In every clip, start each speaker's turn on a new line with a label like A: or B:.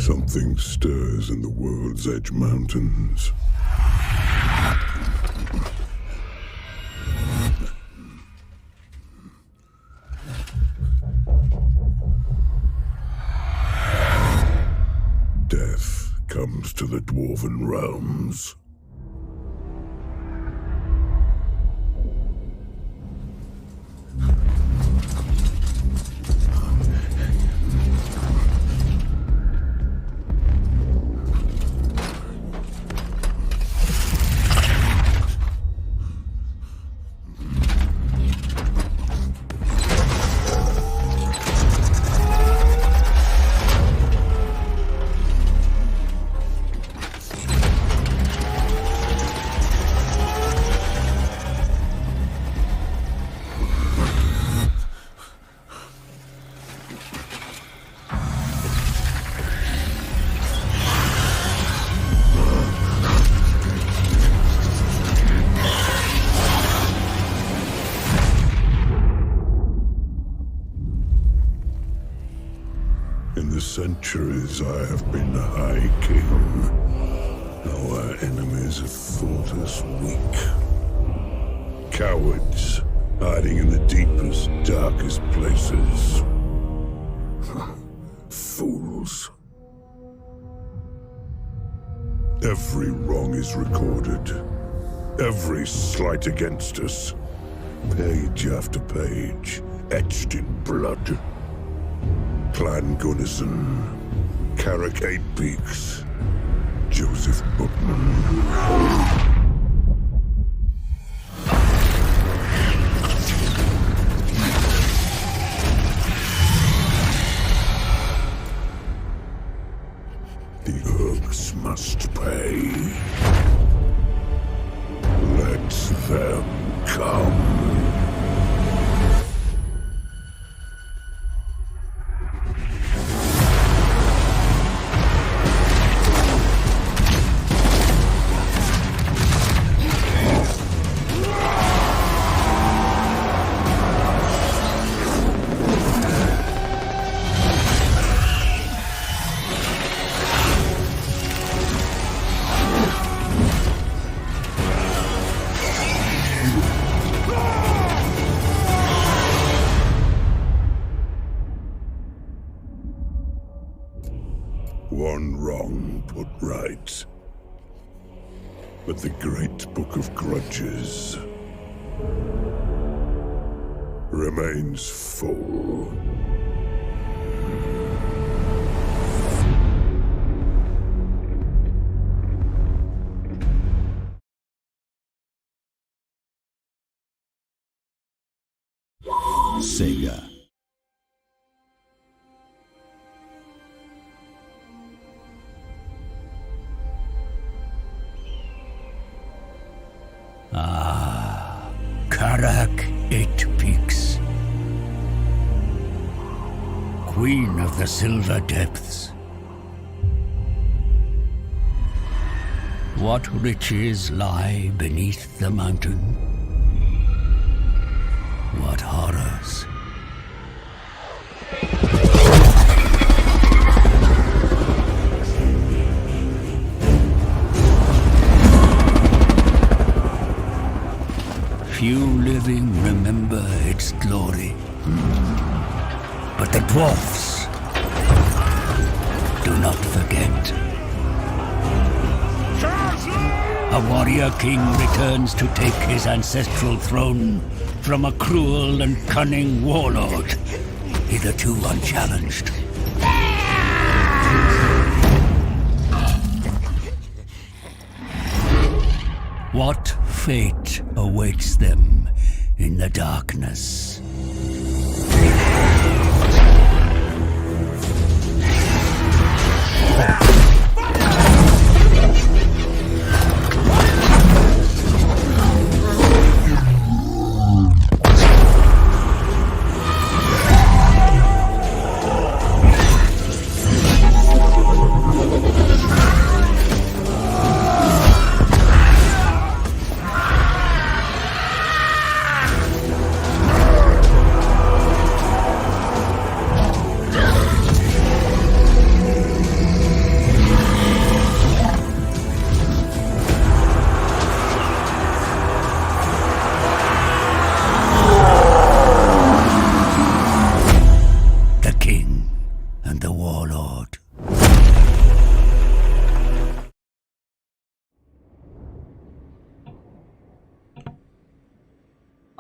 A: Something stirs in the World's Edge Mountains. Death comes to the Dwarven realms. In the centuries I have been High King, our enemies have thought us weak. Cowards, hiding in the deepest, darkest places. Fools. Every wrong is recorded. Every slight against us. Page after page, etched in blood. Clan Gunnison, Karak 8 Peaks, Joseph Bookman. The Urks must pay. Let them come. One wrong put right. But the great book of grudges remains full.
B: Sega.
C: Karak 8 Peaks, Queen of the Silver Depths. What riches lie beneath the mountain? What horrors? Few living remember its glory. But the Dwarfs do not forget. A warrior king returns to take his ancestral throne from a cruel and cunning warlord, hitherto unchallenged. What fate awaits them in the darkness?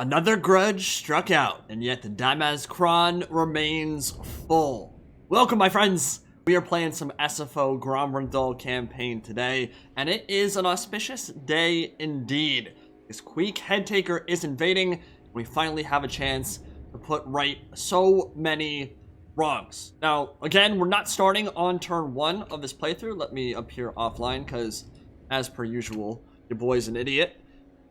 B: Another grudge struck out, and yet the Daimaz Kron remains full. Welcome, my friends! We are playing some SFO Grombrindal campaign today, and it is an auspicious day indeed. This Queek Headtaker is invading. We finally have a chance to put right so many wrongs. Now, again, we're not starting on turn 1 of this playthrough. Let me appear offline, because, as per usual, your boy's an idiot.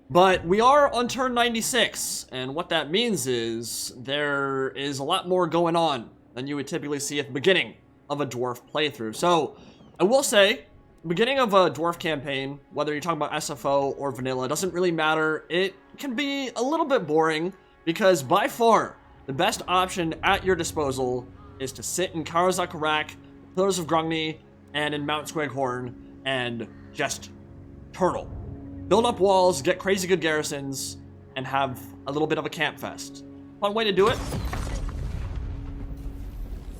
B: But we are on turn 96, and what that means is there is a lot more going on than you would typically see at the beginning of a dwarf playthrough. So, I will say, beginning of a dwarf campaign, whether you're talking about SFO or vanilla, doesn't really matter. It can be a little bit boring, because by far, the best option at your disposal is to sit in Karaz Ankor, Pillars of Grungnir, and in Mount Squighorn, and just turtle. Build up walls, get crazy good garrisons, and have a little bit of a camp fest. Fun way to do it.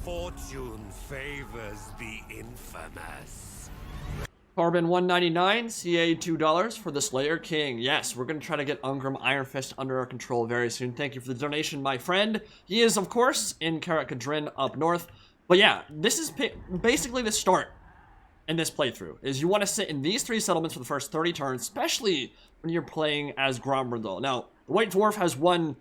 D: Fortune favors the infamous.
B: Carbon 199, CA $2 for the Slayer King. Yes, we're going to try to get Ungrim Iron Fist under our control very soon. Thank you for the donation, my friend. He is, of course, in Karak up north. But yeah, this is basically the start in this playthrough, is you want to sit in these 3 settlements for the first 30 turns, especially when you're playing as Grombrindal. Now, the White Dwarf has one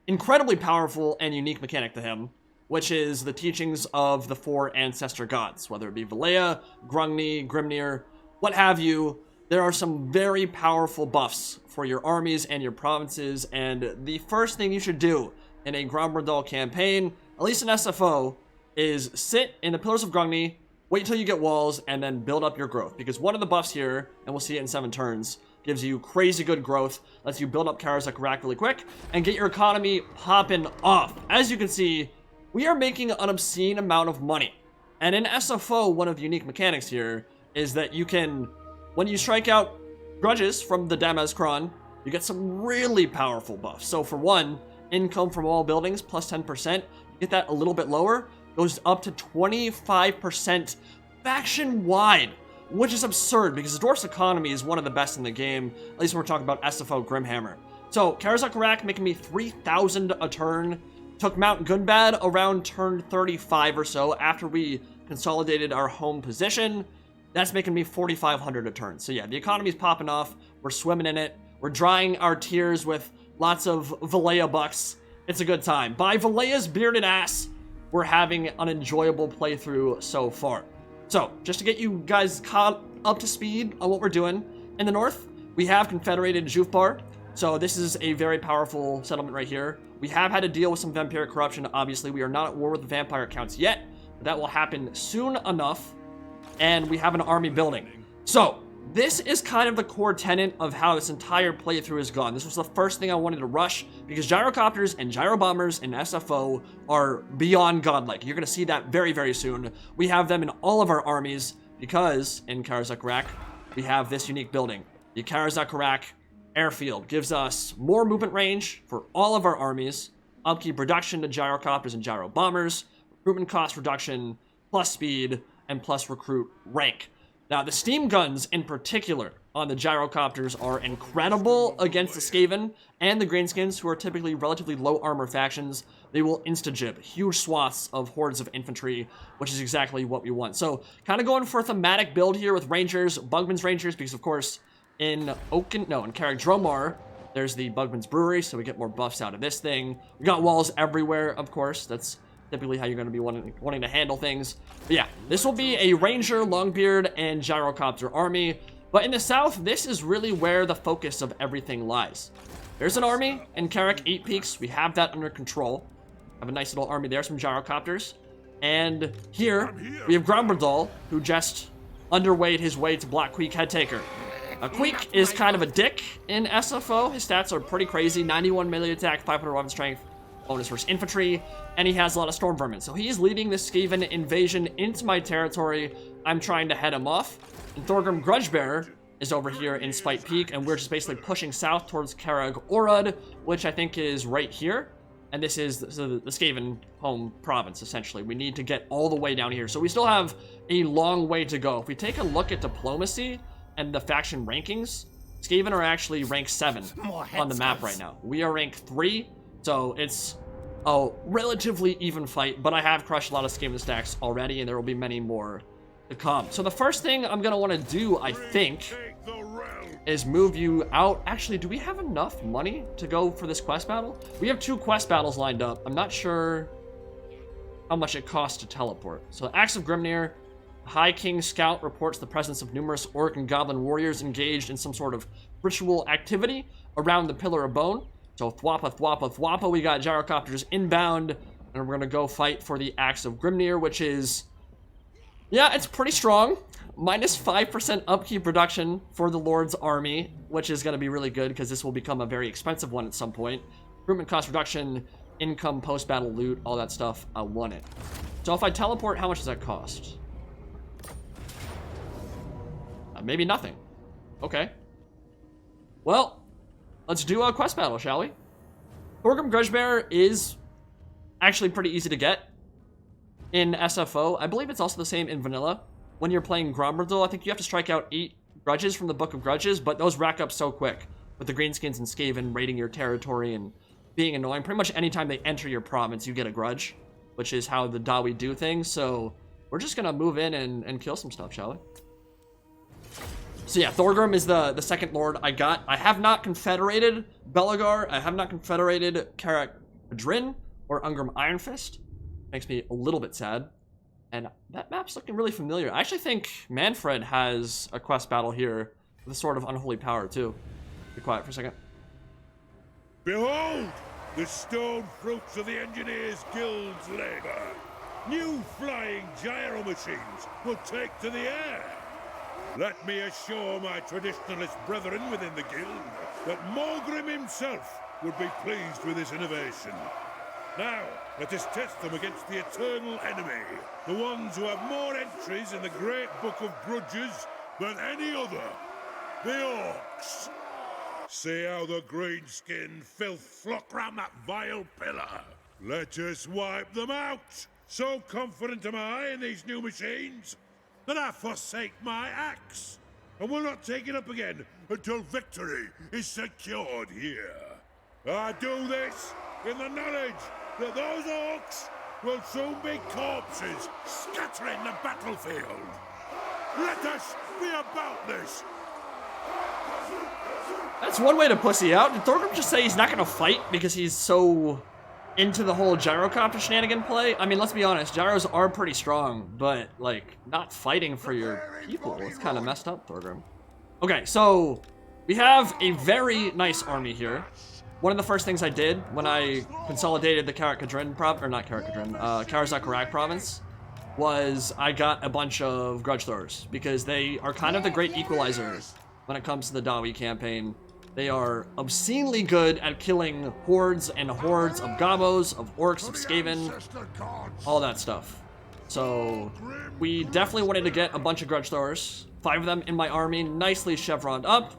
B: incredibly powerful and unique mechanic to him, which is the teachings of the 4 ancestor gods, whether it be Valea, Grungnir, Grimnir, what have you. There are some very powerful buffs for your armies and your provinces, and the first thing you should do in a Grombrindal campaign, at least in SFO, is sit in the Pillars of Grungnir, wait till you get walls, and then build up your growth. Because one of the buffs here, and we'll see it in 7 turns, gives you crazy good growth, lets you build up Karaz Ankor really quick, and get your economy popping off. As you can see, we are making an obscene amount of money. And in SFO, one of the unique mechanics here is that you can, when you strike out grudges from the Daimaz Kron, you get some really powerful buffs. So for one, income from all buildings plus 10%, get that a little bit lower, goes up to 25% faction-wide, which is absurd because the Dwarf's economy is one of the best in the game, at least when we're talking about SFO Grimhammer. So, Karaz Ankor making me 3,000 a turn, took Mount Gunbad around turn 35 or so after we consolidated our home position. That's making me 4,500 a turn. So yeah, the economy's popping off, we're swimming in it, we're drying our tears with lots of Valea bucks. It's a good time. By Valea's bearded ass, we're having an enjoyable playthrough so far. So, just to get you guys caught up to speed on what we're doing, in the north, we have Confederated Jufbar. So this is a very powerful settlement right here. We have had to deal with some vampiric corruption, obviously. We are not at war with the vampire counts yet, but that will happen soon enough. And we have an army building. So, this is kind of the core tenet of how this entire playthrough has gone. This was the first thing I wanted to rush, because gyrocopters and gyrobombers in SFO are beyond godlike. You're going to see that very, very soon. We have them in all of our armies, because in Karaz Ankor, we have this unique building. The Karaz Ankor airfield gives us more movement range for all of our armies, upkeep reduction to gyrocopters and gyrobombers, recruitment cost reduction, plus speed, and plus recruit rank. Now, the steam guns in particular on the gyrocopters are incredible against the Skaven and the Greenskins, who are typically relatively low armor factions. They will insta-jib huge swaths of hordes of infantry, which is exactly what we want. So, kind of going for a thematic build here with Rangers, Bugman's Rangers, because of course, in Karak Dromar, there's the Bugman's Brewery, so we get more buffs out of this thing. We got walls everywhere, of course. That's typically how you're going to be wanting to handle things. But yeah, this will be a Ranger, Longbeard, and Gyrocopter army. But in the south, this is really where the focus of everything lies. There's an army in Karak 8 Peaks. We have that under control. Have a nice little army there, some Gyrocopters. And here, we have Grombrindal, who just underweight his way to Black Queek Headtaker. Queek is kind of a dick in SFO. His stats are pretty crazy. 91 melee attack, 500 weapon strength, bonus versus infantry, and he has a lot of storm vermin. So he is leading the Skaven Invasion into my territory. I'm trying to head him off. And Thorgrim Grudgebearer is over here in Spite Peak, and we're just basically pushing south towards Karak Orud, which I think is right here. And this is the Skaven home province, essentially. We need to get all the way down here. So we still have a long way to go. If we take a look at diplomacy and the faction rankings, Skaven are actually rank 7 on the map right now. We are rank 3, so it's a relatively even fight, but I have crushed a lot of Skaven stacks already, and there will be many more to come. So the first thing I'm gonna want to do, I think, is move you out. Actually, do we have enough money to go for this quest battle? We have 2 quest battles lined up. I'm not sure how much it costs to teleport. So Axe of Grimnir, High King Scout reports the presence of numerous orc and goblin warriors engaged in some sort of ritual activity around the Pillar of Bone. So thwappa, thwappa, thwappa, we got gyrocopters inbound, and we're gonna go fight for the Axe of Grimnir, which is, yeah, it's pretty strong. Minus 5% upkeep reduction for the Lord's army, which is gonna be really good because this will become a very expensive one at some point. Recruitment cost reduction, income, post-battle loot, all that stuff, I want it. So if I teleport, how much does that cost? Maybe nothing. Okay. Well, let's do a quest battle, shall we? Thorgrim Grudgebearer is actually pretty easy to get in SFO. I believe it's also the same in vanilla. When you're playing Grombrindal, I think you have to strike out 8 grudges from the Book of Grudges, but those rack up so quick with the greenskins and Skaven raiding your territory and being annoying. Pretty much anytime they enter your province, you get a grudge, which is how the Dawi do things. So we're just gonna move in and kill some stuff, shall we? So yeah, Thorgrim is the second lord I got. I have not confederated Belagar. I have not confederated Karak Adrin or Ungrim Iron Fist. Makes me a little bit sad. And that map's looking really familiar. I actually think Manfred has a quest battle here with a sort of unholy power too. Be quiet for a second.
A: Behold, the stone fruits of the Engineers Guild's labor. New flying gyro machines will take to the air. Let me assure my traditionalist brethren within the guild that Morgrim himself would be pleased with this innovation. Now, let us test them against the eternal enemy, the ones who have more entries in the great book of grudges than any other, the orcs. See how the green-skinned filth flock round that vile pillar. Let us wipe them out. So confident am I in these new machines that I forsake my axe, and will not take it up again until victory is secured here. I do this in the knowledge that those orcs will soon be corpses scattering the battlefield. Let us be about this.
B: That's one way to pussy out. Did Thorgrim just say he's not gonna fight because he's so into the whole gyrocopter shenanigan play? I mean, let's be honest, gyros are pretty strong, but like not fighting for your people, it's kind of messed up, Thorgrim. Okay, so we have a very nice army here. One of the first things I did when I consolidated the Karaz Ankor province was I got a bunch of grudge throwers because they are kind of the great equalizer when it comes to the Dawi campaign. They are obscenely good at killing hordes and hordes of gobos, of orcs, of Skaven, all that stuff. So we definitely wanted to get a bunch of grudge throwers, 5 of them in my army, nicely chevroned up.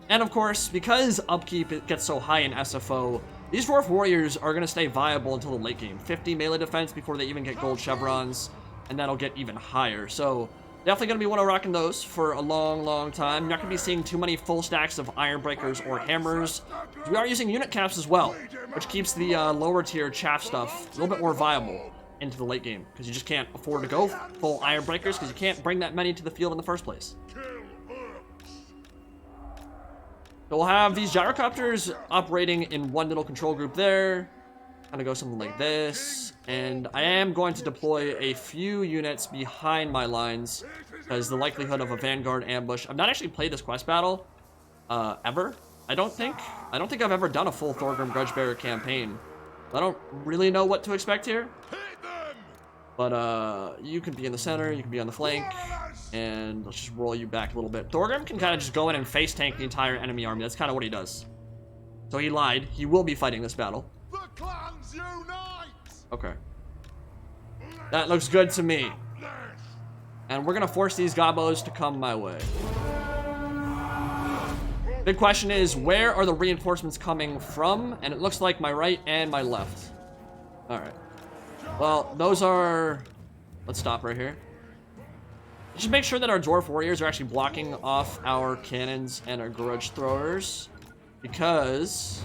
B: And of course, because upkeep gets so high in SFO, these dwarf warriors are going to stay viable until the late game. 50 melee defense before they even get gold chevrons, and that'll get even higher. So definitely going to be one of rocking those for a long, long time. You're not going to be seeing too many full stacks of iron breakers or hammers. We are using unit caps as well, which keeps the lower tier chaff stuff a little bit more viable into the late game, because you just can't afford to go full iron breakers because you can't bring that many to the field in the first place. So we'll have these gyrocopters operating in one little control group there. Kind of go something like this. And I am going to deploy a few units behind my lines because the likelihood of a vanguard ambush. I've not actually played this quest battle ever. I don't think I've ever done a full Thorgrim Grudgebearer campaign. I don't really know what to expect here. But you can be in the center, you can be on the flank, and let's just roll you back a little bit. Thorgrim can kind of just go in and face tank the entire enemy army. That's kind of what he does. So he lied. He will be fighting this battle.
E: The clans unite!
B: Okay. That looks good to me. And we're gonna force these gobos to come my way. Big question is, where are the reinforcements coming from? And it looks like my right and my left. Alright. Well, those are... Let's stop right here. Just make sure that our dwarf warriors are actually blocking off our cannons and our grudge throwers, because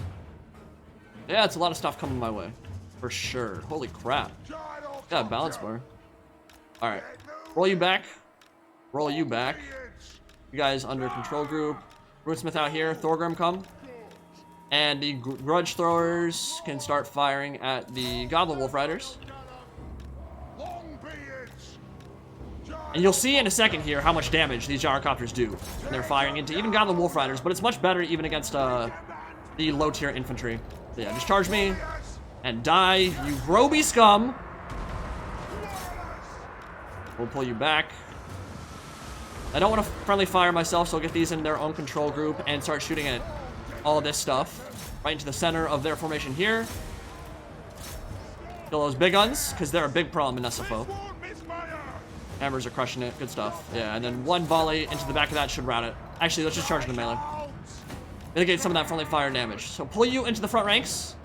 B: yeah, it's a lot of stuff coming my way for sure. Holy crap! Got a balance bar. All right, roll you back. Roll you back. You guys under control group. Rootsmith out here. Thorgrim come. And the grudge throwers can start firing at the Goblin Wolf Riders. And you'll see in a second here how much damage these gyrocopters do. They're firing into even Goblin Wolf Riders, but it's much better even against the low tier infantry. So yeah, just charge me and die, you Groby scum. We'll pull you back. I don't want to friendly fire myself, so I'll get these in their own control group and start shooting at all this stuff right into the center of their formation here. Kill those big guns, because they're a big problem in SFO. Hammers are crushing it. Good stuff. Yeah, and then one volley into the back of that should rout it. Actually, let's just charge the melee. Mitigate some of that friendly fire damage. So pull you into the front ranks.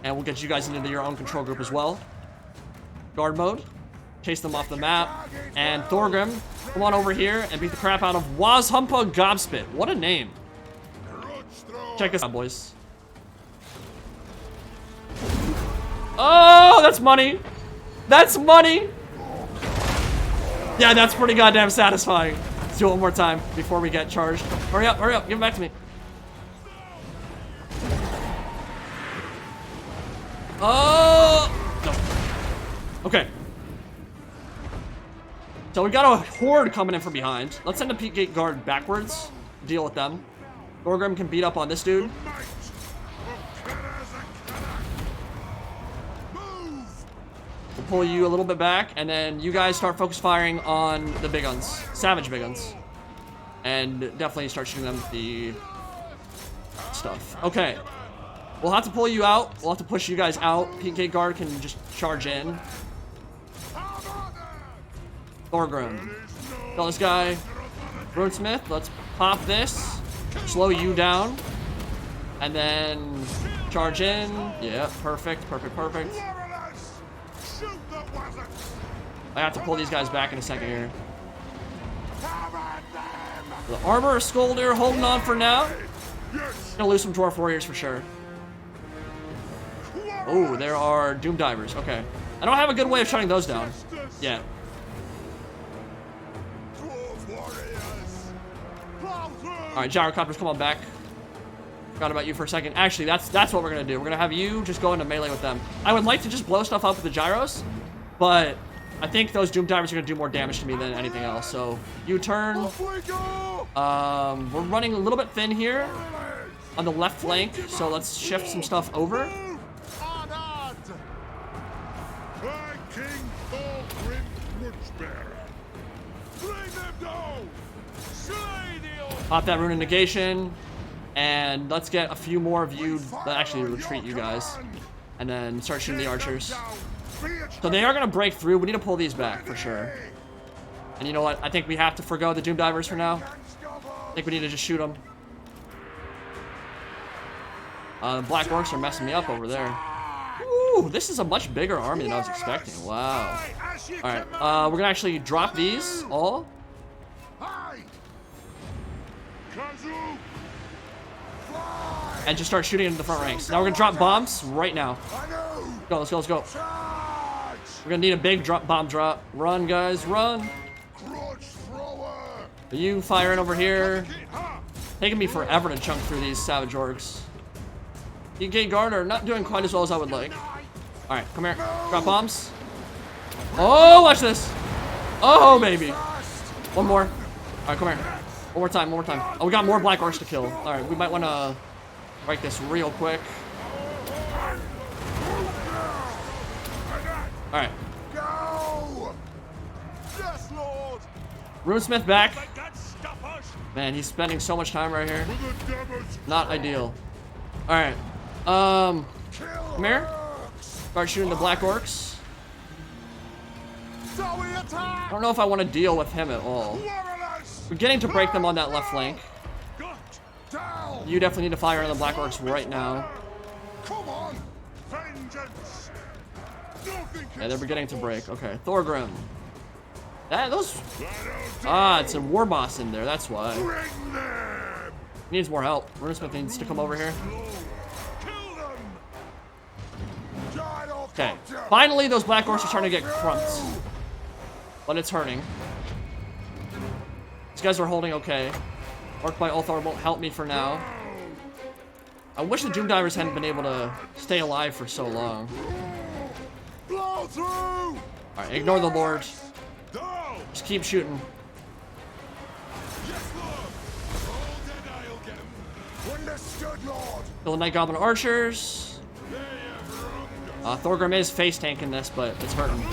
B: And we'll get you guys into your own control group as well. Guard mode. Chase them off the map. And Thorgrim, come on over here and beat the crap out of Wazhumpa Gobspit. What a name. Check this out, boys. Oh, that's money. That's money. Yeah, that's pretty goddamn satisfying. Let's do it one more time before we get charged. Hurry up, give it back to me. Oh, no. Okay. So we got a horde coming in from behind. Let's send the Peak Gate Guard backwards. Deal with them. Thorgrim can beat up on this dude. We'll pull you a little bit back, and then you guys start focus firing on the big guns. Savage big guns. And definitely start shooting them with the stuff. Okay. We'll have to pull you out. We'll have to push you guys out. Peak Gate Guard can just charge in. Thorgrim. Kill this guy. Rootsmith, let's pop this. Slow you down. And then charge in. Yeah, perfect. I have to pull these guys back in a second here. The Armor Scolder holding on for now. Gonna lose some Dwarf Warriors for sure. Oh, there are Doom Divers. Okay. I don't have a good way of shutting those down. Yeah. Alright, Gyrocopters, come on back. Forgot about you for a second. Actually, that's what we're gonna do. We're gonna have you just go into melee with them. I would like to just blow stuff up with the gyros, but I think those Doom Divers are gonna do more damage to me than anything else. So, you turn. We're running a little bit thin here on the left flank, so let's shift some stuff over.
A: King Thorgrim, Grudgebearer. Bring them down. Slay the old.
B: Pop that Rune of Negation, and let's get a few more of you that actually retreat you guys, and then start shooting the archers. So they are gonna break through. We need to pull these back for sure. And you know what? I think we have to forgo the Doom Divers for now. I think we need to just shoot them. Black Orcs are messing me up over there. Ooh, this is a much bigger army than I was expecting. Wow. Alright, we're gonna actually drop these all. And just start shooting into the front ranks. Now we're gonna drop bombs right now. Go, let's go, let's go. We're gonna need a big bomb drop. Run, guys, run. Are you firing over here? Taking me forever to chunk through these savage orcs. The Gate Guard are not doing quite as well as I would like. Alright, come here. Drop bombs. Oh, watch this. Oh, baby. One more. Alright, come here. One more time, one more time. Oh, we got more Black Orcs to kill. Alright, we might want to break this real quick. Alright. Runesmith back. Man, he's spending so much time right here. Not ideal. Alright. Come here. Start shooting the Black Orcs. I don't know if I want to deal with him at all. We're getting to break them on that left flank. You definitely need to fire on the Black Orcs right now. Yeah, they're beginning to break. Okay, Thorgrim. Those. Ah, it's a war boss in there. That's why.
A: Bring them!
B: Needs more help. Runesmith needs to come over here.
A: Kill them!
B: Okay. Finally, those black orcs are starting to get crumped. But it's hurting. These guys are holding okay. Orc by Ulthar won't help me for now. I wish the Doom Divers hadn't been able to stay alive for so long.
A: Blow through!
B: Alright, ignore the Lord.
A: Down!
B: Just keep shooting.
A: Yes, Lord! All dead I'll get 'em.
E: Understood, Lord.
B: Kill the Night Goblin archers.
A: They have wronged us.
B: Thorgrim is face tanking this, but it's hurting.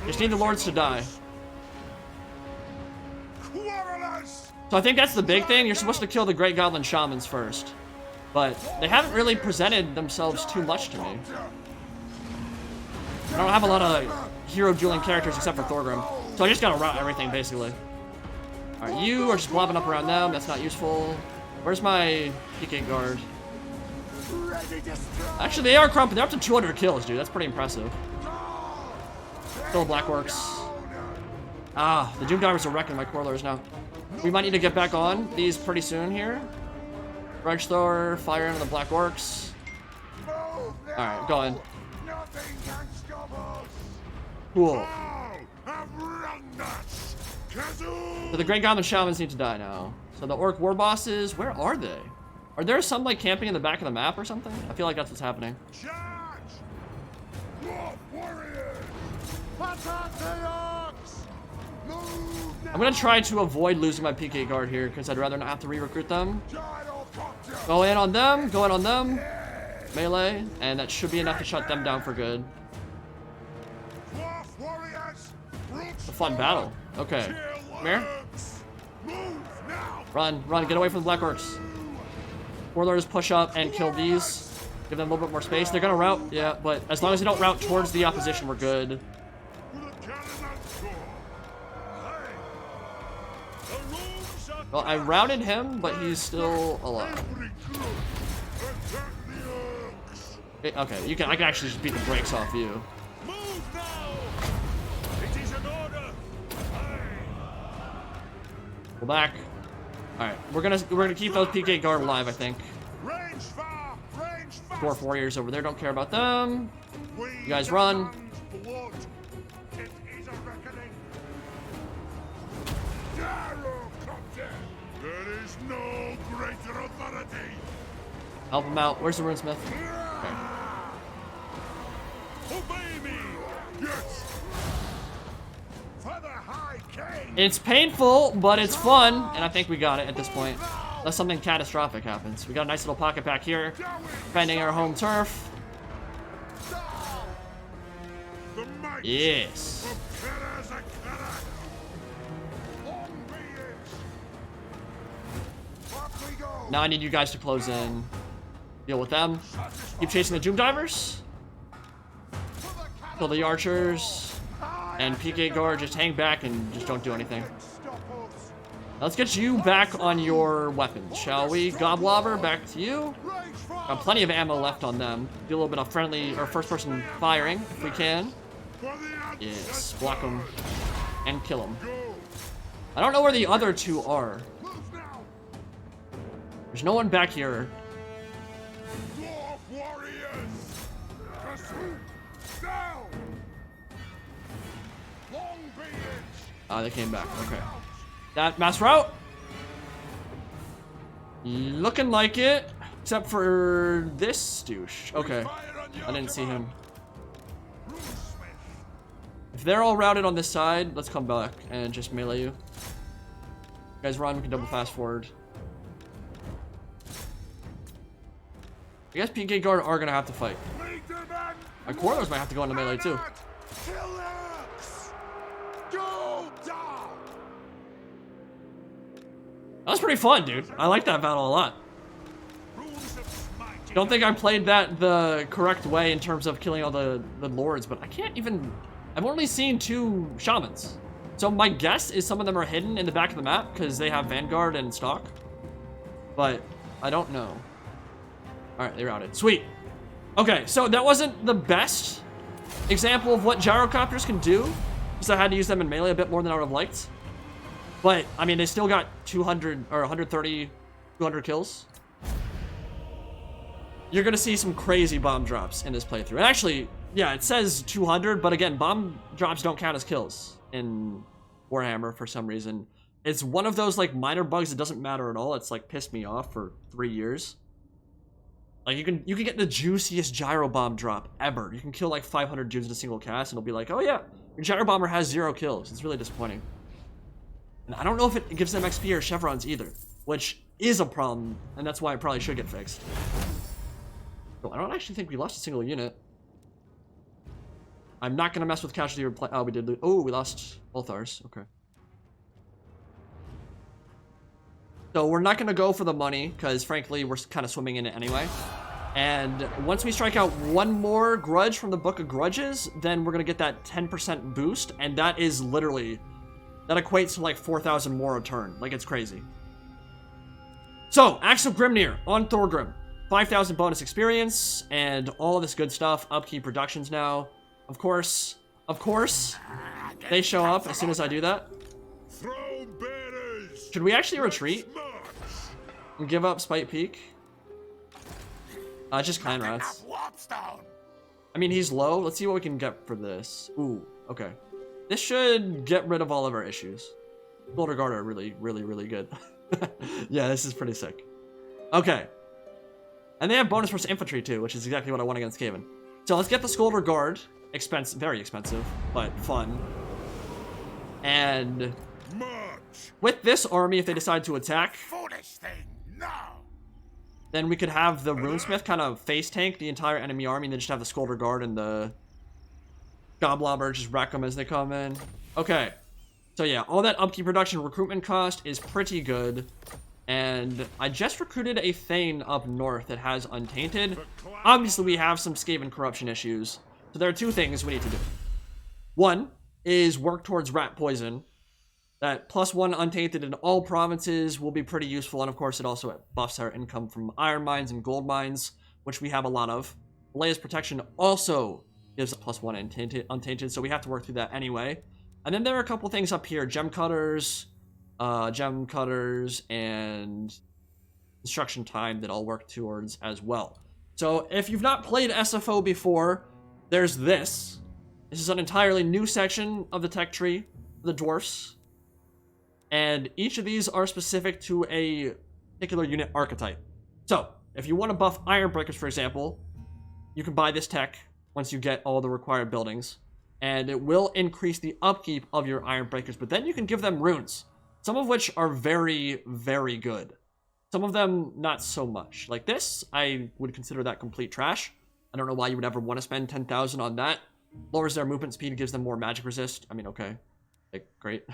B: Just need the Lords to die.
E: Quarrelers!
B: So I think that's the big thing. You're supposed to kill the Great Goblin Shamans first. But they haven't really presented themselves too much to me. I don't have a lot of hero dueling characters except for Thorgrim. So I just gotta route everything, basically. Alright, you are just blobbing up around them. That's not useful. Where's my PK guard? Actually, they are crumping. They're up to 200 kills, dude. That's pretty impressive. Kill the Black Orcs. Ah, the Doom Divers are wrecking my Corlers now. We might need to get back on these pretty soon here. Grudge Thrower, fire into the Black Orcs. Alright, go in.
E: Nothing can stop us.
B: Cool.
A: Have wronged us! Kazoo!
B: So the Great Goblin Shamans need to die now. So the Orc War Bosses, where are they? Are there some like camping in the back of the map or something? I feel like that's what's happening.
A: Charge! Dwarf warriors!
E: Attack the orcs! Move now!
B: I'm gonna try to avoid losing my PK guard here because I'd rather not have to re-recruit them.
E: Gyrocopter!
B: Go in on them, go in on them. Melee, and that should be enough to shut them down for good.
A: Dwarf warriors!
B: A fun battle. Okay. Come here.
A: Move now!
B: Run, run, get away from the Black Orcs. Warlords push up and kill these. Give them a little bit more space. They're gonna route, yeah, but as long as they don't route towards the opposition, we're good.
A: With a Karaz Ankor. Hey! The rooms are
B: Well, I routed him, but he's still alive.
A: every crew. Attack the orcs!
B: Okay, I can actually just beat the brakes off you.
A: Move now! It is an order! Hey!
B: Go back. Alright, we're gonna keep those PK guard alive, I think.
A: Range far! Range fast!
B: Dwarf warriors over there, don't care about them.
A: We
B: You guys run.
A: demand blood. It is a reckoning. Gyrocopter! There is no greater authority.
B: Help him out. Where's the runesmith? Okay.
A: Obey me! Yes! For the High King!
B: It's painful, but it's fun, and I think we got it at this point. Unless something catastrophic happens. We got a nice little pocket back here, defending our home turf.
A: The might
B: Yes.
A: of Karaz Ankor! Long be it!
E: Up we go!
B: Now I need you guys to close in. Deal with them. Keep chasing the Doom Divers. Kill the archers. And PK guard, just hang back and just don't do anything.
E: Stop us!
B: Now let's get you back on your weapons, shall we? Goblobber, back to you.
E: Range fire!
B: Got plenty of ammo left on them. Do a little bit of friendly or first-person firing if we can.
A: For the
B: Yes, block them and kill them.
A: Go!
B: I don't know where the other two are.
E: Move now!
B: There's no one back here.
A: Dwarf warriors! Pursue! Down! Long be it!
B: Ah, they came back. Okay. That mass route? Looking like it. Except for this douche. Okay.
A: Fire on your
B: I didn't see him.
A: Runesmith.
B: If they're all routed on this side, let's come back and just melee you. You guys run, we can double fast forward. I guess PK guard are gonna have to fight.
A: Lead them on!
B: My Corlers might have to go into melee too.
E: Kill orcs! Go down!
B: That was pretty fun, dude. I like that battle a lot.
A: Runes of smite.
B: Don't think I played that the correct way in terms of killing all the lords, but I can't even... I've only seen 2 shamans. So my guess is some of them are hidden in the back of the map because they have Vanguard and stock. But I don't know. Alright, they routed. Sweet. Okay, so that wasn't the best example of what gyrocopters can do, because I had to use them in melee a bit more than I would have liked. But, I mean, they still got 200 or 130, 200 kills. You're going to see some crazy bomb drops in this playthrough. And actually, yeah, it says 200, but again, bomb drops don't count as kills in Warhammer for some reason. It's one of those, like, minor bugs that doesn't matter at all. It's, like, pissed me off for 3 years. Like, you can get the juiciest gyro bomb drop ever. You can kill, like, 500 dudes in a single cast, and it'll be like, oh, yeah, your gyro bomber has 0 kills. It's really disappointing. And I don't know if it gives them XP or chevrons either, which is a problem, and that's why it probably should get fixed. So I don't actually think we lost a single unit. I'm not going to mess with casualty replay. Oh, we did lose. Oh, we lost both ours. Okay. So we're not going to go for the money, because frankly, we're kind of swimming in it anyway. And once we strike out one more grudge from the Book of Grudges, then we're going to get that 10% boost, and that is literally... that equates to like 4,000 more a turn. Like, it's crazy. So, Axe of Grimnir on Thorgrim. 5,000 bonus experience, and all of this good stuff. Upkeep reductions now. Of course, they show up as soon as I do that.
A: Throne bearers.
B: Should we actually retreat and give up Spite Peak? Just clan rats. I mean, he's low. Let's see what we can get for this. Ooh, okay. This should get rid of all of our issues. Boulder Guard are really, really, really good. Yeah, this is pretty sick. Okay. And they have bonus versus infantry too, which is exactly what I want against Skaven. So let's get the Scolder Guard. Very expensive, but fun. And with this army, if they decide to attack, then we could have the Runesmith kind of face tank the entire enemy army, and then just have the Scolder Guard and the Goblobber just wreck them as they come in. Okay. So yeah, all that upkeep production recruitment cost is pretty good. And I just recruited a Thane up north that has Untainted. Obviously, we have some Skaven corruption issues. So there are 2 things we need to do. One is work towards Rat Poison. That +1 Untainted in all provinces will be pretty useful. And of course, it also buffs our income from iron mines and gold mines, which we have a lot of. Blaze Protection also gives a +1 Untainted, so we have to work through that anyway. And then there are a couple things up here. Gem Cutters, and Destruction Time that I'll work towards as well. So if you've not played SFO before, there's this. This is an entirely new section of the tech tree, the Dwarfs. And each of these are specific to a particular unit archetype. So if you want to buff Iron Breakers, for example, you can buy this tech once you get all the required buildings. And it will increase the upkeep of your Iron Breakers, but then you can give them runes. Some of which are very, very good. Some of them, not so much. Like this, I would consider that complete trash. I don't know why you would ever want to spend 10,000 on that. Lowers their movement speed, gives them more magic resist. I mean, okay. Like, great.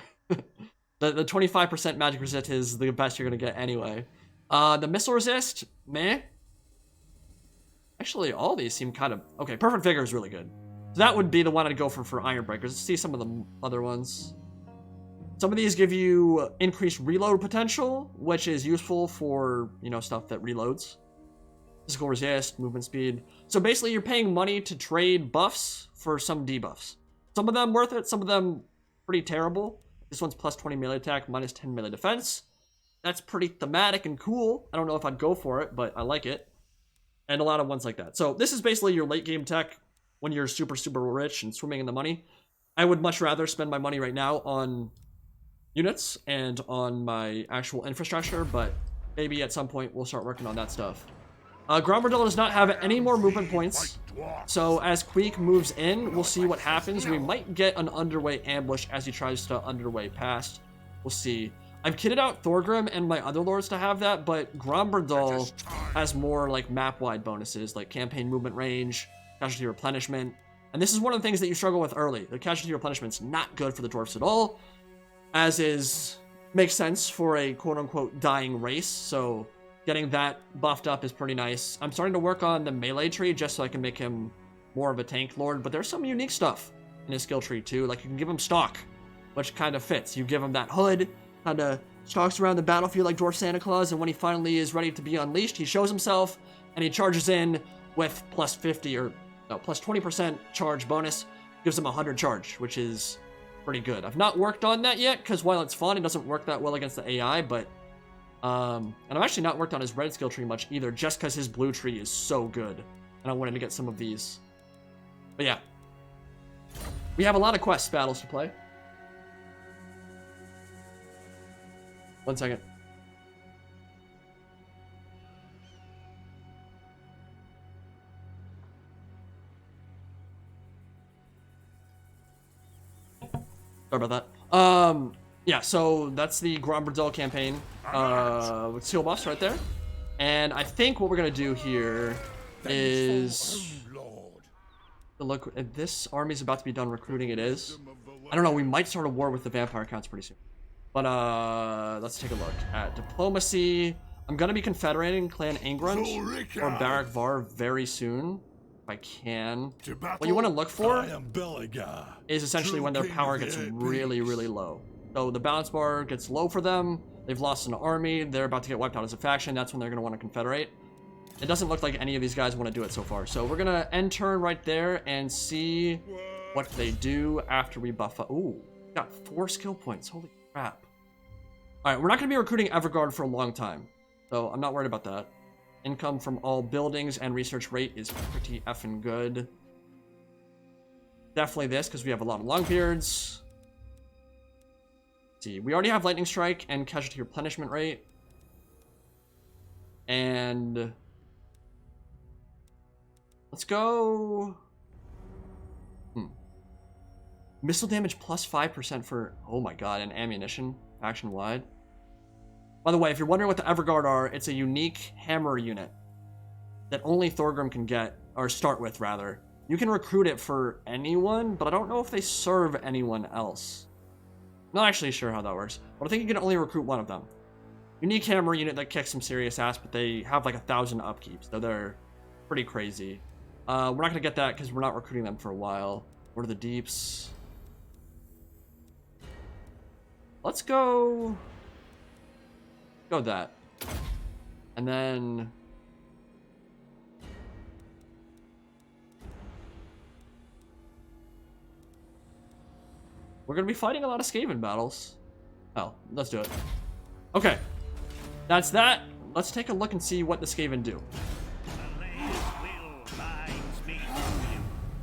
B: The 25% magic resist is the best you're going to get anyway. The missile resist, meh. Actually, all these seem kind of... okay, Perfect Vigor is really good. So that would be the one I'd go for Iron Breakers. Let's see some of the other ones. Some of these give you increased reload potential, which is useful for, you know, stuff that reloads. Physical resist, movement speed. So basically, you're paying money to trade buffs for some debuffs. Some of them worth it, some of them pretty terrible. This one's +20 melee attack, -10 melee defense. That's pretty thematic and cool. I don't know if I'd go for it, but I like it. And a lot of ones like that. So this is basically your late game tech when you're super, super rich and swimming in the money. I would much rather spend my money right now on units and on my actual infrastructure, but maybe at some point we'll start working on that stuff. Grombrindal does not have any more movement points, so as Queek moves in, we'll see what happens. We might get an underway ambush as he tries to underway past. We'll see. I've kitted out Thorgrim and my other lords to have that, but Grombrindal has more like map-wide bonuses, like campaign movement range, casualty replenishment, and this is one of the things that you struggle with early. The casualty replenishment's not good for the dwarfs at all, as is makes sense for a quote-unquote dying race, so getting that buffed up is pretty nice. I'm starting to work on the melee tree just so I can make him more of a tank lord, but there's some unique stuff in his skill tree too. Like you can give him stalk, which kind of fits. You give him that hood, kind of stalks around the battlefield like Dwarf Santa Claus, and when he finally is ready to be unleashed, he shows himself and he charges in with +50 or No, plus 20% charge bonus gives them 100 charge, which is pretty good. I've not worked on that yet, because while it's fun, it doesn't work that well against the AI, but... and I've actually not worked on his red skill tree much either, just because his blue tree is so good. And I wanted to get some of these. But yeah. We have a lot of quest battles to play. 1 second. Sorry about that. Yeah, so that's the Grombrindal campaign with seal buffs right there. And I think what we're gonna do here is look. This army's about to be done recruiting. It is. I don't know. We might start a war with the vampire counts pretty soon. But let's take a look at diplomacy. I'm gonna be confederating Clan Angrund or Barak Var very soon. If I can. What you want to look for is essentially when their power gets really, really low. So the balance bar gets low for them. They've lost an army. They're about to get wiped out as a faction. That's when they're going to want to confederate. It doesn't look like any of these guys want to do it so far. So we're going to end turn right there and see what they do after we buff up. Ooh, got 4 skill points. Holy crap. All right, we're not going to be recruiting Everguard for a long time. So I'm not worried about that. Income from all buildings and research rate is pretty effing good. Definitely this, because we have a lot of Longbeards. See, we already have Lightning Strike and Casualty Replenishment Rate. And let's go... Missile damage plus 5% for... Oh my god, and ammunition, faction-wide. By the way, if you're wondering what the Everguard are, it's a unique hammer unit that only Thorgrim can get, or start with, rather. You can recruit it for anyone, but I don't know if they serve anyone else. Not actually sure how that works, but I think you can only recruit one of them. Unique hammer unit that kicks some serious ass, but they have like 1,000 upkeeps, so they're pretty crazy. We're not going to get that because we're not recruiting them for a while. What are the deeps? Let's go... Go that. And then... We're going to be fighting a lot of Skaven battles. Oh, let's do it. Okay. That's that. Let's take a look and see what the Skaven do.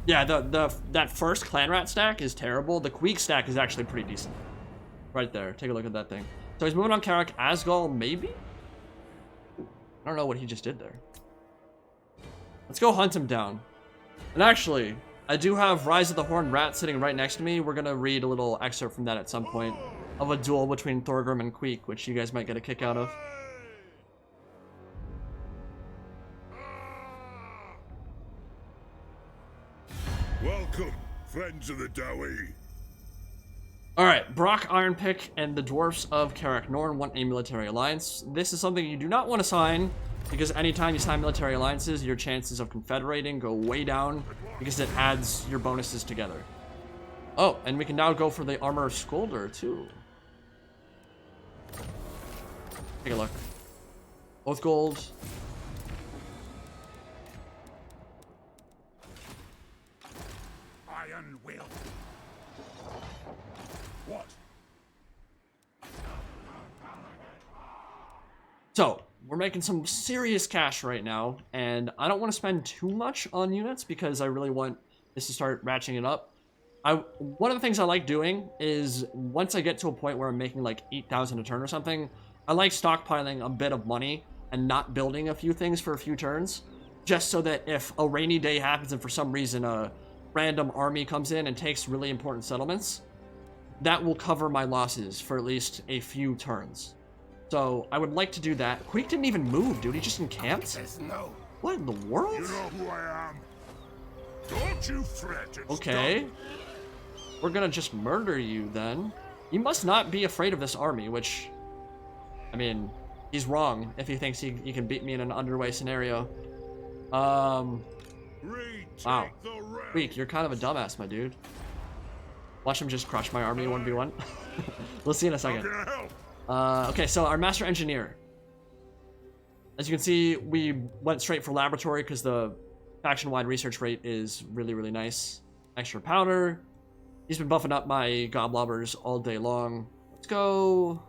B: Yeah, that first clan rat stack is terrible. The Queek stack is actually pretty decent. Right there. Take a look at that thing. So he's moving on Karak. Asgol, maybe? I don't know what he just did there. Let's go hunt him down. And actually, I do have Rise of the Horned Rat sitting right next to me. We're going to read a little excerpt from that at some point of a duel between Thorgrim and Queek, which you guys might get a kick out of.
A: Welcome, friends of the Dowie.
B: Alright, Brock Ironpick and the Dwarfs of Karak Norn want a military alliance. This is something you do not want to sign, because anytime you sign military alliances, your chances of confederating go way down, because it adds your bonuses together. Oh, and we can now go for the Armor of Skolder, too. Take a look. Both gold.
E: Iron will. What?
B: So, we're making some serious cash right now, and I don't want to spend too much on units because I really want this to start ratcheting it up. One of the things I like doing is once I get to a point where I'm making like 8,000 a turn or something, I like stockpiling a bit of money and not building a few things for a few turns, just so that if a rainy day happens and for some reason a random army comes in and takes really important settlements, that will cover my losses for at least a few turns. So I would like to do that. Queek didn't even move, dude. He just encamped?
E: No.
B: What in the world?
E: You know who I am. Don't you fret. It's
B: Okay.
E: done.
B: We're gonna just murder you then. You must not be afraid of this army, which... I mean, he's wrong if he thinks he can beat me in an underway scenario. Wow. Queek, you're kind of a dumbass, my dude. Watch him just crush my army 1v1. We'll see in a second.
E: How can I help?
B: Okay, so our Master Engineer. As you can see, we went straight for Laboratory because the faction-wide research rate is really, really nice. Extra powder. He's been buffing up my goblobbers all day long. Let's go.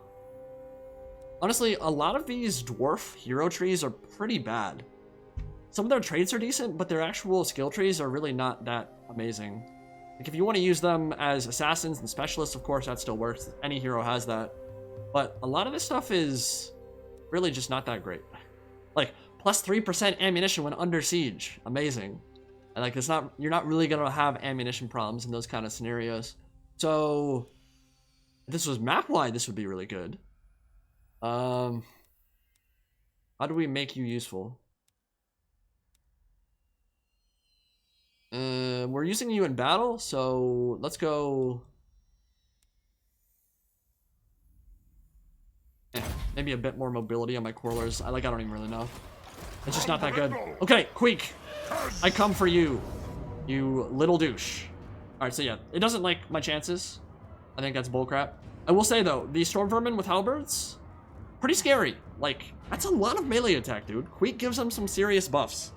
B: Honestly, a lot of these dwarf hero trees are pretty bad. Some of their traits are decent, but their actual skill trees are really not that amazing. Like, if you want to use them as assassins and specialists, of course, that still works. Any hero has that. But a lot of this stuff is really just not that great. Like, plus 3% ammunition when under siege. Amazing. And like, you're not really gonna have ammunition problems in those kind of scenarios. So, if this was map-wide, this would be really good. How do we make you useful? We're using you in battle, so let's go. Maybe a bit more mobility on my Quarlers. I don't even really know. It's just not that good. Okay, Queek, I come for you, you little douche. All right, so yeah, it doesn't like my chances. I think that's bullcrap. I will say though, the Storm Vermin with halberds, pretty scary. Like, that's a lot of melee attack, dude. Queek gives them some serious buffs.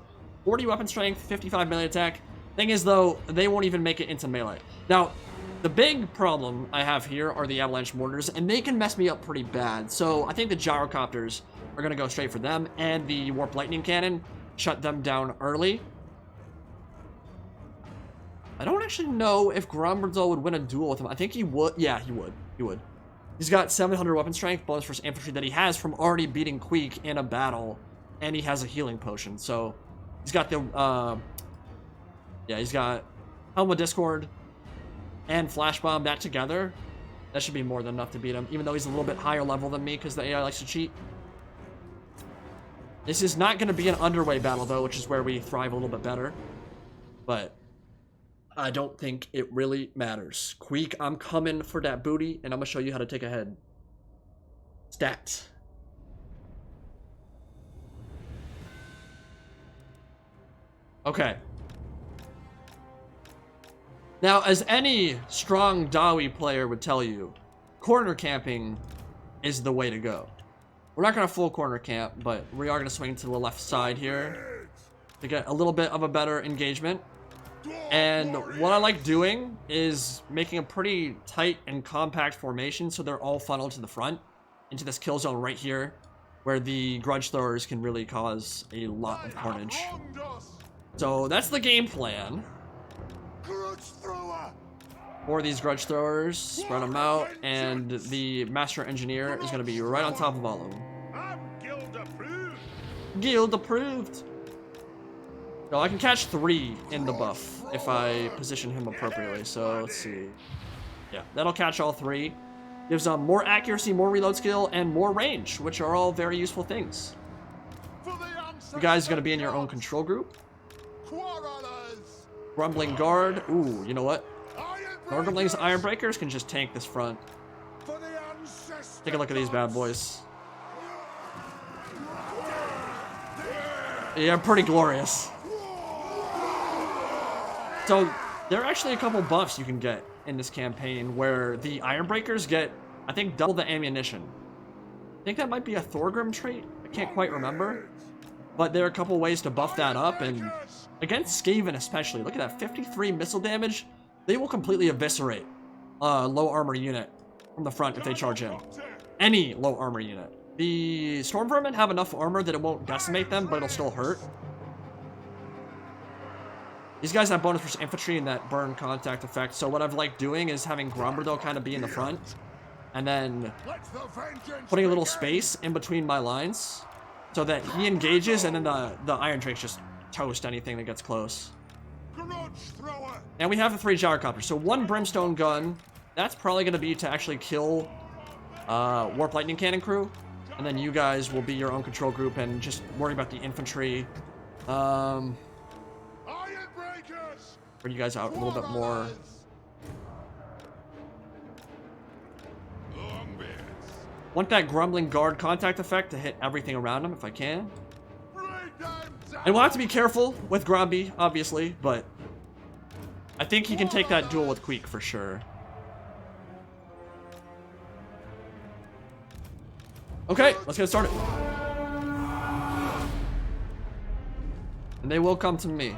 B: 40 weapon strength, 55 melee attack. Thing is though, they won't even make it into melee. Now, the big problem I have here are the avalanche mortars, and they can mess me up pretty bad. So I think the gyrocopters are gonna go straight for them, and the warp lightning cannon shut them down early. I don't actually know if Grombrindal would win a duel with him. I think he would. Yeah, he would. He would. He's got 700 weapon strength, bonus for infantry that he has from already beating Queek in a battle, and he has a healing potion. So he's got the yeah, he's got Helm of Discord and Flash Bomb. That together, that should be more than enough to beat him, even though he's a little bit higher level than me because the AI likes to cheat. This is not going to be an underway battle, though, which is where we thrive a little bit better. But I don't think it really matters. Queek, I'm coming for that booty, and I'm going to show you how to take a head. Stats. Okay. Now, as any strong Dawi player would tell you, corner camping is the way to go. We're not going to full corner camp, but we are going to swing to the left side here to get a little bit of a better engagement. And what I like doing is making a pretty tight and compact formation so they're all funneled to the front into this kill zone right here, where the grudge throwers can really cause a lot of carnage. So that's the game plan. For these grudge throwers, spread them out, and the master engineer is going to be right on top of all of them.
E: I'm guild approved.
B: Guild approved. So I can catch 3 in the buff if I position him appropriately. So let's see. Yeah, that'll catch all 3. Gives more accuracy, more reload skill, and more range, which are all very useful things. You guys are going to be in your own control group. Grumbling Guard. Ooh, you know what? Thorgrim's Ironbreakers can just tank this front. Take a look at these bad boys. Yeah, pretty glorious. So, there are actually a couple buffs you can get in this campaign where the Ironbreakers get, I think, double the ammunition. I think that might be a Thorgrim trait. I can't quite remember. But there are a couple ways to buff that up, and against Skaven especially, look at that, 53 missile damage. They will completely eviscerate a low armor unit from the front if they charge in. Any low armor unit. The Storm Vermin have enough armor that it won't decimate them, but it'll still hurt. These guys have bonus for infantry and that burn contact effect, so what I've liked doing is having Grombrindal kind of be in the front, and then putting a little space in between my lines, so that he engages, and then the Iron Drakes just toast anything that gets close. And we have the 3 gyrocopters, so 1 brimstone gun. That's probably going to be to actually kill warp lightning cannon crew, and then you guys will be your own control group and just worry about the infantry. Bring you guys out a little bit more. Want that Grumbling Guard contact effect to hit everything around him if I can. And we'll have to be careful with Gromby, obviously, but I think he can take that duel with Queek for sure. Okay, let's get started. And they will come to me.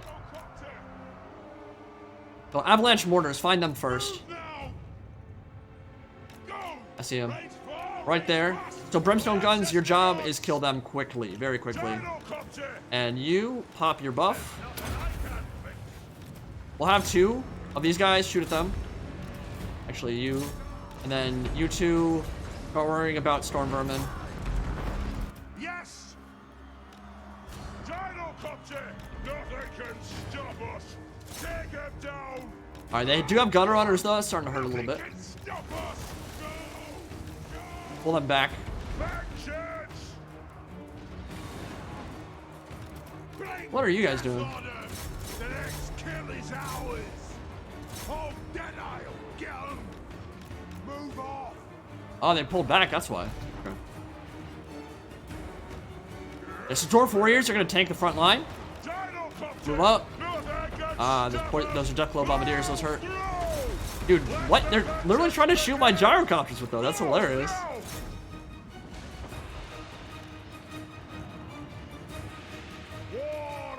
B: So avalanche mortars, find them first. I see him. Right there. So brimstone guns, your job is kill them quickly, very quickly. And you pop your buff. We'll have 2 of these guys shoot at them. Actually, you. And then you 2 are worrying about storm vermin.
A: Yes! Gyrocopter! Nothing can stop us! Take him down!
B: Alright, they do have gunner runners though, it's starting to hurt a little bit.
A: Can stop us! Go! Go!
B: Pull them back.
A: Vengeance!
B: What are you guys doing?
A: The next kill is ours! Oh, Deadeye! Get him! Move off!
B: Oh, they pulled back, that's why. Okay. Yeah, so Dwarf Warriors are going to tank the front line. Move up. Those are Deathglow Bombardiers, those hurt. Dude, what? They're literally trying to shoot my gyrocopters with those. That's hilarious.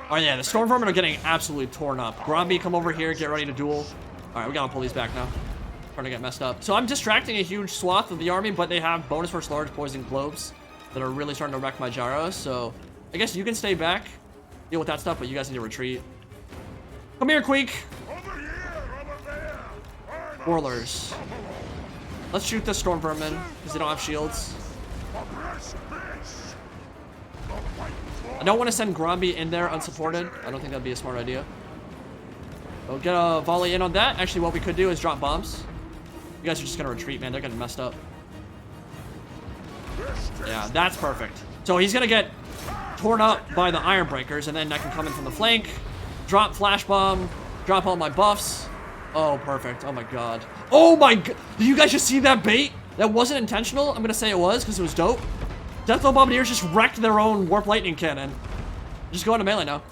B: Oh yeah, the Storm Vermin are getting absolutely torn up. Gromby, come over here, get ready to duel. Alright, we gotta pull these back now. Starting to get messed up. So I'm distracting a huge swath of the army, but they have bonus versus large poison globes that are really starting to wreck my gyros. So I guess you can stay back, deal with that stuff, but you guys need to retreat. Come here, Queek. Warlers. Let's shoot the Storm Vermin, because they don't have shields. I don't want to send Gromby in there unsupported. I don't think that'd be a smart idea. We'll get a volley in on that. Actually, what we could do is drop bombs. You guys are just going to retreat, man. They're getting messed up. Yeah, that's perfect. So he's going to get torn up by the Iron Breakers, and then I can come in from the flank, drop flash bomb, drop all my buffs. Oh, perfect. Oh, my God. Oh, my God. Did you guys just see that bait? That wasn't intentional. I'm going to say it was because it was dope. Deathglow Bombardiers just wrecked their own Warp Lightning Cannon. Just go into melee now.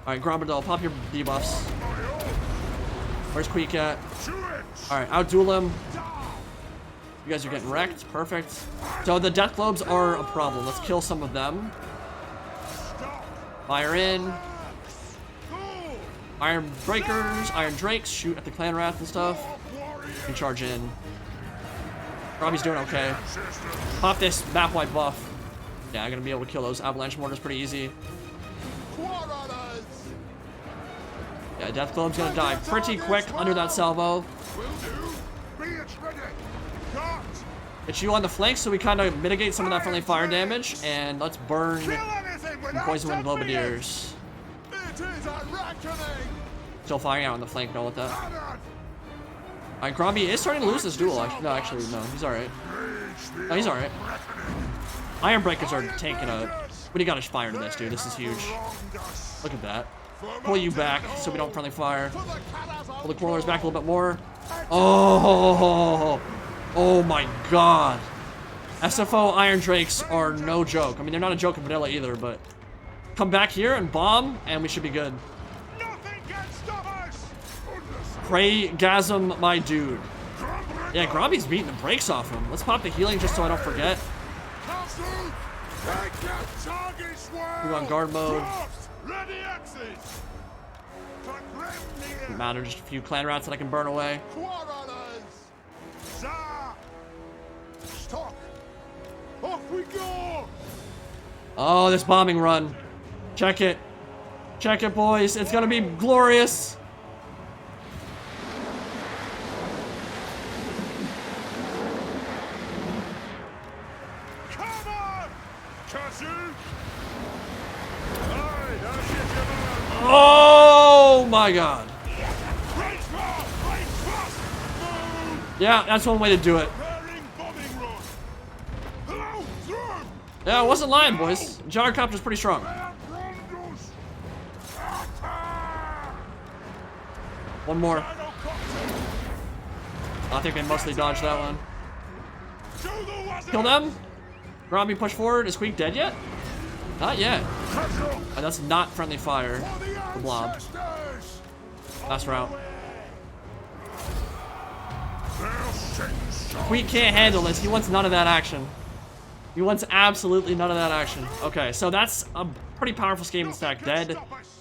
B: Alright, Grombrindal, pop your debuffs. Where's Queek at? Alright, outduel him. You guys are getting wrecked. Perfect. So the Death Globes are a problem. Let's kill some of them. Fire in. Iron Breakers, Iron Drakes, shoot at the Clan Wrath and stuff. You charge in. Robbie's doing okay. Pop this map-wide buff. Yeah, I'm gonna be able to kill those Avalanche Mortars pretty easy. Yeah, Death Globe's gonna die pretty quick under that salvo. Get you on the flank so we kind of mitigate some of that friendly fire damage, and let's burn some Poison Wind Globadiers. Still firing out on the flank, know what that. Alright, Gromby is starting to lose this duel. No, actually, no, he's alright. No, he's alright. Iron Breakers are taking a... What do you got to fire to this, dude? This is huge. Look at that. Pull you back so we don't friendly fire. Pull the Quarrelers back a little bit more. Oh! Oh my God. SFO Iron Drakes are no joke. I mean, they're not a joke in vanilla either, but... Come back here and bomb, and we should be good. Pray-gasm, my dude. Yeah, Gromby's beating the brakes off him. Let's pop the healing just so I don't forget. Move on guard mode. Doesn't matter, just a few clan rats that I can burn away. Oh, this bombing run. Check it. Check it, boys. It's gonna be glorious. Oh my God. Yeah, that's one way to do it. Yeah, I wasn't lying, boys. Gyrocopter's pretty strong. One more. I think I mostly dodged that one. Kill them. Gromby, push forward. Is Queek dead yet? Not yet. Oh, that's not friendly fire. The blob. Last route. Queek can't handle this. He wants none of that action. He wants absolutely none of that action. Okay, so that's a pretty powerful Skaven stack dead.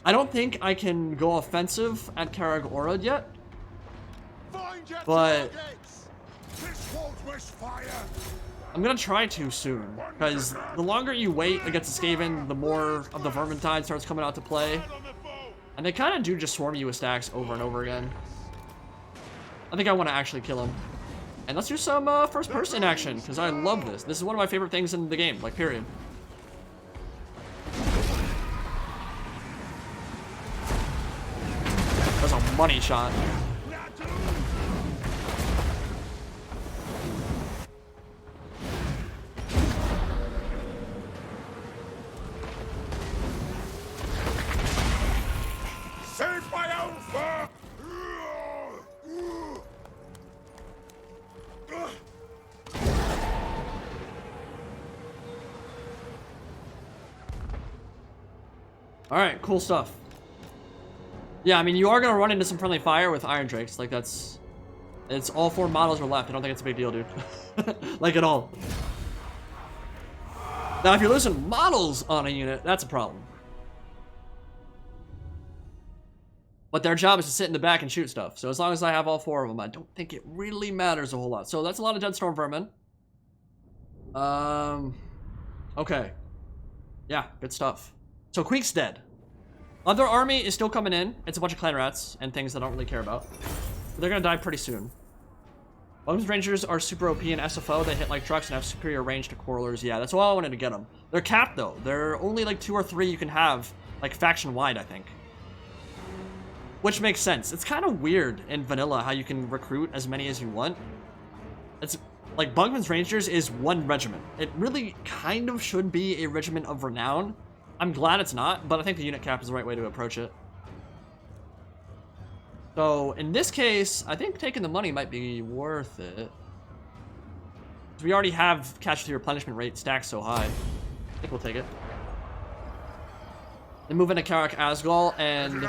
B: I don't think I can go offensive at Karak Orod yet. But I'm gonna try to soon, because the longer you wait against a Skaven, the more of the Vermintide starts coming out to play. And they kind of do just swarm you with stacks over and over again. I think I want to actually kill him. And let's do some first-person action, because I love this. This is one of my favorite things in the game, like, period. That's a money shot.
A: Save my alpha!
B: Alright, cool stuff. Yeah, I mean, you are going to run into some friendly fire with Iron Drakes. Like, that's... It's all 4 models are left. I don't think it's a big deal, dude. Like, at all. Now, if you're losing models on a unit, that's a problem. But their job is to sit in the back and shoot stuff. So as long as I have all 4 of them, I don't think it really matters a whole lot. So that's a lot of Dead Storm Vermin. Okay. Yeah, good stuff. So Queek's dead. Other army is still coming in. It's a bunch of clan rats and things I don't really care about. But they're gonna die pretty soon. Bugman's Rangers are super OP in SFO. They hit like trucks and have superior range to Quarrelers. Yeah, that's all I wanted to get them. They're capped though. They're only like 2 or 3 you can have, like faction wide, I think. Which makes sense. It's kind of weird in vanilla how you can recruit as many as you want. It's like Bugman's Rangers is 1 regiment. It really kind of should be a regiment of renown. I'm glad it's not, but I think the unit cap is the right way to approach it. So in this case, I think taking the money might be worth it. We already have casualty replenishment rate stacked so high. I think we'll take it. Then move into Karak Asgal, and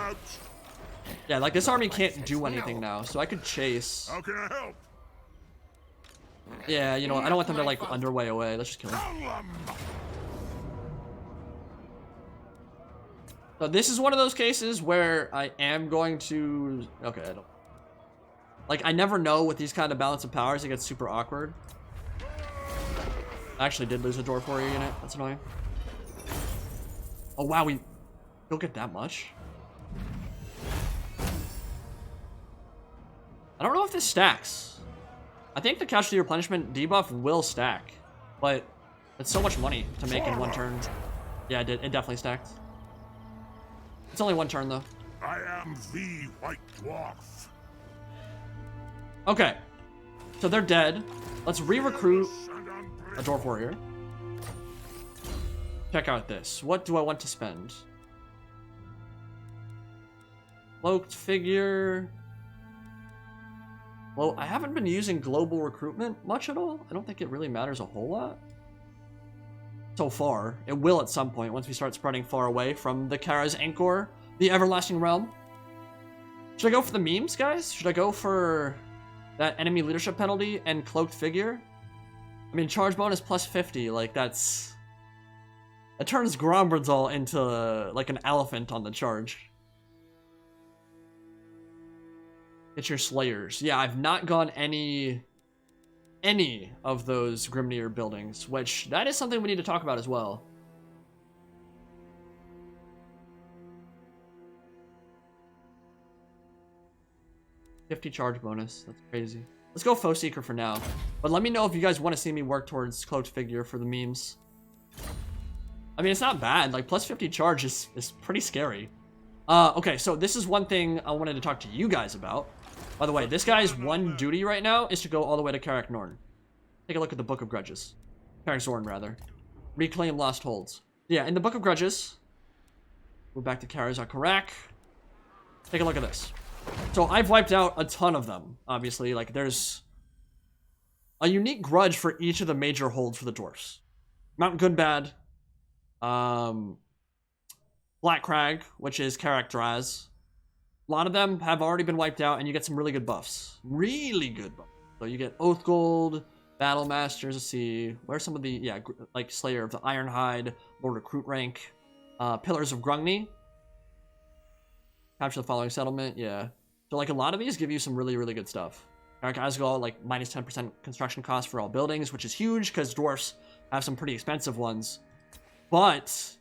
B: yeah, like this army can't do anything now, so I could chase.
A: How can I help?
B: Yeah, you know, I don't want them to like underway away. Let's just kill them. So this is one of those cases where I am going to... Okay, I don't... Like, I never know with these kind of balance of powers. It gets super awkward. I actually did lose a Dwarf Warrior unit. That's annoying. Oh, wow, we don't get that much. I don't know if this stacks. I think the casualty replenishment debuff will stack. But it's so much money to make in 1 turn. Yeah, it did. It definitely stacked. It's only 1 turn, though.
A: I am the White Dwarf.
B: Okay. So they're dead. Let's re-recruit a Dwarf Warrior. Check out this. What do I want to spend? Cloaked Figure. Well, I haven't been using global recruitment much at all. I don't think it really matters a whole lot. So far. It will at some point once we start spreading far away from the Karaz Ankor, the Everlasting Realm. Should I go for the memes, guys? Should I go for that enemy leadership penalty and Cloaked Figure? I mean, charge bonus plus 50, like that's... It turns Grombrindal into like an elephant on the charge. Get your Slayers. Yeah, I've not gone any of those Grimnir buildings, which that is something we need to talk about as well. $50 charge bonus. That's crazy. Let's go Foe Seeker for now. But let me know if you guys want to see me work towards Cloaked Figure for the memes. I mean, it's not bad. Like, plus 50 charge is pretty scary. Okay, so this is one thing I wanted to talk to you guys about. By the way, this guy's one duty right now is to go all the way to Karak Norn. Take a look at the Book of Grudges. Karak Zorn, rather. Reclaim Lost Holds. Yeah, in the Book of Grudges, we're back to Karaz Ankor. Take a look at this. So I've wiped out a ton of them, obviously. Like, there's a unique grudge for each of the major holds for the dwarfs. Mount Goodbad, Black Crag, which is Karak Draz. A lot of them have already been wiped out, and you get some really good buffs. Really good buffs. So you get Oath Gold, Battle Masters, let's see. Where's some of the, yeah, like Slayer of the Ironhide, Lord Recruit rank, Pillars of Grungney. Capture the following settlement, yeah. So like a lot of these give you some really, really good stuff. Karak Ankor, like minus 10% construction cost for all buildings, which is huge because dwarfs have some pretty expensive ones. But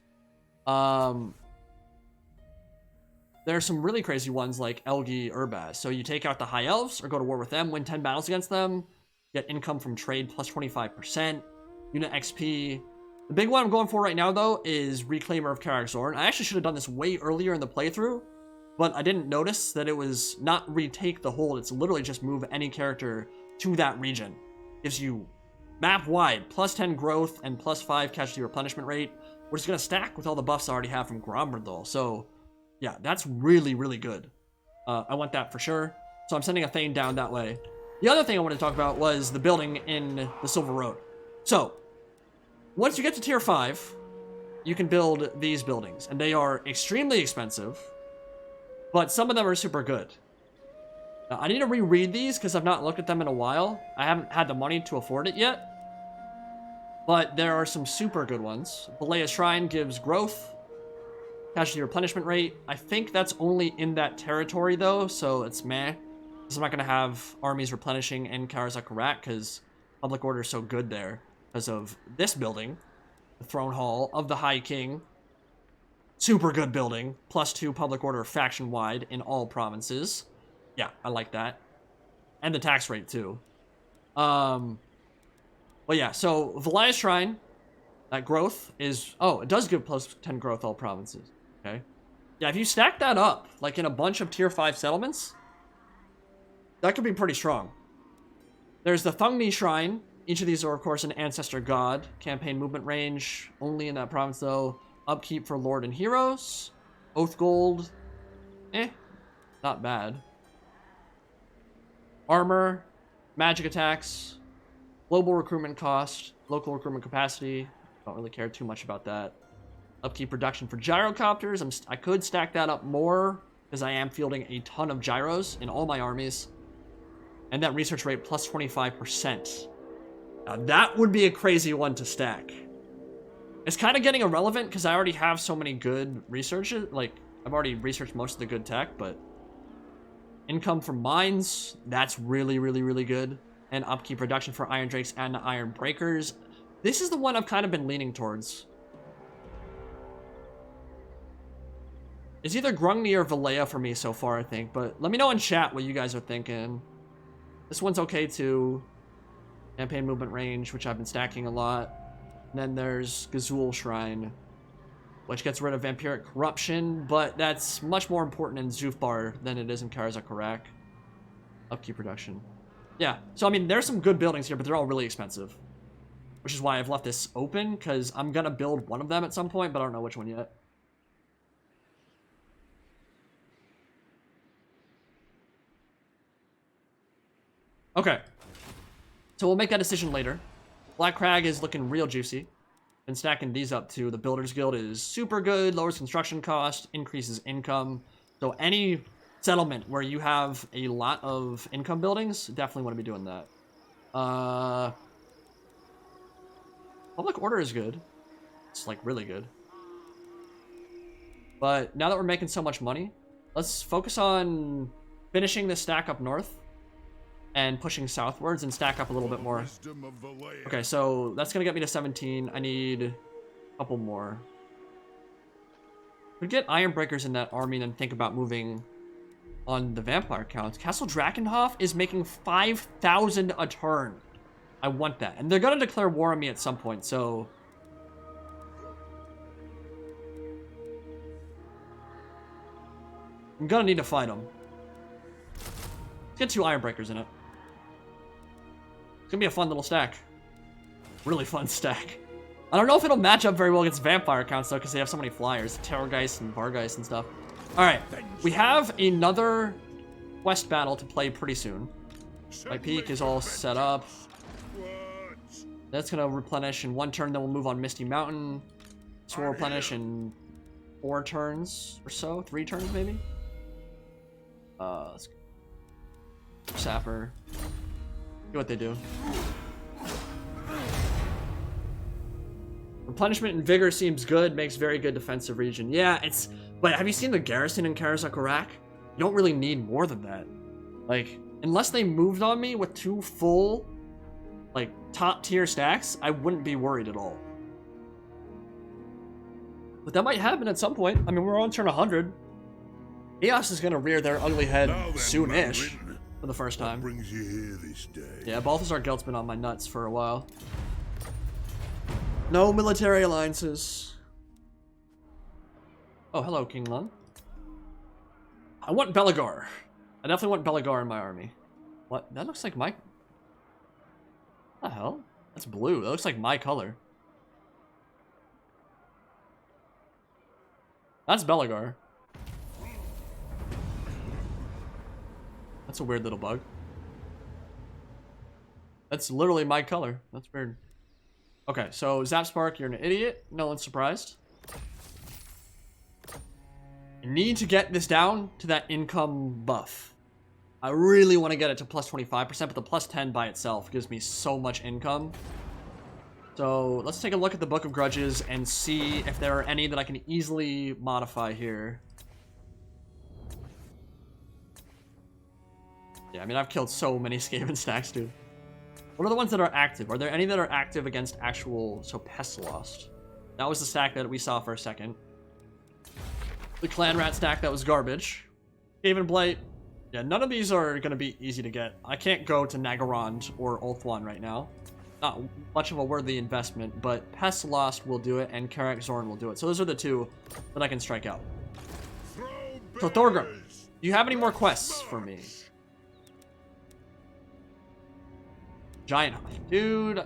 B: there are some really crazy ones like Elgi Urbaz. So you take out the High Elves or go to war with them, win 10 battles against them, get income from trade plus 25%, unit XP. The big one I'm going for right now though is Reclaimer of Karak Zorn. I actually should have done this way earlier in the playthrough, but I didn't notice that it was not retake the hold. It's literally just move any character to that region. Gives you map wide, plus 10 growth and plus 5 casualty replenishment rate, which is going to stack with all the buffs I already have from Grombrindal. So yeah, that's really, really good. I want that for sure. So I'm sending a Thane down that way. The other thing I wanted to talk about was the building in the Silver Road. So once you get to tier 5, you can build these buildings, and they are extremely expensive, but some of them are super good. Now, I need to reread these because I've not looked at them in a while. I haven't had the money to afford it yet, but there are some super good ones. Balea Shrine gives growth, casualty replenishment rate. I think that's only in that territory though, so it's meh. Because I'm not going to have armies replenishing in Karaz Ankor because Public Order is so good there because of this building, the Throne Hall of the High King. Super good building, plus 2 Public Order faction-wide in all provinces. Yeah, I like that. And the tax rate, too. But yeah, so Balea Shrine, that growth is... Oh, it does give plus 10 growth all provinces. Okay. Yeah, if you stack that up, like in a bunch of tier 5 settlements, that could be pretty strong. There's the Thungni Shrine. Each of these are, of course, an Ancestor God. Campaign movement range, only in that province, though. Upkeep for Lord and Heroes. Oath Gold. Not bad. Armor. Magic attacks. Global recruitment cost. Local recruitment capacity. Don't really care too much about that. Upkeep production for gyrocopters. I could stack that up more because I am fielding a ton of gyros in all my armies. And that research rate plus 25%. Now that would be a crazy one to stack. It's kind of getting irrelevant because I already have so many good researches. Like, I've already researched most of the good tech, but income from mines, that's really, really, really good. And upkeep production for Iron Drakes and Iron Breakers. This is the one I've kind of been leaning towards. It's either Grungnir or Balea for me so far, I think. But let me know in chat what you guys are thinking. This one's okay too. Campaign movement range, which I've been stacking a lot. And then there's Gazul Shrine, which gets rid of Vampiric Corruption, but that's much more important in Zufbar than it is in Karaz Ankor. Upkeep production. Yeah, so I mean, there's some good buildings here, but they're all really expensive. Which is why I've left this open, because I'm going to build one of them at some point, but I don't know which one yet. Okay. So we'll make that decision later. Black Crag is looking real juicy. Been stacking these up too. The Builders Guild is super good, lowers construction cost, increases income. So any settlement where you have a lot of income buildings, definitely want to be doing that. Public Order is good. It's like really good. But now that we're making so much money, let's focus on finishing this stack up north and pushing southwards and stack up a little bit more. Okay, so that's gonna get me to 17. I need a couple more. Could get Iron Breakers in that army and then think about moving on the vampire counts. Castle Drakenhof is making 5,000 a turn. I want that. And they're gonna declare war on me at some point, so... I'm gonna need to fight them. Let's get 2 Iron Breakers in it. It's gonna be a fun little stack. Really fun stack. I don't know if it'll match up very well against vampire counts though, because they have so many flyers. Terrorgeist and Vargeist and stuff. Alright, we have another quest battle to play pretty soon. My peak is all set up. That's gonna replenish in 1 turn, then we'll move on Misty Mountain. This will replenish in 4 turns or so, 3 turns maybe. Let's go. Sapper. See what they do. Replenishment and vigor seems good, makes very good defensive region. Yeah, it's... But have you seen the garrison in Karaz Ankor? You don't really need more than that. Like, unless they moved on me with 2 full, like, top tier stacks, I wouldn't be worried at all. But that might happen at some point. I mean, we're on turn 100. Chaos is gonna rear their ugly head soon-ish for the first time.
A: Brings you here this day?
B: Yeah, Balthazar Gelt's been on my nuts for a while. No military alliances. Oh, hello, King Lung. I want Belagar. I definitely want Belagar in my army. What? That looks like my... What the hell? That's blue. That looks like my color. That's Belagar. That's a weird little bug. That's literally my color. That's weird. Okay, so Zapspark, you're an idiot. No one's surprised. I need to get this down to that income buff. I really want to get it to plus 25%, but the plus 10 by itself gives me so much income. So let's take a look at the Book of Grudges and see if there are any that I can easily modify here. Yeah, I mean, I've killed so many Skaven stacks, dude. What are the ones that are active? Are there any that are active against actual... So, Pestilost. That was the stack that we saw for a second. The Clan Rat stack, that was garbage. Skaven Blight. Yeah, none of these are going to be easy to get. I can't go to Nagarond or Ulthuan right now. Not much of a worthy investment, but Pestilost will do it, and Karak Zorn will do it. So those are the 2 that I can strike out. So, Thorgrim, do you have any more quests for me? Giant Huff. Dude, I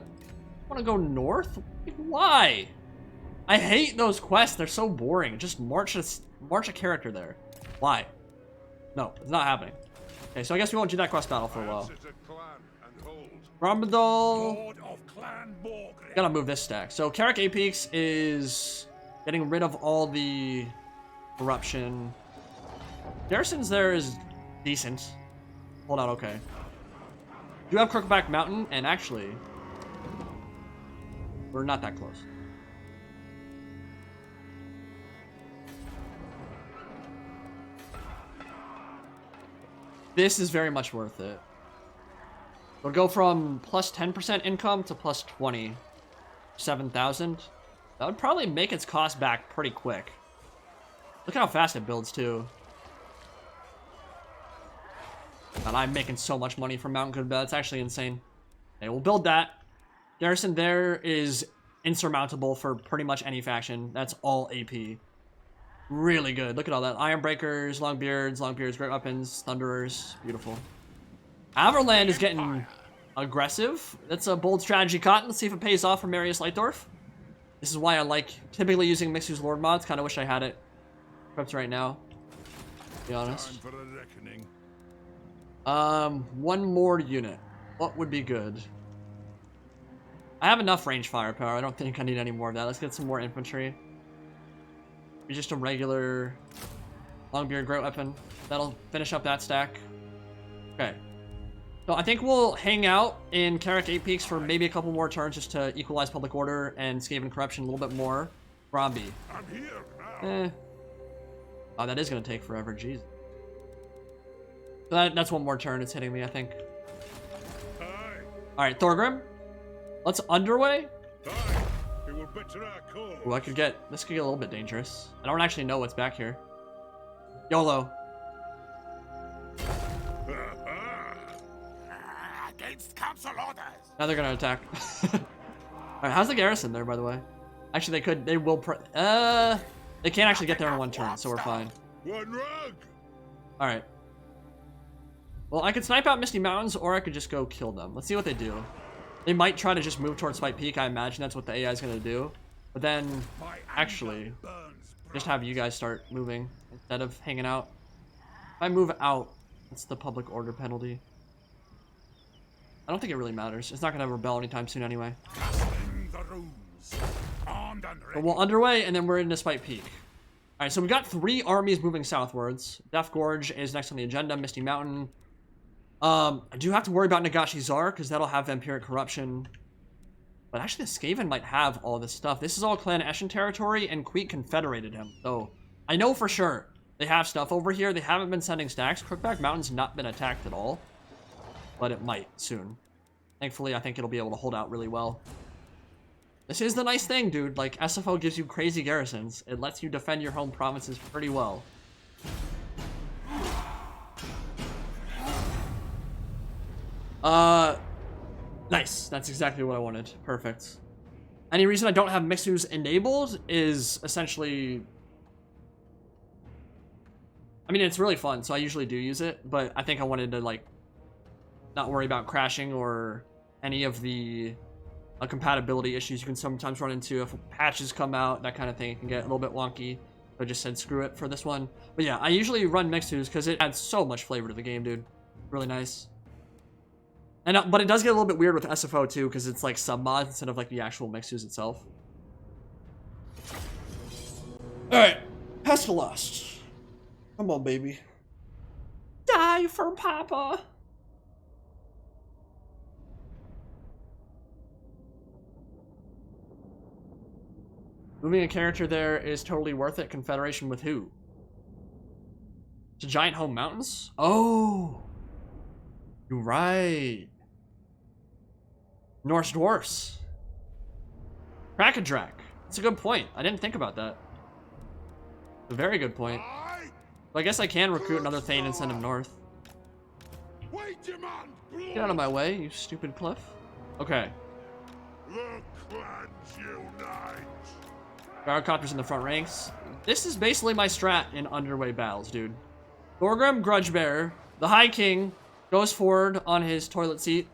B: want to go north? Why? I hate those quests. They're so boring. Just march a character there. Why? No, it's not happening. Okay, so I guess we won't do that quest battle for a while. Grombrindal. Gotta move this stack. So Karak Apex is getting rid of all the corruption. Garrisons there is decent. Hold on, okay. You have Crookback Mountain, and actually, we're not that close. This is very much worth it. We'll go from plus 10% income to plus 20. 7,000. That would probably make its cost back pretty quick. Look at how fast it builds, too. And I'm making so much money from Mount Goodbad. It's actually insane. Okay, we'll build that. Garrison there is insurmountable for pretty much any faction. That's all AP. Really good. Look at all that. Ironbreakers, Longbeards, great weapons, Thunderers. Beautiful. Averland is getting aggressive. That's a bold strategy, Cotton. Let's see if it pays off for Marius Lightdorf. This is why I like typically using Mixus Lord mods. Kind of wish I had it equipped right now, to be honest. One more unit. What would be good? I have enough range firepower. I don't think I need any more of that. Let's get some more infantry. Be just a regular Longbeard great weapon. That'll finish up that stack. Okay. So I think we'll hang out in Karak 8 Peaks for maybe a couple more turns just to equalize public order and Skaven corruption a little bit more. Bromby.
A: I'm here now.
B: Oh, that is gonna take forever. Jeez. That's one more turn. It's hitting me, I think. All right, Thorgrim. Let's underway.
A: It will better our cause.
B: Ooh, this could get a little bit dangerous. I don't actually know what's back here. YOLO.
D: Against council orders.
B: Now they're gonna attack. All right, how's the garrison there, by the way? Actually, they will. They can't actually get there in one turn, so we're fine.
A: One rug.
B: All right. Well, I could snipe out Misty Mountains, or I could just go kill them. Let's see what they do. They might try to just move towards Spite Peak. I imagine that's what the AI is going to do. But then, actually, just have you guys start moving instead of hanging out. If I move out, that's the public order penalty. I don't think it really matters. It's not going to rebel anytime soon anyway. But we'll underway, and then we're into Spite Peak. Alright, so we got 3 armies moving southwards. Death Gorge is next on the agenda. Misty Mountain. I do have to worry about Nagashi Zar, because that'll have Vampiric Corruption. But actually, the Skaven might have all this stuff. This is all Clan Eshin territory, and Queek confederated him. So, I know for sure they have stuff over here. They haven't been sending stacks. Crookback Mountain's not been attacked at all. But it might soon. Thankfully, I think it'll be able to hold out really well. This is the nice thing, dude. Like, SFO gives you crazy garrisons. It lets you defend your home provinces pretty well. Nice. That's exactly what I wanted. Perfect. Any reason I don't have Mixus enabled is essentially... I mean, it's really fun, so I usually do use it, but I think I wanted to, like, not worry about crashing or any of the compatibility issues you can sometimes run into if patches come out, that kind of thing. It can get a little bit wonky. So I just said screw it for this one. But yeah, I usually run Mixus because it adds so much flavor to the game, dude. Really nice. And but it does get a little bit weird with SFO too, because it's like sub-mods instead of like the actual Mixus itself. Alright, Pestilust. Come on, baby. Die for Papa. Moving a character there is totally worth it. Confederation with who? To Giant Home Mountains? Oh! You're right. Norse Dwarfs. Krakadrak. That's a good point. I didn't think about that. A very good point. But I guess I can recruit another Thane and send him north. Get out of my way, you stupid cliff. Okay.
E: The clans unite.
B: Gyrocopters in the front ranks. This is basically my strat in underway battles, dude. Thorgrim, Grudgebearer, the High King, goes forward on his toilet seat,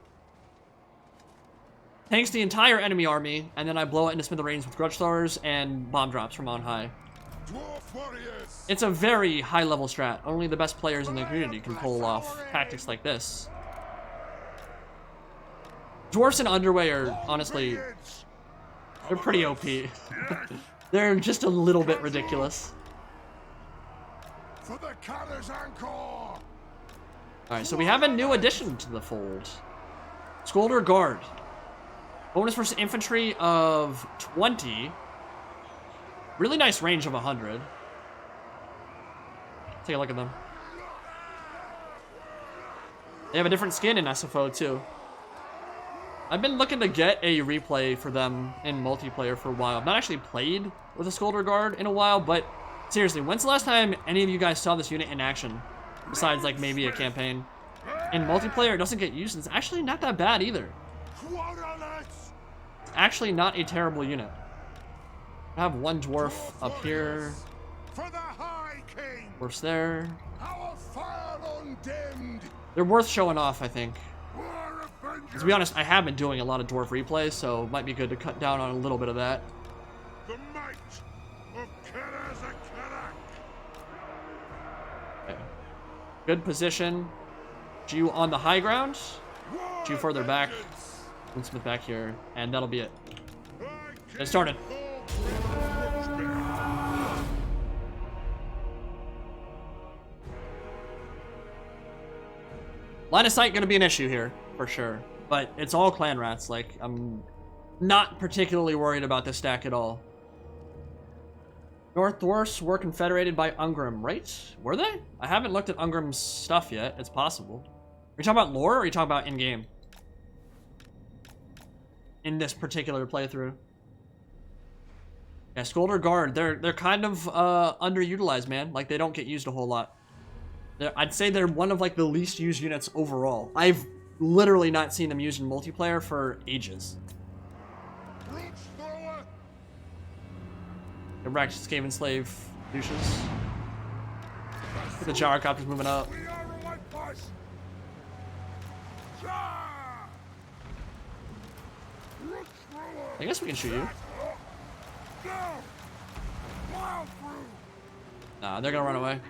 B: tanks the entire enemy army, and then I blow it into smithereens with grudge throwers and bomb drops from on high. It's a very high-level strat. Only the best players in the community can pull off tactics like this. Dwarfs and underway are, honestly, they're pretty OP. They're just a little bit ridiculous.
E: For the Karaz Ankor.
B: Alright, so we have a new addition to the fold. Scolder Guard. Bonus versus infantry of 20. Really nice range of 100. Take a look at them. They have a different skin in SFO too. I've been looking to get a replay for them in multiplayer for a while. I've not actually played with a Scolder Guard in a while, but seriously, when's the last time any of you guys saw this unit in action? Besides, like, maybe a campaign. In multiplayer, it doesn't get used, and it's actually not that bad either. It's actually not a terrible unit. I have one dwarf up here. Dwarfs there. They're worth showing off, I think. To be honest, I have been doing a lot of dwarf replays, so it might be good to cut down on a little bit of that.
E: The might of Karaz Ankor.
B: Okay. Good position. Jew on the high ground. Jew further back. Smith back here, and that'll be it. Get started. Line of sight gonna be an issue here, for sure. But it's all clan rats, like, I'm not particularly worried about this stack at all. North Dwarfs were confederated by Ungrim, right? Were they? I haven't looked at Ungrim's stuff yet. It's possible. Are you talking about lore, or are you talking about in-game? In this particular playthrough. Yeah, Scolder Guard, they're kind of underutilized, man. Like, they don't get used a whole lot. I'd say they're one of, like, the least used units overall. I've literally not seen them used in multiplayer for ages. Erect Skaven Slave douches. The gyrocopters moving up. I guess we can shoot you. Nah, they're gonna run away.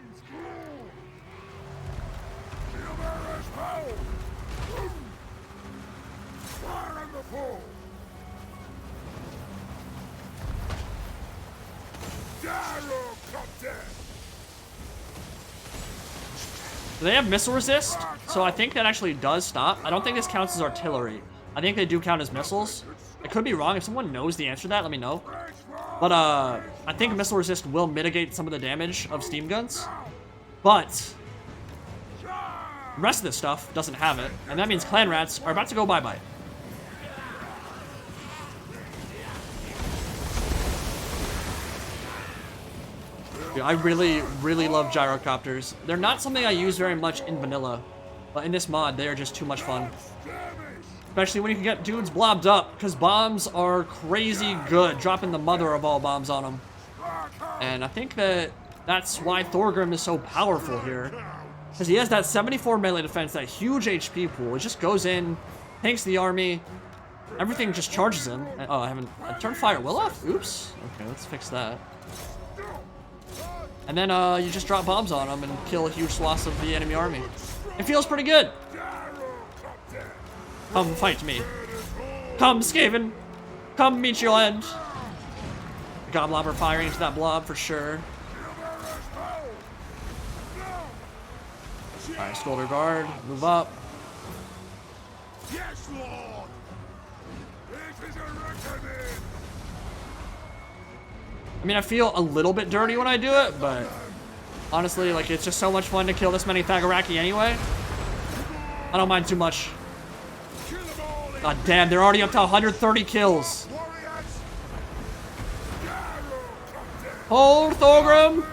B: They have missile resist, so I think that actually does stop. I don't think this counts as artillery. I think they do count as missiles. I could be wrong. If someone knows the answer to that, let me know. But I think missile resist will mitigate some of the damage of steam guns. But the rest of this stuff doesn't have it, and that means clan rats are about to go bye-bye. Dude, I really, really love gyrocopters. They're not something I use very much in vanilla, but in this mod, they are just too much fun. Especially when you can get dudes blobbed up, because bombs are crazy good, dropping the mother of all bombs on them. And I think that's why Thorgrim is so powerful here. Because he has that 74 melee defense, that huge HP pool. It just goes in, tanks the army, everything just charges him. Oh, I turned Fire Will off? Oops. Okay, let's fix that. And then you just drop bombs on him and kill a huge swath of the enemy army. It feels pretty good. Come fight me. Come, Skaven. Come meet your end. Goblobber firing into that blob for sure. Alright, Scolder Guard. Move up.
E: Yes, Lord. It is a reckoning.
B: I mean, I feel a little bit dirty when I do it, but honestly, like, it's just so much fun to kill this many Thagaraki anyway. I don't mind too much. God damn, they're already up to 130 kills. Hold, Thorgrim!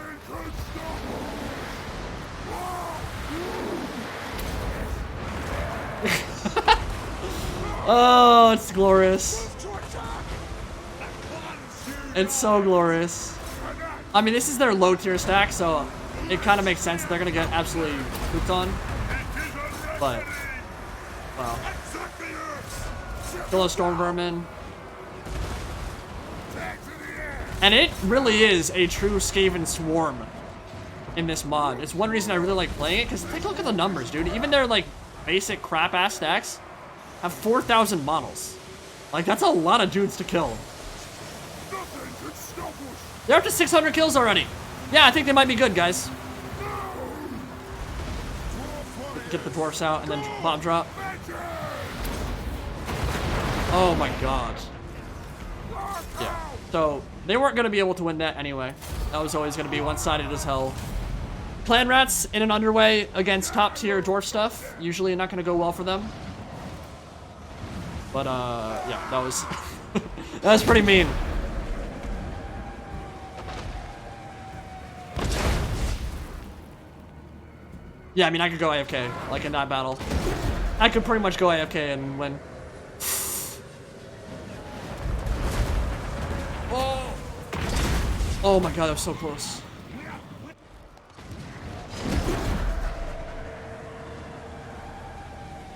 B: Oh, it's glorious. It's so glorious. I mean, this is their low tier stack, so it kind of makes sense that they're gonna get absolutely pooped on. But, well. Kill a storm vermin. And it really is a true Skaven swarm in this mod. It's one reason I really like playing it, because take a look at the numbers, dude. Even their, like, basic crap-ass stacks have 4,000 models. Like, that's a lot of dudes to kill. They're up to 600 kills already. Yeah, I think they might be good, guys. Get the dwarfs out and then bomb drop. Oh my god. Yeah. So, they weren't going to be able to win that anyway. That was always going to be one-sided as hell. Clan rats in an underway against top-tier dwarf stuff. Usually not going to go well for them. But, yeah, that was... that was pretty mean. Yeah, I mean, I could go AFK, like, in that battle. I could pretty much go AFK and win. Oh! Oh my god, that was so close.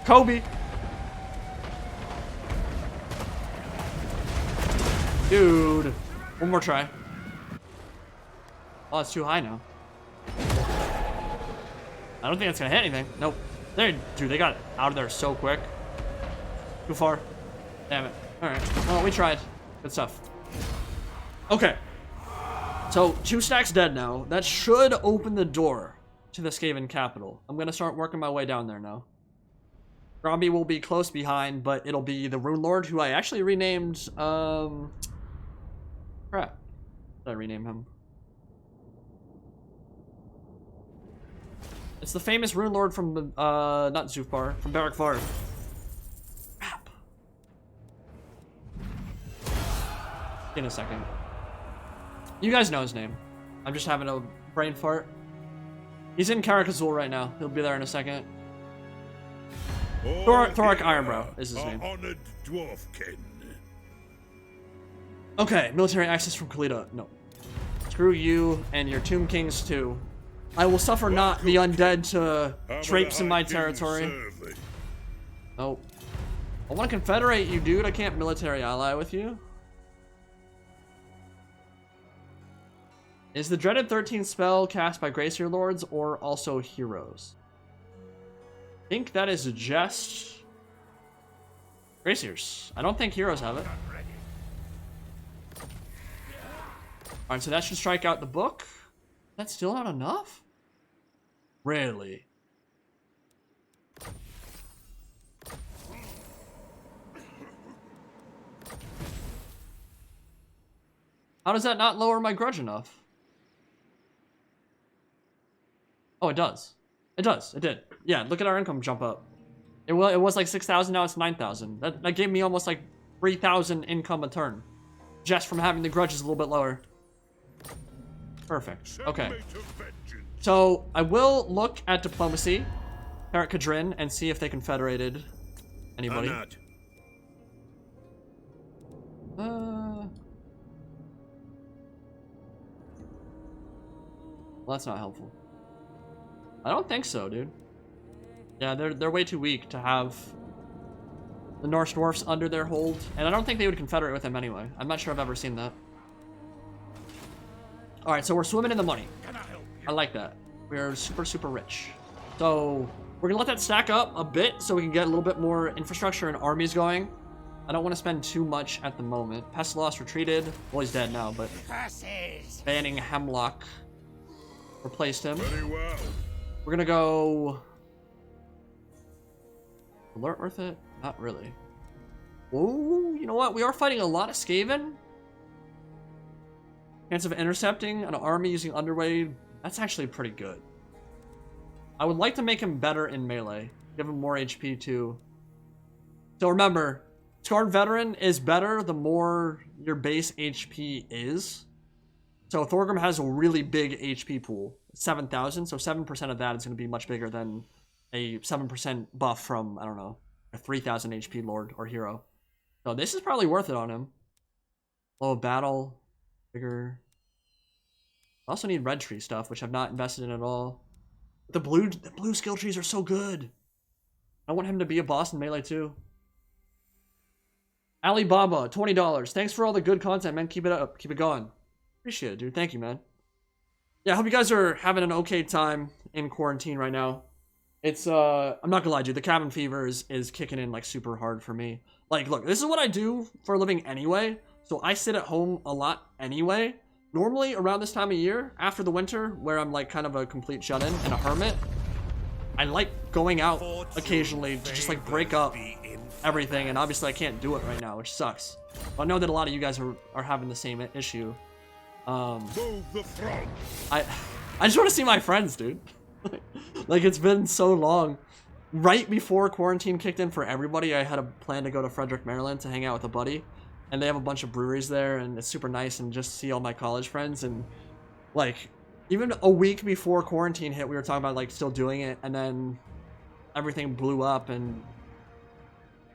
B: Kobe! Dude. One more try. Oh, it's too high now. I don't think it's gonna hit anything. Nope. Dude, they got out of there so quick. Too far. Damn it. Alright. Well, we tried. Good stuff. Okay. So, 2 stacks dead now. That should open the door to the Skaven capital. I'm gonna start working my way down there now. Gromby will be close behind, but it'll be the Rune Lord, who I actually renamed, crap. Did I rename him? It's the famous Rune Lord from the, not Zufbar, from Barak Varv. Crap. In a second. You guys know his name. I'm just having a brain fart. He's in Karak right now. He'll be there in a second. Thorak Ironbrow is his name.
A: Honored dwarfkin.
B: Okay, military access from Kalita. No. Screw you and your Tomb Kings too. I will suffer not the undead to traipse in my territory. Nope. I want to confederate you, dude. I can't military ally with you. Is the dreaded 13th spell cast by Gracier Lords or also heroes? I think that is just Graciers. I don't think heroes have it. Alright, so that should strike out the book. That's still not enough? Really? How does that not lower my grudge enough? Oh, it does. It does. It did. Yeah, look at our income jump up. It was like 6,000, now it's 9,000. That gave me almost like 3,000 income a turn. Just from having the grudges a little bit lower. Perfect. Okay. So, I will look at diplomacy, Karak Kadrin, and see if they confederated anybody. Well, that's not helpful. I don't think so, dude. Yeah, they're way too weak to have the Norse Dwarfs under their hold, and I don't think they would confederate with them anyway. I'm not sure I've ever seen that. Alright, so we're swimming in the money. I like that. We're super, super rich. So, we're gonna let that stack up a bit so we can get a little bit more infrastructure and armies going. I don't want to spend too much at the moment. Pestilos retreated. Well, he's dead now, but banning Hemlock replaced him. We're gonna go... Alert worth it? Not really. Oh, you know what? We are fighting a lot of Skaven. Chance of intercepting an army using underway. That's actually pretty good. I would like to make him better in melee. Give him more HP too. So remember, Scarred Veteran is better the more your base HP is. So Thorgrim has a really big HP pool. 7,000, so 7% of that is going to be much bigger than a 7% buff from, I don't know, a 3,000 HP Lord or Hero. So this is probably worth it on him. Low battle, bigger. I also need red tree stuff, which I've not invested in at all. The blue skill trees are so good. I want him to be a boss in melee too. Alibaba, $20. Thanks for all the good content, man. Keep it up. Keep it going. Appreciate it, dude. Thank you, man. Yeah, I hope you guys are having an okay time in quarantine right now. It's, I'm not gonna lie, dude. The cabin fever is kicking in, like, super hard for me. Like, look, this is what I do for a living anyway. So I sit at home a lot anyway. Normally, around this time of year, after the winter, where I'm, like, kind of a complete shut-in and a hermit, I like going out occasionally to just, like, break up everything. And obviously, I can't do it right now, which sucks. But I know that a lot of you guys are having the same issue. I just want to see my friends, dude. Like, it's been so long. Right before quarantine kicked in for everybody, I had a plan to go to Frederick, Maryland to hang out with a buddy. And they have a bunch of breweries there, and it's super nice, and just see all my college friends. And, like, even a week before quarantine hit, we were talking about, like, still doing it, and then everything blew up, and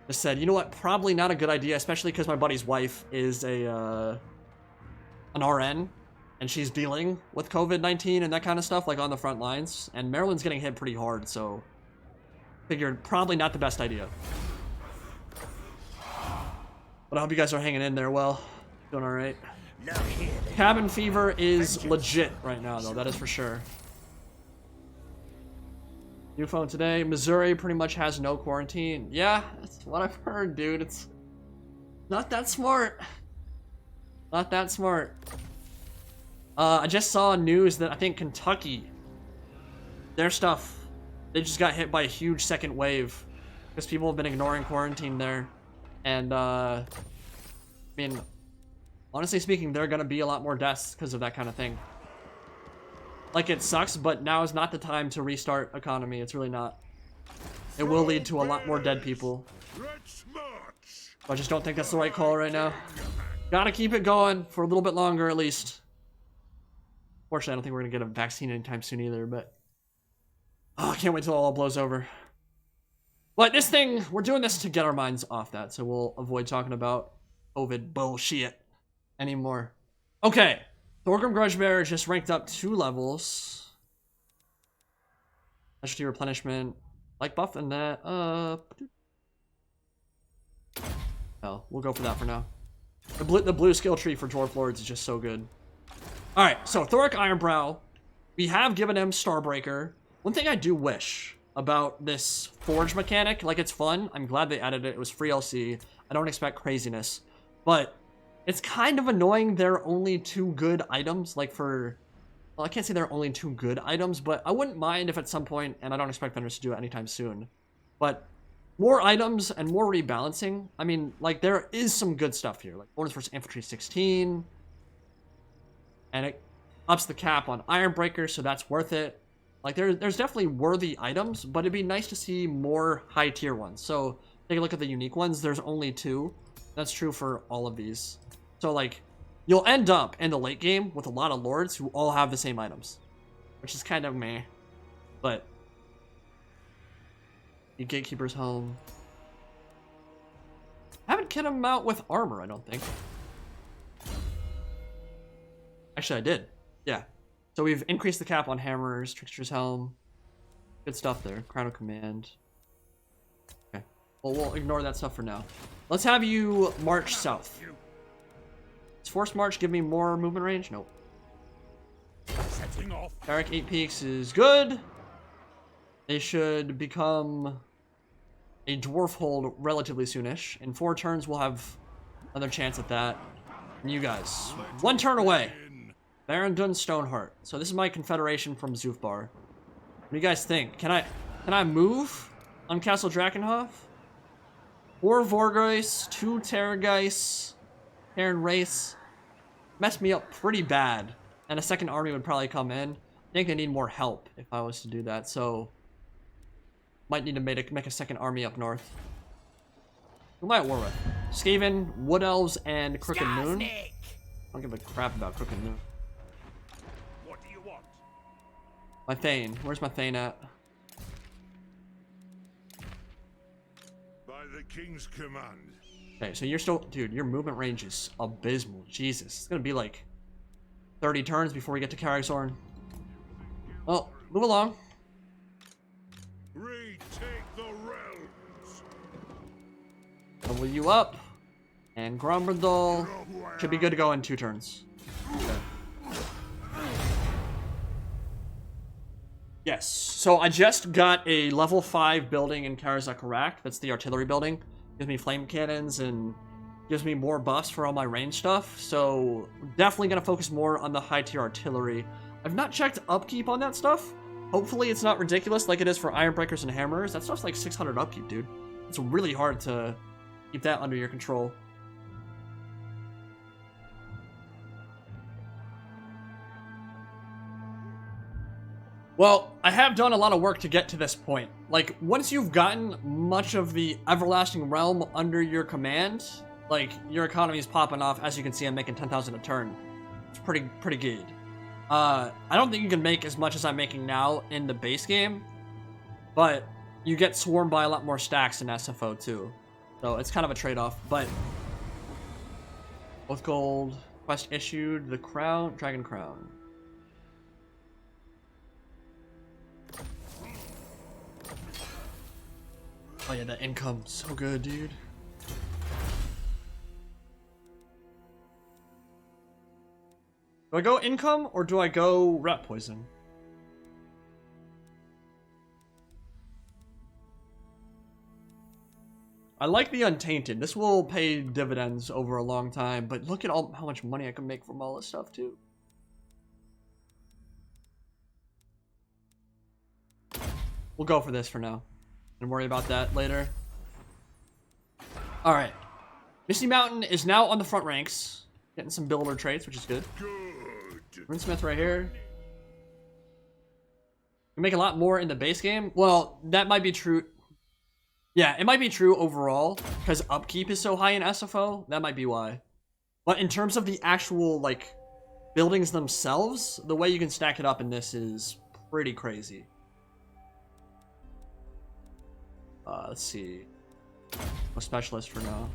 B: just said, you know what, probably not a good idea, especially because my buddy's wife is an RN, and she's dealing with COVID-19 and that kind of stuff, like, on the front lines. And Maryland's getting hit pretty hard, so figured probably not the best idea. But I hope you guys are hanging in there well. Doing alright. Cabin fever is legit right now, though. That is for sure. New phone today. Missouri pretty much has no quarantine. Yeah, that's what I've heard, dude. It's not that smart. Not that smart. I just saw news that I think Kentucky, their stuff, they just got hit by a huge second wave because people have been ignoring quarantine there. And, I mean, honestly speaking, there are going to be a lot more deaths because of that kind of thing. Like, it sucks, but now is not the time to restart economy. It's really not. It will lead to a lot more dead people. I just don't think that's the right call right now. Gotta keep it going for a little bit longer, at least. Fortunately, I don't think we're going to get a vaccine anytime soon either, but... Oh, I can't wait till it all blows over. But this thing, we're doing this to get our minds off that, so we'll avoid talking about COVID bullshit anymore. Okay, Thorgrim Grudgebearer just ranked up 2 levels. Specialty replenishment, like buffing that up. Oh, we'll go for that for now. The blue skill tree for Dwarf Lords is just so good. Alright, so Thoric Ironbrow, we have given him Starbreaker. One thing I do wish about this forge mechanic, like, it's fun. I'm glad they added it. It was free LC. I don't expect craziness. But it's kind of annoying there are only 2 good items, like for... Well, I can't say there are only 2 good items, but I wouldn't mind if at some point, and I don't expect vendors to do it anytime soon, but more items and more rebalancing. I mean, like, there is some good stuff here. Like, Ordnance vs. Infantry 16. And it ups the cap on Ironbreaker, so that's worth it. Like, there's definitely worthy items, but it'd be nice to see more high tier ones. So, take a look at the unique ones. There's only 2. That's true for all of these. So, like, you'll end up in the late game with a lot of lords who all have the same items. Which is kind of meh. But, the Gatekeeper's home. I haven't kitted him out with armor, I don't think. Actually, I did. Yeah. So we've increased the cap on hammers, Trickster's helm. Good stuff there. Crown of command. Okay. Well, we'll ignore that stuff for now. Let's have you march south. Does forced march give me more movement range? Nope.
E: Setting off.
B: Karak 8 peaks is good. They should become a dwarf hold relatively soonish. In 4 turns, we'll have another chance at that. And you guys, 1 turn away. Baron Dun Stoneheart. So this is my Confederation from Zufbar. What do you guys think? Can I move on Castle Drakenhof? 4 Vorgeis, 2 Terrorgeis, Terran Race. Messed me up pretty bad. And a second army would probably come in. I think I need more help if I was to do that, so might need to make a second army up north. Who am I at war with? Skaven, Wood Elves, and Crooked Moon. I don't give a crap about Crooked Moon.
E: What do you want?
B: My Thane. Where's my Thane at?
A: By the king's command.
B: Okay, so you're still... Dude, your movement range is abysmal. Jesus. It's gonna be like 30 turns before we get to Karazorn. Well, move along.
A: Retake the realms.
B: Level you up. And Grombrindal should be good to go in 2 turns. Okay. Yes, so I just got a level 5 building in Karaz Ankor. That's the artillery building. Gives me flame cannons and gives me more buffs for all my range stuff. So definitely gonna focus more on the high tier artillery. I've not checked upkeep on that stuff. Hopefully it's not ridiculous like it is for Ironbreakers and Hammers. That stuff's like 600 upkeep, dude. It's really hard to keep that under your control. Well, I have done a lot of work to get to this point. Like, once you've gotten much of the Everlasting Realm under your command, like, your economy is popping off. As you can see, I'm making 10,000 a turn. It's pretty good. I don't think you can make as much as I'm making now in the base game, but you get swarmed by a lot more stacks in SFO too. So it's kind of a trade-off, but both gold, quest issued, the crown, dragon crown. Oh yeah, that income, so good, dude. Do I go income or do I go rat poison? I like the Untainted. This will pay dividends over a long time, but look at how much money I can make from all this stuff too. We'll go for this for now and worry about that later. All right, Misty Mountain is now on the front ranks, getting some builder traits, which is good. Runesmith right here. You make a lot more in the base game. Well, that might be true. Yeah, it might be true overall because upkeep is so high in SFO. That might be why. But in terms of the actual like buildings themselves, the way you can stack it up in this is pretty crazy. Let's see. A specialist for now.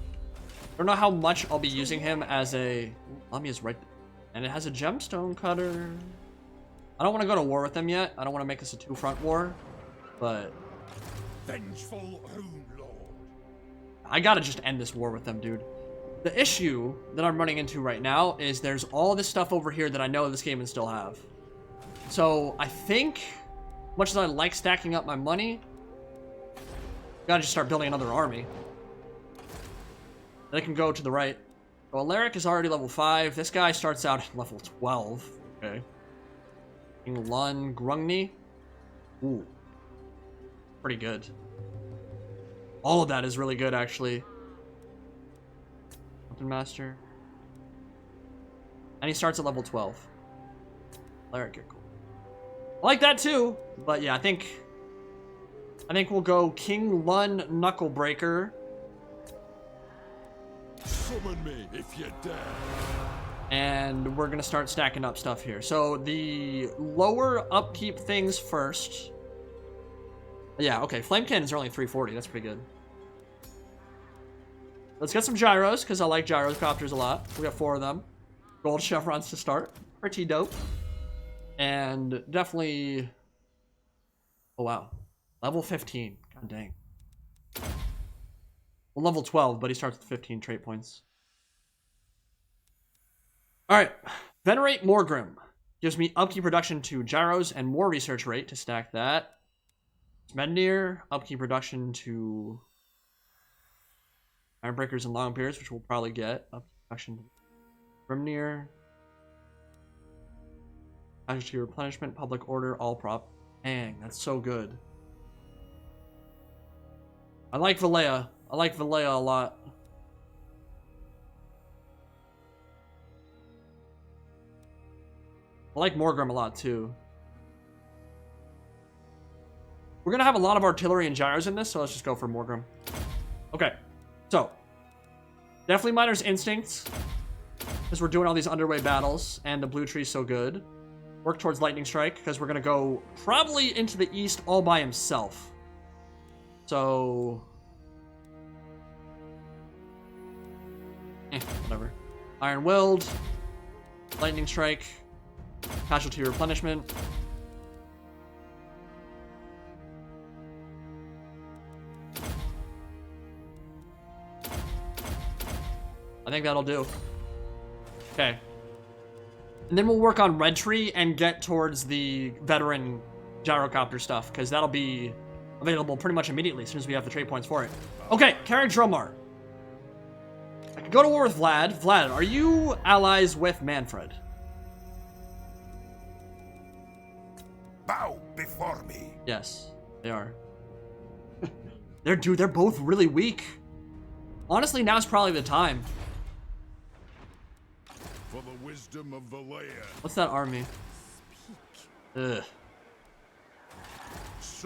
B: I don't know how much I'll be using him as a... Lamia's right there. And it has a gemstone cutter. I don't want to go to war with them yet. I don't want to make this a 2-front war. But...
E: Vengeful Rune Lord.
B: I gotta just end this war with them, dude. The issue that I'm running into right now is there's all this stuff over here that I know this game can still have. So, I think, much as I like stacking up my money, gotta just start building another army. Then I can go to the right. So Alaric is already level 5. This guy starts out at level 12. Okay. King Lun Grungni. Ooh. Pretty good. All of that is really good, actually. Mountain Master. And he starts at level 12. Cleric, you're cool. I like that too, but yeah, I think we'll go King Lun Knucklebreaker.
E: Summon me if you dare.
B: And we're gonna start stacking up stuff here. So the lower upkeep things first. Yeah, okay, flame cannons are only 340, that's pretty good. Let's get some gyros, because I like gyrocopters a lot. We got 4 of them. Gold chevrons to start. Pretty dope. And definitely... Oh, wow. Level 15. God dang. Well, level 12, but he starts with 15 trait points. Alright. Venerate Morgrim. Gives me upkeep reduction to gyros and more research rate to stack that. Grudgebearer, upkeep reduction to Ironbreakers and Longbeards, which we'll probably get. Upkeep reduction to Grimnir. Casualty replenishment, public order, all prop. Dang, that's so good. I like Valea. I like Valea a lot. I like Morgrim a lot too. We're gonna have a lot of artillery and gyros in this, so let's just go for Morgrim. Okay, so definitely Miner's Instincts, because we're doing all these underway battles, and the blue tree's so good. Work towards Lightning Strike, because we're gonna go probably into the east all by himself. So, whatever. Iron Willed, Lightning Strike, Casualty Replenishment. I think that'll do. Okay. And then we'll work on Red Tree and get towards the veteran gyrocopter stuff, because that'll be available pretty much immediately as soon as we have the trait points for it. Okay, Karak Dromar. I could go to war with Vlad. Vlad, are you allies with Manfred?
E: Bow before me.
B: Yes, they are. They're both really weak. Honestly, now's probably the time.
E: For the wisdom of Valea.
B: What's that army? Ugh.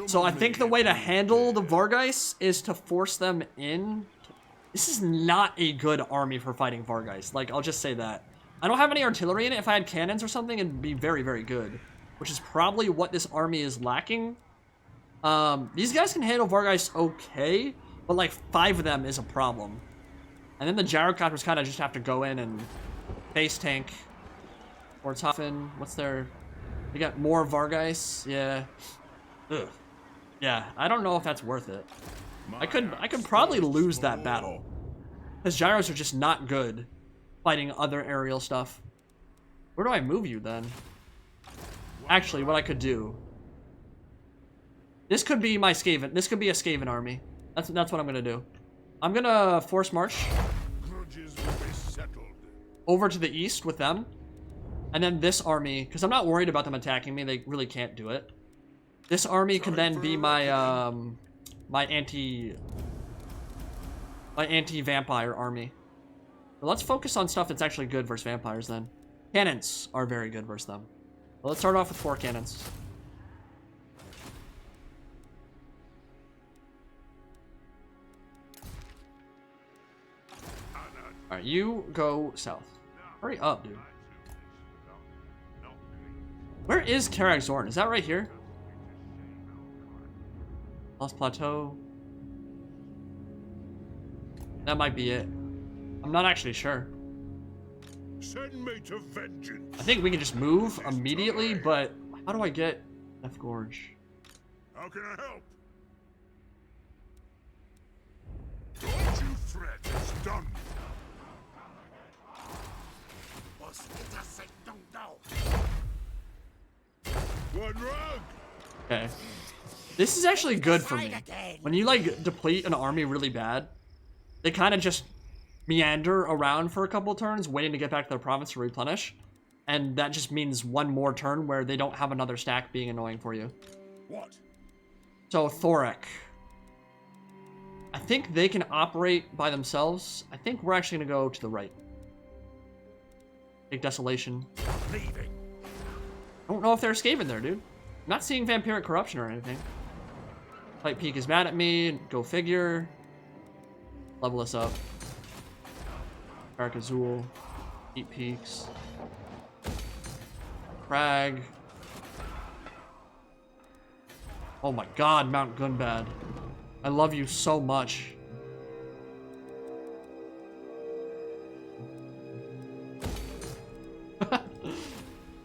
B: So I think the way to handle the Vargeist is to force them in. This is not a good army for fighting Vargeist. Like, I'll just say that. I don't have any artillery in it. If I had cannons or something, it'd be very, very good. Which is probably what this army is lacking. These guys can handle Vargeist okay, but like 5 of them is a problem. And then the gyrocopters kind of just have to go in and base tank. Or toughen. What's their... They got more Vargeist. Yeah. Ugh. Yeah, I don't know if that's worth it. I could probably lose that battle. Because gyros are just not good fighting other aerial stuff. Where do I move you then? Actually, what I could do... This could be my Skaven. This could be a Skaven army. That's what I'm gonna do. I'm gonna force march over to the east with them. And then this army, because I'm not worried about them attacking me, they really can't do it. This army can then be my my anti-vampire army. But let's focus on stuff that's actually good versus vampires then. Cannons are very good versus them. Well, let's start off with 4 cannons. Alright, you go south. Hurry up, dude. Where is Karak Zorn? Is that right here? Lost Plateau. That might be it. I'm not actually sure.
E: Send me to vengeance.
B: I think we can just move immediately, but how do I get F Gorge?
E: How can I help? Don't you fret, it's done. One rug.
B: Okay. This is actually good for me. When you like deplete an army really bad, they kind of just meander around for a couple turns, waiting to get back to their province to replenish. And that just means one more turn where they don't have another stack being annoying for you.
E: What?
B: So Thorek. I think they can operate by themselves. I think we're actually gonna go to the right. Take Desolation.
E: Leaving.
B: I don't know if there's Skaven there, dude. I'm not seeing vampiric corruption or anything. Light Peak is mad at me. Go figure. Level us up. Karak Azul. Deep Peaks. Crag. Oh my god, Mount Gunbad. I love you so much.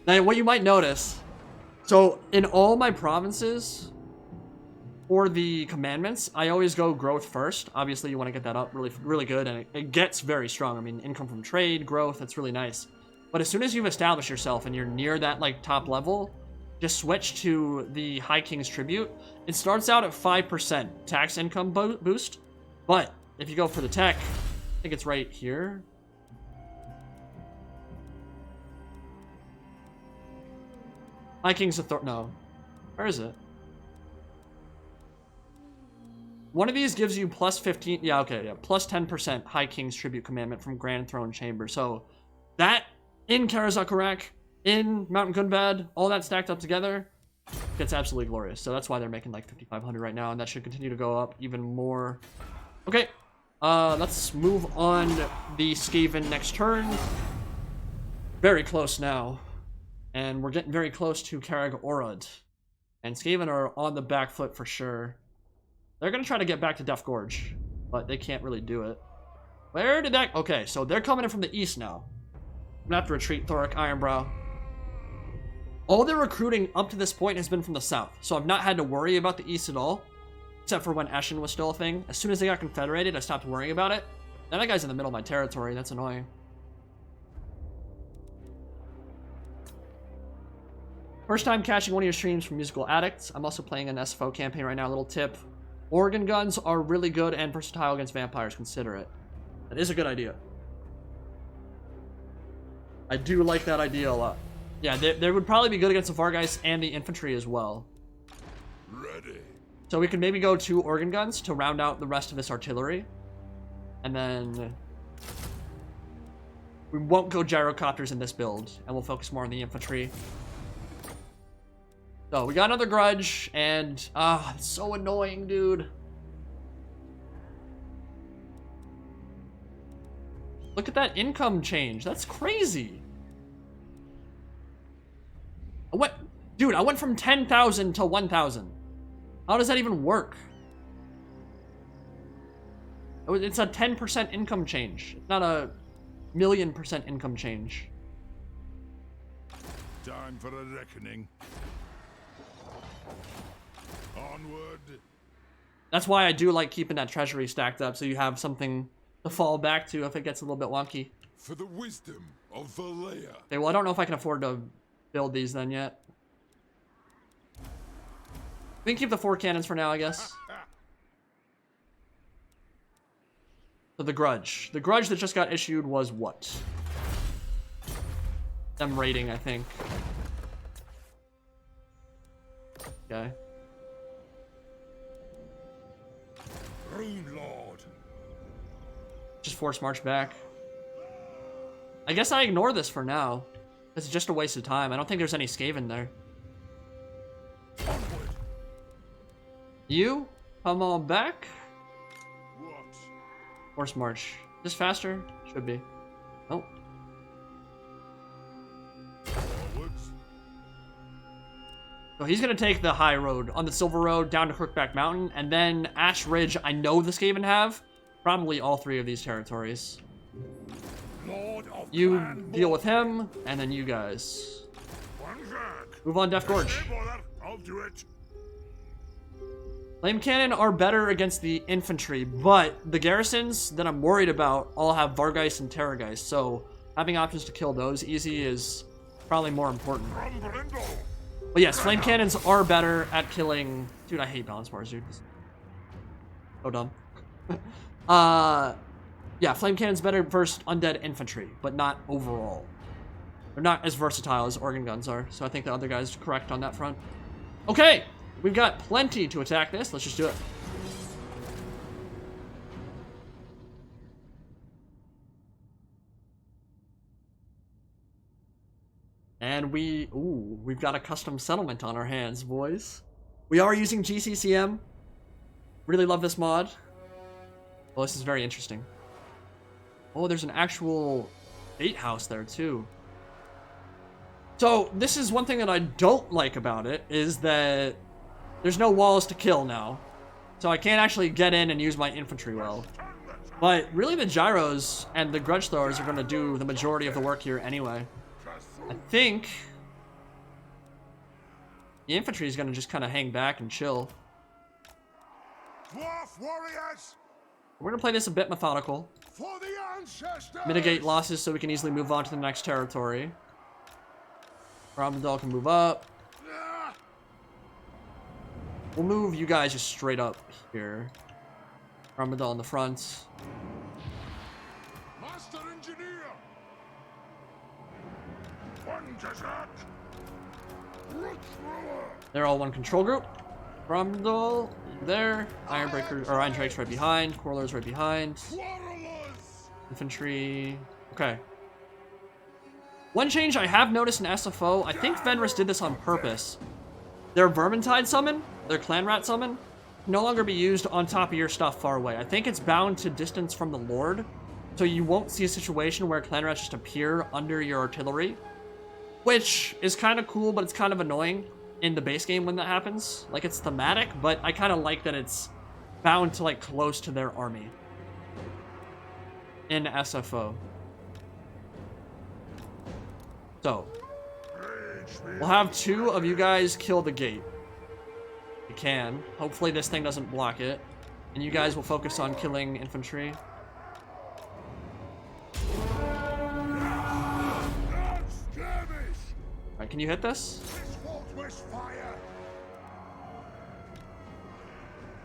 B: Now, what you might notice, so in all my provinces, for the commandments, I always go growth first. Obviously, you want to get that up really good, and it gets very strong. I mean, income from trade, growth, that's really nice. But as soon as you've established yourself and you're near that like top level, just switch to the High King's Tribute. It starts out at 5% tax income boost, but if you go for the tech, I think it's right here. High King's no. Where is it? One of these gives you plus 15, yeah, okay, yeah, plus 10% High King's Tribute Commandment from Grand Throne Chamber. So that in Karaz Ankor, in Mountain Gunbad, all that stacked up together, gets absolutely glorious. So that's why they're making like 5,500 right now, and that should continue to go up even more. Okay, let's move on the Skaven next turn. Very close now. And we're getting very close to Karag Orad. And Skaven are on the back foot for sure. They're going to try to get back to Death Gorge, but they can't really do it. Where did that... Okay, so they're coming in from the east now. I'm going to have to retreat, Thoric Ironbrow. All their recruiting up to this point has been from the south, so I've not had to worry about the east at all. Except for when Eshin was still a thing. As soon as they got confederated, I stopped worrying about it. Now that guy's in the middle of my territory, that's annoying. First time catching one of your streams from Musical Addicts. I'm also playing an SFO campaign right now. A little tip. Organ guns are really good and versatile against vampires. Consider it. That is a good idea. I do like that idea a lot. Yeah, they would probably be good against the Vargeist and the infantry as well.
E: Ready.
B: So we could maybe go 2 organ guns to round out the rest of this artillery. And then... we won't go gyrocopters in this build. And we'll focus more on the infantry. So, we got another grudge, and, it's so annoying, dude. Look at that income change. That's crazy. Dude, I went from 10,000 to 1,000. How does that even work? It's a 10% income change. It's not a 1,000,000% income change.
E: Time for a reckoning. Onward.
B: That's why I do like keeping that treasury stacked up, so you have something to fall back to if it gets a little bit wonky.
E: For the wisdom of Valea.
B: Okay, well, I don't know if I can afford to build these then yet. We can keep the 4 cannons for now, I guess. So the grudge. The grudge that just got issued was what? Them raiding, I think. Okay.
E: Rune Lord.
B: Just force march back. I guess I ignore this for now. It's just a waste of time. I don't think there's any Skaven there.
E: Onward.
B: You? Come on back.
E: What?
B: Force march. This faster? Should be. Oh.
E: Forwards.
B: So he's gonna take the high road on the Silver Road down to Crookback Mountain, and then Ash Ridge. I know the Skaven have probably all 3 of these territories.
E: Lord of
B: You
E: Clan
B: deal with him, and then you guys
E: One Jack.
B: move on Death Gorge.
E: Hey, bother. I'll do it.
B: Flame Cannon are better against the infantry, but the garrisons that I'm worried about all have Vargeist and Terrorgeist, so having options to kill those easy is probably more important.
E: Grombrindal.
B: But yes, Flame Cannons are better at killing... Dude, I hate balance bars, dude. So dumb. Yeah, Flame Cannon's better versus undead infantry, but not overall. They're not as versatile as organ guns are, so I think the other guy's correct on that front. Okay! We've got plenty to attack this. Let's just do it. And we've got a custom settlement on our hands, boys. We are using GCCM. Really love this mod. Well, this is very interesting. Oh, there's an actual bait house there too. So this is one thing that I don't like about it, is that there's no walls to kill now. So I can't actually get in and use my infantry well. But really the gyros and the grudge throwers are going to do the majority of the work here anyway. I think the infantry is going to just kind of hang back and chill.
E: Dwarf warriors,
B: We're going to play this a bit methodical.
E: for the ancestors.
B: Mitigate losses so we can easily move on to the next territory. Grombrindal can move up. We'll move you guys just straight up here. Grombrindal in the front.
E: Master engineer. One desert.
B: They're all one control group. Grombrindal there. Ironbreaker or Iron Drake's right behind. Quarrelers right behind. Infantry. Okay. One change I have noticed in SFO, I think Fenris did this on purpose. Their Vermintide summon, their Clan Rat summon, can no longer be used on top of your stuff far away. I think it's bound to distance from the Lord, so you won't see a situation where Clan Rats just appear under your artillery, which is kind of cool, but it's kind of annoying in the base game when that happens. Like, it's thematic, but I kind of like that it's bound to, like, close to their army in SFO. So, we'll have 2 of you guys kill the gate. You can. Hopefully this thing doesn't block it. And you guys will focus on killing infantry. Alright, can you hit this?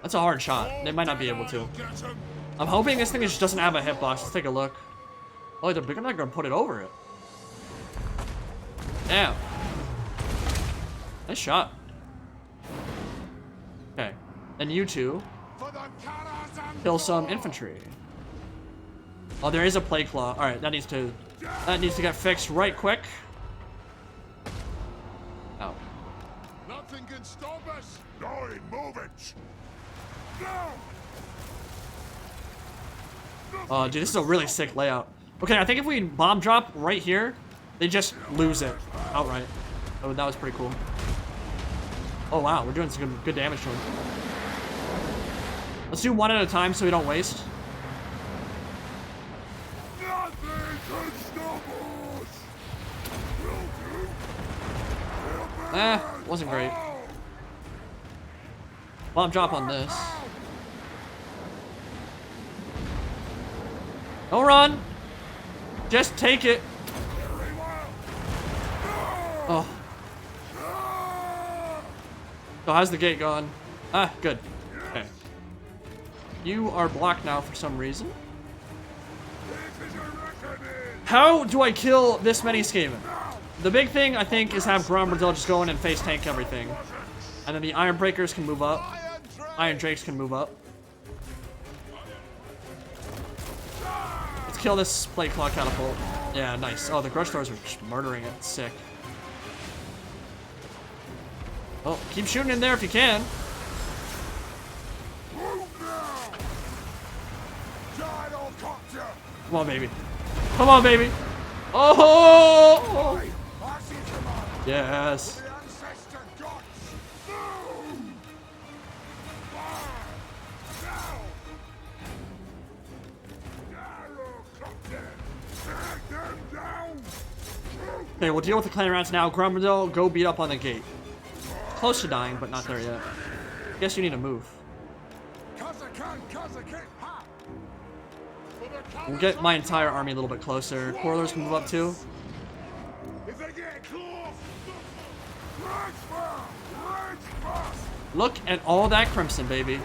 B: That's a hard shot. They might not be able to. I'm hoping this thing just doesn't have a hitbox. Let's take a look. Oh, they're not gonna put it over it. Damn. Nice shot. Okay. Then you two kill some infantry. Oh, there is a plague claw. Alright, that needs to get fixed right quick. Oh.
E: Nothing can stop us. No, move it.
B: Oh, dude, this is a really sick layout. Okay, I think if we bomb drop right here, they just lose it outright. Oh, that was pretty cool. Oh, wow, we're doing some good damage to them. Let's do one at a time so we don't waste.
E: Nothing can stop us.
B: Wasn't great. Bomb drop on this. Don't run. Just take it. Oh. So how's the gate going? Ah, good. Okay. You are blocked now for some reason. How do I kill this many Skaven? The big thing, I think, is have Grombrindal just go in and face tank everything. And then the Iron Breakers can move up. Iron Drakes can move up. Let's kill this Plate Claw Catapult. Yeah, nice. Oh, the Grudge Throwers are just murdering it. Sick. Oh, keep shooting in there if you can. Come on, baby. Come on, baby. Oh! Yes. Okay, we'll deal with the clan rats now. Grombrindal, go beat up on the gate. Close to dying, but not there yet. Guess you need to move. We'll get my entire army a little bit closer. Quarrelers can move up too. Look at all that crimson, baby.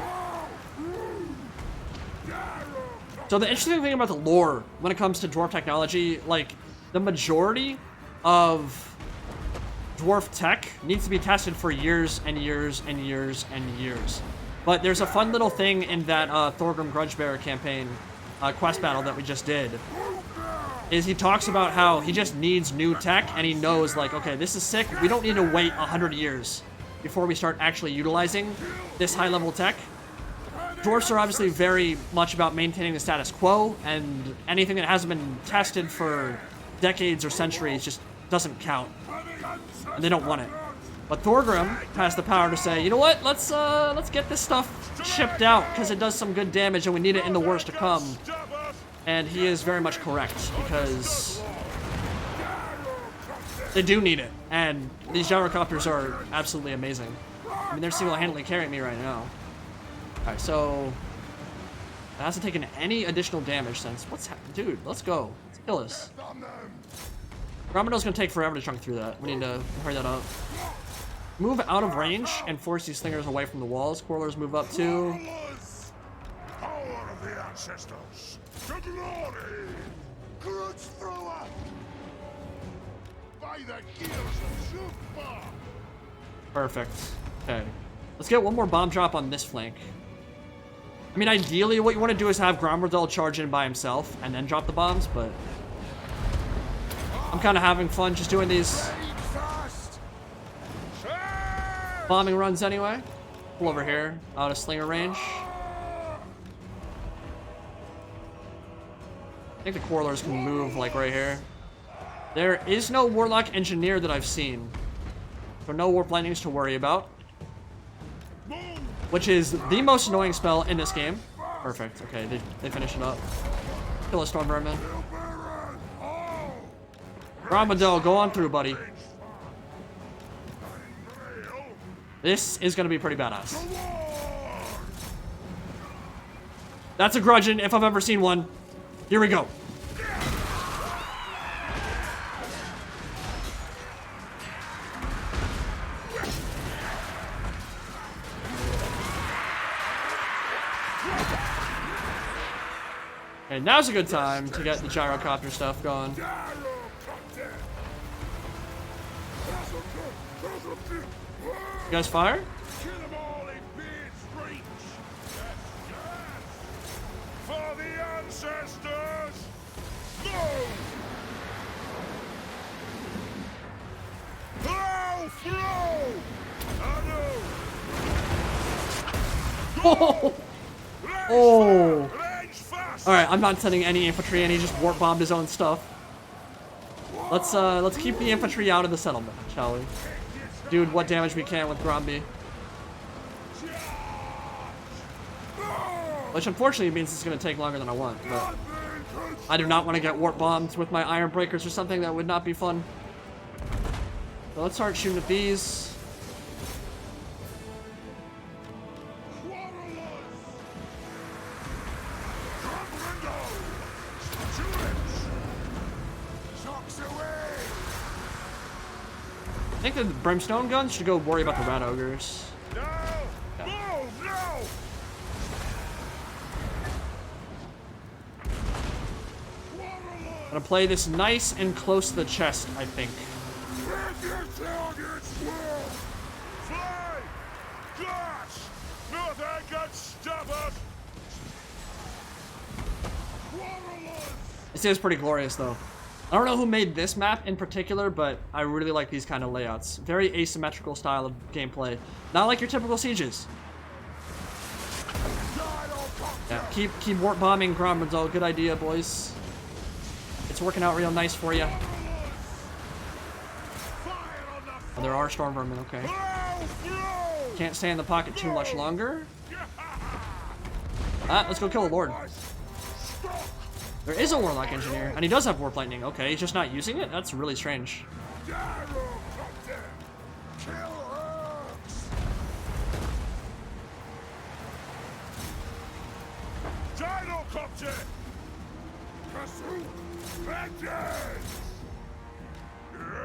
B: So the interesting thing about the lore when it comes to dwarf technology, like the majority of dwarf tech needs to be tested for years and years and years and years. But there's a fun little thing in that Thorgrim Grudgebearer campaign quest battle that we just did, is he talks about how he just needs new tech, and he knows, like, okay, this is sick. We don't need to wait 100 years before we start actually utilizing this high-level tech. Dwarfs are obviously very much about maintaining the status quo, and anything that hasn't been tested for decades or centuries just doesn't count, and they don't want it. But Thorgrim has the power to say, you know what, let's get this stuff shipped out, because it does some good damage and we need it in the wars to come. And he is very much correct, because they do need it, and these gyrocopters are absolutely amazing. I mean, they're single-handedly carrying me right now. Alright, so it hasn't taken any additional damage since. Dude, let's go. Let's kill this. Grombrindal's gonna take forever to chunk through that. We need to hurry that up. Move out of range and force these slingers away from the walls. Quarrelers move up too.
E: Power of the ancestors. To glory. Grudge thrower. By the gears of Shufar.
B: Perfect. Okay. Let's get one more bomb drop on this flank. I mean, ideally, what you want to do is have Grombrindal charge in by himself and then drop the bombs, but I'm kind of having fun just doing these bombing runs anyway. Pull over here, out of slinger range. I think the Quarrelers can move, like, right here. There is no Warlock Engineer that I've seen, so no Warp Lightnings to worry about. Which is the most annoying spell in this game. Perfect. Okay, they finish it up. Kill a Storm Vermin. Grombrindal, go on through, buddy. This is gonna be pretty badass. That's a Grudgeon, if I've ever seen one. Here we go. Okay, now's a good time to get the gyrocopter stuff going. You guys fire?
E: Kill them all in Beard's reach. For the ancestors. No. Flow, flow.
B: Oh! Oh! Alright, I'm not sending any infantry, and he just warp bombed his own stuff. Let's keep the infantry out of the settlement, shall we? Dude, what damage we can with Gromby. Which unfortunately means it's gonna take longer than I want, but I do not want to get warp bombed with my iron breakers or something. That would not be fun. So let's start shooting at these. I think the brimstone guns should go worry about the rat ogres.
E: No! No! No!
B: I'm gonna play this nice and close to the chest, I think.
E: Fly! Gosh! Nothing can stop us!
B: This is pretty glorious, though. I don't know who made this map in particular, but I really like these kind of layouts. Very asymmetrical style of gameplay. Not like your typical sieges. Yeah, keep warp bombing Grombrindal. Good idea, boys. It's working out real nice for you. Oh, there are Storm Vermin, okay. Can't stay in the pocket too much longer. Let's go kill the Lord. There is a Warlock Engineer, and he does have Warp Lightning. Okay, he's just not using it? That's really strange.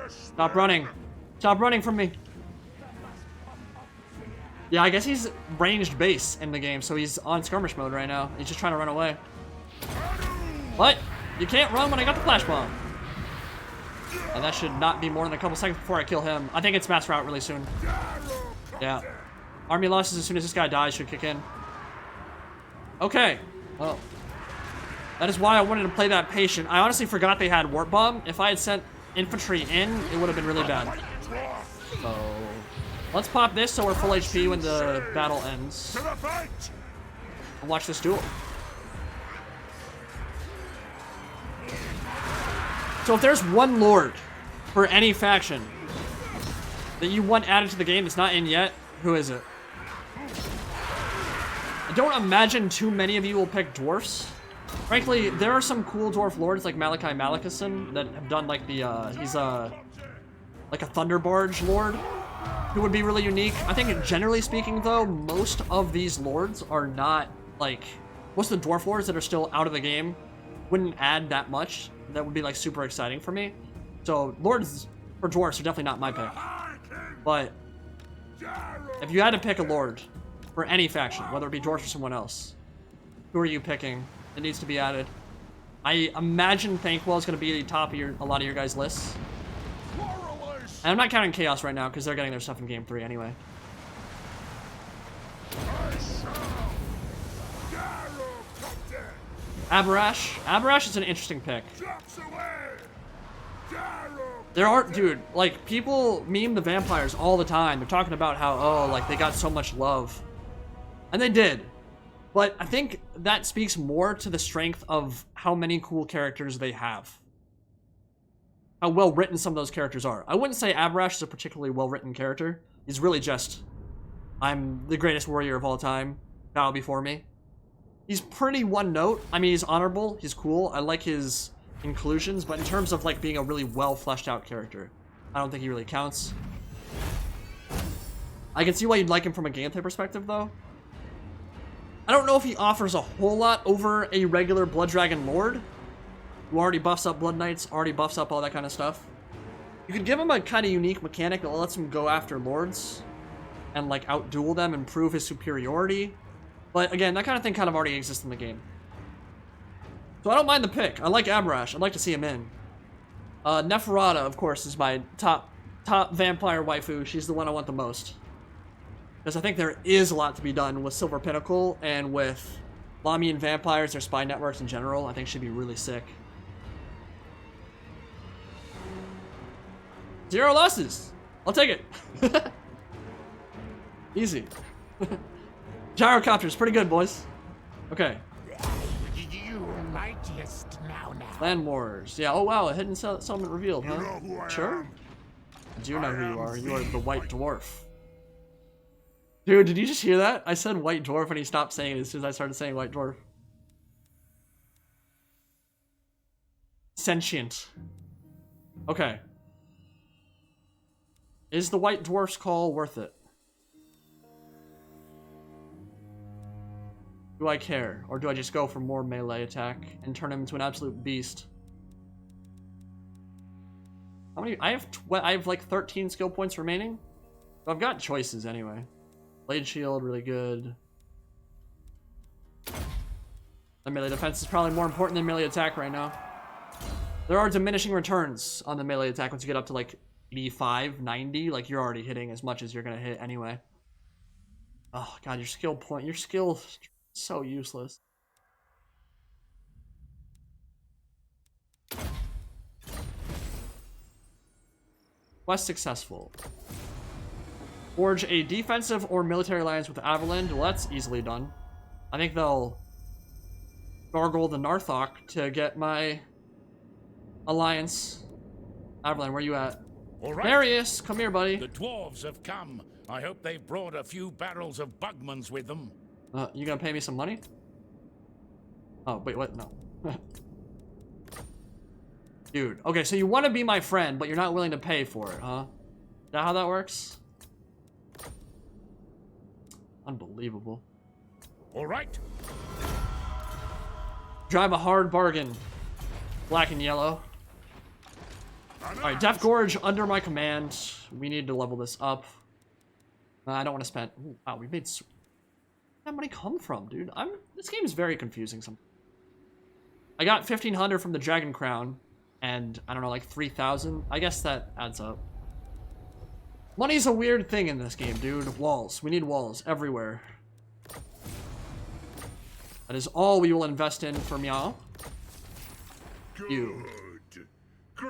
B: Stop running. Stop running from me. Yeah, I guess he's ranged base in the game, so he's on skirmish mode right now. He's just trying to run away. What? You can't run when I got the flash bomb. And that should not be more than a couple seconds before I kill him. I think it's mass route really soon. Yeah. Army losses as soon as this guy dies should kick in. Okay. Well. That is why I wanted to play that patient. I honestly forgot they had Warp Bomb. If I had sent infantry in, it would have been really bad. So, let's pop this so we're full HP when the battle ends. And watch this duel. So if there's one Lord for any faction that you want added to the game that's not in yet, who is it? I don't imagine too many of you will pick Dwarfs. Frankly, there are some cool Dwarf Lords like Malachi Malakison that have done like the, he's like a Thunderbarge Lord who would be really unique. I think generally speaking though, most of these Lords are not like, most of the Dwarf Lords that are still out of the game wouldn't add that much. That would be like super exciting for me. So Lords for Dwarfs are definitely not my pick. But if you had to pick a Lord for any faction, whether it be Dwarfs or someone else, who are you picking? It needs to be added. I imagine Thankwell is going to be at the top of a lot of your guys' lists. And I'm not counting Chaos right now because they're getting their stuff in Game 3 anyway. Abarash. Abarash is an interesting pick. There are, dude, like, people meme the vampires all the time. They're talking about how, oh, like, they got so much love. And they did. But I think that speaks more to the strength of how many cool characters they have. How well written some of those characters are. I wouldn't say Abarash is a particularly well written character. He's really just, I'm the greatest warrior of all time. Bow before me. He's pretty one note. I mean, he's honorable. He's cool. I like his inclusions. But in terms of like being a really well fleshed out character, I don't think he really counts. I can see why you'd like him from a gameplay perspective though. I don't know if he offers a whole lot over a regular Blood Dragon Lord, who already buffs up Blood Knights, already buffs up all that kind of stuff. You could give him a kind of unique mechanic that lets him go after Lords and like outduel them and prove his superiority. But again, that kind of thing kind of already exists in the game. So I don't mind the pick. I like Abarash. I'd like to see him in. Neferata, of course, is my top vampire waifu. She's the one I want the most. Because I think there is a lot to be done with Silver Pinnacle and with Lamian vampires, their spy networks in general. I think she'd be really sick. 0 losses. I'll take it. Easy. Gyrocopter's pretty good, boys. Okay.
D: You mightiest now.
B: Land Wars. Yeah, oh wow, a hidden settlement revealed, huh?
E: You know who I
B: Sure.
E: am?
B: I do know who you are. You are the White Dwarf. Dude, did you just hear that? I said White Dwarf and he stopped saying it as soon as I started saying White Dwarf. Sentient. Okay. Is the White Dwarf's call worth it? Do I care? Or do I just go for more melee attack and turn him into an absolute beast? How many? I have like 13 skill points remaining. So I've got choices anyway. Blade shield, really good. The melee defense is probably more important than melee attack right now. There are diminishing returns on the melee attack once you get up to like 85, 90. Like you're already hitting as much as you're gonna hit anyway. Oh god, your skill so useless. Quest successful. Forge a defensive or military alliance with Averland. Well, that's easily done. I think they'll gargle the Narthok to get my alliance. Averland, where you at?
E: All right.
B: Marius, come here, buddy.
E: The dwarves have come. I hope they've brought a few barrels of Bugmans with them.
B: You gonna pay me some money? Oh, wait, what? No. Dude, okay, so you want to be my friend, but you're not willing to pay for it, huh? Is that how that works? Unbelievable.
E: All right.
B: Drive a hard bargain. Black and yellow. Alright, Death Gorge under my command. We need to level this up. I don't want to spend... Ooh, wow, we made... Where'd that money come from, dude? This game is very confusing. I got 1,500 from the Dragon Crown. And, I don't know, like 3,000. I guess that adds up. Money's a weird thing in this game, dude. Walls. We need walls everywhere. That is all we will invest in for Meow. You.
A: Good.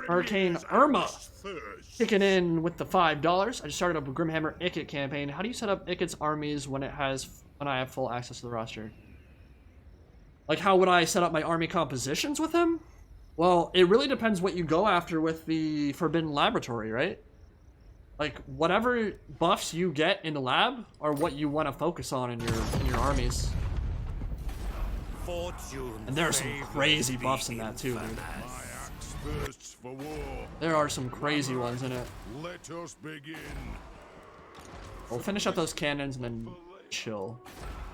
B: Hurricane
A: Grimnir's
B: Irma.
A: house thirsts.
B: Kicking in with the $5. I just started up a Grimhammer Ikit campaign. How do you set up Ikit's armies when I have full access to the roster? Like, how would I set up my army compositions with him? Well, it really depends what you go after with the Forbidden Laboratory, right? Like, whatever buffs you get in the lab are what you want to focus on in your armies. And there are some crazy buffs in that too, dude.
A: My axe thirsts for war.
B: There are some crazy ones in it.
A: Let us begin.
B: We'll finish up those cannons and then chill.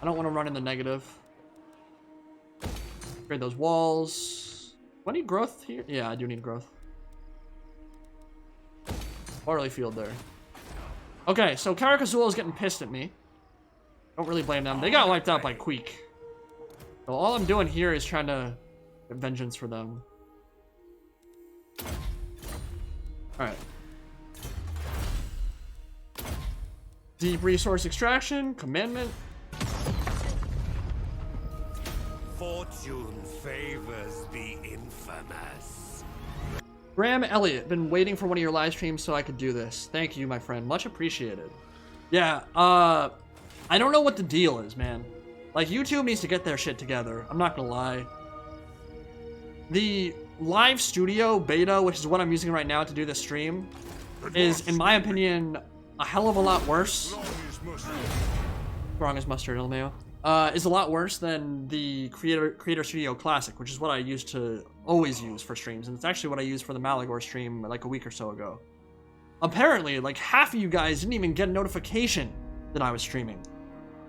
B: I don't want to run in the negative. Upgrade those walls. Do I need growth here? Yeah, I do need growth. Barley field there. Okay, so Karak is getting pissed at me. Don't really blame them. They got wiped out by Queek. So all I'm doing here is trying to get vengeance for them. Alright. Deep resource extraction, commandment.
F: Fortune favors the infamous.
B: Graham Elliott, been waiting for one of your live streams so I could do this. Thank you, my friend. Much appreciated. Yeah, I don't know what the deal is, man. Like, YouTube needs to get their shit together. I'm not gonna lie. The live studio beta, which is what I'm using right now to do this stream, is, in my opinion, a hell of a lot worse. Wrong as mustard, LMAO. Is a lot worse than the Creator Studio Classic, which is what I used to always use for streams, and it's actually what I used for the Malagor stream like a week or so ago. Apparently, like, half of you guys didn't even get a notification that I was streaming.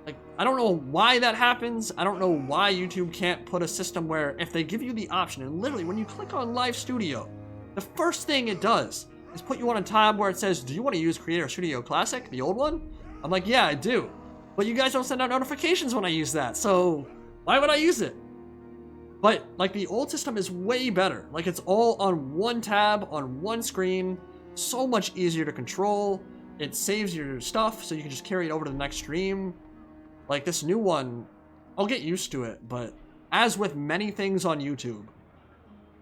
B: Like, I don't know why that happens. I don't know why YouTube can't put a system where if they give you the option, and literally when you click on Live Studio, the first thing it does is put you on a tab where it says, do you want to use Creator Studio Classic, the old one? I'm like, yeah, I do. But you guys don't send out notifications when I use that, so why would I use it? But, like, the old system is way better. Like, it's all on one tab, on one screen, so much easier to control. It saves your stuff, so you can just carry it over to the next stream. Like, this new one, I'll get used to it, but as with many things on YouTube,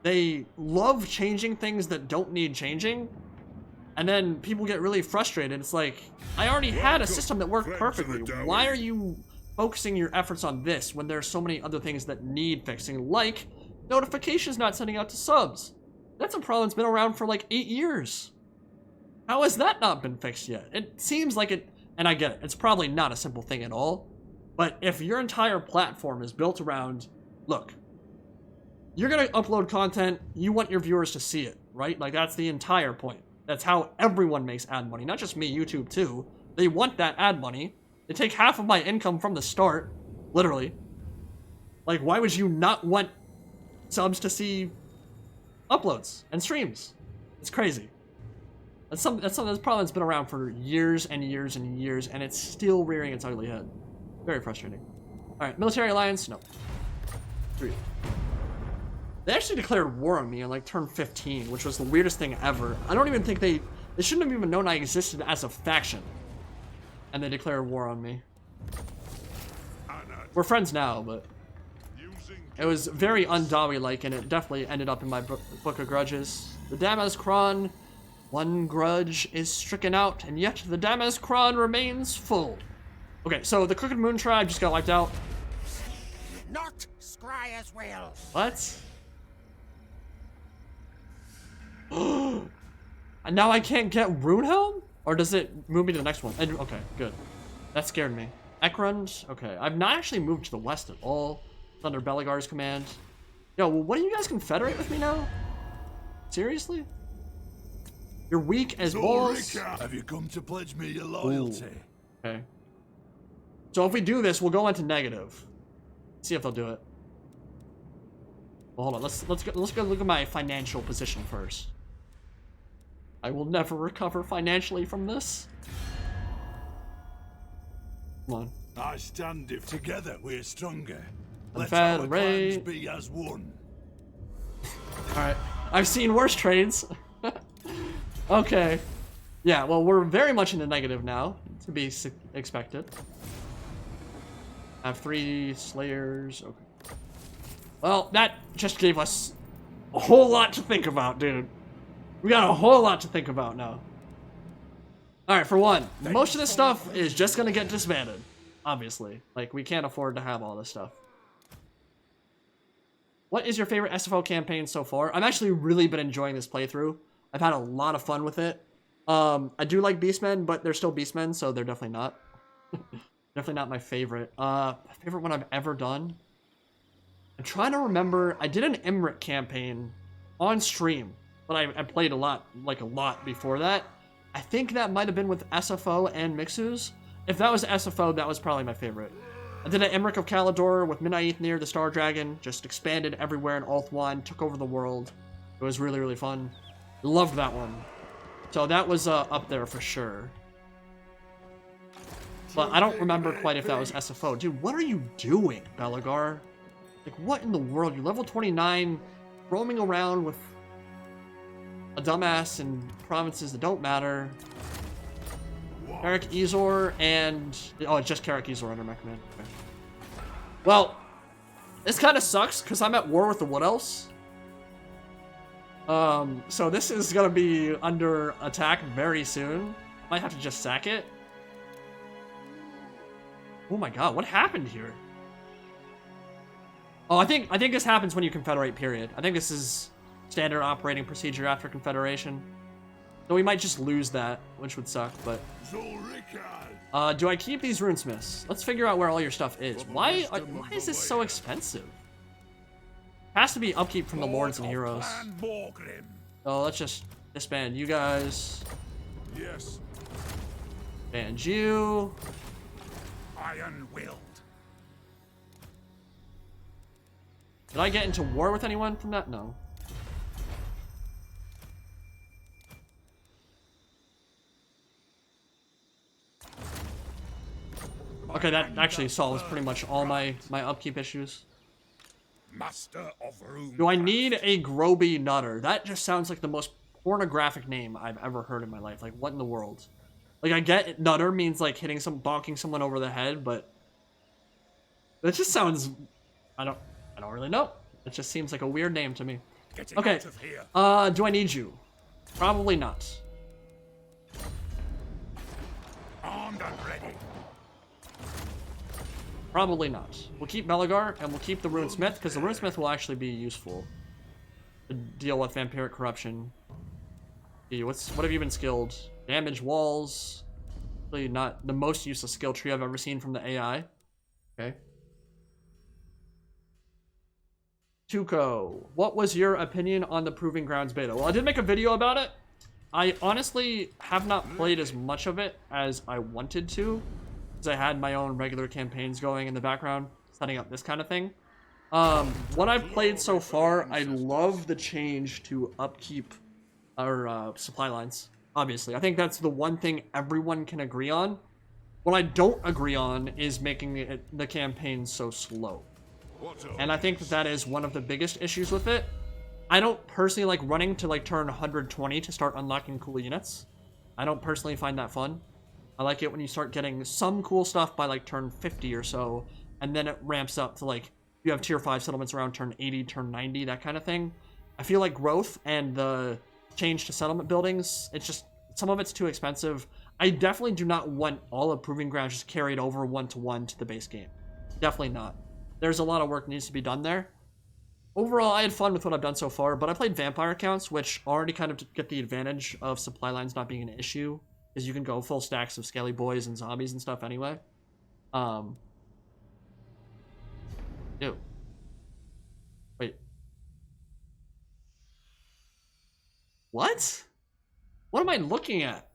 B: they love changing things that don't need changing, and then people get really frustrated. It's like, I already had a system that worked perfectly. Why are you focusing your efforts on this when there are so many other things that need fixing, like notifications not sending out to subs? That's a problem that's been around for like 8 years. How has that not been fixed yet? It seems like it, and I get it, it's probably not a simple thing at all, but if your entire platform is built around, look, you're gonna upload content, you want your viewers to see it, right? Like, that's the entire point. That's how everyone makes ad money, not just me, YouTube too. They want that ad money. They take half of my income from the start, literally. Like, why would you not want subs to see uploads and streams? It's crazy. That's a problem that's been around for years and years and years, and it's still rearing its ugly head. Very frustrating. Alright, military alliance, no. 3. They actually declared war on me on like turn 15, which was the weirdest thing ever. I don't even think they shouldn't have even known I existed as a faction. And they declared war on me. We're friends now, but it was very undawi-like, and it definitely ended up in my book of grudges. The Damaz Kron, one grudge is stricken out, and yet the Damaz Kron remains full. Okay, so the Crooked Moon tribe just got wiped out.
D: Not Scryer's will.
B: What? And now I can't get Runehelm? Or does it move me to the next one? Okay, good. That scared me. Ekrund? Okay, I've not actually moved to the west at all. It's under Belagar's command. Yo, well, what do you guys confederate with me now? Seriously? You're weak as balls?
A: Have you come to pledge me your loyalty?
B: Ooh. Okay. So if we do this, we'll go into negative. See if they'll do it. Well, hold on. Let's go look at my financial position first. I will never recover financially from this. Come on.
A: I stand if together we're stronger.
B: Let
A: Let our
B: our
A: clans
B: clans
A: be as one.
B: Alright. I've seen worse trades. Okay. Yeah, well, we're very much in the negative now, to be expected. I have 3 slayers. Okay. Well, that just gave us a whole lot to think about, dude. We got a whole lot to think about now. Alright, for one, most of this stuff is just gonna get disbanded. Obviously. Like, we can't afford to have all this stuff. What is your favorite SFO campaign so far? I've actually really been enjoying this playthrough. I've had a lot of fun with it. I do like Beastmen, but they're still Beastmen, so they're definitely not. Definitely not my favorite. Favorite one I've ever done? I'm trying to remember. I did an Emmerich campaign on stream, but I played a lot before that. I think that might have been with SFO and Mixus. If that was SFO, that was probably my favorite. I did an Emmerich of Calidor with Midnight Aether, the Star Dragon, just expanded everywhere in Ulthuan, took over the world. It was really, really fun. Loved that one. So that was up there for sure. But I don't remember quite if that was SFO. Dude, what are you doing, Belagar? Like, what in the world? You're level 29, roaming around with a dumbass in provinces that don't matter. Karak Ezor and... Oh, it's just Karak Ezor under my command. Okay. Well, this kind of sucks because I'm at war with the Wood Elves. So this is going to be under attack very soon. Might have to just sack it. Oh my god, what happened here? Oh, I think this happens when you confederate, period. I think this is standard operating procedure after confederation. So we might just lose that, which would suck, but... do I keep these runesmiths? Let's figure out where all your stuff is. Why is this so expensive? Has to be upkeep from the lords and heroes. So let's just disband you guys.
E: Yes.
B: Band you.
E: Iron-willed.
B: Did I get into war with anyone from that? No. Okay, that actually solves pretty much all my upkeep issues.
E: Master of Rune.
B: Do I need a Groby Nutter? That just sounds like the most pornographic name I've ever heard in my life. Like, what in the world? Like, I get Nutter means like bonking someone over the head, but it just sounds, I don't really know. It just seems like a weird name to me. Okay. Do I need you? Probably not.
E: Armed and ready.
B: Probably not. We'll keep Belagar, and we'll keep the Runesmith, because the Runesmith will actually be useful to deal with Vampiric Corruption. Okay, what have you been skilled? Damage walls. Really not the most useless skill tree I've ever seen from the AI. Okay. Tuco, what was your opinion on the Proving Grounds beta? Well, I did make a video about it. I honestly have not played as much of it as I wanted to, because I had my own regular campaigns going in the background, setting up this kind of thing. What I've played so far, I love the change to upkeep our supply lines. Obviously, I think that's the one thing everyone can agree on. What I don't agree on is making the campaign so slow. And I think that is one of the biggest issues with it. I don't personally like running to like turn 120 to start unlocking cool units. I don't personally find that fun. I like it when you start getting some cool stuff by like turn 50 or so, and then it ramps up to like, you have tier 5 settlements around turn 80, turn 90, that kind of thing. I feel like growth and the change to settlement buildings, it's just, some of it's too expensive. I definitely do not want all of Proving Grounds just carried over one-to-one to the base game. Definitely not. There's a lot of work that needs to be done there. Overall, I had fun with what I've done so far, but I played vampire accounts, which already kind of get the advantage of supply lines not being an issue, because you can go full stacks of skelly boys and zombies and stuff anyway. Ew. Wait. What? What am I looking at?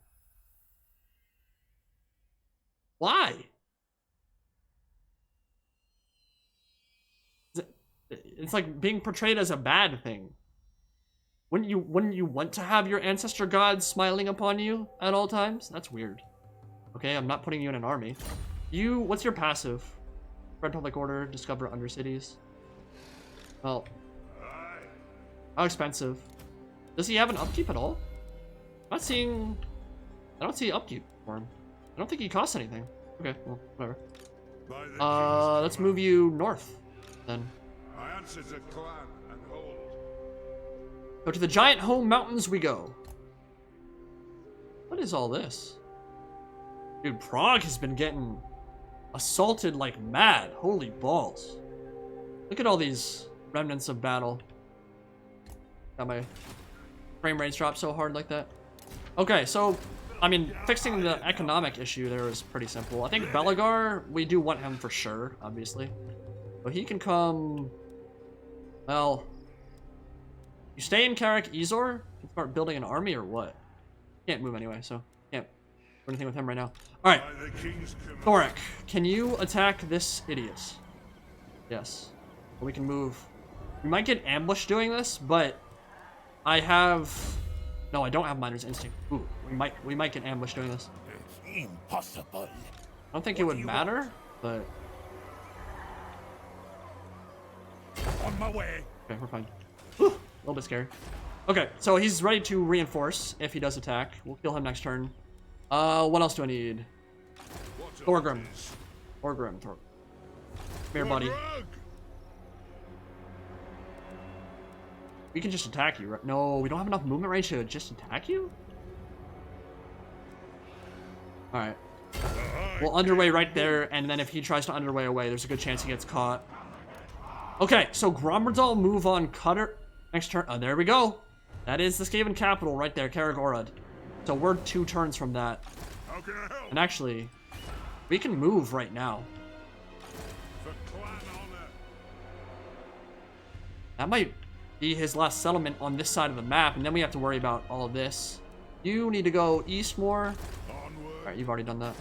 B: Why? It's like being portrayed as a bad thing. Wouldn't you want to have your ancestor gods smiling upon you at all times? That's weird. Okay, I'm not putting you in an army. What's your passive? Spread public order, discover undercities. Well, how expensive? Does he have an upkeep at all? I don't see upkeep for him. I don't think he costs anything. Okay, well, whatever. Let's move you north, then.
A: I answer to clan and hold.
B: So to the giant home mountains we go. What is all this? Dude, Prague has been getting assaulted like mad. Holy balls. Look at all these remnants of battle. Got my frame rates drop so hard like that. Okay, so, I mean, fixing the economic issue there is pretty simple. I think Belagar, we do want him for sure, obviously. But he can come... Well... You stay in Karak Ezor and start building an army or what? Can't move anyway, so can't do anything with him right now. Alright. Thorik, can you attack this idiot? Yes. We can move. We might get ambushed doing this, but I have... No, I don't have Miner's Instinct. Ooh, we might get ambushed doing this.
E: Impossible.
B: I don't think it would matter, but...
E: On my way.
B: Okay, we're fine. Whew, a little bit scary. Okay, so he's ready to reinforce if he does attack. We'll kill him next turn. What else do I need? Thorgrim. Thorgrim. Come here, buddy. We can just attack you, right? No, we don't have enough movement range to just attack you? Alright. We'll underway right there, and then if he tries to underway away, there's a good chance he gets caught. Okay, so Grombrindal move on Cutter next turn. Oh, there we go. That is the Skaven capital right there, Karak. So we're 2 turns from that.
A: How can I help?
B: And actually, we can move right now.
A: For clan honor.
B: That might be his last settlement on this side of the map, and then we have to worry about all of this. You need to go east more.
A: Onward.
B: Alright, you've already done that.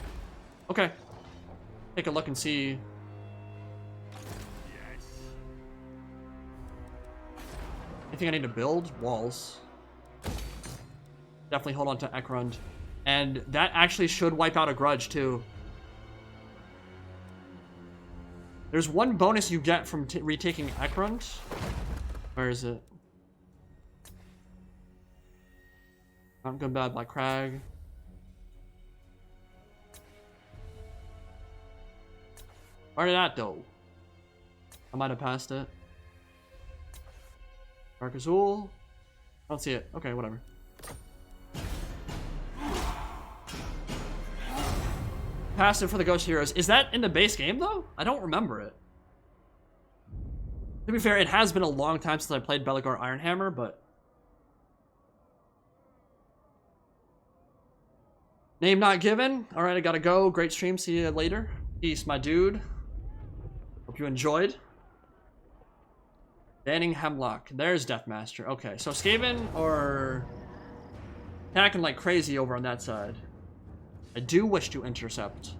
B: Okay. Take a look and see.
A: Yes.
B: Anything I need to build? Walls. Definitely hold on to Ekrund. And that actually should wipe out a grudge, too. There's one bonus you get from retaking Ekrund. Where is it? Not good, bad, Black Crag. Where did that go? I might have passed it. Dark Azul. I don't see it. Okay, whatever. Passed it for the Ghost Heroes. Is that in the base game, though? I don't remember it. To be fair, it has been a long time since I played Belagar Ironhammer, but... Name not given. Alright, I gotta go. Great stream. See you later. Peace, my dude. Hope you enjoyed. Banning Hemlock. There's Deathmaster. Okay, so Skaven are attacking like crazy over on that side. I do wish to intercept.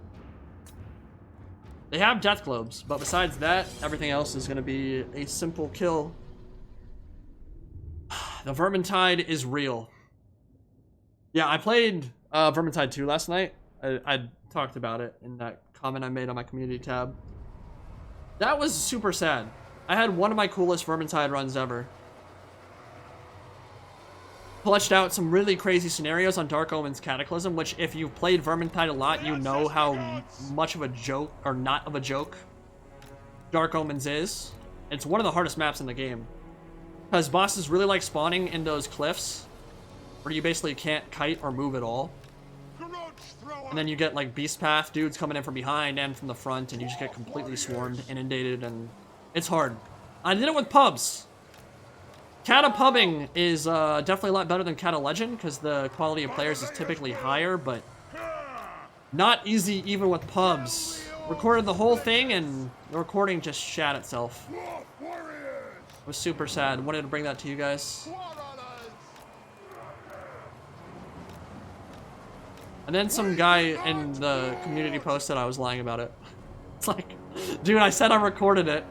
B: They have death globes, but besides that, everything else is going to be a simple kill. The Vermintide is real. Yeah, I played Vermintide 2 last night. I talked about it in that comment I made on my community tab. That was super sad. I had one of my coolest Vermintide runs ever. Fleshed out some really crazy scenarios on Dark Omen's Cataclysm, which if you've played Vermintide a lot, you know how much of a joke, or not of a joke, Dark Omens is. It's one of the hardest maps in the game. Because bosses really like spawning in those cliffs, where you basically can't kite or move at all. And then you get like Beast Path dudes coming in from behind and from the front, and you just get completely swarmed, inundated, and it's hard. I did it with pubs. Cata pubbing is definitely a lot better than Cata Legend because the quality of players is typically higher, but not easy even with pubs. Recorded the whole thing and the recording just shat itself. It was super sad. Wanted to bring that to you guys. And then some guy in the community posted I was lying about it. It's like, dude, I said I recorded it.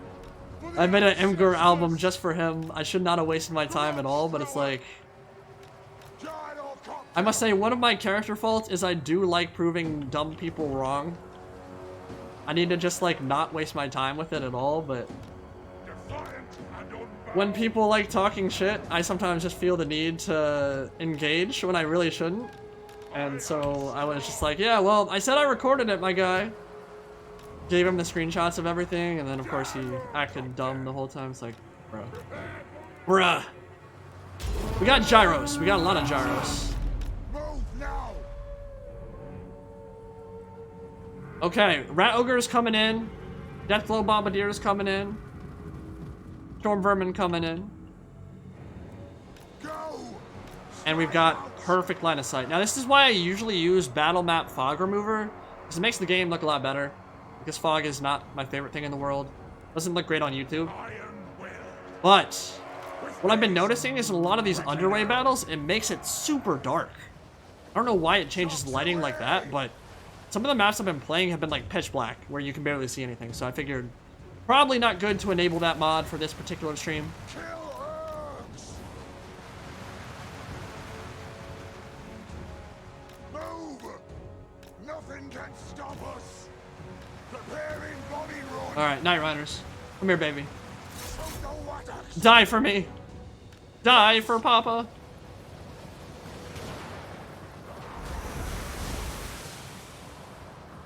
B: I made an Imgur album just for him. I should not have wasted my time at all, but it's like... I must say, one of my character faults is I do like proving dumb people wrong. I need to just, like, not waste my time with it at all, but... When people like talking shit, I sometimes just feel the need to engage when I really shouldn't. And so I was just like, yeah, well, I said I recorded it, my guy. Gave him the screenshots of everything, and then of course he acted dumb the whole time. It's like, bruh. Bruh. We got gyros. We got a lot of gyros.
D: Move now!
B: Okay, Rat Ogre is coming in. Deathglow Bombardier is coming in. Storm Vermin coming in.
D: Go!
B: And we've got perfect line of sight. Now, this is why I usually use Battle Map Fog Remover, because it makes the game look a lot better. Because fog is not my favorite thing in the world. Doesn't look great on YouTube. But what I've been noticing is in a lot of these underway battles, it makes it super dark. I don't know why it changes lighting like that, but some of the maps I've been playing have been like pitch black, where you can barely see anything. So I figured probably not good to enable that mod for this particular stream.
D: Kill Urgs! Move! Nothing can stop us! Preparing body roll!
B: Alright, Night Riders. Come here, baby.
D: Total War.
B: Die for me. Die for Papa.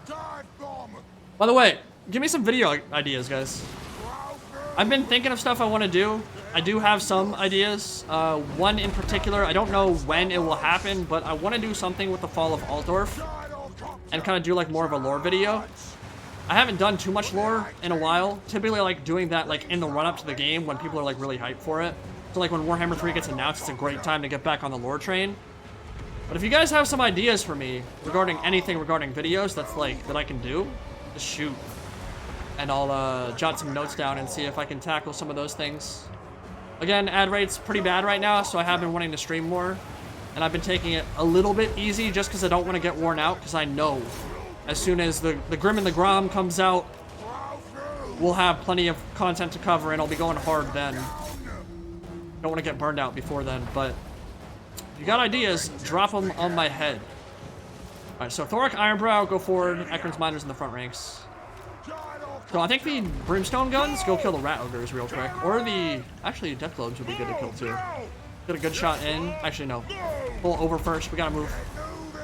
D: Dive bomb!
B: By the way, give me some video ideas, guys. I've been thinking of stuff I want to do. I do have some ideas. One in particular, I don't know when it will happen, but I want to do something with the fall of Altdorf and kind of do like more of a lore video. I haven't done too much lore in a while. Typically, like doing that like in the run-up to the game when people are like really hyped for it. So like when Warhammer 3 gets announced, it's a great time to get back on the lore train. But if you guys have some ideas for me regarding anything regarding videos that's like that I can do, just shoot. And I'll jot some notes down and see if I can tackle some of those things. Again, ad rate's pretty bad right now, so I have been wanting to stream more. And I've been taking it a little bit easy just because I don't want to get worn out, because I know as soon as the Grim and the Grom comes out, we'll have plenty of content to cover and I'll be going hard then. Don't want to get burned out before then, but if you got ideas, drop them on my head. Alright, so Thoric Ironbrow, go forward. Ekron's Miners in the front ranks. So I think the Brimstone guns go kill the Rat Ogres real quick. Or the... Actually, Death Globes would be good to kill too. Get a good shot in. Actually, no. Pull over first. We gotta move.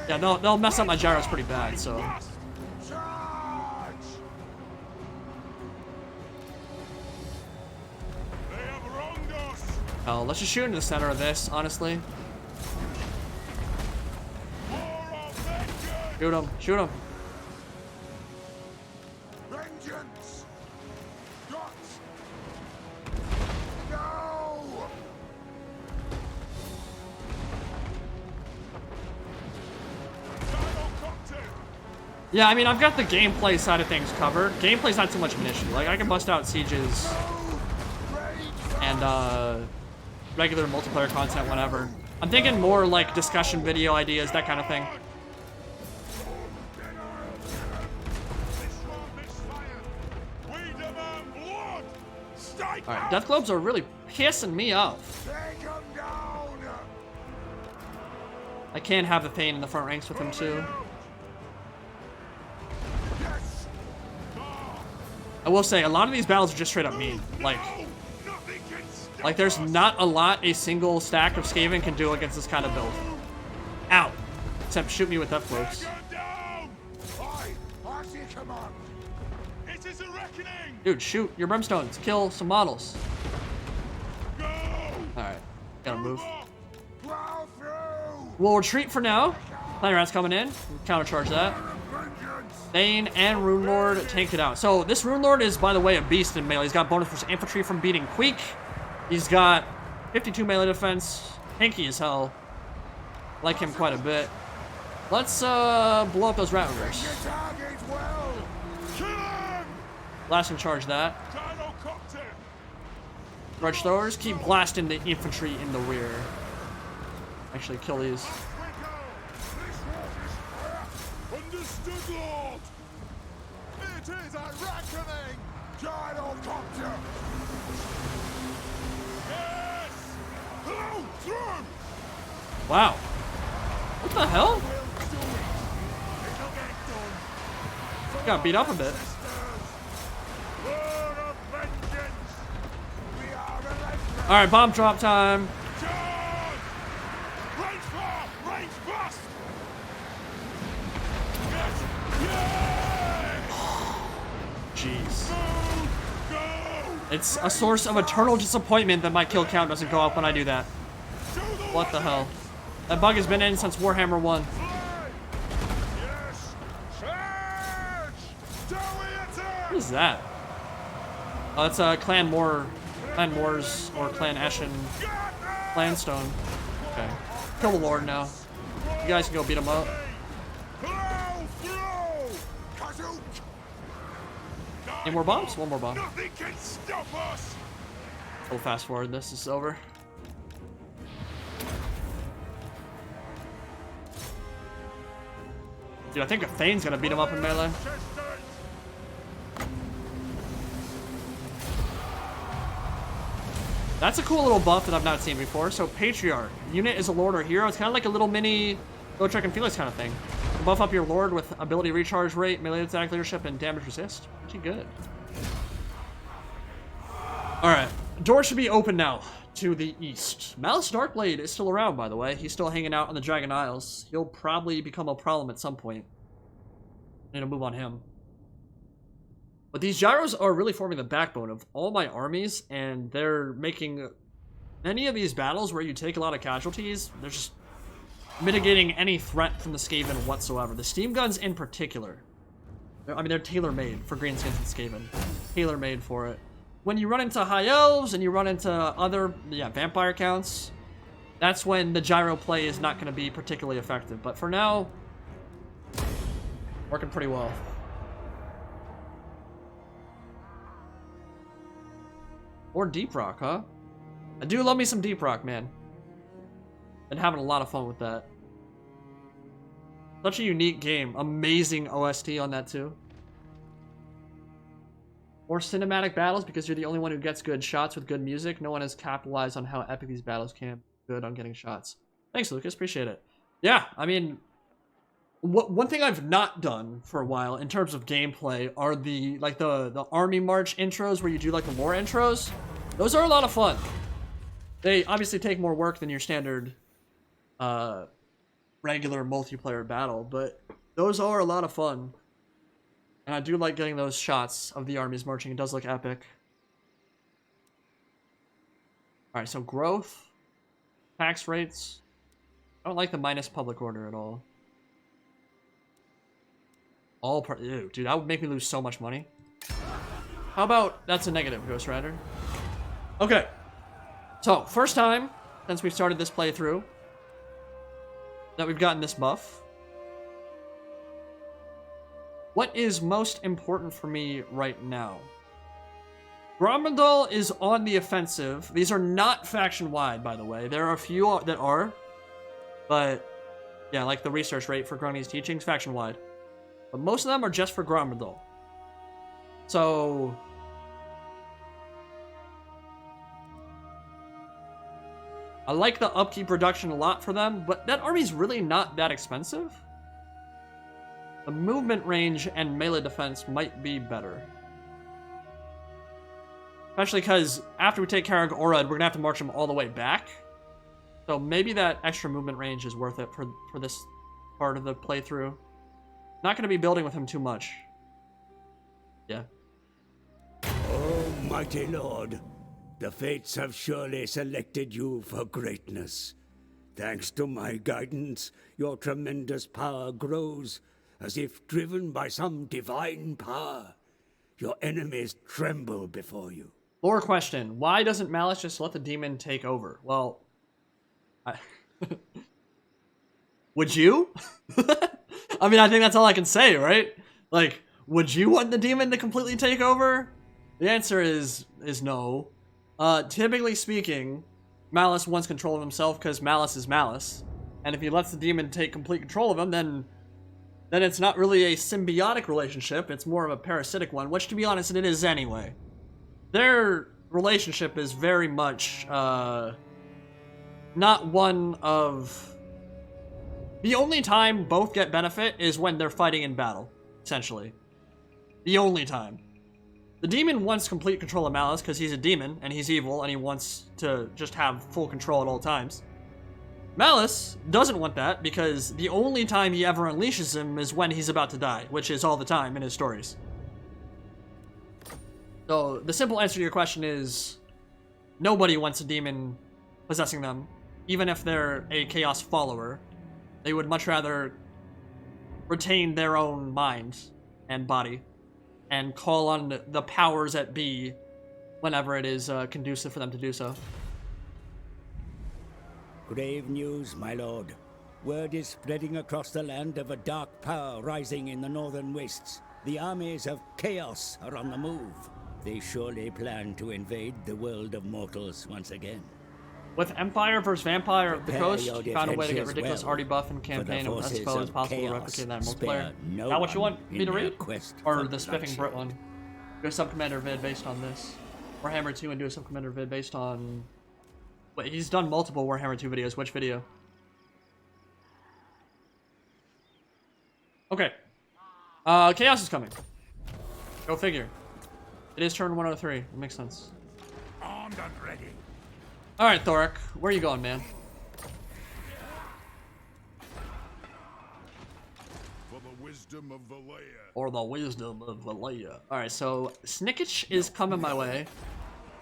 B: Yeah, they'll mess up my gyros pretty bad, so... Oh, let's just shoot into the center of this, honestly. Shoot him. Shoot him.
D: Vengeance! Guts! No!
B: Yeah, I mean, I've got the gameplay side of things covered. Gameplay's not too much of an issue. Like, I can bust out sieges and, regular multiplayer content, whatever. I'm thinking more like discussion video ideas, that kind of thing. Alright, Death Globes are really pissing me off. I can't have the Thane in the front ranks with him too. I will say, a lot of these battles are just straight up mean. Like there's not a lot a single stack of Skaven can do against this kind of build. Ow. Except shoot me with Death Globes. Dude, shoot your Brimstones. Kill some models. Alright. Gotta move. We'll retreat for now. Night Rat's coming in. Countercharge that. Thane and Rune Lord tank it out. So this Rune Lord is, by the way, a beast in melee. He's got bonus for infantry from beating Queek. He's got 52 melee defense. Tanky as hell. Like him quite a bit. Let's blow up those Rat Ogres. Blast and charge that. Grudge throwers, keep blasting the infantry in the rear. Actually, kill these.
D: Understood, Lord. It is a reckoning. Gyrocopter. Yes. Hello, through.
B: Wow. What the hell? Got beat up a bit. Alright, bomb drop time. Jeez. It's a source of eternal disappointment that my kill count doesn't go up when I do that. What the hell? That bug has been in since Warhammer 1. What is that? Oh, it's a Clan Moors, or Clan Ashen, Clan Stone. Okay. Kill the Lord now. You guys can go beat him up. Any more bombs? One more bomb.
D: Nothing can stop us.
B: We'll fast forward this. This is over. Dude, I think a Thane's gonna beat him up in melee. That's a cool little buff that I've not seen before. So Patriarch. Unit is a lord or hero. It's kind of like a little mini Gotrek and Felix kind of thing. You buff up your lord with ability recharge rate, melee attack leadership, and damage resist. Pretty good. Alright. Door should be open now to the east. Malice Darkblade is still around, by the way. He's still hanging out on the Dragon Isles. He'll probably become a problem at some point. I need to move on him. But these gyros are really forming the backbone of all my armies, and they're making many of these battles where you take a lot of casualties. They're just mitigating any threat from the Skaven whatsoever. The steam guns in particular. I mean, they're tailor-made for greenskins and Skaven. Tailor-made for it. When you run into high elves and you run into other vampire counts, that's when the gyro play is not going to be particularly effective. But for now, working pretty well. Or Deep Rock, huh? I do love me some Deep Rock, man. Been having a lot of fun with that. Such a unique game. Amazing OST on that too. More cinematic battles because you're the only one who gets good shots with good music. No one has capitalized on how epic these battles can be. Good on getting shots. Thanks, Lucas. Appreciate it. Yeah, I mean, one thing I've not done for a while in terms of gameplay are the army march intros where you do like the war intros. Those are a lot of fun. They obviously take more work than your standard regular multiplayer battle, but those are a lot of fun. And I do like getting those shots of the armies marching. It does look epic. Alright, so growth, tax rates. I don't like the minus public order at all. Ew, dude, that would make me lose so much money. How about that's a negative, Ghost Rider? Okay. So, first time since we started this playthrough that we've gotten this buff. What is most important for me right now? Grombrindal is on the offensive. These are not faction-wide, by the way. There are a few that are. But, yeah, like the research rate for Grunny's teachings, faction-wide. But most of them are just for Grombrindal. So I like the upkeep reduction a lot for them, but that army's really not that expensive. The movement range and melee defense might be better. Especially because after we take Karak Orad, we're going to have to march him all the way back. So maybe that extra movement range is worth it for this part of the playthrough. Not going to be building with him too much. Yeah.
C: Oh, mighty lord, the fates have surely selected you for greatness. Thanks to my guidance, your tremendous power grows, as if driven by some divine power. Your enemies tremble before you.
B: Lore question. Why doesn't Malice just let the demon take over? Well, would you? I mean, I think that's all I can say, right? Like, would you want the demon to completely take over? The answer is no. Typically speaking, Malice wants control of himself because Malice is Malice. And if he lets the demon take complete control of him, then it's not really a symbiotic relationship. It's more of a parasitic one, which, to be honest, it is anyway. Their relationship is very much not one of... The only time both get benefit is when they're fighting in battle, essentially. The only time. The demon wants complete control of Malice because he's a demon and he's evil and he wants to just have full control at all times. Malice doesn't want that because the only time he ever unleashes him is when he's about to die, which is all the time in his stories. So the simple answer to your question is nobody wants a demon possessing them. even if they're a Chaos follower, they would much rather retain their own mind and body and call on the powers that be whenever it is conducive for them to do so.
C: Grave news, my lord. Word is spreading across the land of a dark power rising in the northern wastes. The armies of Chaos are on the move. They surely plan to invade the world of mortals once again.
B: With Empire versus Vampire of the
C: Prepare
B: Coast,
C: your
B: you found a way to get
C: defenses
B: ridiculous
C: well,
B: arty buff in
C: for the
B: campaign, and
C: forces
B: SFO it's
C: of
B: possible to
C: Chaos
B: replicate that in
C: spare
B: multiplayer.
C: no
B: Is that what you
C: one
B: want me
C: in
B: to
C: their
B: read?
C: quest
B: Or
C: for
B: the Spiffing Brit
C: bloodshed.
B: one? Do a Sub-Commander vid based on this. Warhammer 2 and do a Sub-Commander vid based on... Wait, he's done multiple Warhammer 2 videos. Which video? Okay. Chaos is coming. Go figure. It is turn 103. It makes sense.
E: Armed and ready.
B: Alright, Thoric. Where are you going, man?
A: For the wisdom of Valea.
B: Or the wisdom of Valea. Alright, so Snickich is coming my way.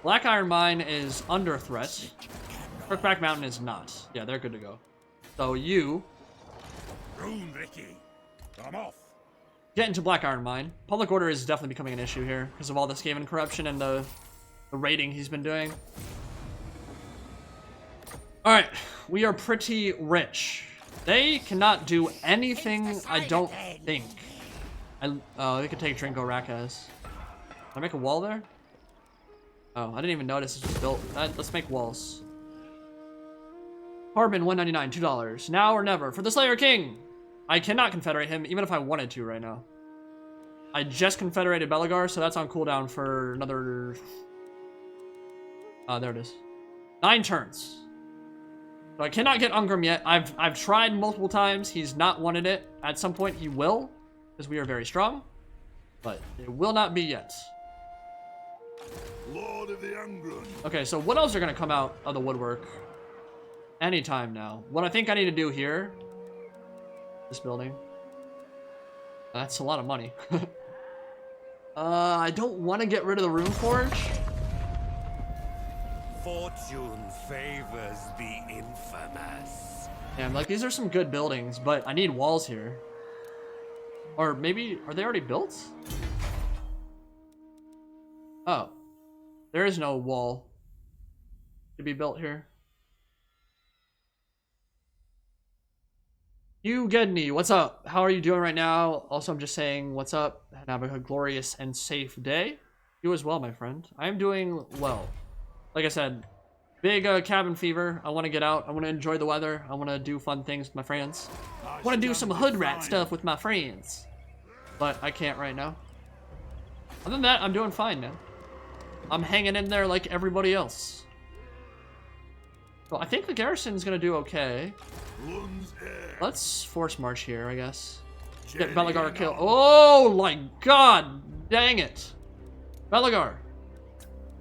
B: Black Iron Mine is under threat. Crookback Mountain is not. Yeah, they're good to go. So you
E: Rune, Ricky. I'm off.
B: get into Black Iron Mine. Public order is definitely becoming an issue here because of all the Skaven corruption and the raiding he's been doing. Alright, we are pretty rich. They cannot do anything, I don't think. They could take Drinko Rakaz. Can I make a wall there? Oh, I didn't even notice it's just built. Let's make walls. Carbon, $1.99, $2. Now or never. For the Slayer King! I cannot confederate him, even if I wanted to right now. I just confederated Belagar, so that's on cooldown for another... there it is. 9 turns. So I cannot get Ungrim yet. I've tried multiple times. He's not wanted it. At some point he will, because we are very strong. But it will not be yet.
A: Lord of the Ungrim.
B: Okay, so Wood Elves are going to come out of the woodwork anytime now. What I think I need to do here... This building. That's a lot of money. I don't want to get rid of the Rune Forge.
F: Fortune favors the infamous.
B: Damn, like, these are some good buildings, but I need walls here. Or maybe... Are they already built? Oh. There is no wall to be built here. You Gedney, what's up? How are you doing right now? Also, I'm just saying what's up and have a glorious and safe day. You as well, my friend. I am doing well. Like I said, big cabin fever. I want to get out. I want to enjoy the weather. I want to do fun things with my friends. I want to do some hood rat stuff with my friends. But I can't right now. Other than that, I'm doing fine, man. I'm hanging in there like everybody else. Well, I think the garrison's gonna do okay. Let's force march here, I guess. Get Belagar killed. Oh my god! Dang it. Belagar.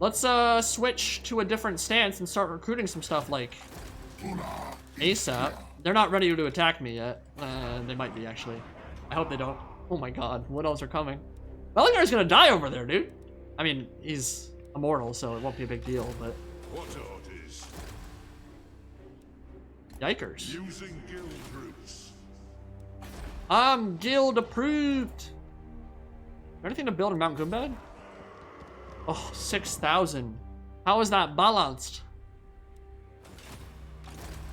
B: Let's switch to a different stance and start recruiting some stuff like ASAP. They're not ready to attack me yet. They might be, actually. I hope they don't. Oh my god, what else are coming? Belagar's gonna die over there, dude. I mean, he's immortal, so it won't be a big deal, but...
A: What orders?
B: Yikers.
A: Using guild routes.
B: I'm guild approved. Is there anything to build in Mount Goombad? Oh, 6,000. How is that balanced?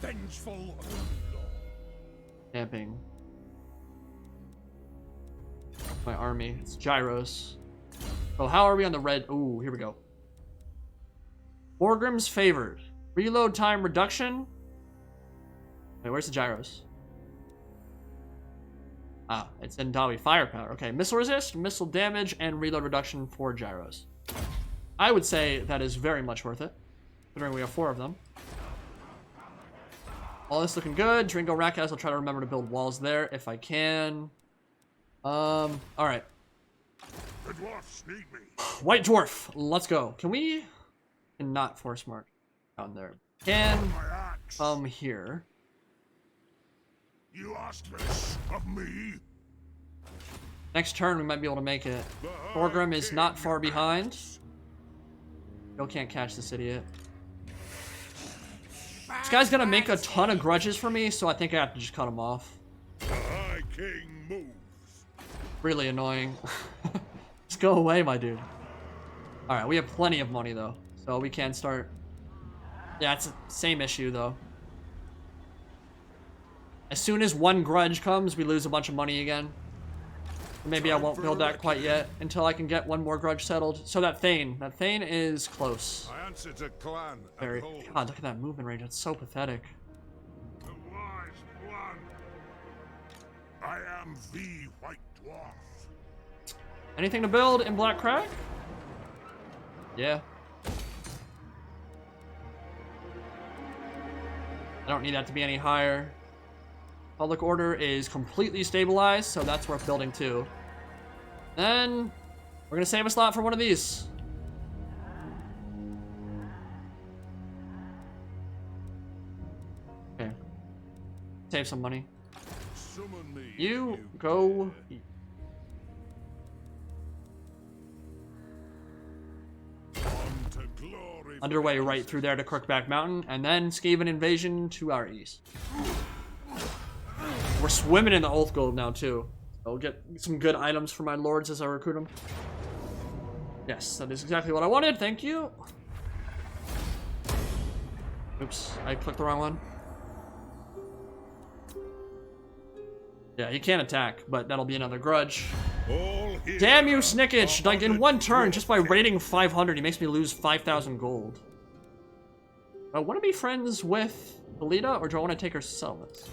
E: Vengeful.
B: Camping. My army. It's Gyros. Oh, how are we on the red? Ooh, here we go. Thorgrim's favored. Reload time reduction. Wait, where's the Gyros? Ah, it's in Dawi. Firepower. Okay, missile resist, missile damage, and reload reduction for Gyros. I would say that is very much worth it, considering we have 4 of them. All this looking good. Drinko Rakaz, I'll try to remember to build walls there if I can. Alright.
A: The dwarfs need me.
B: White Dwarf, let's go. Can we... Cannot force mark down there. Can
A: My axe.
B: come here.
A: You asked this of me.
B: Next turn, we might be able to make it. Thorgrim is not far behind. Still can't catch the city yet. This guy's gonna make a ton of grudges for me, so I think I have to just cut him off.
A: The High King moves.
B: Really annoying. Just go away, my dude. Alright, we have plenty of money, though. So we can start... Yeah, it's the same issue, though. As soon as one grudge comes, we lose a bunch of money again. Maybe I won't build that quite yet until I can get one more grudge settled. So that Thane is close.
A: I answer to clan.
B: Very. God, look at that movement range. It's so pathetic.
A: The wise plan. I am the White Dwarf.
B: Anything to build in Black Crag? Yeah. I don't need that to be any higher. Public order is completely stabilized, so that's worth building too. Then we're gonna save a slot for one of these. Okay. Save some money.
A: Summon me.
B: You go.
A: On to glory.
B: Underway right through there to Crookback Mountain, and then Skaven Invasion to our east. We're swimming in the Oath Gold now, too. I'll get some good items for my lords as I recruit them. Yes, that is exactly what I wanted. Thank you. Oops, I clicked the wrong one. Yeah, he can't attack, but that'll be another grudge. Damn you, Snickage! Like, in one turn, just by raiding 500, he makes me lose 5,000 gold. I want to be friends with Belita, or do I want to take her settlements?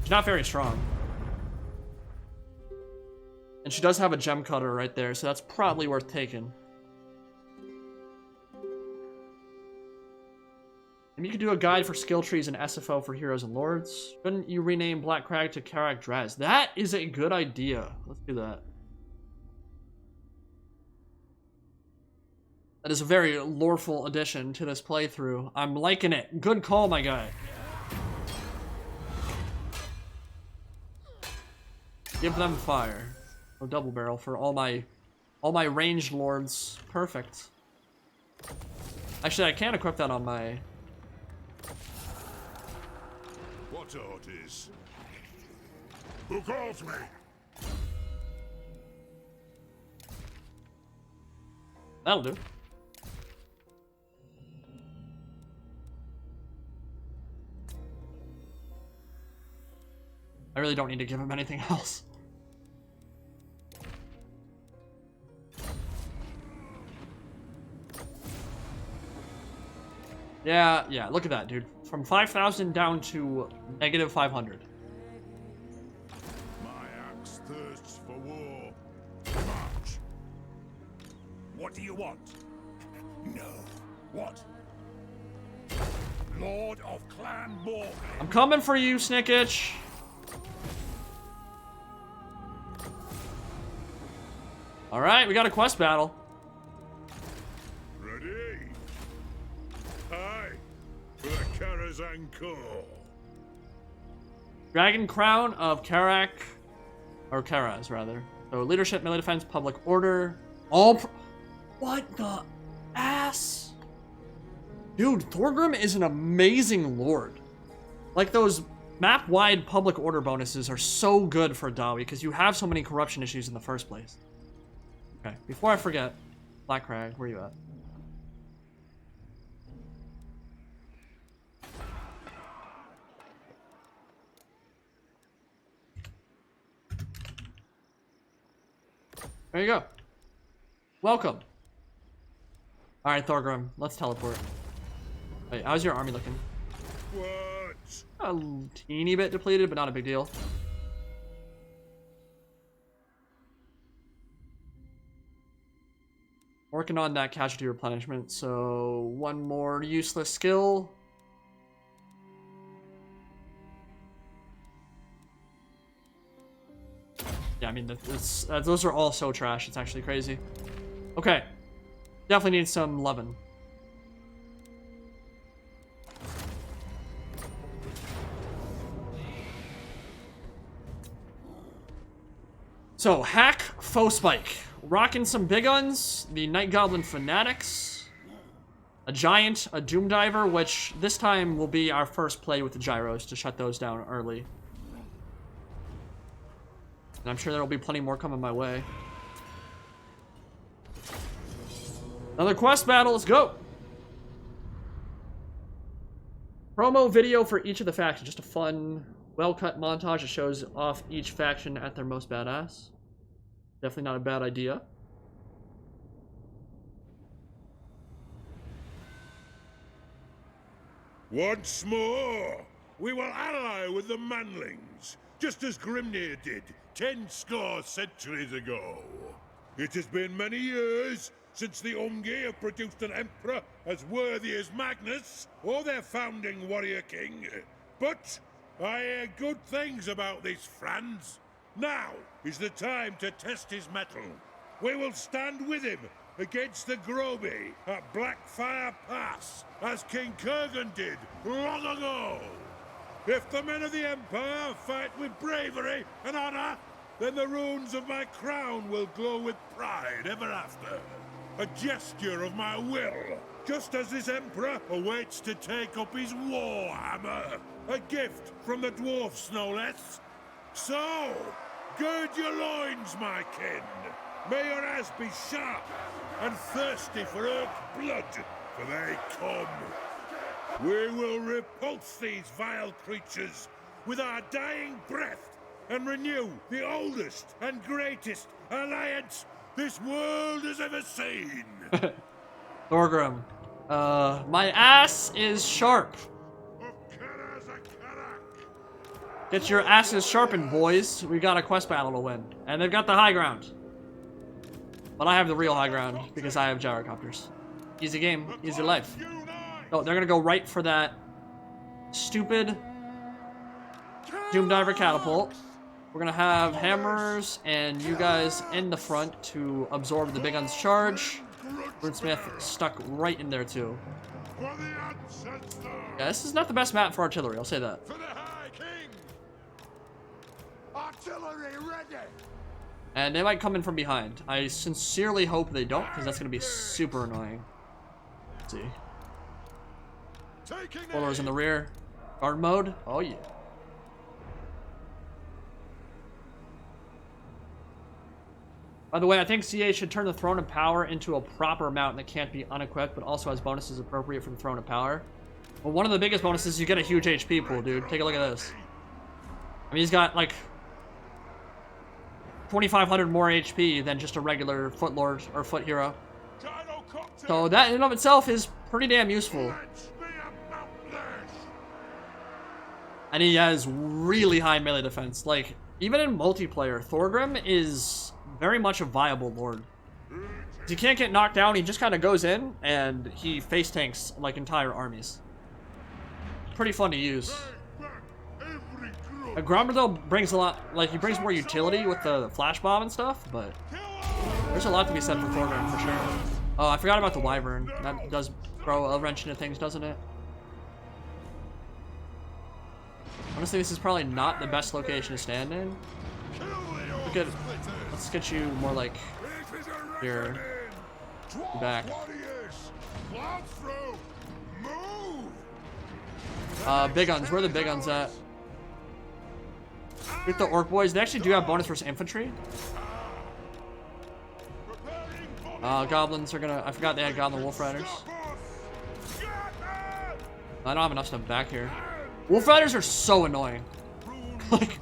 B: She's not very strong. And she does have a gem cutter right there, so that's probably worth taking. Maybe you could do a guide for skill trees and SFO for heroes and lords. Shouldn't you rename Black Crag to Karak Draz? That is a good idea. Let's do that. That is a very loreful addition to this playthrough. I'm liking it. Good call, my guy. Give them fire. Oh, double barrel for all my ranged lords. Perfect. Actually, I can equip that on my...
A: What orders? Who calls me?
B: That'll do. I really don't need to give him anything else. Yeah, look at that, dude. From 5,000 down to negative 500.
A: My axe thirsts for war. March.
E: What do you want? No. What? Lord of Clan Morgan.
B: I'm coming for you, Snickage. Alright, we got a quest battle.
A: Ready? Aye. For the Karaz Ankor.
B: Dragon Crown of Karak. Or Karaz, rather. So, leadership, melee defense, public order. What the ass? Dude, Thorgrim is an amazing lord. Like, those map-wide public order bonuses are so good for Dawi, because you have so many corruption issues in the first place. Okay, before I forget, Black Crag, where you at? There you go. Welcome. Alright, Thorgrim, let's teleport. Wait, how's your army looking?
A: What?
B: A teeny bit depleted, but not a big deal. Working on that casualty replenishment, so one more useless skill. Yeah, I mean, those are all so trash, it's actually crazy. Okay, definitely need some lovin'. So, Hack, Foe Spike. Rocking some big guns. The Night Goblin Fanatics. A giant, a doom diver, which this time will be our first play with the gyros to shut those down early. And I'm sure there'll be plenty more coming my way. Another quest battle, let's go! Promo video for each of the factions. Just a fun, well-cut montage that shows off each faction at their most badass. Definitely not a bad idea.
A: Once more, we will ally with the manlings, just as Grimnir did 10 score centuries ago. It has been many years since the Umgi have produced an emperor as worthy as Magnus or their founding warrior king. But I hear good things about this Franz. Now is the time to test his mettle. We will stand with him against the Groby at Blackfire Pass, as King Kurgan did long ago. If the men of the Empire fight with bravery and honor, then the runes of my crown will glow with pride ever after. A gesture of my will, just as this Emperor awaits to take up his Warhammer. A gift from the Dwarfs, no less. So, gird your loins, my kin. May your eyes be sharp and thirsty for Urk blood, for they come. We will repulse these vile creatures with our dying breath and renew the oldest and greatest alliance this world has ever seen.
B: Thorgrim. My ass is sharp.
A: Karaz Ankor.
B: Get your asses sharpened, boys. We got a quest battle to win. And they've got the high ground. But I have the real high ground because I have gyrocopters. Easy game, easy life. Oh, they're gonna go right for that stupid Doom Diver catapult. We're gonna have hammers and you guys in the front to absorb the big gun's charge. Runesmith stuck right in there too. Yeah, this is not the best map for artillery, I'll say that.
D: For the High King! Artillery ready!
B: And they might come in from behind. I sincerely hope they don't, because that's going to be super annoying. Let's see. Spoilers in the rear. Guard mode. Oh, yeah. By the way, I think CA should turn the Throne of Power into a proper mount that can't be unequipped, but also has bonuses appropriate for the Throne of Power. Well, one of the biggest bonuses is you get a huge HP pool, dude. Take a look at this. I mean, he's got, like, 2,500 more HP than just a regular foot lord or foot hero. So that in and of itself is pretty damn useful. And he has really high melee defense. Like, even in multiplayer, Thorgrim is very much a viable lord. He can't get knocked down, he just kind of goes in and he face tanks like entire armies. Pretty fun to use. Grombrindal brings a lot, like, he brings more utility with the flash bomb and stuff, but there's a lot to be said for Thorgrim for sure. Oh, I forgot about the Wyvern. That does throw a wrench into things, doesn't it? Honestly, this is probably not the best location to stand in. Let's get you more like here, back. Big guns. Where are the big guns at? With the Orc boys, they actually do have bonus versus infantry. Goblins are gonna. I forgot they had Goblin Wolf Riders. I don't have enough stuff back here. Wolf Riders are so annoying. Like,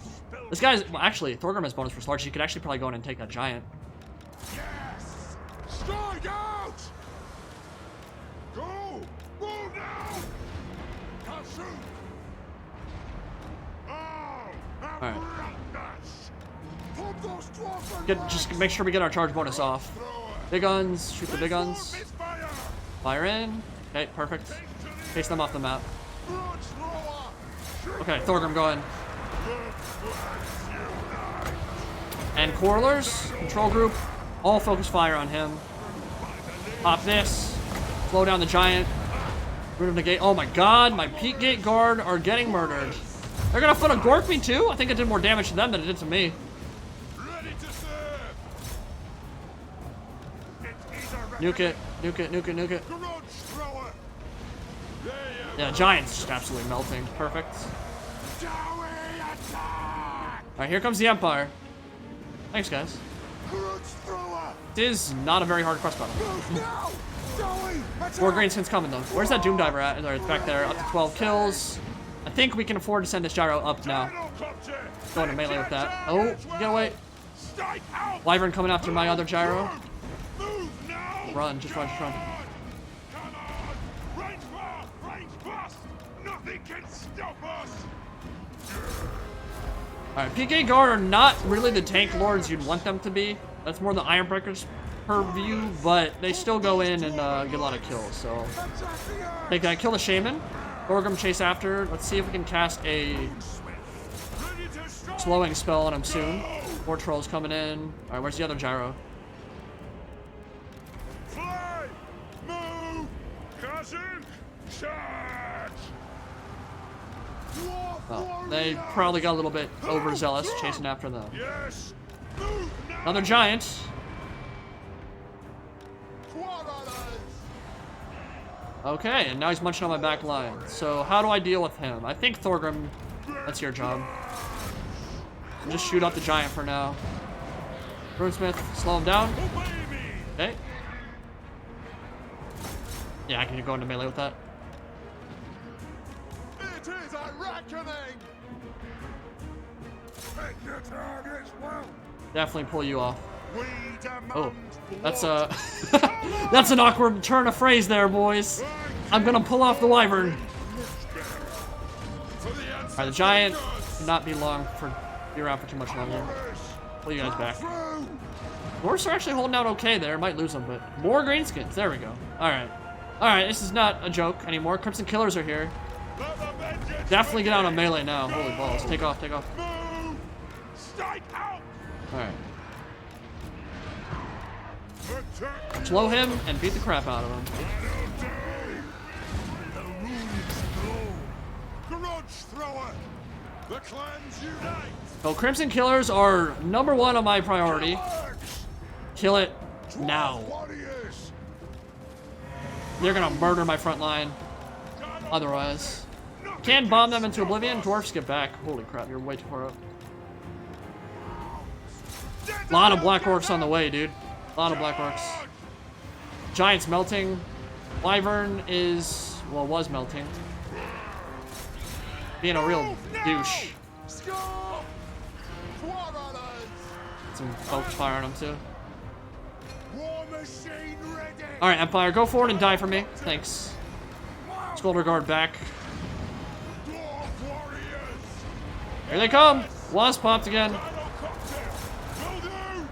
B: this guy's. Well, actually, Thorgrim has bonus versus large. You could actually probably go in and take that giant.
D: Yes! Strike out! Go! Move now! Come shoot!
B: Alright. Just make sure we get our charge bonus off. Big guns, shoot the big guns. Fire in. Okay, perfect. Chase them off the map. Okay, Thorgrim, go in. And Corlers, control group, all focus fire on him. Pop this. Slow down the giant. Rid of the gate. Oh my god, my Peak Gate guard are getting murdered. They're gonna foot a Gork me too? I think it did more damage to them than it did to me.
D: Ready to serve.
B: Nuke it. Nuke it, nuke it, nuke it.
D: Grudge thrower. There you
B: Yeah, giant's just absolutely melting. Perfect.
D: Dowie attack.
B: Alright, here comes the Empire. Thanks, guys.
D: Grudge thrower.
B: This is not a very hard quest battle.
D: Move now. Dowie attack.
B: 4 green skins coming, though. Where's that Doom Diver at? It's back there. Up to 12 kills. I think we can afford to send this gyro up now. Going to melee with that. Oh, get away.
D: Strike out.
B: Wyvern coming after my other gyro.
D: Move now.
B: Run, just run, just run.
D: Come on. Range bar. Range bust. Nothing can stop us.
B: Alright, PK Guard are not really the tank lords you'd want them to be. That's more the Iron Breakers per view, but they still go in and get a lot of kills, so. They can kill the Shaman. Thorgrim chase after. Let's see if we can cast a slowing spell on him soon. More trolls coming in. Alright, where's the other gyro?
D: Fly. Move. Cousin. Charge.
B: Oh, they probably got a little bit overzealous chasing after them.
D: Yes. Move now.
B: Another giant. Okay, and now he's munching on my back line. So how do I deal with him? I think Thorgrim, that's your job. Just shoot out the giant for now. Runesmith, slow him down. Okay. Yeah, I can go into melee with that.
D: It is a reckoning. Pick your targets well.
B: Definitely pull you off.
D: We demand
B: Oh, that's
D: blood.
B: that's an awkward turn of phrase there, boys. I'm gonna pull off the wyvern. Alright, the giant cannot be long for be around for too much longer. Pull you guys back. Dwarfs are actually holding out okay there. Might lose them, but more greenskins. There we go. Alright. Alright, this is not a joke anymore. Crimson Killers are here. Definitely get out on melee now. Holy balls. Take off, take off. Alright. Slow him and beat the crap out of him.
D: Grudge thrower. The clans unite.
B: So Crimson Killers are #1 on my priority. Kill it now.
D: Warriors.
B: They're gonna murder my front line. Otherwise. Can bomb them into oblivion. Dwarfs get back. Holy crap, you're way too far up. A lot of black orcs on the way, dude. A lot of black orcs. Giant's melting. Wyvern is, well, was melting. Being a real douche. Some folks fire on him too.
D: War machine ready.
B: Alright, Empire, go forward and die for me. Thanks. Scolder Guard back.
D: Dwarf warriors.
B: Here they come. Wasp popped again.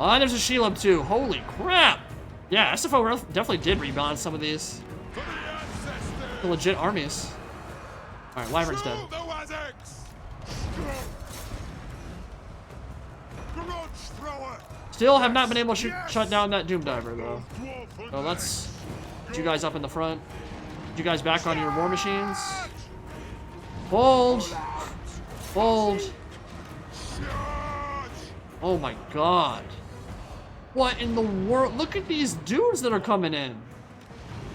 B: Oh, and there's a Shelob too. Holy crap. Yeah, SFO definitely did rebalance some of these. The legit armies. Alright, Wyvern's dead. Still have not been able to shut down that Doom Diver though. So let's get you guys up in the front. Get you guys back on your war machines. Hold. Hold. Oh my god. What in the world? Look at these dudes that are coming in.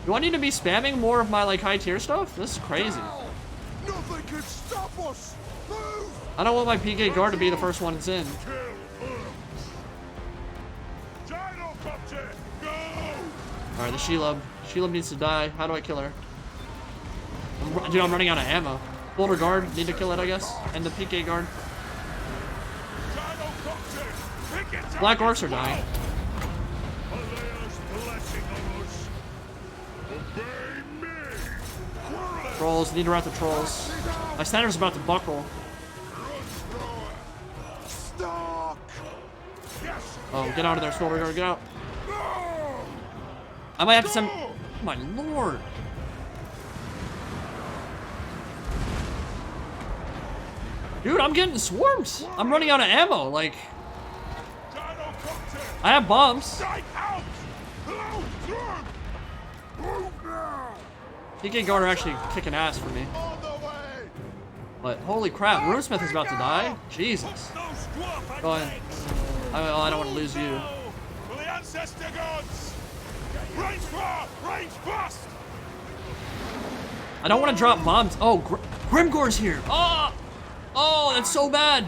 B: Do I need to be spamming more of my like high tier stuff? This is crazy.
D: Nothing can stop us. Move.
B: I don't want my PK guard to be the first one that's in. Alright, the Shelob. Shelob needs to die. How do I kill her? Dude, I'm running out of ammo. Boulder guard, need to kill it, I guess. And the PK guard. Black orcs are dying. Trolls, need to route the trolls. My standard's about to buckle. Oh, get out of there, Scolder Guard, get out. I might have to send. Oh my lord. Dude, I'm getting swarmed. I'm running out of ammo. Like, I have bombs. PK Guard are actually kicking ass for me. But holy crap, Runesmith is about to die. Jesus. Go ahead. I don't want to lose you.
D: Range fire! Range bust!
B: I don't want to drop bombs. Oh, Grimgor's here. Oh, oh, that's so bad.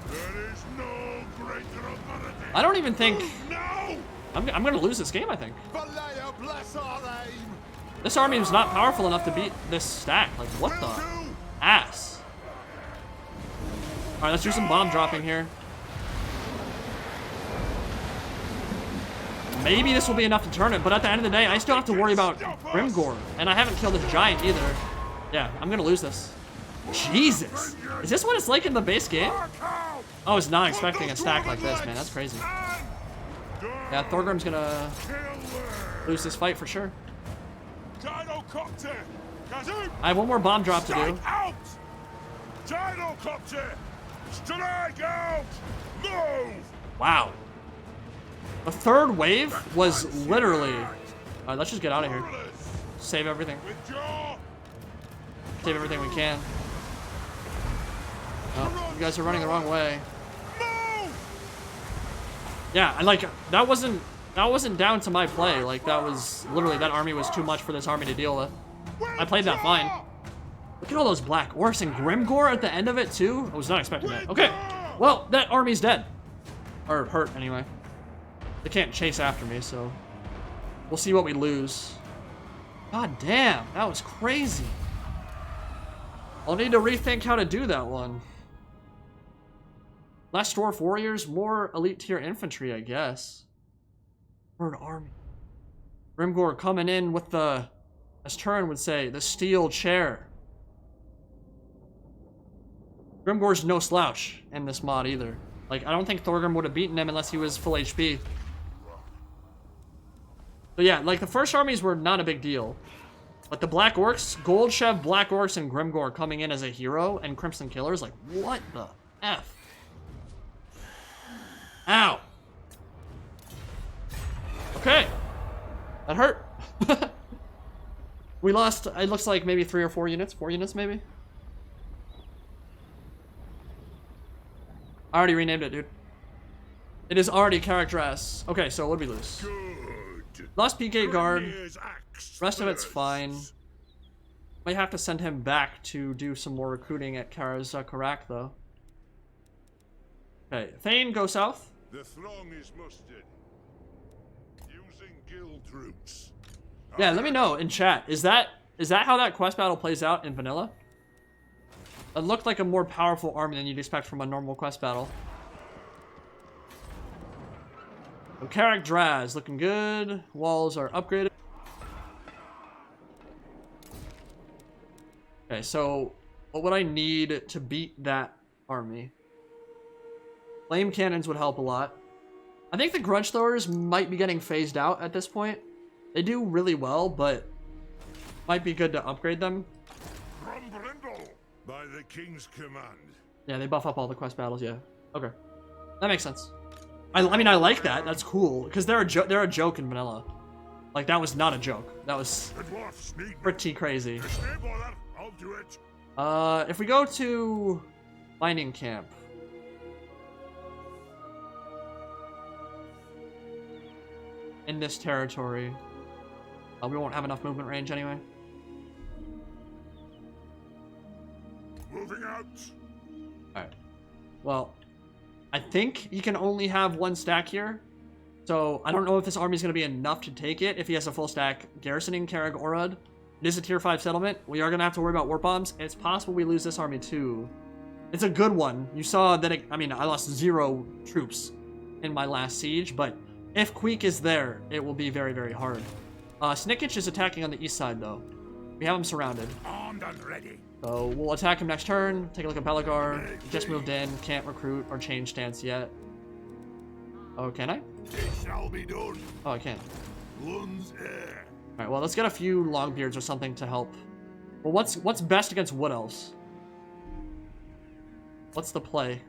D: There is no greater authority.
B: I don't even think
D: No!
B: I'm gonna lose this game. I think
D: Vallejo bless our aim!
B: this army is not powerful enough to beat this stack. Like what
D: Will
B: the
D: do!
B: ass? All right, let's do some bomb dropping here. Maybe this will be enough to turn it, but at the end of the day, I still have to worry about Grimgor, and I haven't killed this giant either. Yeah, I'm gonna lose this. Jesus, is this what it's like in the base game? I was not expecting a stack like this, man. That's crazy. Yeah, Thorgrim's gonna lose this fight for sure. I have one more bomb drop to do.
D: Out! Gyrocopter! Strike out! Move!
B: Wow. The third wave was literally... Alright, let's just get out of here. Save everything.
D: Withdraw!
B: Save everything we can. Oh, you guys are running the wrong way.
D: Move!
B: Yeah, and like, that wasn't down to my play. Like, that was... Literally, that army was too much for this army to deal with. I played that fine. Look at all those black orcs and Grimgor at the end of it, too. I was not expecting that. Okay. Well, that army's dead. Or hurt, anyway. They can't chase after me, so we'll see what we lose. God damn, that was crazy. I'll need to rethink how to do that one. Less dwarf warriors, more elite tier infantry, I guess. Third army. Grimgor coming in with the, as Turin would say, the steel chair. Grimgor's no slouch in this mod either. Like, I don't think Thorgrim would have beaten him unless he was full HP. But yeah, like the first armies were not a big deal. But the Black Orcs, Goldshev, Black Orcs, and Grimgor coming in as a hero and Crimson Killers, like, what the F? Ow. Okay. That hurt. We lost, it looks like maybe 3 or 4 units. 4 units, maybe? I already renamed it, dude. It is already characterized. Okay, so what did we lose?
D: Good.
B: Lost PK guard.
D: Grymnir's axe
B: Rest of it's
D: first.
B: fine. Might have to send him back to do some more recruiting at Karaz Ankor, though. Okay, Thane, go south.
D: The throng is mustered. Using guild troops.
B: Yeah, let me know in chat. Is that how that quest battle plays out in vanilla? It looked like a more powerful army than you'd expect from a normal quest battle. So Karak Draz looking good. Walls are upgraded. Okay, so what would I need to beat that army? Flame cannons would help a lot. I think the grudge throwers might be getting phased out at this point. They do really well, but might be good to upgrade them.
D: Grombrindal by the king's command.
B: Yeah, they buff up all the quest battles, yeah. Okay. That makes sense. I mean, I like that. That's cool. Because they're a joke in vanilla. Like, that was not a joke. That was
D: The dwarfs need me.
B: pretty crazy.
D: Stay bother. I'll do it.
B: If we go to mining camp. In this territory. We won't have enough movement range anyway.
D: Moving out.
B: Alright. Well, I think he can only have 1 stack here. So, I don't know if this army is going to be enough to take it if he has a full stack garrisoning Karak Orud. It is a tier 5 settlement. We are going to have to worry about warp bombs. It's possible we lose this army too. It's a good one. You saw that I lost 0 troops in my last siege, but if Queek is there, it will be very, very hard. Snickich is attacking on the east side though. We have him surrounded.
D: Armed and ready.
B: So we'll attack him next turn. Take a look at Belagar. Just moved in. Can't recruit or change stance yet. Oh, can I?
D: It shall be done.
B: Oh, I can.
D: One's air.
B: Alright, well, let's get a few Longbeards or something to help. Well, what's best against Wood Elves? What's the play?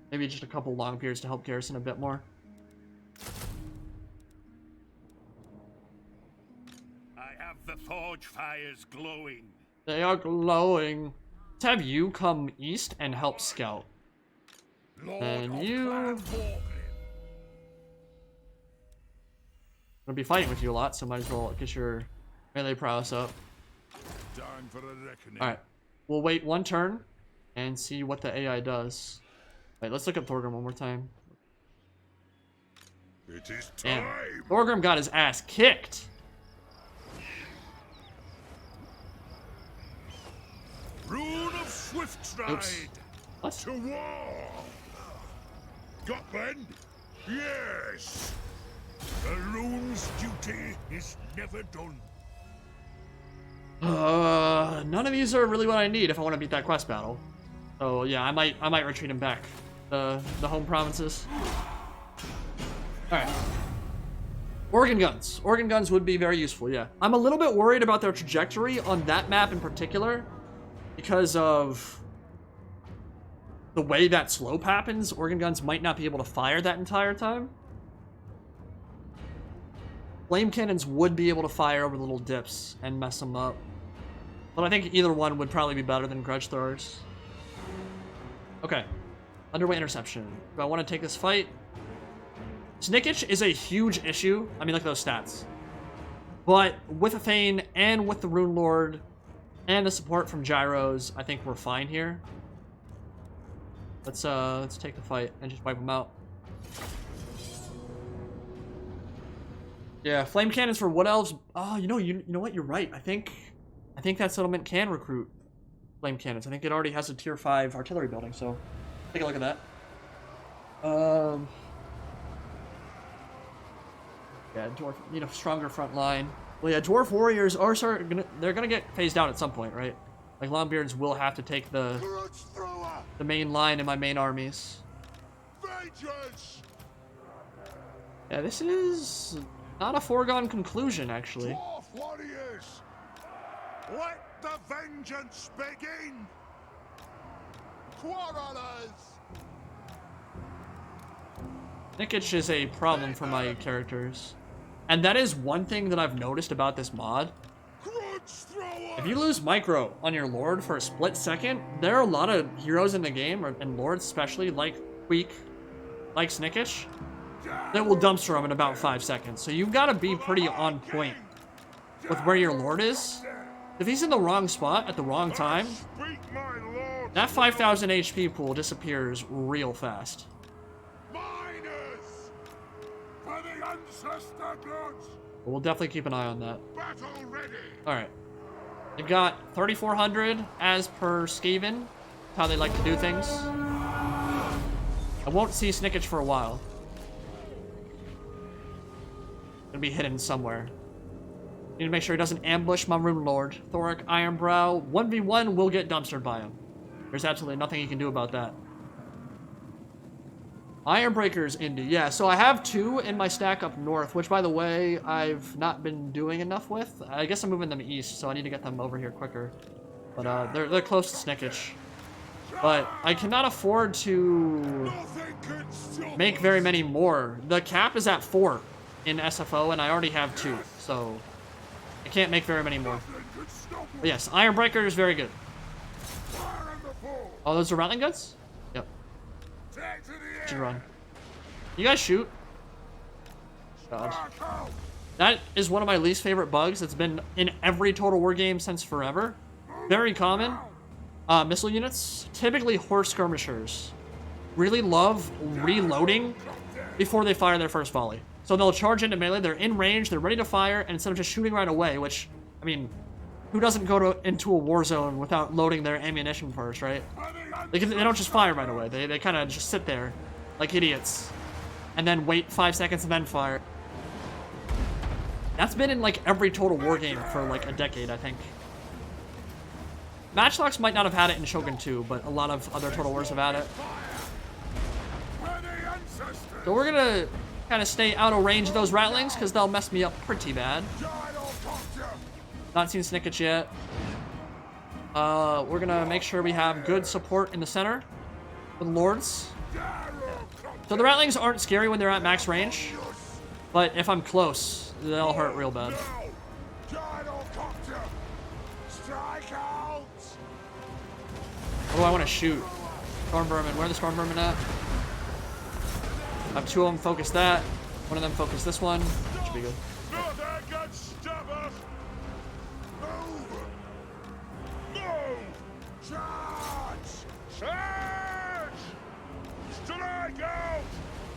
B: Maybe just a couple Longbeards to help garrison a bit more.
E: I have the forge fires glowing.
B: They are glowing. Let's have you come east and help scout.
D: Lord
B: And
D: of
B: you...
D: Clan Thorgrim.
B: gonna be fighting with you a lot, so might as well get your melee prowess up.
D: Time for a reckoning.
B: Alright. We'll wait one turn and see what the AI does. Wait, let's look at Thorgrim one more time.
D: It is
B: Damn.
D: time.
B: Thorgrim got his ass kicked.
D: Rune of swift stride.
B: Oops. What?
D: To war. Scotland? Yes. The rune's duty is never done.
B: None of these are really what I need if I want to beat that quest battle. So yeah, I might retreat him back. The home provinces. Alright. Organ guns. Organ guns would be very useful, yeah. I'm a little bit worried about their trajectory on that map in particular because of the way that slope happens. Organ guns might not be able to fire that entire time. Flame cannons would be able to fire over the little dips and mess them up. But I think either one would probably be better than grudge throwers. Okay. Underway interception. Do I want to take this fight? Snickage is a huge issue. I mean, look at those stats. But with a Thane and with the Rune Lord and the support from Gyros, I think we're fine here. Let's take the fight and just wipe them out. Yeah, flame cannons for Wood Elves. Oh, you know what? You're right. I think that settlement can recruit flame cannons. I think it already has a tier 5 artillery building. So take a look at that. Yeah, dwarf, stronger front line. Well, yeah, dwarf warriors are they're gonna get phased out at some point, right? Like Longbeards will have to take the main line in my main armies.
D: Vengeance.
B: Yeah, this is not a foregone conclusion, actually.
D: Dwarf warriors. Let the vengeance begin. Quarrelers.
B: Nickage is a problem for my characters. And that is one thing that I've noticed about this mod. If you lose micro on your Lord for a split second, there are a lot of heroes in the game, and Lords especially, like Queek, like Snickage, that will dumpster him in about 5 seconds. So you've got to be pretty on point with where your Lord is. If he's in the wrong spot at the wrong time, that 5,000 HP pool disappears real fast. But we'll definitely keep an eye on that. Alright. We got 3,400 as per Skaven. How they like to do things. I won't see Snickage for a while. Gonna be hidden somewhere. Need to make sure he doesn't ambush my Rune Lord. Thoric Ironbrow. 1v1 will get dumpstered by him. There's absolutely nothing you can do about that. Ironbreakers Indy. Yeah, so I have 2 in my stack up north, which, by the way, I've not been doing enough with. I guess I'm moving them east, so I need to get them over here quicker. But they're close to Snickage. But I cannot afford to make very many more. The cap is at 4 in SFO, and I already have 2, so I can't make very many more. But yes, Ironbreaker is very good. Oh, those are Rattling Guns? Yep. Should run. You guys shoot. God. That is one of my least favorite bugs. It's been in every Total War game since forever. Very common. Missile units, typically horse skirmishers, really love reloading before they fire their first volley. So they'll charge into melee, they're in range, they're ready to fire, and instead of just shooting right away, which, I mean, who doesn't go into a war zone without loading their ammunition first, right? They don't just fire right away. They kind of just sit there like idiots and then wait 5 seconds and then fire. That's been in like every Total War game for like a decade, I think. Matchlocks might not have had it in Shogun 2, but a lot of other Total Wars have had it. So we're gonna kind of stay out of range of those Rattlings because they'll mess me up pretty bad. Not seen Snickage yet. We're gonna make sure we have good support in the center with Lords. So the Rattlings aren't scary when they're at max range, but if I'm close, they'll hurt real bad. What do I want to shoot? Storm Vermin. Where are the Storm Vermin at? I have 2 of them focus that. One of them focus this one. Should be good.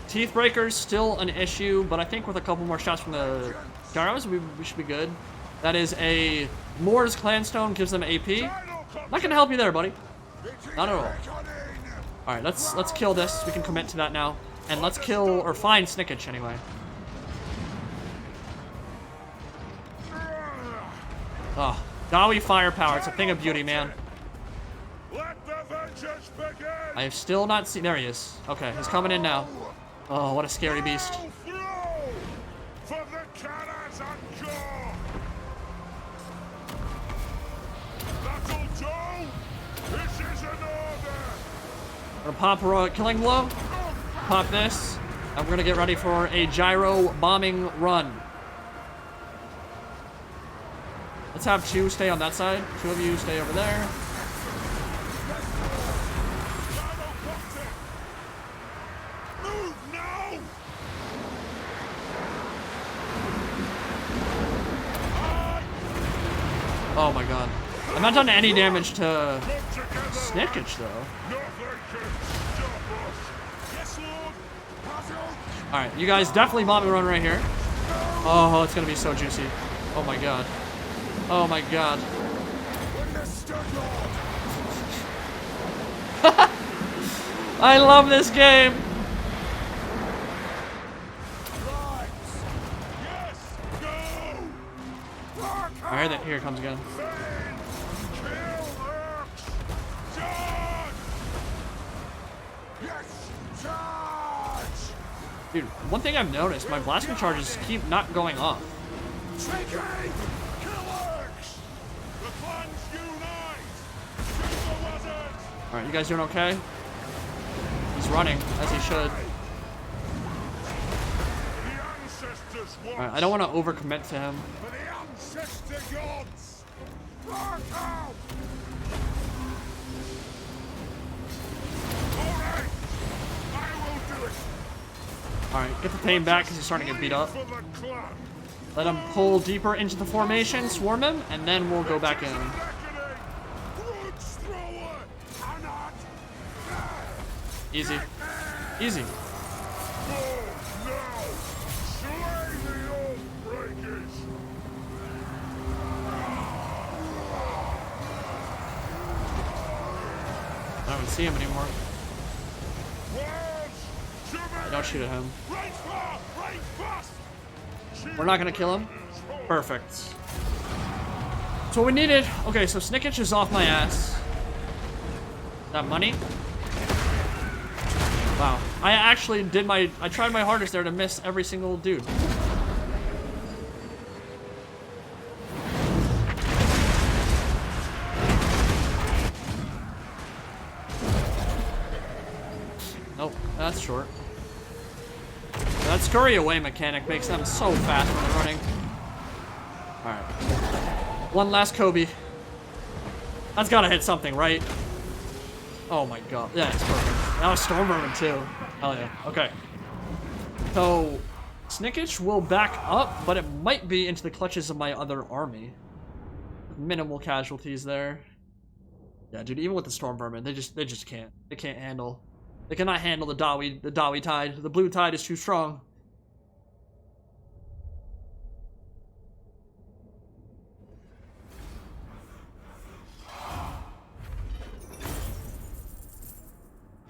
B: Teeth Breaker's still an issue, but I think with a couple more shots from the Gyros, we should be good. That is a Moore's Clanstone, gives them AP. Not gonna help you there, buddy. Not at all. Alright, let's kill this. We can commit to that now. And let's kill, or find Snickage anyway. Oh, Dawi firepower. It's a thing of beauty, man. I have still not seen... There he is. Okay, he's coming in now. Oh, what a scary beast.
D: For the Karaz Ankor! That'll do! This is an order!
B: We're gonna pop Heroic Killing Blow. Pop this. And we're gonna get ready for a gyro bombing run. Let's have two stay on that side. Two of you stay over there.
D: Move now!
B: Oh my god. I'm not done any damage to Snickage though. Alright, you guys definitely bombing run right here. Oh, it's gonna be so juicy. Oh my god. Oh my god. I love this game. Alright, here it comes again. Dude, one thing I've noticed, my blasting charges keep not going off. Alright, you guys doing okay? He's running, as he should. Alright, I don't want to overcommit to him. Alright, get the pain back because he's starting to get beat up. Let him pull deeper into the formation, swarm him, and then we'll go back in. Easy. Easy. I don't see him anymore. Don't shoot at him. We're not gonna kill him. Perfect. That's what we needed. Okay, so Snickage is off my ass. That money? Wow. I actually did I tried my hardest there to miss every single dude. Nope, that's short. That scurry away mechanic makes them so fast when they're running. Alright. One last Kobe. That's gotta hit something, right? Oh my god. Yeah, it's perfect. That was Stormvermin too. Hell yeah. Okay. So, Snickage will back up, but it might be into the clutches of my other army. Minimal casualties there. Yeah, dude, even with the Stormvermin, they just can't. They can't handle. They cannot handle the Dawi tide. The blue tide is too strong.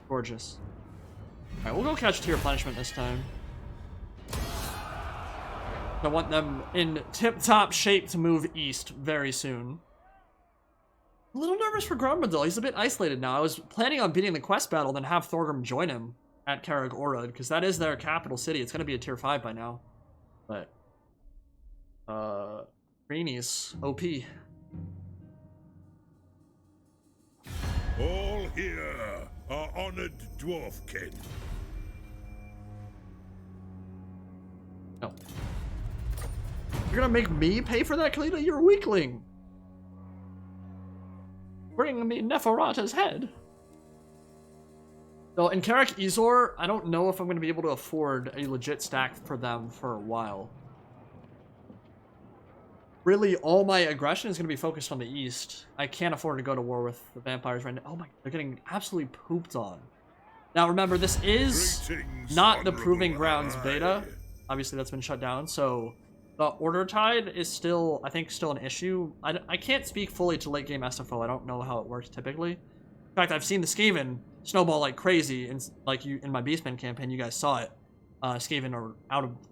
B: Gorgeous. Alright, we'll go catch tier replenishment this time. I want them in tip-top shape to move east very soon. A little nervous for Grombrindal. He's a bit isolated now. I was planning on beating the quest battle, then have Thorgrim join him at Karak Ankor, because that is their capital city. It's going to be a tier 5 by now. But, Greenies, OP.
A: All here are honored dwarfkin.
B: No. You're going to make me pay for that, Kalita? You're a weakling. Bring me Neferata's head. So in Karak Izor, I don't know if I'm going to be able to afford a legit stack for them for a while. really all my aggression is going to be focused on the east. I can't afford to go to war with the vampires right now. Oh my, they're getting absolutely pooped on. Now remember, this is
A: Greetings,
B: not the
A: honorable
B: Proving Grounds
A: ally.
B: beta. Obviously that's been shut down, so the Order Tide is still, I think, still an issue. I can't speak fully to late game SFO. I don't know how it works typically. In fact, I've seen the Skaven snowball like crazy, and like in my Beastman campaign, you guys saw it. Skaven are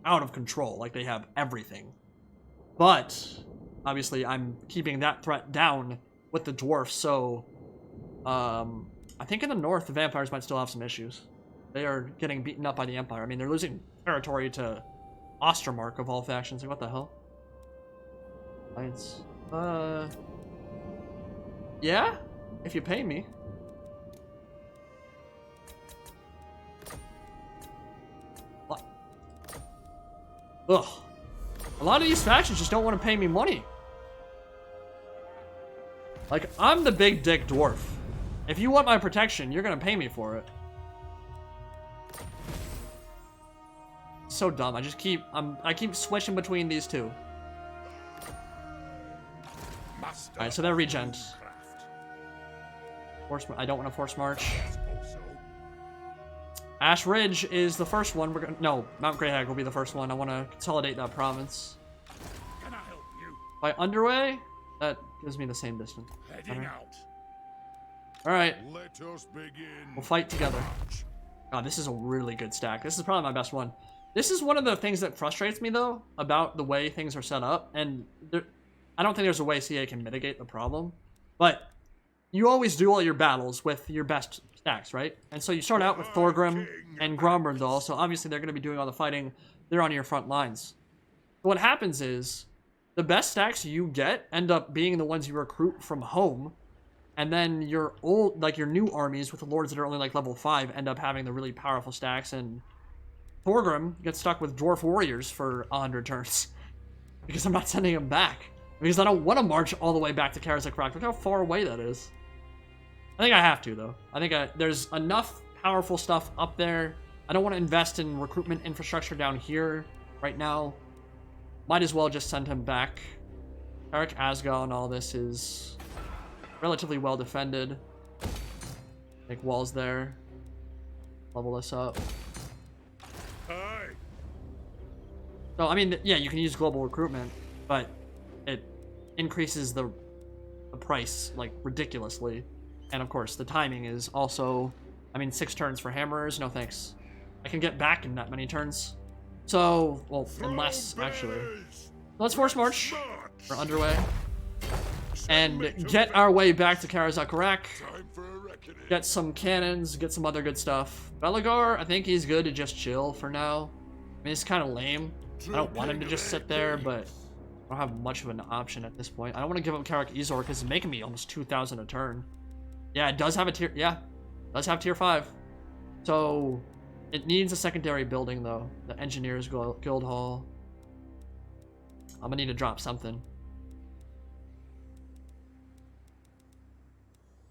B: out of control. Like they have everything. But obviously, I'm keeping that threat down with the dwarfs. So, I think in the north, the vampires might still have some issues. They are getting beaten up by the Empire. I mean, they're losing territory to Ostermark of all factions. Like, what the hell? Alliance. Yeah, if you pay me. What? Ugh. A lot of these factions just don't want to pay me money. Like, I'm the big dick dwarf. If you want my protection, you're gonna pay me for it. So dumb. I just keep I keep switching between these two. Alright, so they're regen. I don't want to force march. Ash Ridge is the first one. We're gonna Mount Greyhag will be the first one. I want to consolidate that province.
E: Can I help you?
B: By underway, that gives me the same distance.
E: Heading out.
B: Alright,
A: Let us begin.
B: we'll fight together. God, this is a really good stack. This is probably my best one. This is one of the things that frustrates me, though, about the way things are set up. And I don't think there's a way CA can mitigate the problem. But you always do all your battles with your best stacks, right? And so you start out with Thorgrim and Grombrindal. So obviously they're going to be doing all the fighting. They're on your front lines. But what happens is the best stacks you get end up being the ones you recruit from home. And then your your new armies with the lords that are only like level 5 end up having the really powerful stacks. And Thorgrim gets stuck with dwarf warriors for 100 turns because I'm not sending him back because I don't want to march all the way back to Karaz Ankor. Look how far away that is. I think I have to, though. I think there's enough powerful stuff up there. I don't want to invest in recruitment infrastructure down here right now. Might as well just send him back. Karak Asgal and all this is relatively well defended. Make walls there. Level this up.
A: Aye.
B: So, I mean, yeah, you can use global recruitment, but it increases the price, like, ridiculously. And, of course, the timing is also, I mean, 6 turns for hammerers, no thanks. I can get back in that many turns. So, well, unless, actually. Let's force march. We're underway. And get our way back to Karaz Ankor. Get some cannons, get some other good stuff. Belagar, I think he's good to just chill for now. I mean, it's kind of lame. I don't want him to just sit there, but I don't have much of an option at this point. I don't want to give up Karak Azor because it's making me almost 2,000 a turn. Yeah, it does have a tier. Yeah, it does have tier 5. So it needs a secondary building though. The Engineers Guild Hall. I'm gonna need to drop something.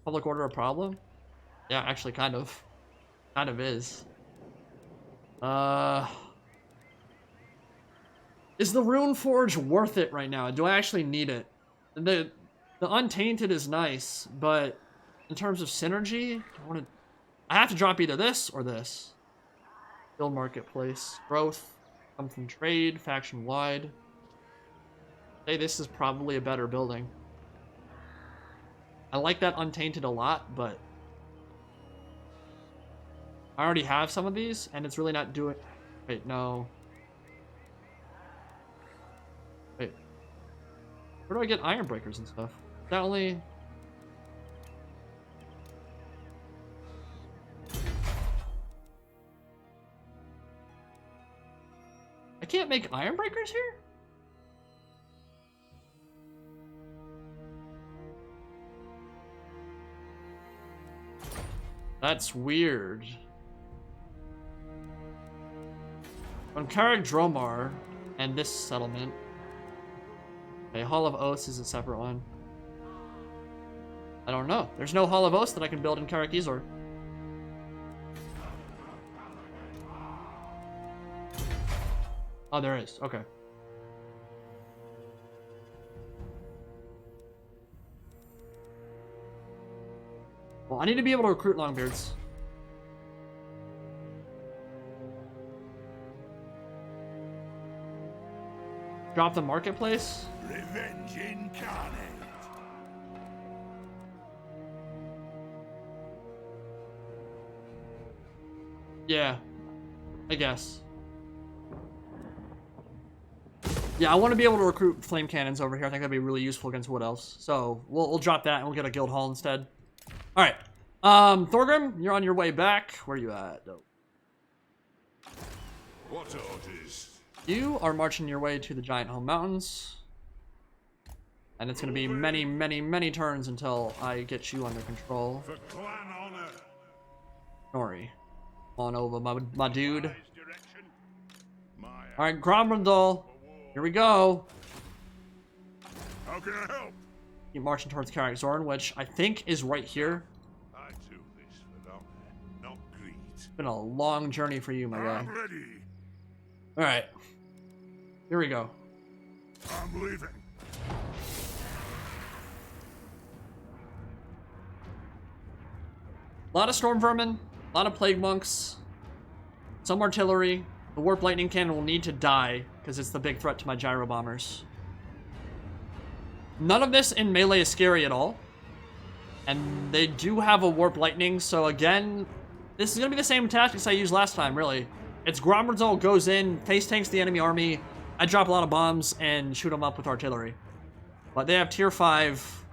B: Public order a problem? Yeah, actually, kind of. Kind of is. Is the Rune Forge worth it right now? Do I actually need it? The Untainted is nice, but in terms of synergy, I have to drop either this or this. Build marketplace. Growth. Come from trade. Faction wide. Say this is probably a better building. I like that Untainted a lot, but I already have some of these, and it's really not doing... Wait, no. Wait. Where do I get iron breakers and stuff? Is that only... I can't make iron breakers here? That's weird. On Karak Dromar and this settlement. Okay, Hall of Oaths is a separate one. I don't know. There's no Hall of Oaths that I can build in Karak Azor. Oh, there is. Okay. Well, I need to be able to recruit Longbeards. Drop the marketplace.
D: Revenge incarnate.
B: Yeah, I guess. Yeah, I want to be able to recruit flame cannons over here. I think that'd be really useful against Wood Elves. So we'll drop that and we'll get a guild hall instead. All right, Thorgrim, you're on your way back. Where are you at? Oh.
D: What orders?
B: You are marching your way to the Giant Home Mountains. And it's going to be many, many, many turns until I get you under control.
D: For clan honor.
B: Nori. On over, my dude.
D: Direction.
B: Alright, Grombrindal. Here we go.
D: How can I help?
B: Keep marching towards Karak, which I think is right here.
D: I do this for honor, not greed.
B: It's been a long journey for you, my guy.
D: I'm ready.
B: Alright. Here we go.
D: I'm leaving.
B: A lot of storm vermin, a lot of plague monks, some artillery. The warp lightning cannon will need to die because it's the big threat to my gyro bombers. None of this in melee is scary at all. And they do have a warp lightning, so again, this is going to be the same tactics I used last time, really. It's Grombrindal goes in, face tanks the enemy army, I drop a lot of bombs and shoot them up with artillery. But they have tier 5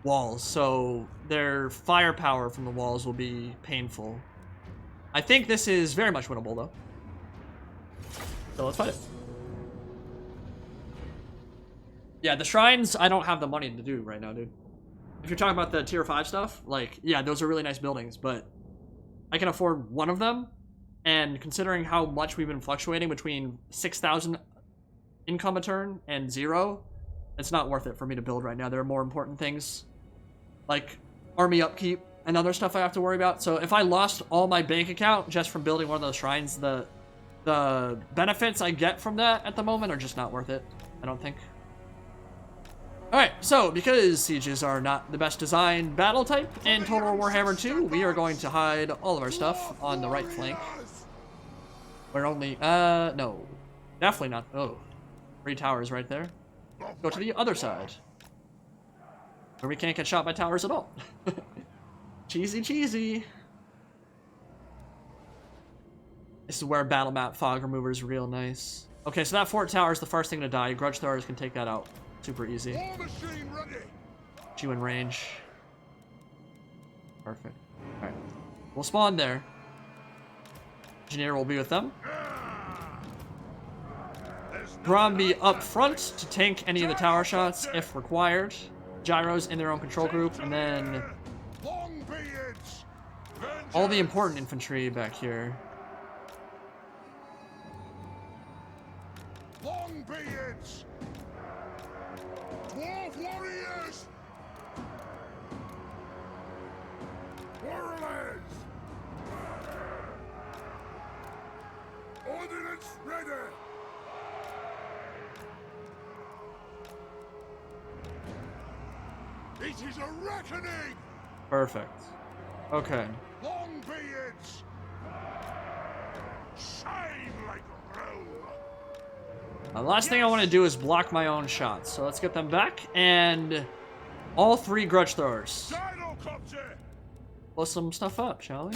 B: walls, so their firepower from the walls will be painful. I think this is very much winnable, though. So let's fight it. Yeah, the shrines, I don't have the money to do right now, dude. If you're talking about the tier 5 stuff, like, yeah, those are really nice buildings, but I can afford one of them, and considering how much we've been fluctuating between 6,000 income a turn and 0, it's not worth it for me to build right now. There are more important things, like army upkeep and other stuff I have to worry about. So if I lost all my bank account just from building one of those shrines, the benefits I get from that at the moment are just not worth it, I don't think. Alright, so because sieges are not the best designed battle type in Total War Warhammer 2, we are going to hide all of our stuff on the right flank. We're only, no, definitely not. Oh, 3 towers right there. Go to the other side, where we can't get shot by towers at all. Cheesy, cheesy. This is where battle map fog remover is real nice. Okay, so that fort tower is the first thing to die. Grudge throwers can take that out super easy.
D: War machine ready.
B: Get you in range. Perfect. Alright. We'll spawn there. Engineer will be with them. Gromby up front to tank any of the tower shots if required. Gyros in their own control group, and then
D: Long beards.
B: all the important infantry back here.
D: Long beards. Dwarf warriors. Warlords. Ordnance ready. It is a reckoning.
B: Perfect. Okay.
D: Long beards. Shine like Rome.
B: The last thing I want to do is block my own shots. So let's get them back. And all 3 grudge throwers.
D: Gyrocopter.
B: Blow some stuff up, shall we?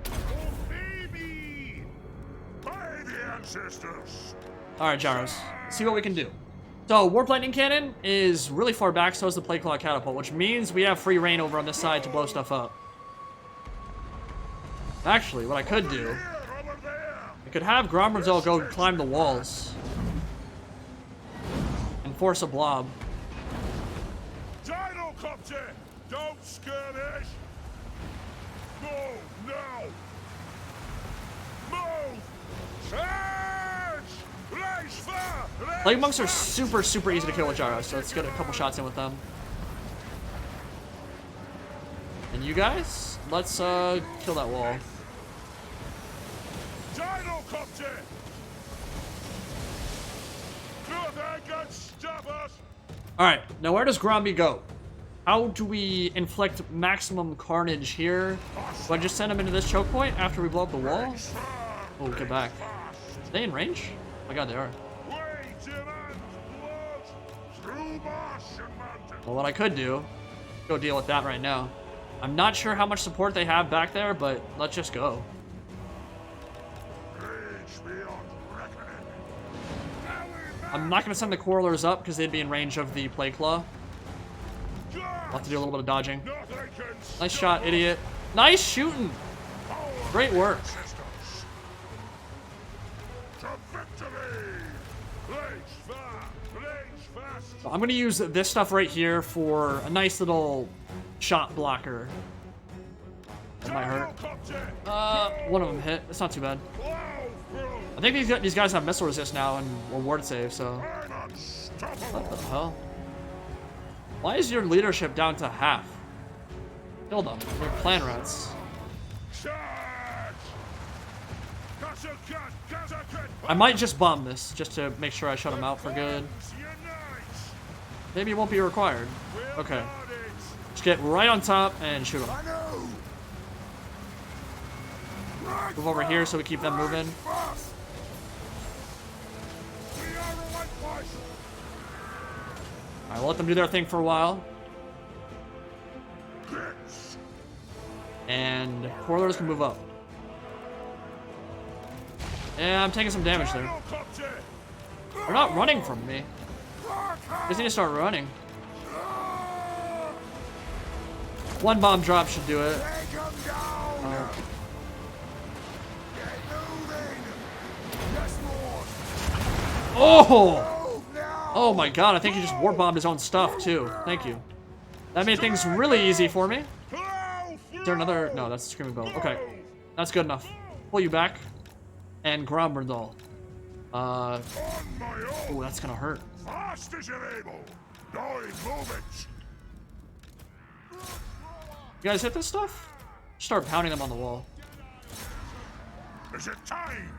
D: Oh, baby. By the ancestors.
B: Alright, Gyros. Let's see what we can do. So, Warp Lightning Cannon is really far back, so is the Plague Claw Catapult, which means we have free reign over on this side to blow stuff up. Actually, what I could do, I could have Grombrindal go climb the walls and force a blob.
D: Gyrocopter. Don't skirmish. Move now. Move. Charge. Race fire.
B: Plague Monks are super, super easy to kill with Gyros, so let's get a couple shots in with them. And you guys, let's kill that wall.
D: Gyrocopter. Nothing can stop us.
B: Alright, now where does Gromby go? How do we inflict maximum carnage here? Do I just send him into this choke point after we blow up the wall? Oh, get back. Are they in range? Oh my god, they are. Well, what I could do, go deal with that right now. I'm not sure how much support they have back there, but let's just go. I'm not going to send the Quarrelers up because they'd be in range of the Plague Claw. I'll have to do a little bit of dodging. Nice shot, idiot. Nice shooting. Great work. So I'm going to use this stuff right here for a nice little shot blocker. That might hurt. One of them hit. It's not too bad. I think these guys have missile resist now and will ward save, so... What the hell? Why is your leadership down to half? Kill them. They're clan rats. I might just bomb this, just to make sure I shut them out for good. Maybe it won't be required. Okay. Just get right on top and shoot them. Move over here so we keep them moving. Alright, we'll let them do their thing for a while. And Quarrelers can move up. Yeah, I'm taking some damage there. They're not running from me. They just need to start running. One bomb drop should do it. Oh! Oh my god, I think he just war bombed his own stuff too. Thank you. That made things really easy for me. Is there another? No, that's a screaming bell. Okay. That's good enough. Pull you back. And Grombrindal. Oh, that's gonna hurt.
D: Fast as you're able.
B: You guys hit this stuff? Start pounding them on the wall.
D: Is it time?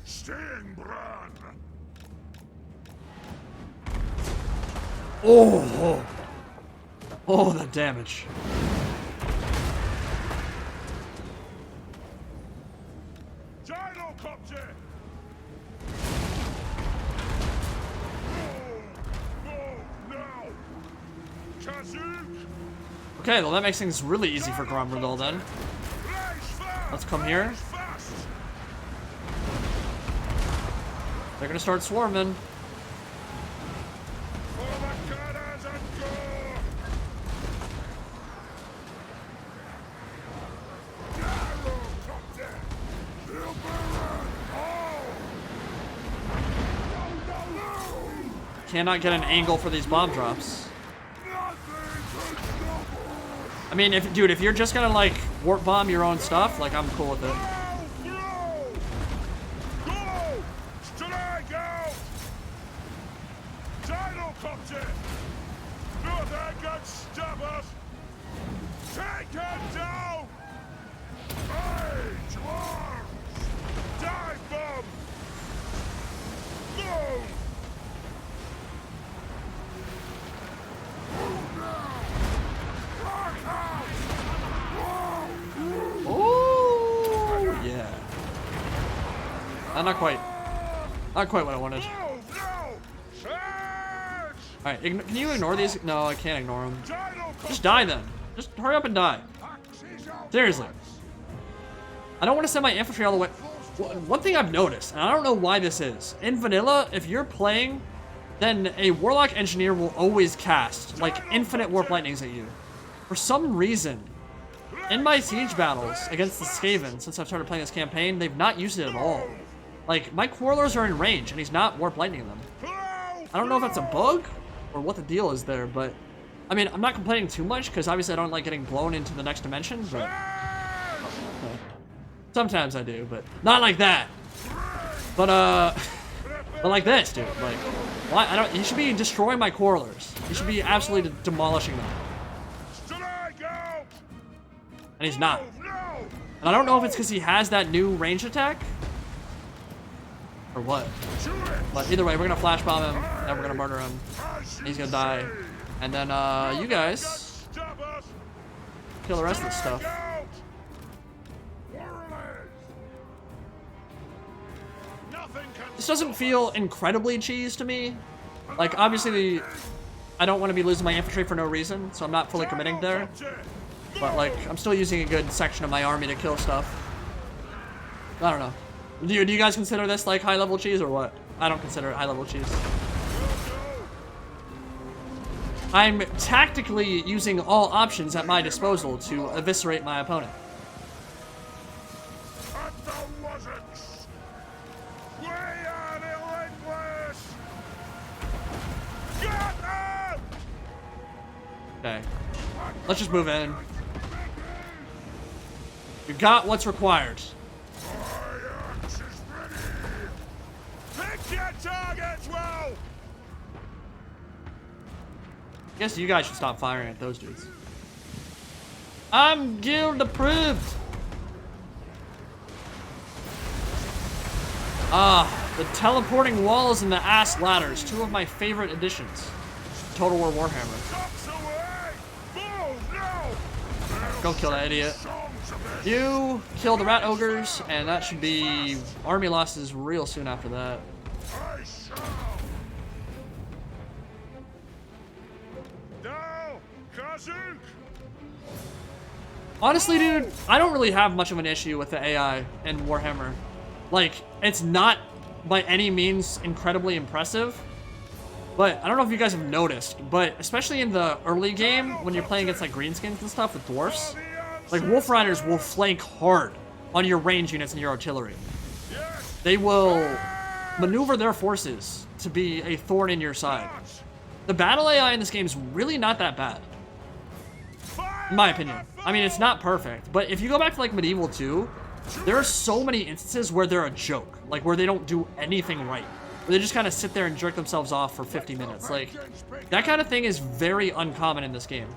D: Staying Bran.
B: Oh! Oh, that damage.
D: Gyrocopter!
B: Okay, well that makes things really easy for Grombrindal then. Let's come here. They're gonna start swarming. Cannot get an angle for these bomb drops. I mean, if you're just gonna like warp bomb your own stuff, like I'm cool with it.
D: Take him down! Hey, dwarves! Dive bomb! Boom!
B: Oh yeah. Not quite. Not quite what I wanted. Alright, can you ignore these? No, I can't ignore them. Just die then. Just hurry up and die. Seriously. I don't want to send my infantry all the way. One thing I've noticed, and I don't know why this is. In vanilla, if you're playing, then a Warlock Engineer will always cast, like, infinite Warp Lightnings at you. For some reason, in my siege battles against the Skaven, since I've started playing this campaign, they've not used it at all. Like, my Quarrelers are in range, and he's not Warp Lightning them. I don't know if that's a bug, or what the deal is there, but... I mean, I'm not complaining too much, because obviously I don't like getting blown into the next dimension, but... sometimes I do, but not like that. But like this, dude. Like, why? He should be destroying my Quarrelers. He should be absolutely demolishing them. And he's not. And I don't know if it's because he has that new range attack, or what. But either way, we're gonna flash bomb him, and we're gonna murder him. He's gonna die. And then, you guys kill the rest of the stuff. This doesn't feel incredibly cheese to me. Like, obviously, I don't want to be losing my infantry for no reason, so I'm not fully committing there. But, like, I'm still using a good section of my army to kill stuff. I don't know. Do you guys consider this, like, high-level cheese or what? I don't consider it high-level cheese. I'm tactically using all options at my disposal to eviscerate my opponent. Okay. Let's just move in. You got what's required.
D: Pick your targets well.
B: I guess you guys should stop firing at those dudes. I'm guild approved. Ah, the teleporting walls and the ass ladders, two of my favorite additions. Total War Warhammer. Go kill that idiot. You kill the rat ogres, and that should be army losses real soon after that. Honestly, dude, I don't really have much of an issue with the AI in Warhammer. Like, it's not by any means incredibly impressive. But I don't know if you guys have noticed, but especially in the early game, when you're playing against like greenskins and stuff with dwarfs, like wolf riders will flank hard on your range units and your artillery. They will maneuver their forces to be a thorn in your side. The battle AI in this game is really not that bad, in my opinion. I mean, it's not perfect, but if you go back to like Medieval 2, there are so many instances where they're a joke, like where they don't do anything right. They just kind of sit there and jerk themselves off for 50 minutes. Like, that kind of thing is very uncommon in this game.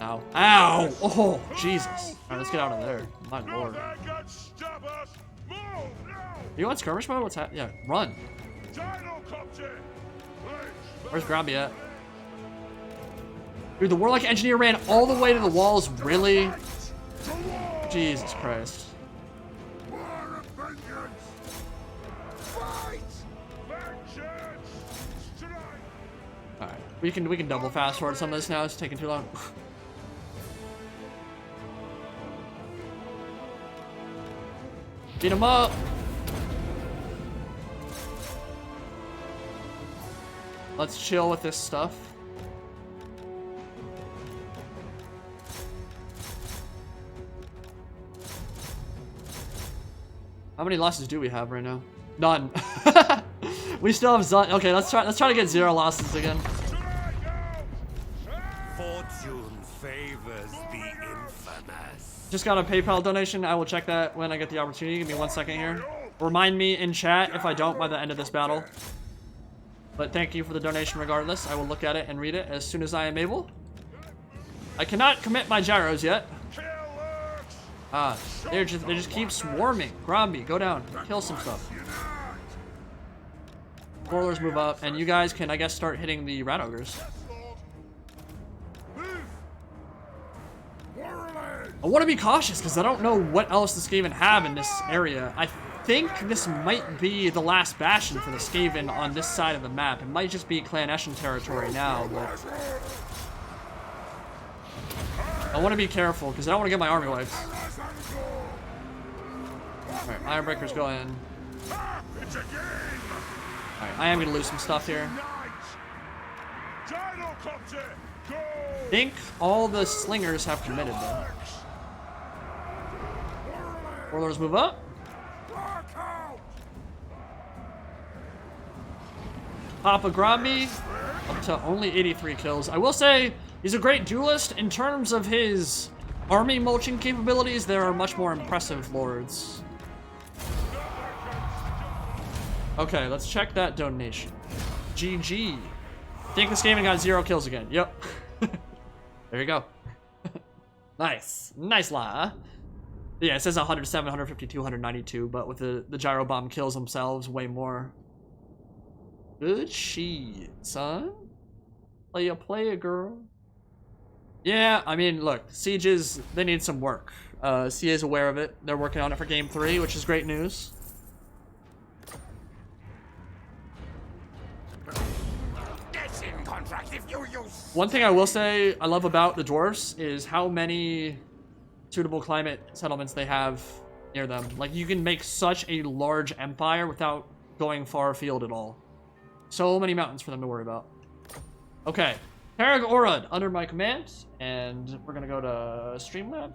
B: Ow. Ow! Oh, Jesus. Alright, let's get out of there. My lord. You want skirmish mode? What's happening? Yeah, run. Where's Gromby at? Dude, the Warlock Engineer ran all the way to the walls, really? Jesus Christ. Alright, we can double fast forward some of this now, it's taking too long. Beat him up! Let's chill with this stuff. How many losses do we have right now? None. We still have Zun. Okay, let's try to get 0 losses again.
F: Fortune favors the infamous.
B: Just got a PayPal donation. I will check that when I get the opportunity. Give me 1 second here. Remind me in chat if I don't by the end of this battle. But thank you for the donation regardless. I will look at it and read it as soon as I am able. I cannot commit my gyros yet. Ah, they just keep swarming. Gromby, go down. Kill some stuff. Warlords move up, and you guys can, I guess, start hitting the rat ogres. I want to be cautious because I don't know what else the Skaven have in this area. I think this might be the last bastion for the Skaven on this side of the map. It might just be Clan Eshin territory now, but I want to be careful because I don't want to get my army wiped. Alright, Ironbreakers go in. Alright, I am going to lose some stuff here. I think all the slingers have committed though. Warlords move up. Papa Gromby up to only 83 kills. I will say he's a great duelist. In terms of his army mulching capabilities, there are much more impressive lords. Okay, let's check that donation. GG. I think this game got 0 kills again. Yep. There you go. Nice. Nice la. Yeah, it says 107, 152, 192, but with the gyro bomb kills themselves way more. Good shit, son. Play a girl. Yeah, I mean, look, sieges, they need some work. CA is aware of it. They're working on it for Game 3, which is great news. One thing I will say I love about the Dwarfs is how many suitable climate settlements they have near them. Like, you can make such a large empire without going far afield at all. So many mountains for them to worry about. Okay. Karak Orad under my command, and we're gonna go to Streamlab.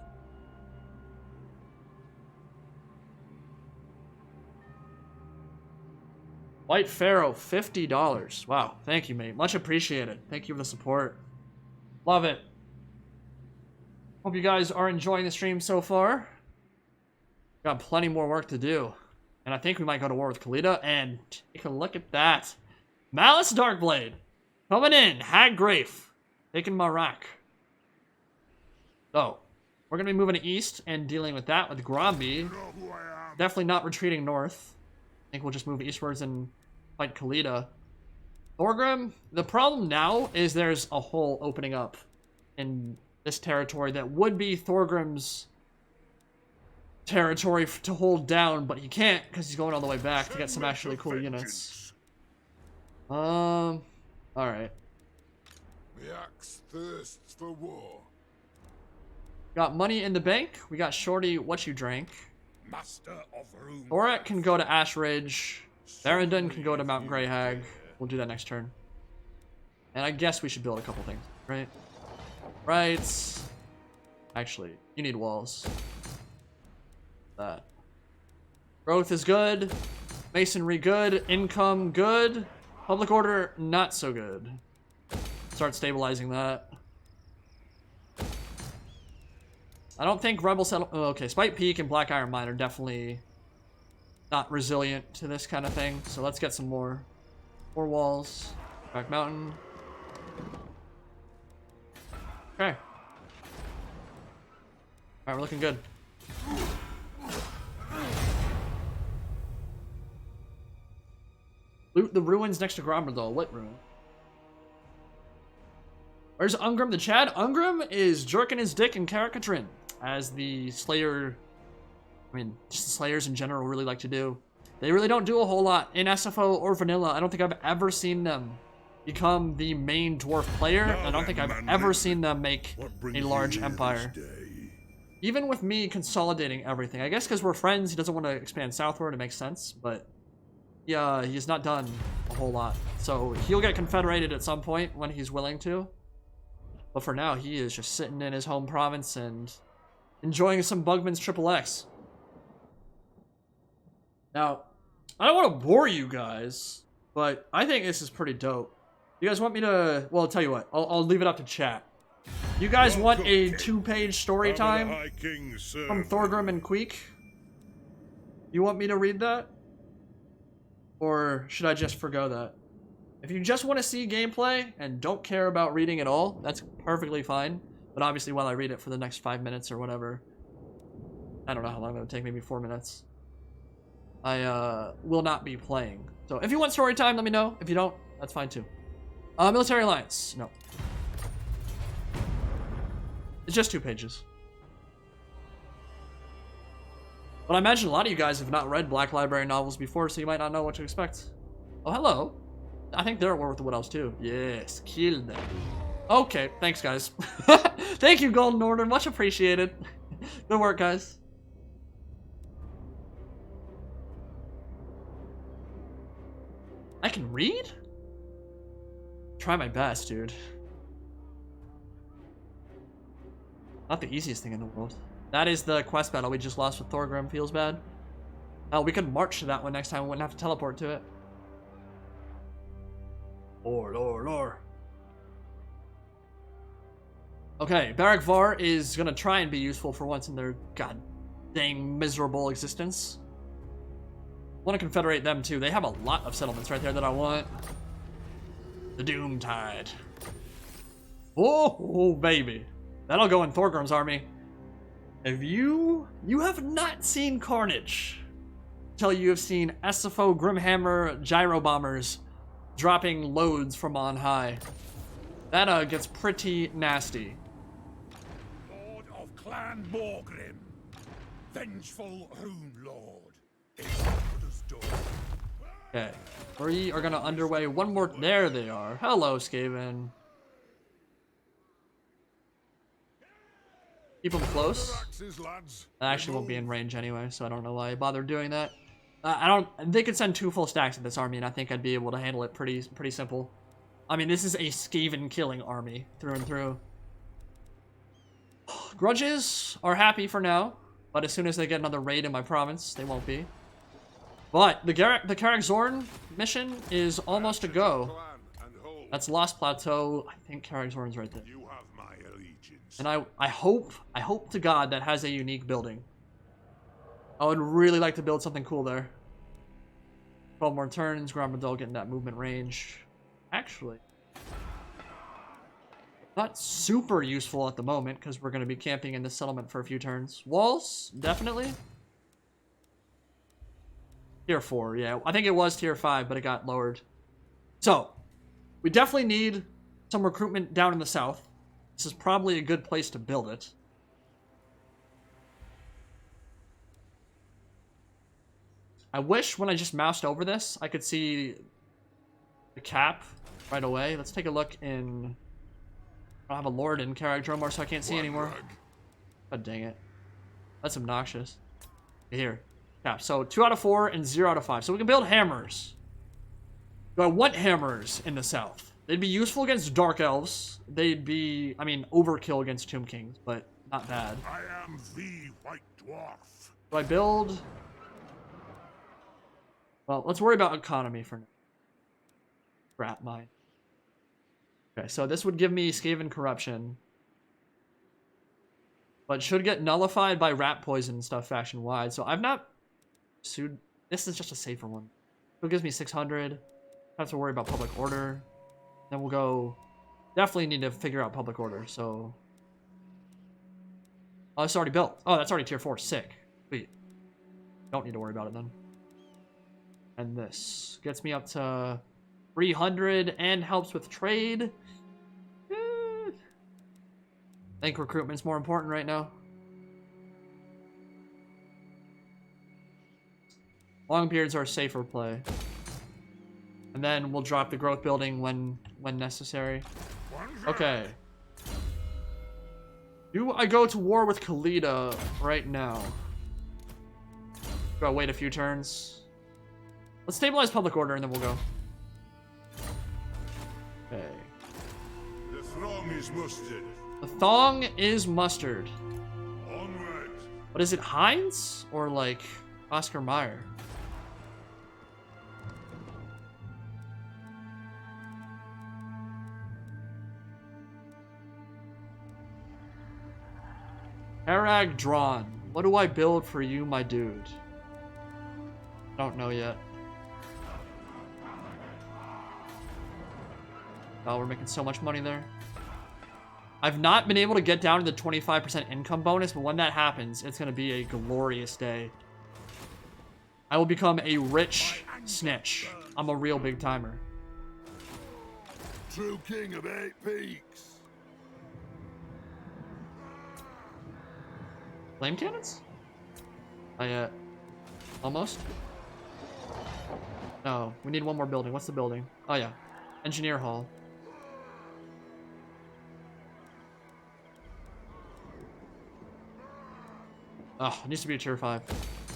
B: White Pharaoh, $50. Wow, thank you, mate. Much appreciated. Thank you for the support. Love it. Hope you guys are enjoying the stream so far. Got plenty more work to do. And I think we might go to war with Khalida, and take a look at that. Malice Darkblade. Coming in. Hag Grafe. Taking Marak. So, we're going to be moving east and dealing with that with Gromby. Definitely not retreating north. I think we'll just move eastwards and fight Khalida. Thorgrim, the problem now is there's a hole opening up in this territory that would be Thorgrim's territory to hold down, but he can't because he's going all the way back to get some actually cool units. Alright.
D: The axe thirsts for war.
B: Got money in the bank. We got Shorty what you drank.
D: Master of Rune.
B: Thorak can go to Ash Ridge. Barendon can go to Mount Greyhag. We'll do that next turn. And I guess we should build a couple things, right? Right. Actually, you need walls. That. Growth is good. Masonry good. Income good. Public order not so good. Start stabilizing that. I don't think Rebel Settle... Oh, okay, Spite Peak and Black Iron Mine are definitely not resilient to this kind of thing. So let's get some more walls. Back Mountain. Okay. Alright, we're looking good. Loot the ruins next to Grombrindal. What ruin? Where's Ungrim the Chad? Ungrim is jerking his dick in Karak as the Slayer, I mean, just the Slayers in general really like to do. They really don't do a whole lot in SFO or Vanilla. I don't think I've ever seen them become the main dwarf player. I don't think I've ever seen them make a large empire. Even with me consolidating everything. I guess because we're friends, he doesn't want to expand southward. It makes sense, but yeah, he's not done a whole lot. So he'll get confederated at some point when he's willing to. But for now, he is just sitting in his home province and enjoying some Bugman's XXX. Now, I don't want to bore you guys, but I think this is pretty dope. You guys want me to... Well, I'll tell you what. I'll leave it up to chat. You guys want a 2-page story time from Thorgrim and Queek? You want me to read that? Or should I just forgo that? If you just want to see gameplay and don't care about reading at all, that's perfectly fine. But obviously while I read it for the next 5 minutes or whatever, I don't know how long that would take, maybe 4 minutes, I will not be playing. So if you want story time, let me know. If you don't, that's fine too. Military Alliance, no. It's just 2 pages. But I imagine a lot of you guys have not read Black Library novels before, so you might not know what to expect. Oh, hello. I think they're at war with the Wood Elves too. Yes, kill them. Okay, thanks guys. Thank you, Golden Order, much appreciated. Good work, guys. I can read? Try my best, dude. Not the easiest thing in the world. That is the quest battle we just lost with Thorgrim. Feels bad. Oh, we could march to that one next time. We wouldn't have to teleport to it. Lore. Okay, Barak Var is gonna try and be useful for once in their god dang miserable existence. Want to confederate them too. They have a lot of settlements right there that I want. The Doomtide. Oh, baby. That'll go in Thorgrim's army. If you have not seen Carnage until you have seen SFO Grimhammer Gyro Bombers dropping loads from on high. That gets pretty nasty.
D: Lord of Clan Morgrim, vengeful Rune Lord, is as dawn.
B: Okay, we are gonna underway one more. There they are. Hello, Skaven. Keep them close.
D: Axes, lads.
B: I actually won't be in range anyway, so I don't know why I bothered doing that. I don't. They could send 2 full stacks of this army, and I think I'd be able to handle it pretty simple. I mean, this is a Skaven killing army through and through. Grudges are happy for now, but as soon as they get another raid in my province, they won't be. But the Karak Zorn mission is almost a go. That's Lost Plateau. I think Karak Zorn's right there.
D: You have my allegiance.
B: And I hope to God that has a unique building. I would really like to build something cool there. 12 more turns, Grombrindal getting that movement range. Actually, not super useful at the moment because we're going to be camping in this settlement for a few turns. Walls, definitely. Tier 4, yeah. I think it was tier 5, but it got lowered. So, we definitely need some recruitment down in the south. This is probably a good place to build it. I wish when I just moused over this, I could see the cap right away. Let's take a look in... I don't have a lord in Karak Dromar, so I can't see anymore. God dang it. That's obnoxious. Here. Cap. So 2 out of 4 and 0 out of 5. So we can build hammers. Do I want hammers in the south? They'd be useful against Dark Elves. They'd be, I mean, overkill against Tomb Kings, but not bad.
D: I am the White Dwarf.
B: Do I build... Well, let's worry about economy for now. Rat mine. Okay, so this would give me Skaven Corruption. But should get nullified by rat poison and stuff faction-wide. So I've not sued... This is just a safer one. So it gives me 600. I have to worry about public order. Then we'll go... Definitely need to figure out public order, so... Oh, it's already built. Oh, that's already tier 4. Sick. Sweet. Don't need to worry about it then. And this gets me up to 300 and helps with trade. I think recruitment's more important right now. Long periods are a safer play. And then we'll drop the growth building when necessary. Okay. Do I go to war with Khalida right now? Do I wait a few turns? Let's stabilize public order and then we'll go. Okay.
D: The throng is mustered.
B: The thong is mustard.
D: Onward.
B: But is it Heinz or like Oscar Mayer? Karak drawn. What do I build for you, my dude? Don't know yet. Oh, we're making so much money there. I've not been able to get down to the 25% income bonus, but when that happens, it's going to be a glorious day. I will become a rich snitch. I'm a real big timer.
D: True king of 8 peaks.
B: Flame cannons? Almost? No, we need one more building. What's the building? Oh, yeah. Engineer Hall. Oh, it needs to be a tier 5.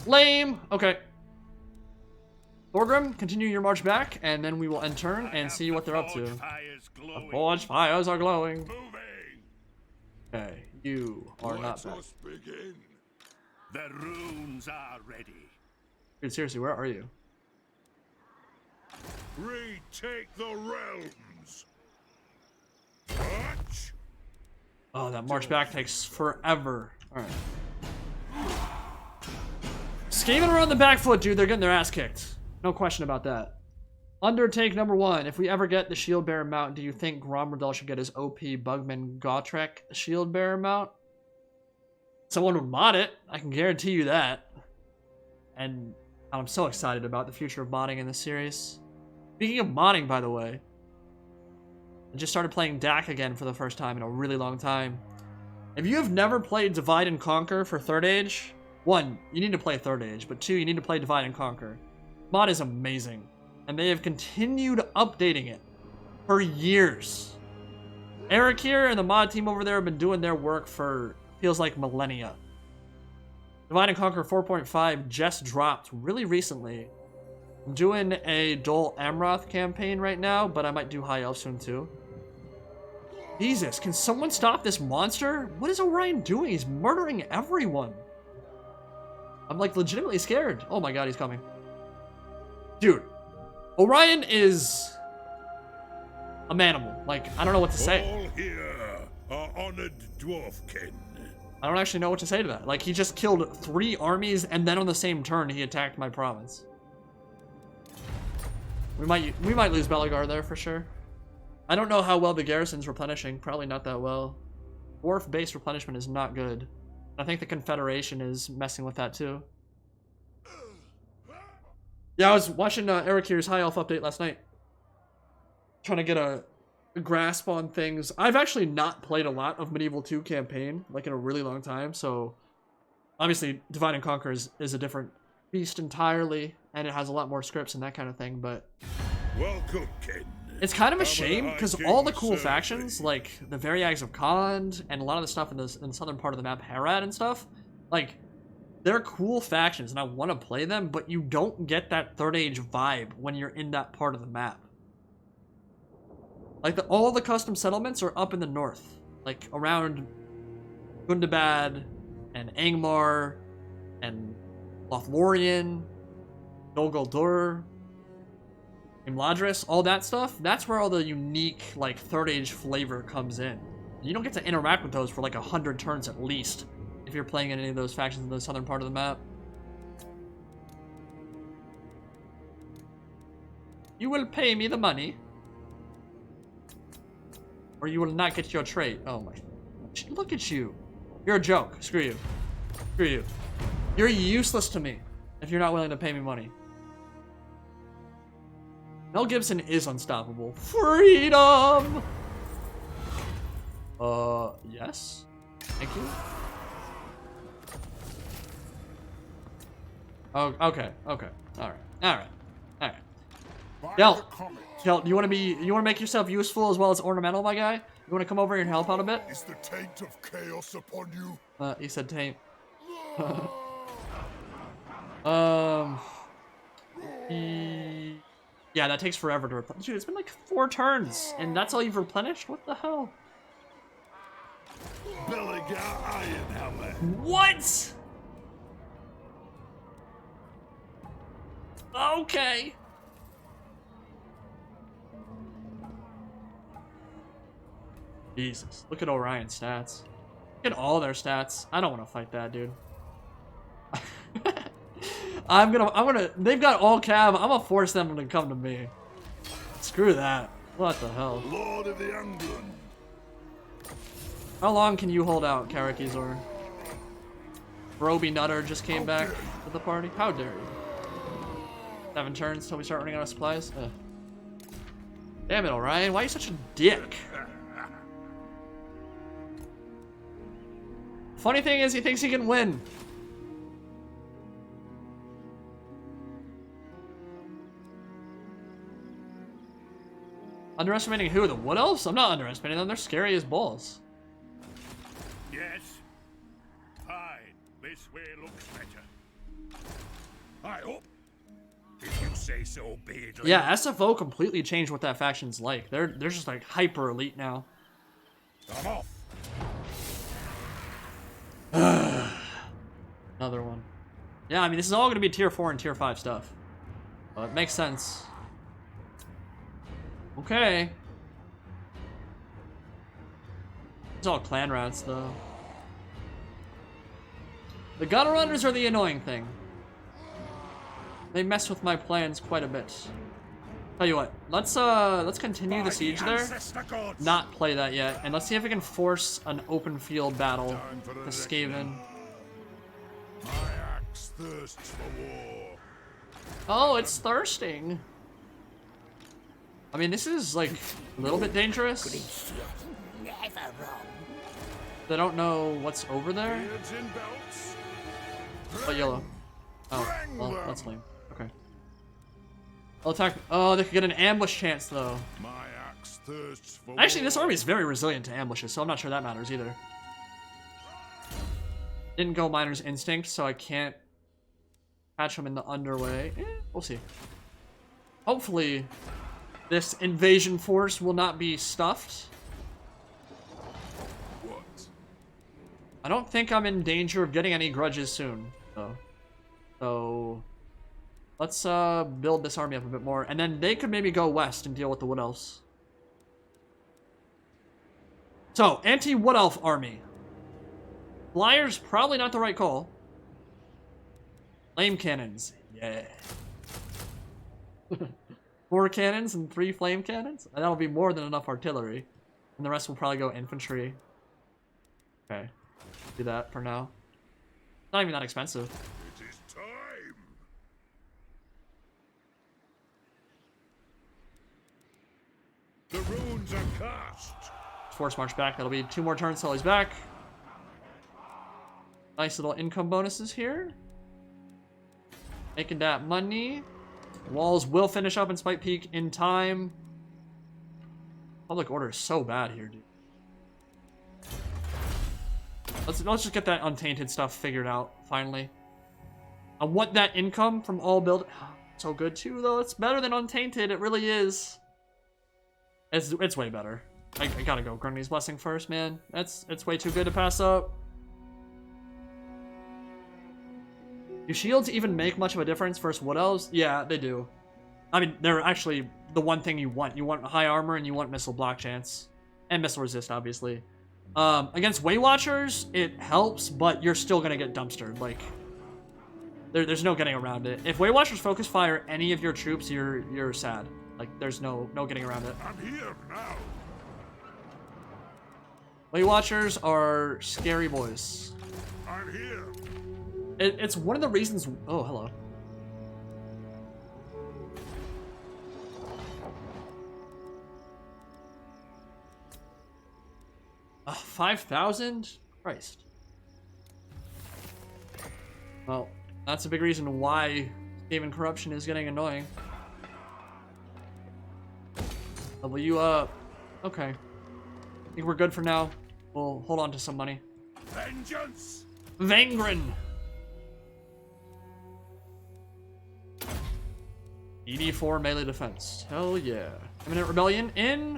B: Lame! Okay. Thorgrim, continue your march back, and then we will end turn and see what they're up to. The forge fires are glowing. Okay, you are not back.
D: Begin.
F: The runes are ready.
B: Dude, seriously, where are you?
D: Retake the realms. Watch.
B: Oh, that march back takes forever. Alright. Skaven are on the back foot, dude. They're getting their ass kicked. No question about that. Undertake number 1. If we ever get the shield bearer mount, do you think Grombrindal should get his OP Bugman Gotrek shield bearer mount? Someone would mod it. I can guarantee you that. And I'm so excited about the future of modding in this series. Speaking of modding, by the way, I just started playing DAC again for the first time in a really long time. If you have never played Divide and Conquer for 3rd Age, 1, you need to play 3rd Age, but 2, you need to play Divide and Conquer. Mod is amazing, and they have continued updating it for years. Eric here and the mod team over there have been doing their work for, feels like, millennia. Divide and Conquer 4.5 just dropped really recently. I'm doing a Dol Amroth campaign right now, but I might do High Elf soon too. Jesus, can someone stop this monster? What is Orion doing? He's murdering everyone. I'm like legitimately scared. Oh my god, he's coming. Dude, Orion is a manimal. Like, I don't know what to say.
A: All here are honored dwarfkin.
B: I don't actually know what to say to that. Like, he just killed 3 armies, and then on the same turn, he attacked my province. We might lose Belagar there for sure. I don't know how well the garrison's replenishing. Probably not that well. Dwarf-based replenishment is not good. I think the Confederation is messing with that too. Yeah, I was watching Eric here's High Elf update last night. Trying to get a grasp on things. I've actually not played a lot of Medieval 2 campaign, like in a really long time, so obviously Divide and Conquer is a different beast entirely, and it has a lot more scripts and that kind of thing, but
A: Welcome, Ken.
B: it's kind of a shame because all the cool factions, like the Variags of Khand and a lot of the stuff in the southern part of the map, Harad and stuff, like they're cool factions and I want to play them, but you don't get that 3rd Age vibe when you're in that part of the map. Like all the custom settlements are up in the north, like around Gundabad and Angmar and Lothlorien, Dol Guldur, Imladris, all that stuff. That's where all the unique, like, 3rd Age flavor comes in. You don't get to interact with those for like 100 turns at least if you're playing in any of those factions in the southern part of the map. You will pay me the money, or you will not get your trait. Oh my, look at you. You're a joke. Screw you. Screw you. You're useless to me if you're not willing to pay me money. Mel Gibson is unstoppable. Freedom! Yes? Thank you. Oh, okay, okay. Alright, alright, alright. Del, do you want to make yourself useful as well as ornamental, my guy? You want to come over here and help out a bit?
D: Is the taint of chaos upon you?
B: He said taint. Yeah, that takes forever to replenish. Dude, it's been like 4 turns, and that's all you've replenished? What the hell?
D: Belagar Iron Helmet.
B: What? Okay. Jesus, look at Orion's stats. Look at all their stats. I don't want to fight that, dude. They've got all cav. I'm gonna force them to come to me. Screw that. What the hell?
D: Lord of the Ungund.
B: How long can you hold out, Karakizor? Broby Nutter just came back to the party. How dare you? 7 turns till we start running out of supplies? Ugh. Damn it, Orion. Why are you such a dick? Funny thing is, he thinks he can win. Underestimating who? The Wood Elves? I'm not underestimating them. They're scary as balls.
F: Yes. Fine. This way looks better.
A: I hope. If you say so, Beardley.
B: Yeah, SFO completely changed what that faction's like. They're just like hyper elite now.
A: I'm off.
B: Another one. Yeah, I mean, this is all going to be tier 4 and tier 5 stuff. It makes sense. Okay. It's all clan rats, though. The gutter runners are the annoying thing. They mess with my plans quite a bit. Tell you what, let's continue the siege there. Not play that yet, and let's see if we can force an open field battle to Skaven.
D: My axe thirsts for war.
B: Oh, it's thirsting. I mean, this is like a little bit dangerous.
C: Never wrong.
B: They don't know what's over there.
D: Beards in belts.
B: But yellow. Oh, well, that's lame. Okay. I'll attack. Oh, they could get an ambush chance though.
D: My axe thirsts for
B: Actually, this
D: war.
B: army is very resilient to ambushes, so I'm not sure that matters either. Didn't go Miner's Instinct, so I can't catch them in the underway. We'll see. Hopefully, this invasion force will not be stuffed.
D: What?
B: I don't think I'm in danger of getting any grudges soon, though. So, let's build this army up a bit more, and then they could maybe go west and deal with the Wood Elves. So, anti-Wood Elf army. Flyers, probably not the right call. Flame cannons, yeah. 4 cannons and 3 flame cannons? That'll be more than enough artillery. And the rest will probably go infantry. Okay, do that for now. Not even that expensive.
D: It is time.
A: The runes are cast.
B: Force march back. That'll be 2 more turns till he's back. Nice little income bonuses here. Making that money. Walls will finish up in Spike Peak in time. Public order is so bad here, dude. Let's just get that untainted stuff figured out finally. I want that income from all build. So good too, though. It's better than untainted. It really is. It's way better. I gotta go Grundy's Blessing first, man. It's way too good to pass up. Do shields even make much of a difference versus Wood Elves? Yeah, they do. I mean, they're actually the one thing you want. You want high armor and you want missile block chance. And missile resist, obviously. Against Way Watchers, it helps, but you're still gonna get dumpstered. Like, there's no getting around it. If Way Watchers focus fire any of your troops, you're sad. Like, there's no getting around it.
D: I'm here now.
B: Way Watchers are scary boys.
D: I'm here.
B: It's one of the reasons. Oh, hello. Oh, 5,000? Christ. Well, that's a big reason why Skaven corruption is getting annoying. Level you up. Okay. I think we're good for now. We'll hold on to some money.
D: Vengeance.
B: Vangren! 84 melee defense. Hell yeah. Imminent Rebellion in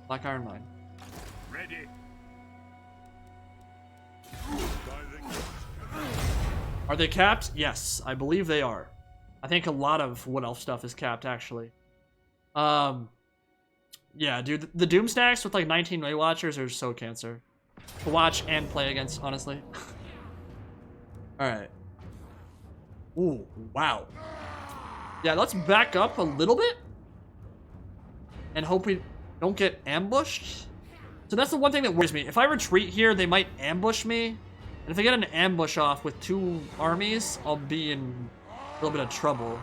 B: Black Iron Mine.
D: Ready.
B: Are they capped? Yes, I believe they are. I think a lot of Wood Elf stuff is capped, actually. Yeah, dude, the Doom stacks with like 19 Way Watchers are so cancer. To watch and play against, honestly. Alright. Ooh, wow. Yeah, let's back up a little bit. And hope we don't get ambushed. So that's the one thing that worries me. If I retreat here, they might ambush me. And if I get an ambush off with 2 armies, I'll be in a little bit of trouble.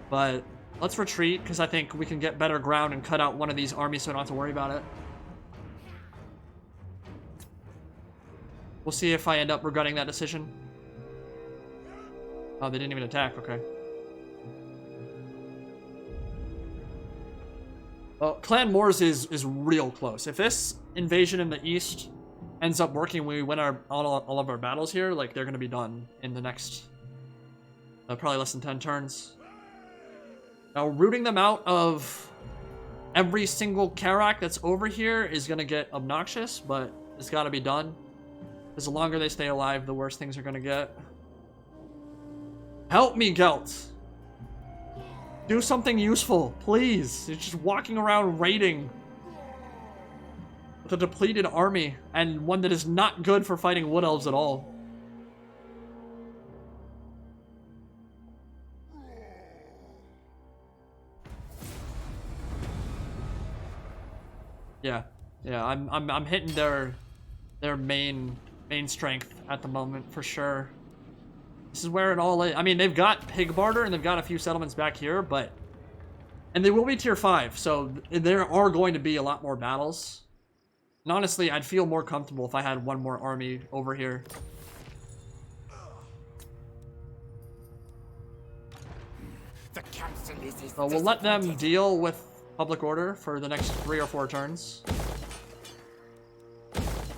B: But let's retreat, because I think we can get better ground and cut out one of these armies so I don't have to worry about it. We'll see if I end up regretting that decision. Oh, they didn't even attack. Okay. Well, Clan Wars is real close. If this invasion in the east ends up working, we win all of our battles here, like, they're going to be done in the next probably less than 10 turns. Now, rooting them out of every single Karak that's over here is going to get obnoxious, but it's got to be done. Because the longer they stay alive, the worse things are going to get. Help me, Gelt. Do something useful, please. You're just walking around raiding with a depleted army, and one that is not good for fighting Wood Elves at all. Yeah, I'm hitting their main strength at the moment for sure. This is where it all is. I mean, they've got Pig Barter and they've got a few settlements back here, but And they will be tier 5, so there are going to be a lot more battles. And honestly, I'd feel more comfortable if I had one more army over here.
E: The council is
B: So we'll let them deal with public order for the next 3 or 4 turns.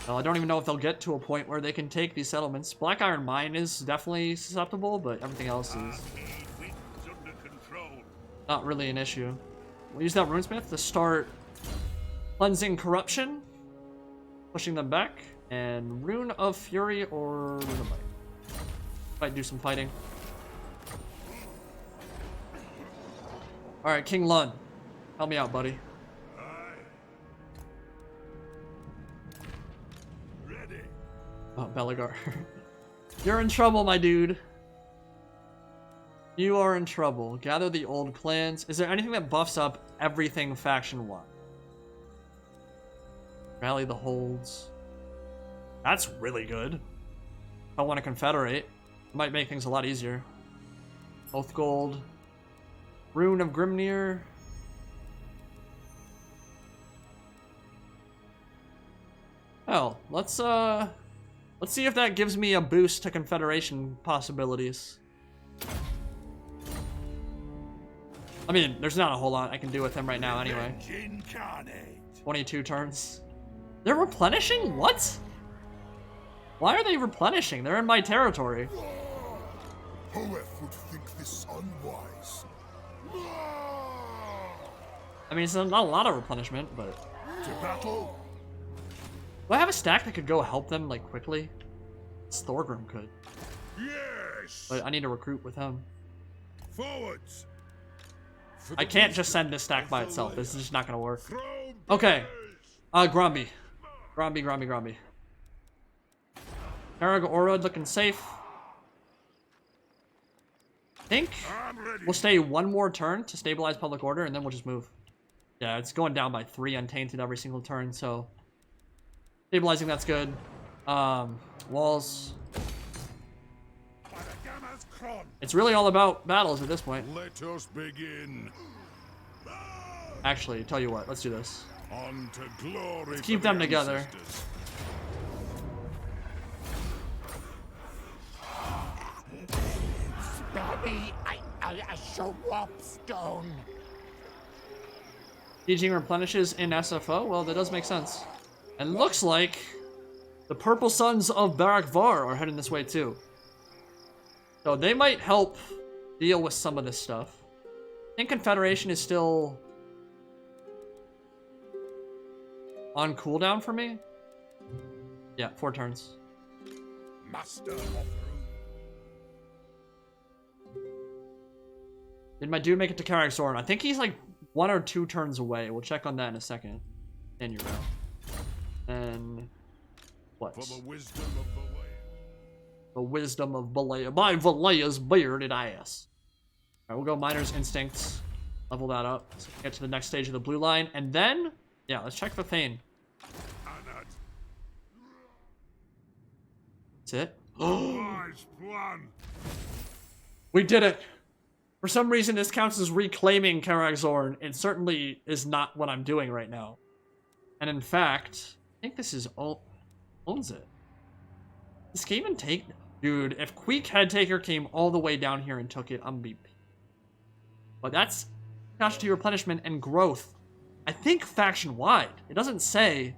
B: Well, I don't even know if they'll get to a point where they can take these settlements. Black Iron Mine is definitely susceptible, but everything else is not really an issue. We'll use that Runesmith to start cleansing corruption, pushing them back, and Rune of Fury or Rune of Might. Might do some fighting. Alright, King Lun. Help me out, buddy.
D: Ready.
B: Oh, Belagar. You're in trouble, my dude. You are in trouble. Gather the old clans. Is there anything that buffs up everything faction-wide? Rally the holds. That's really good. If I want to confederate, it might make things a lot easier. Oath Gold. Rune of Grimnir. Hell, let's see if that gives me a boost to Confederation possibilities. I mean, there's not a whole lot I can do with him right now anyway. 22 turns. They're replenishing? What? Why are they replenishing? They're in my territory.
D: Whoever would think this unwise?
B: I mean, it's not a lot of replenishment, but...
D: To battle?
B: Do I have a stack that could go help them, like, quickly? Thorgrim could.
A: Yes!
B: But I need to recruit with him.
A: Forwards!
B: I can't just send this stack by itself. This is just not gonna work.
A: Throw
B: Okay.
A: bears!
B: Gromby. Gromby. Karak Orod looking safe. I think we'll stay one more turn to stabilize public order, and then we'll just move. Yeah, it's going down by 3 untainted every single turn, so... Stabilizing, that's good. Walls. It's really all about battles at this point.
D: Let us begin.
B: Actually, tell you what, let's do this.
D: On to glory.
B: Let's keep them together.
E: Baby, I show up stone.
B: Sieging replenishes in SFO? Well, that does make sense. And looks like the Purple Sons of Barak Var are heading this way too. So they might help deal with some of this stuff. I think Confederation is still on cooldown for me. Yeah, 4 turns.
D: Master of Rune.
B: Did my dude make it to Karak Ankor? I think he's like 1 or 2 turns away. We'll check on that in a second. And you're out. And what?
D: For the wisdom of Valea.
B: The wisdom of Valea. By Valea's bearded ass. Alright, we'll go Miner's Instincts. Level that up. So we can get to the next stage of the blue line. And then, yeah, let's check for Thane. That's it.
D: Wise plan.
B: We did it! For some reason, this counts as reclaiming Karak Ankor. It certainly is not what I'm doing right now. And in fact, I think this is all owns it. This can even take... Dude, if Queek Headtaker came all the way down here and took it, I'm be... But that's casualty replenishment and growth. I think faction-wide. It doesn't say.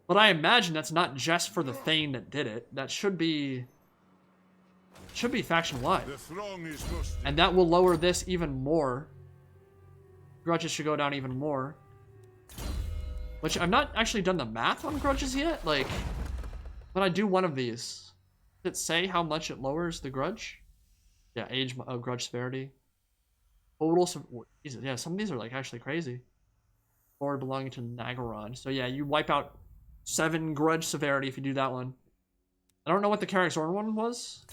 B: But I imagine that's not just for the Thane that did it. That should be faction-wide.
D: The throng is mustered.
B: And that will lower this even more. Grudges should go down even more. Which, I've not actually done the math on grudges yet. Like, when I do one of these, does it say how much it lowers the grudge? Yeah, age of grudge severity. Total, Jesus, yeah, some of these are like actually crazy. Lord belonging to Nagaron. So yeah, you wipe out 7 grudge severity if you do that one. I don't know what the Karak Ankor one was.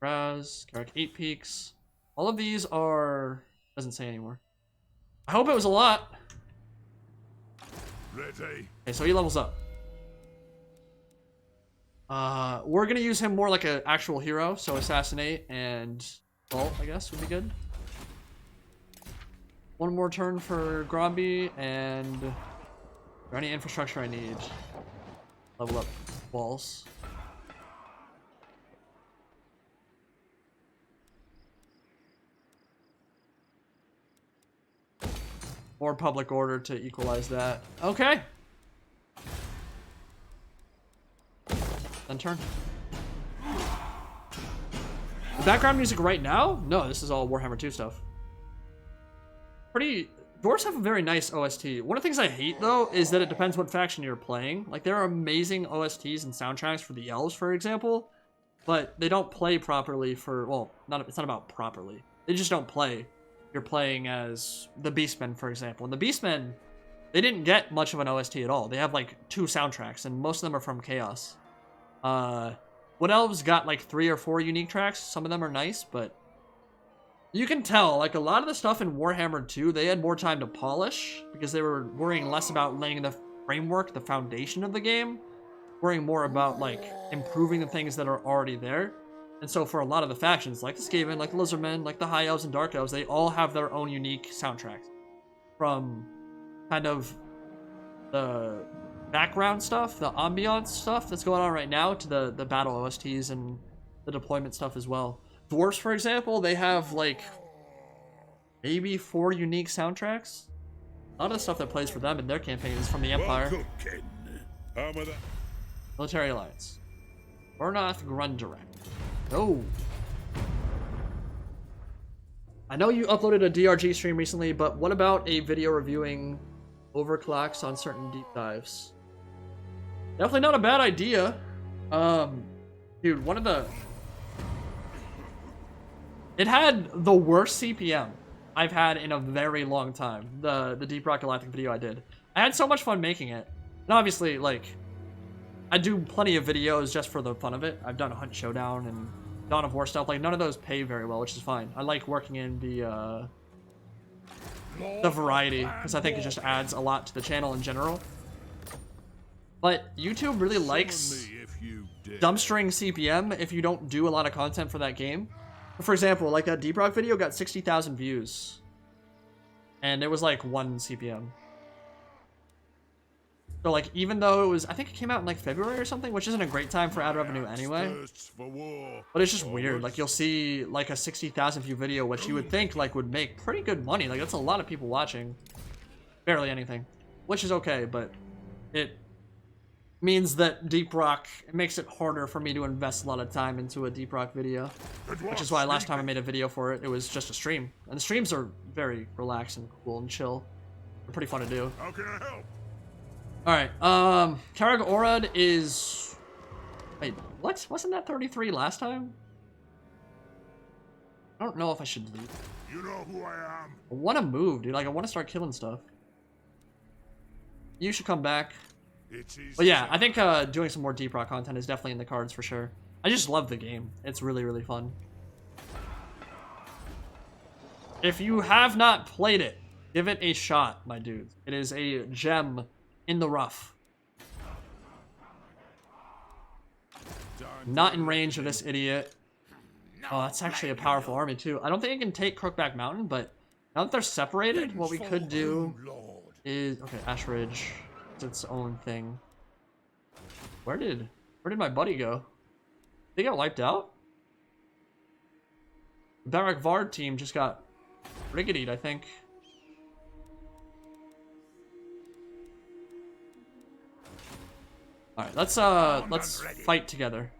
B: Raz, Karak 8 peaks. All of these are... doesn't say anymore. I hope it was a lot.
D: Ready.
B: Okay, so he levels up. We're gonna use him more like an actual hero, so assassinate and bolt, I guess, would be good. One more turn for Gromby, and for any infrastructure I need. Level up walls. Or public order to equalize that. Okay. Then turn. Background music right now? No, this is all Warhammer 2 stuff. Dwarfs have a very nice OST. One of the things I hate, though, is that it depends what faction you're playing. Like, there are amazing OSTs and soundtracks for the Elves, for example, but they don't play properly for, well, it's not about properly. They just don't play. You're playing as the Beastmen, for example. And the Beastmen, they didn't get much of an OST at all. They have, like, 2 soundtracks, and most of them are from Chaos. Wood Elves got, like, 3 or 4 unique tracks. Some of them are nice, but you can tell, like, a lot of the stuff in Warhammer 2, they had more time to polish because they were worrying less about laying the framework, the foundation of the game, worrying more about, like, improving the things that are already there. And so for a lot of the factions, like the Skaven, like the Lizardmen, like the High Elves and Dark Elves, they all have their own unique soundtracks. From kind of the background stuff, the ambiance stuff that's going on right now, to the battle OSTs and the deployment stuff as well. Dwarfs, for example, they have, like, maybe 4 unique soundtracks. A lot of the stuff that plays for them in their campaign is from the Empire. Military Alliance. Ornoth Grundirect. Oh. I know you uploaded a DRG stream recently, but what about a video reviewing overclocks on certain deep dives? Definitely not a bad idea. Dude, one of the... It had the worst CPM I've had in a very long time. The Deep Rock Galactic video I did. I had so much fun making it. And obviously, like, I do plenty of videos just for the fun of it. I've done a Hunt Showdown and Dawn of War stuff. Like, none of those pay very well, which is fine. I like working in the variety, because I think it just adds a lot to the channel in general. But YouTube really likes dumpstering CPM if you don't do a lot of content for that game. For example, like that Deep Rock video got 60,000 views. And it was like 1 CPM. So, like, even though it was, I think it came out in, like, February or something, which isn't a great time for ad revenue anyway. But it's just weird. Like, you'll see, like, a 60,000 view video, which you would think, like, would make pretty good money. Like, that's a lot of people watching. Barely anything. Which is okay, but it means that Deep Rock, it makes it harder for me to invest a lot of time into a Deep Rock video. Which is why last time I made a video for it, it was just a stream. And the streams are very relaxed and cool and chill. They're pretty fun to do.
D: How can I help?
B: Alright, Karak Orad is... Wait, what? Wasn't that 33 last time? I don't know if I should leave.
D: You know who I am.
B: I want to move, dude. Like, I want to start killing stuff. You should come back.
D: It's easy.
B: But yeah, I think doing some more Deep Rock content is definitely in the cards for sure. I just love the game. It's really, really fun. If you have not played it, give it a shot, my dudes. It is a gem in the rough. Not in range of this idiot. Oh, that's actually a powerful army too. I don't think it can take Crookback Mountain, but now that they're separated, what we could do is... Okay, Ash Ridge. It's its own thing. Where did my buddy go? They got wiped out? The Barak Vard team just got riggedied, I think. Alright, let's fight together.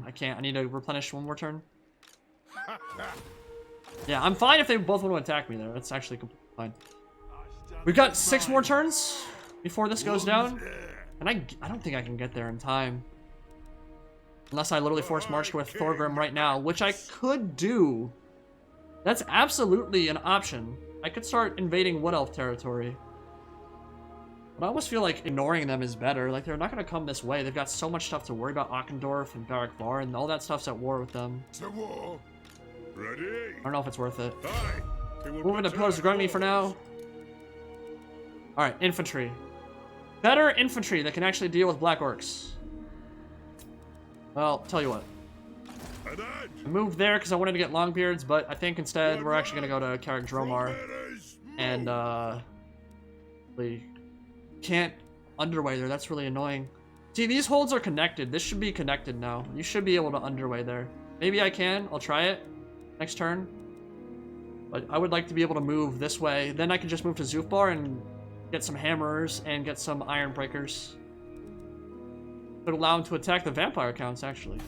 B: I can't. I need to replenish one more turn. Yeah, I'm fine if they both want to attack me there. That's actually completely fine. We've got 6 more turns before this goes down. And I don't think I can get there in time. Unless I literally force march with Thorgrim right now, which I could do. That's absolutely an option. I could start invading Wood Elf territory. But I almost feel like ignoring them is better. Like, they're not going to come this way. They've got so much stuff to worry about. Ockendorf and Barak Var, and all that stuff's at war with them.
D: To war. Ready?
B: I don't know if it's worth it.
D: Aye.
B: Moving to Pillars of Grunny for now. Alright, infantry. Better infantry that can actually deal with black orcs. Well, tell you what. I moved there because I wanted to get Longbeards, but I think instead we're actually going to go to Karak Dromar. And, we can't underway there. That's really annoying. See, these holds are connected. This should be connected now. You should be able to underway there. Maybe I can. I'll try it next turn. But I would like to be able to move this way. Then I can just move to Zufbar and get some hammers and get some iron breakers. Could allow him to attack the vampire accounts, actually.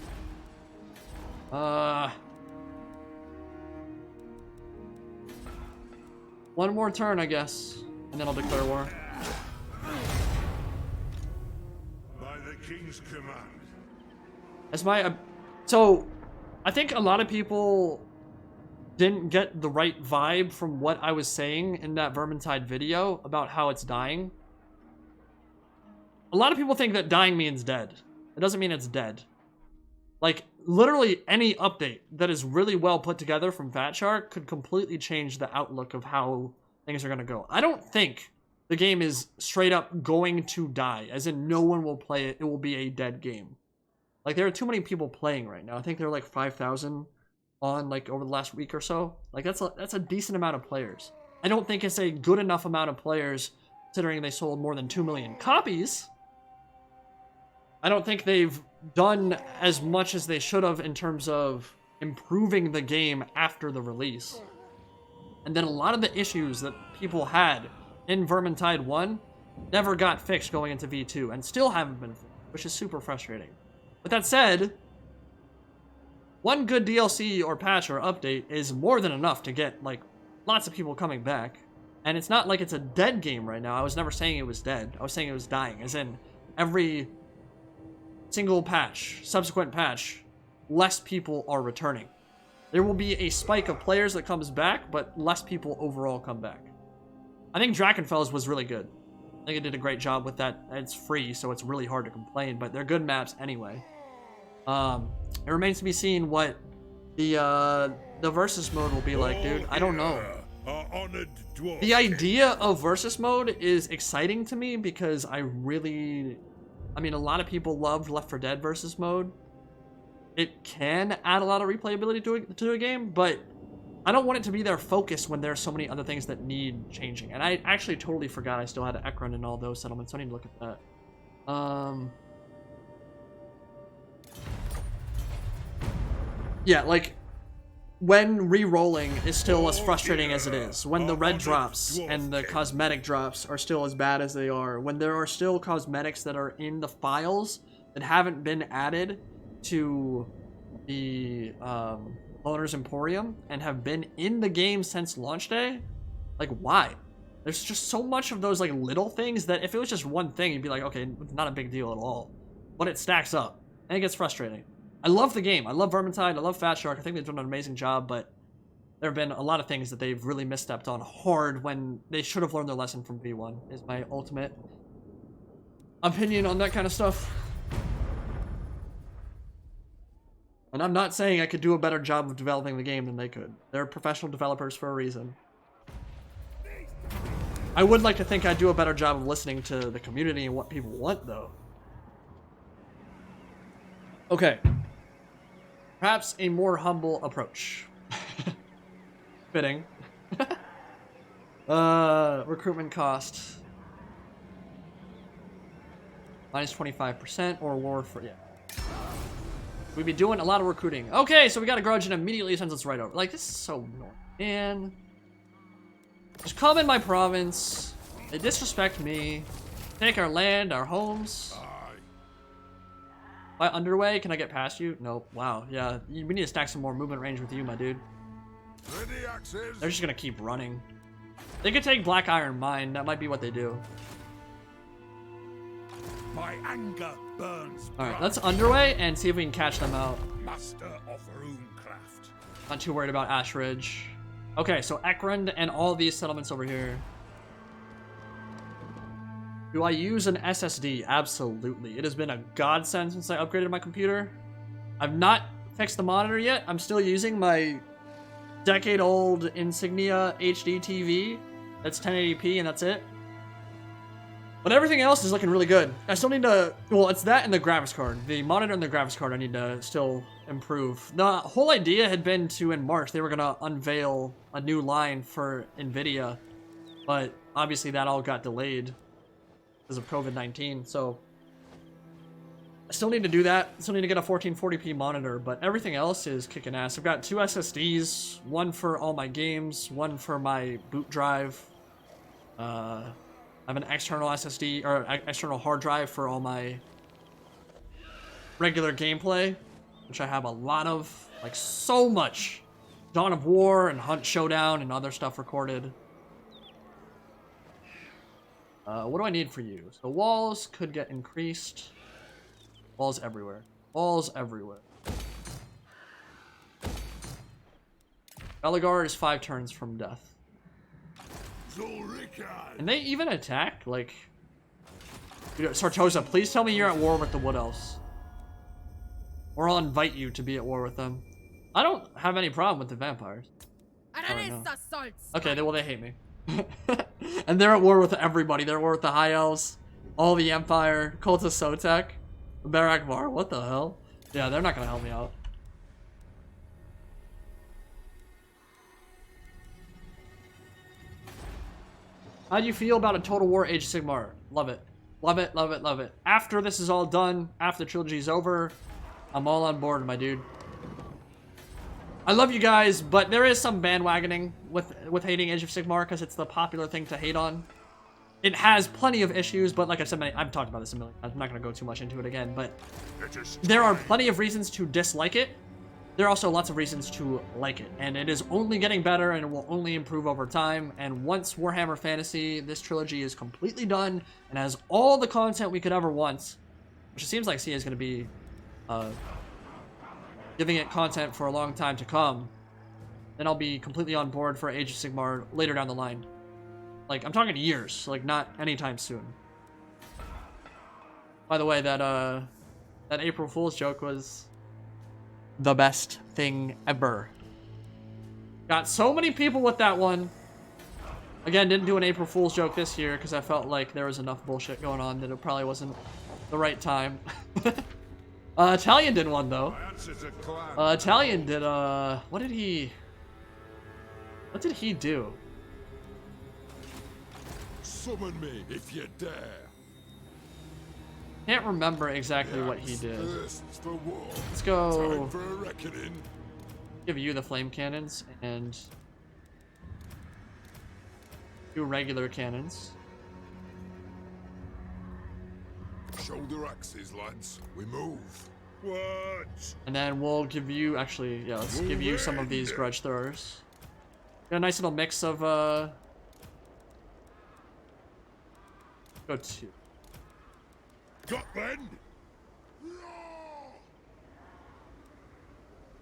B: One more turn, I guess. And then I'll declare war.
D: By the king's command.
B: As my... so, I think a lot of people didn't get the right vibe from what I was saying in that Vermintide video about how it's dying. A lot of people think that dying means dead. It doesn't mean it's dead. Like, literally any update that is really well put together from Fat Shark could completely change the outlook of how things are going to go. I don't think the game is straight up going to die, as in no one will play it. It will be a dead game. Like, there are too many people playing right now. I think there are like 5,000 on, like, over the last week or so. Like, that's a decent amount of players. I don't think it's a good enough amount of players considering they sold more than 2 million copies. I don't think they've done as much as they should have in terms of improving the game after the release. And then a lot of the issues that people had in Vermintide 1 never got fixed going into V2 and still haven't been fixed, which is super frustrating. With that said, one good DLC or patch or update is more than enough to get, like, lots of people coming back. And it's not like it's a dead game right now. I was never saying it was dead. I was saying it was dying, as in every single patch, subsequent patch, less people are returning. There will be a spike of players that comes back, but less people overall come back. I think Drakenfels was really good. I think it did a great job with that. It's free, so it's really hard to complain, but they're good maps anyway. It remains to be seen what the versus mode will be like, dude. I don't know. The idea of versus mode is exciting to me because I mean, a lot of people loved Left 4 Dead versus mode. It can add a lot of replayability to a game, but I don't want it to be their focus when there's so many other things that need changing. And I actually totally forgot I still had Ekron in all those settlements, so I need to look at that. Yeah, like, when re-rolling is still as frustrating as it is, when the red drops and the cosmetic drops are still as bad as they are, when there are still cosmetics that are in the files that haven't been added to the Owner's Emporium and have been in the game since launch day, like, why? There's just so much of those, like, little things that if it was just one thing, you'd be like, okay, it's not a big deal at all. But it stacks up, and it gets frustrating. I love the game. I love Vermintide. I love Fat Shark. I think they've done an amazing job, but there have been a lot of things that they've really misstepped on hard when they should have learned their lesson from V1, is my ultimate opinion on that kind of stuff. And I'm not saying I could do a better job of developing the game than they could. They're professional developers for a reason. I would like to think I'd do a better job of listening to the community and what people want, though. Okay. Perhaps a more humble approach. Fitting. Recruitment cost. Minus 25% or war for, yeah. We'd be doing a lot of recruiting. Okay, so we got a grudge and immediately sends us right over. Like, this is so annoying. Man. Just come in my province. They disrespect me. Take our land, our homes. By underway, can I get past you? Nope. Wow. Yeah, we need to stack some more movement range with you, my dude. They're just gonna keep running. They could take Black Iron Mine. That might be what they do.
D: My anger burns.
B: Alright, let's underway and see if we can catch them out.
D: Master of Runecraft.
B: Not too worried about Ash Ridge. Okay, so Ekrund and all these settlements over here. Do I use an SSD? Absolutely. It has been a godsend since I upgraded my computer. I've not fixed the monitor yet. I'm still using my decade-old Insignia HD TV. That's 1080p and that's it. But everything else is looking really good. I still need to, well, it's that and the graphics card. The monitor and the graphics card I need to still improve. The whole idea had been to, in March, they were gonna unveil a new line for NVIDIA. But obviously that all got delayed because of COVID-19, so I still need to do that. Still need to get a 1440p monitor, but everything else is kicking ass. I've got 2 SSDs, one for all my games, one for my boot drive. I have an external SSD, or external hard drive for all my regular gameplay, which I have a lot of, like so much. Dawn of War and Hunt Showdown and other stuff recorded. What do I need for you? So walls could get increased. Walls everywhere. Walls everywhere. Bellegarde is 5 turns from death. And they even attack? Like... Sartosa, please tell me you're at war with the Wood Elves. Or I'll invite you to be at war with them. I don't have any problem with the vampires. Okay, well they hate me. And they're at war with everybody. They're at war with the High Elves, all the Empire, Cult of Sotek, Barak Var, what the hell? Yeah, they're not gonna help me out. How do you feel about a Total War Age of Sigmar? Love it. Love it, love it, love it. After this is all done, after the trilogy's over, I'm all on board, my dude. I love you guys, but there is some bandwagoning with hating Age of Sigmar because it's the popular thing to hate on. It has plenty of issues, but like I said, I've talked about this a million times. I'm not going to go too much into it again, but there are plenty of reasons to dislike it. There are also lots of reasons to like it, and it is only getting better and it will only improve over time. And once Warhammer Fantasy, this trilogy is completely done and has all the content we could ever want, which it seems like CA is going to be giving it content for a long time to come, then I'll be completely on board for Age of Sigmar later down the line. Like, I'm talking years, like not anytime soon. By the way, that April Fool's joke was the best thing ever. Got so many people with that one. Again, didn't do an April Fool's joke this year because I felt like there was enough bullshit going on that it probably wasn't the right time. Italian did one though. Italian did what did he do?
A: Summon me if you dare.
B: Can't remember exactly what he did. Let's go give you the flame cannons and do regular cannons.
A: Shoulder axes, lads. We move. What?
B: And then we'll give you, actually, yeah, let's give you some of these grudge throwers. Got a nice little mix of, go 2.
A: Gotland.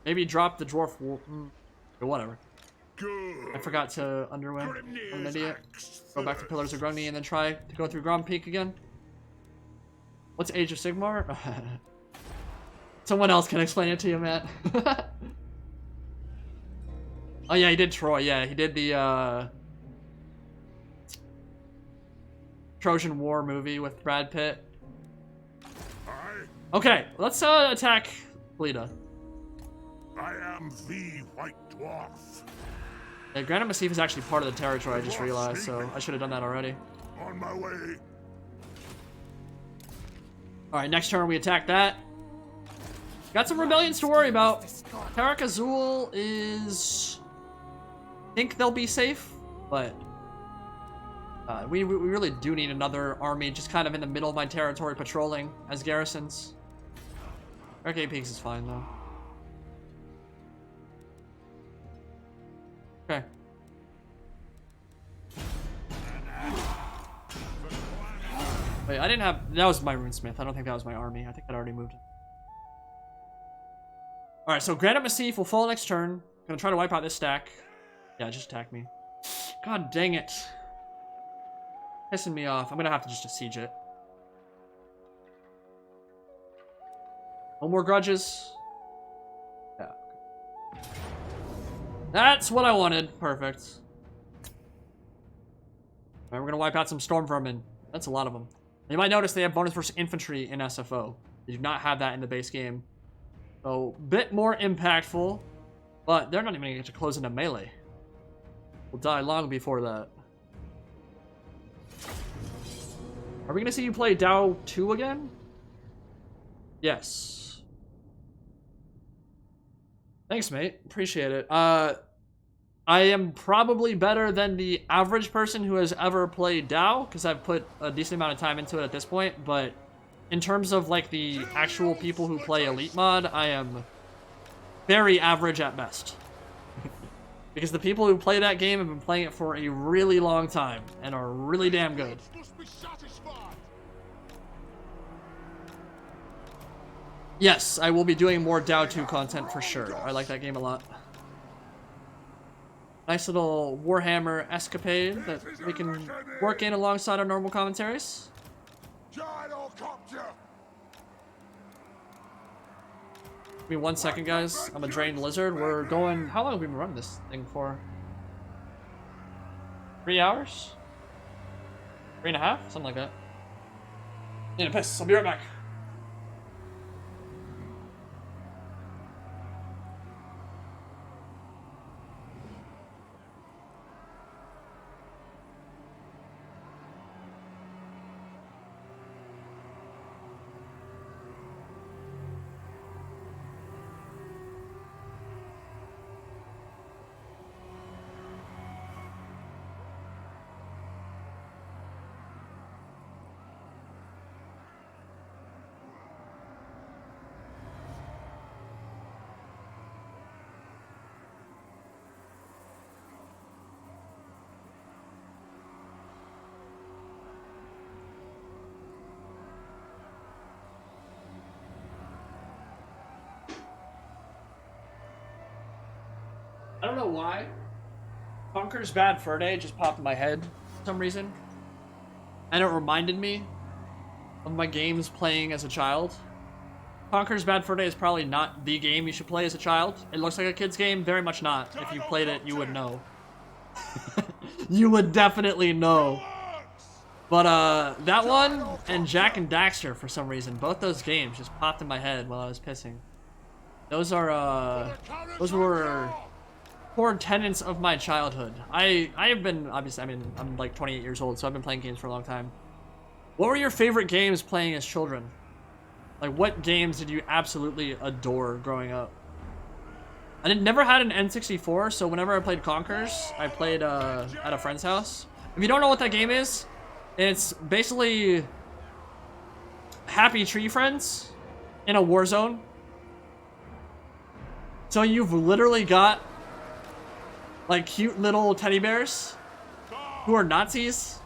B: Maybe drop the dwarf, or whatever.
A: Good.
B: I forgot to underway. I'm an idiot. Go back to Pillars of Grunny and then try to go through Grom Peak again. What's Age of Sigmar? Someone else can explain it to you, Matt. Oh yeah, he did Troy. Yeah, he did the Trojan War movie with Brad Pitt. Okay, let's attack Lita.
D: I am the White Dwarf.
B: Yeah, Granite Massif is actually part of the territory, I just realized, so I should have done that already.
D: On my way.
B: Alright, next turn we attack that. Got some rebellions to worry about. Karak Azul is... I think they'll be safe, but... we really do need another army just kind of in the middle of my territory patrolling as garrisons. Arcade Peaks is fine, though. Okay. Wait, I didn't have... That was my runesmith. I don't think that was my army. I think I'd already moved it. Alright, so Granite Massif will fall next turn. Gonna try to wipe out this stack. Yeah, just attack me. God dang it. Pissing me off. I'm gonna have to just siege it. No more grudges. Yeah. That's what I wanted. Perfect. Alright, we're gonna wipe out some storm vermin. That's a lot of them. You might notice they have bonus versus infantry in SFO. They do not have that in the base game. So, bit more impactful, but they're not even going to get to close into melee. We'll die long before that. Are we going to see you play Dao 2 again? Yes. Thanks, mate. Appreciate it. I am probably better than the average person who has ever played Dao, because I've put a decent amount of time into it at this point, but in terms of like the actual people who play Elite mod, I am very average at best. Because the people who play that game have been playing it for a really long time and are really damn good. Yes, I will be doing more Dao 2 content for sure. I like that game a lot. Nice little Warhammer escapade that we can work in alongside our normal commentaries. Give me 1 second, guys. I'm a drained lizard. We're going... How long have we been running this thing for? 3 hours? 3.5? Something like that. Need a piss. I'll be right back. I don't know why. Conker's Bad Fur Day just popped in my head for some reason. And it reminded me of my games playing as a child. Conker's Bad Fur Day is probably not the game you should play as a child. It looks like a kid's game, very much not. If you played it, you would know. You would definitely know. But that one and Jak and Daxter, for some reason, both those games just popped in my head while I was pissing. Those are those were core tenets of my childhood. I have been, obviously, I mean, I'm like 28 years old, so I've been playing games for a long time. What were your favorite games playing as children? Like, what games did you absolutely adore growing up? I never had an N64, so whenever I played Conkers, I played at a friend's house. If you don't know what that game is, it's basically Happy Tree Friends in a war zone. So you've literally got like cute little teddy bears who are Nazis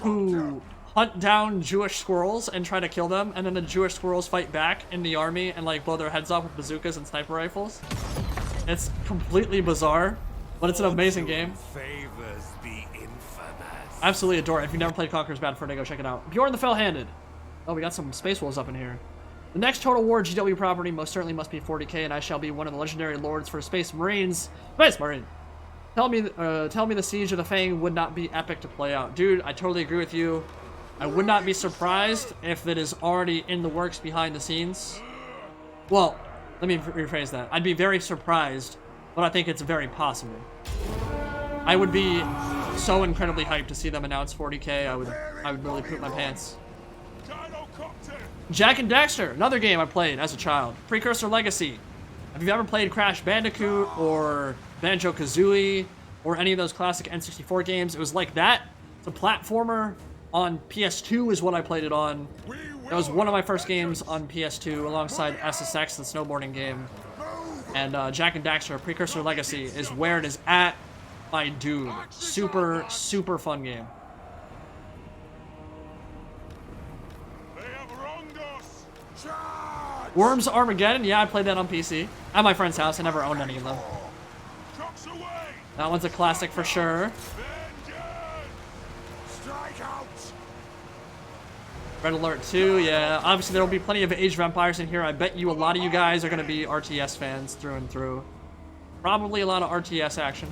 B: who hunt down Jewish squirrels and try to kill them, and then the Jewish squirrels fight back in the army and like blow their heads off with bazookas and sniper rifles. It's completely bizarre, but it's an amazing game.
C: Favors the infamous.
B: Absolutely adore it. If you've never played Conker's Bad Fur Day, go check it out. Bjorn the Fell-Handed. Oh, we got some Space Wolves up in here. The next Total War GW property most certainly must be 40k, and I shall be one of the legendary lords for Space Marines. Space Marine! Tell me the Siege of the Fang would not be epic to play out. Dude, I totally agree with you. I would not be surprised if it is already in the works behind the scenes. Well, let me rephrase that. I'd be very surprised, but I think it's very possible. I would be so incredibly hyped to see them announce 40k. I would really poop my pants. Jak and Daxter, another game I played as a child. Precursor Legacy. If you've ever played Crash Bandicoot or Banjo-Kazooie or any of those classic N64 games, it was like that. It's a platformer on PS2 is what I played it on. That was one of my first games on PS2 alongside SSX, the snowboarding game. And Jak and Daxter, Precursor Legacy is where it is at, my dude. Super, super fun game. Worms Armageddon, yeah, I played that on PC. At my friend's house, I never owned any of them. That one's a classic for sure. Red Alert 2, yeah. Obviously, there will be plenty of Age of Empires in here. I bet you a lot of you guys are going to be RTS fans through and through. Probably a lot of RTS action.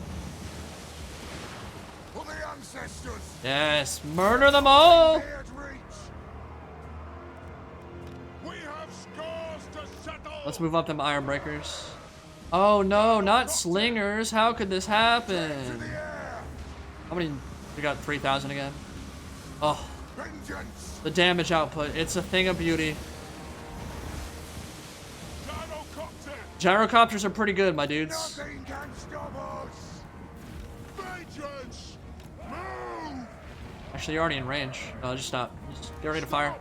D: ancestors.
B: Yes, murder them all.
D: Here to reach. We have scores to settle.
B: Let's move up them iron breakers. Oh no, not slingers. How could this happen? How many? We got 3,000 again. Oh,
D: Vengeance.
B: the damage output. It's a thing of beauty. Gyrocopters are pretty good, my dudes.
D: Nothing can stop us. Vengeance. Move.
B: Actually, you're already in range. Just stop. Just get ready to fire.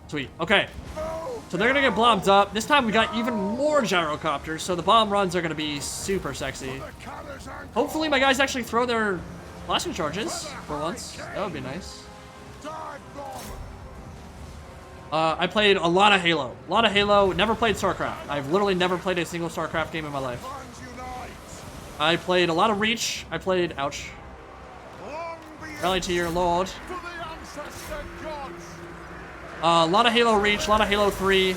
B: Sweet. Okay. So they're gonna get blobbed up. This time we got even more gyrocopters, so the bomb runs are gonna be super sexy.
D: Karaz Ankor.
B: Hopefully my guys actually throw their blasting charges for once. That would be nice.
D: Dive bomb.
B: I played a lot of Halo. A lot of Halo. Never played StarCraft. I've literally never played a single StarCraft game in my life.
D: Bonds unite.
B: I played a lot of Reach. I played... Ouch.
D: Long be
B: Rally to your lord.
D: to the ancestor gods.
B: A lot of Halo Reach. A lot of Halo 3. A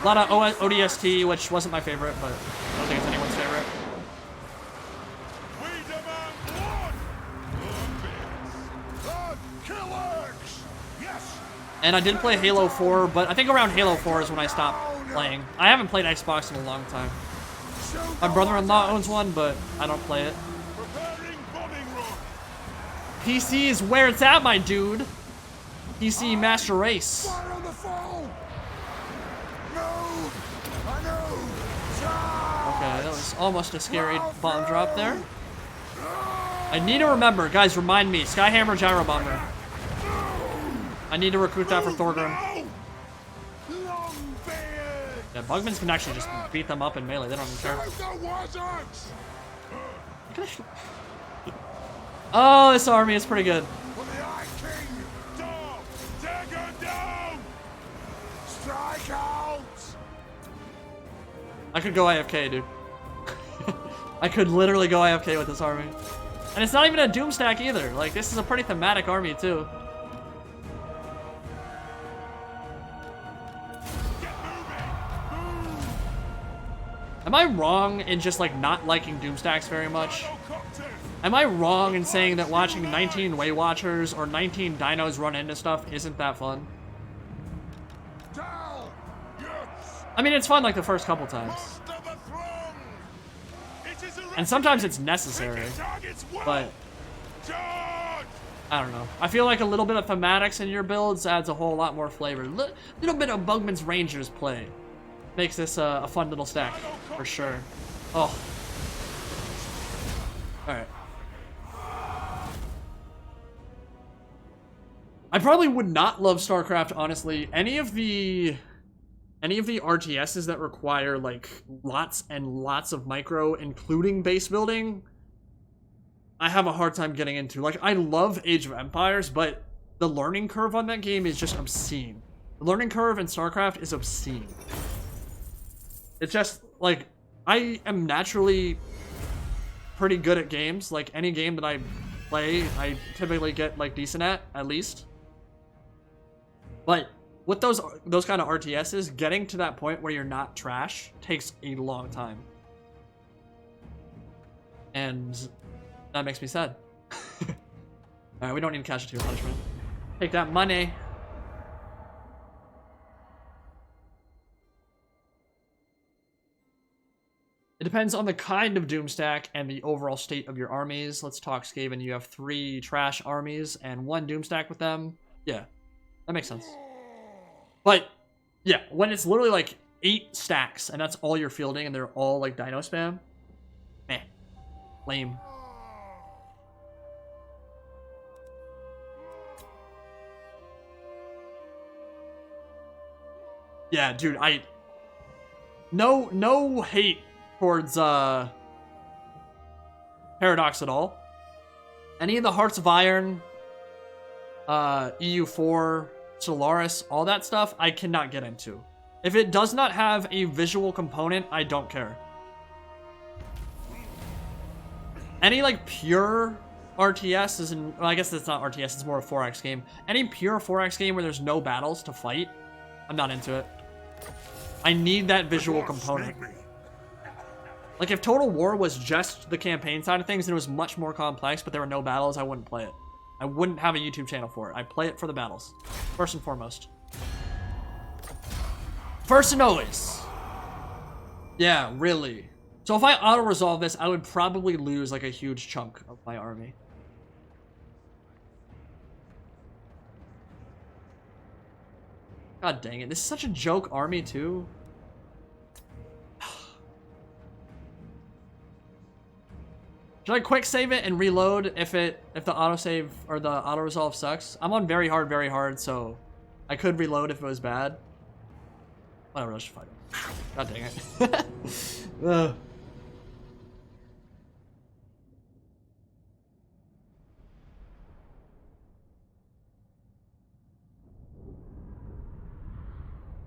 B: lot of ODST, which wasn't my favorite, but I don't think it's anyone's favorite.
D: We demand blood. Blood killers. Yes.
B: And I did play Halo 4, but I think around Halo 4 is when I stopped playing. I haven't played Xbox in a long time. My brother-in-law owns one, but I don't play it.
D: Preparing bombing run.
B: PC is where it's at, my dude. PC Master Race.
D: Fire on the foe. No. I know. Charge.
B: Okay, that was almost a scary bomb drop there. I need to remember, guys, remind me, Skyhammer Gyro Bomber. I need to recruit that for Thorgrim.
D: Long beard.
B: Yeah, Bugmans can actually just beat them up in melee, they don't even care.
D: The wizards.
B: Oh, this army is pretty good.
D: For the Eye King. Down. Dagger down. Strike out.
B: I could go AFK, dude. I could literally go AFK with this army. And it's not even a doom stack either. Like, this is a pretty thematic army, too. Am I wrong in just, like, not liking doom stacks very much? Am I wrong in saying that watching 19 Way Watchers or 19 dinos run into stuff isn't that fun?
D: Down. Yes.
B: I mean, it's fun, like, the first couple times.
D: Master the throng. It is a
B: And sometimes it's necessary.
D: target's well.
B: But,
D: Charge.
B: I don't know. I feel like a little bit of thematics in your builds adds a whole lot more flavor. Little bit of Bugman's Rangers play makes this a fun little stack, for sure. Oh. Alright. I probably would not love StarCraft, honestly. Any of the RTSs that require, like, lots and lots of micro, including base building, I have a hard time getting into. Like, I love Age of Empires, but the learning curve on that game is just obscene. The learning curve in StarCraft is obscene. It's just, like, I am naturally pretty good at games. Like, any game that I play, I typically get, like, decent at least. But with those kind of RTSs, getting to that point where you're not trash takes a long time. And that makes me sad. Alright, we don't need casualty or punishment. Take that money. It depends on the kind of Doomstack and the overall state of your armies. Let's talk Skaven. You have 3 trash armies and 1 Doomstack with them. Yeah, that makes sense. But, yeah, when it's literally like 8 stacks and that's all you're fielding and they're all like dino spam, meh. Lame. Yeah, dude, no hate towards Paradox at all. Any of the Hearts of Iron, EU4, Solaris, all that stuff, I cannot get into. If it does not have a visual component, I don't care. Any like pure RTS is in, well, I guess it's not RTS, it's more a 4X game. Any pure 4X game where there's no battles to fight, I'm not into it. I need that visual component. Like, if Total War was just the campaign side of things and it was much more complex, but there were no battles, I wouldn't play it. I wouldn't have a YouTube channel for it. I play it for the battles. First and foremost. First and always. Yeah, really. So if I auto-resolve this, I would probably lose, like, a huge chunk of my army. God dang it. This is such a joke army, too. Should I quick save it and reload if the autosave or the auto-resolve sucks? I'm on very hard, so I could reload if it was bad. Whatever, let's just fight it. God dang it.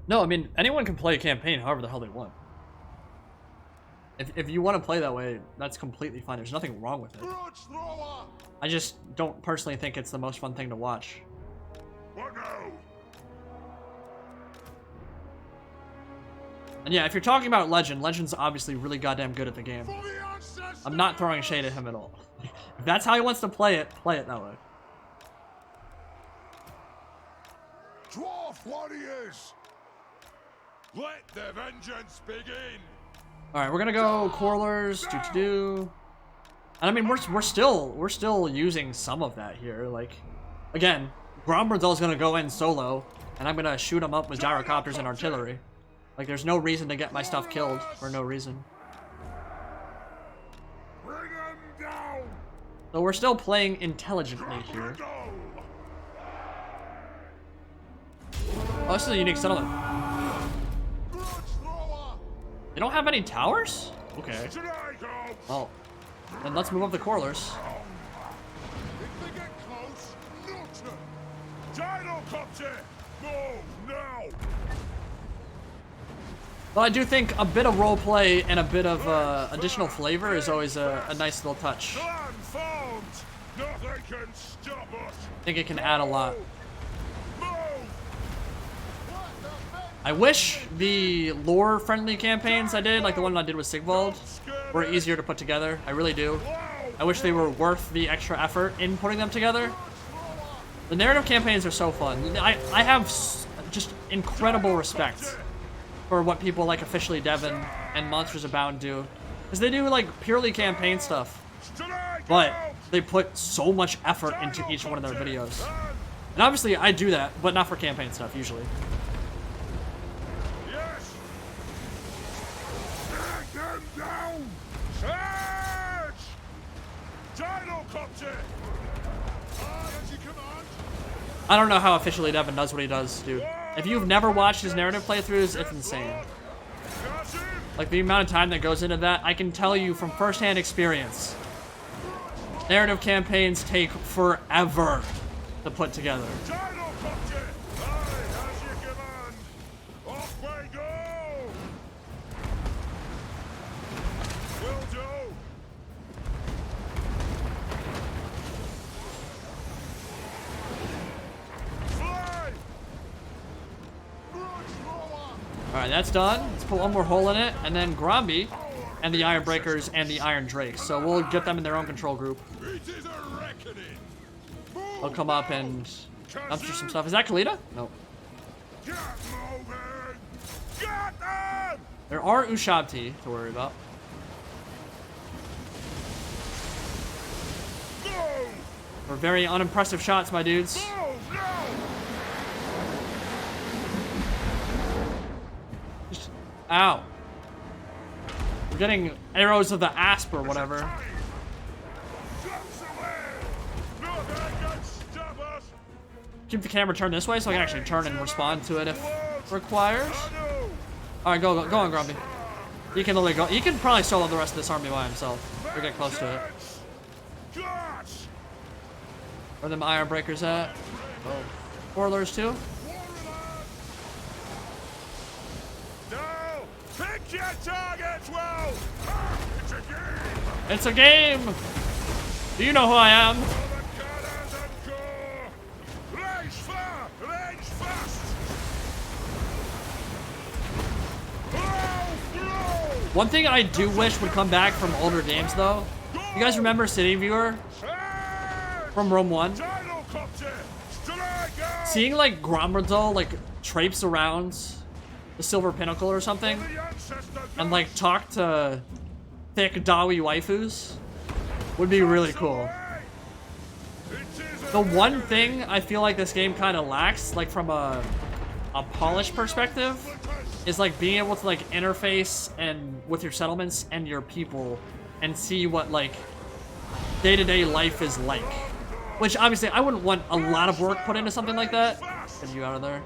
B: No, I mean, anyone can play a campaign however the hell they want. If you want to play that way, that's completely fine. There's nothing wrong with it. I just don't personally think it's the most fun thing to watch.
A: What now?
B: And yeah, if you're talking about Legend's obviously really goddamn good at the game. I'm not throwing shade at him at all. If that's how he wants to play it that way.
D: Dwarf warriors! Let the vengeance begin!
B: Alright, we're gonna go Corlers, do. And I mean, we're still using some of that here. Like, again, Grombrindal's gonna go in solo, and I'm gonna shoot him up with gyrocopters and artillery. Like, there's no reason to get my stuff killed for no reason.
D: Bring them down!
B: So we're still playing intelligently here. Oh, this is a unique settlement. They don't have any towers? Okay. Well, then let's move up the Corlers.
D: If they get close, loot them! Gyrocopter! Move now!
B: Well, I do think a bit of roleplay and a bit of additional flavor is always a nice little touch.
A: Plan formed! Nothing can stop us!
B: I think it can add a lot.
A: Move!
B: I wish the lore-friendly campaigns I did, like the one I did with Sigvald, were easier to put together. I really do. I wish they were worth the extra effort in putting them together. The narrative campaigns are so fun. I have just incredible respect for what people like Officially Devon and Monsters Abound do. Because they do, like, purely campaign stuff. But they put so much effort into each one of their videos. And obviously, I do that, but not for campaign stuff, usually.
A: Yes! Take them down! Charge! Gyrocopter!
D: As you command!
B: I don't know how Officially Devon does what he does, dude. If you've never watched his narrative playthroughs, it's insane. Like, the amount of time that goes into that, I can tell you from first-hand experience. Narrative campaigns take forever to put together.
A: Gyrocopter! Aye, as you command! Off we go! Will do! Fly!
B: Alright, that's done. Let's put one more hole in it, and then Gromby and the Iron Breakers and the Iron Drakes. So we'll get them in their own control group.
A: It is a reckoning!
B: They'll come up and dumpster some stuff. Is that Kalita? Nope.
A: Get moving! Get them!
B: There are Ushabti to worry about.
A: Move!
B: For very unimpressive shots, my dudes.
A: Move now!
B: Just, ow. We're getting arrows of the asp or whatever.
A: Drops away! Nothing can stop us!
B: Keep the camera turned this way so I can actually turn and respond to it if requires.
A: Anu!
B: Alright, go on, Grumpy. He can literally go. He can probably solo the rest of this army by himself. Or get close to it.
A: Gosh!
B: Where are them Iron Breakers at? Oh. Warlords too?
A: Now, pick your targets well! It's a game!
B: It's a game! Do you know who I am?
A: For the Karaz Ankor! Range far! Range fast! Blow! Blow!
B: One thing I do wish would come back from older games, though. You guys remember City Viewer from Rome 1? Seeing like Grombrindal like traipse around the Silver Pinnacle or something, and like talk to thick Dawi waifus would be really cool. The one thing I feel like this game kind of lacks, like from a polished perspective, is like being able to like interface and with your settlements and your people and see what like day-to-day life is like. Which obviously I wouldn't want a lot of work put into something like that. Get you out of there.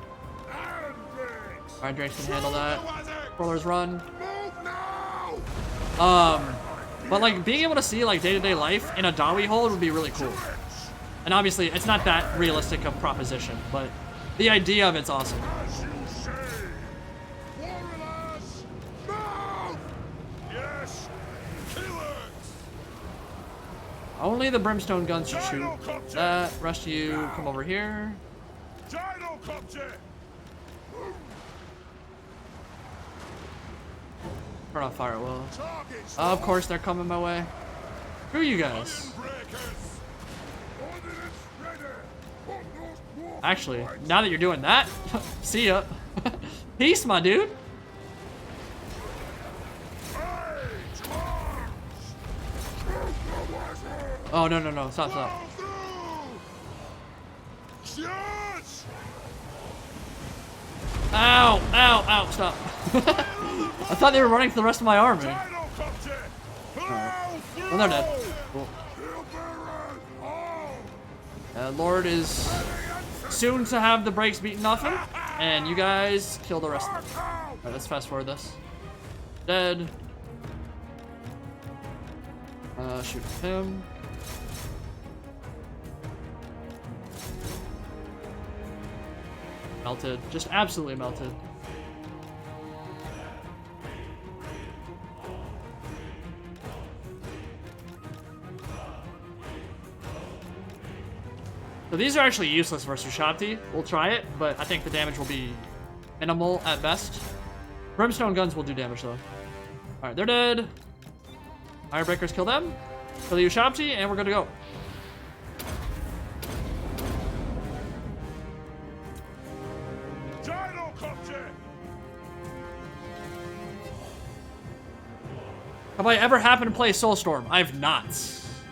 B: Alright, Drakes can handle that. Crawlers run. But like being able to see like day-to-day life in a Dawi hold would be really cool. And obviously it's not that realistic of proposition, but the idea of it's awesome. Only the brimstone guns should shoot. That rest of you come over here. Turn off fire will. Of course they're coming my way. Screw you guys. Actually, now that you're doing that, see ya. Peace, my dude. Oh, no, no, no. Stop, stop. Ow, ow, ow. Stop. I thought they were running to the rest of my army. Right. Well, they're dead. Cool. Lord is soon to have the brakes beaten off him, and you guys kill the rest of them. Alright, let's fast forward this. Dead. Shoot him. Melted. Just absolutely melted. So these are actually useless versus Shabti. We'll try it, but I think the damage will be minimal at best. Brimstone guns will do damage though. Alright, they're dead. Ironbreakers kill them. Kill the Ushabti, and we're good to go. Have I ever happened to play Soulstorm? I've not.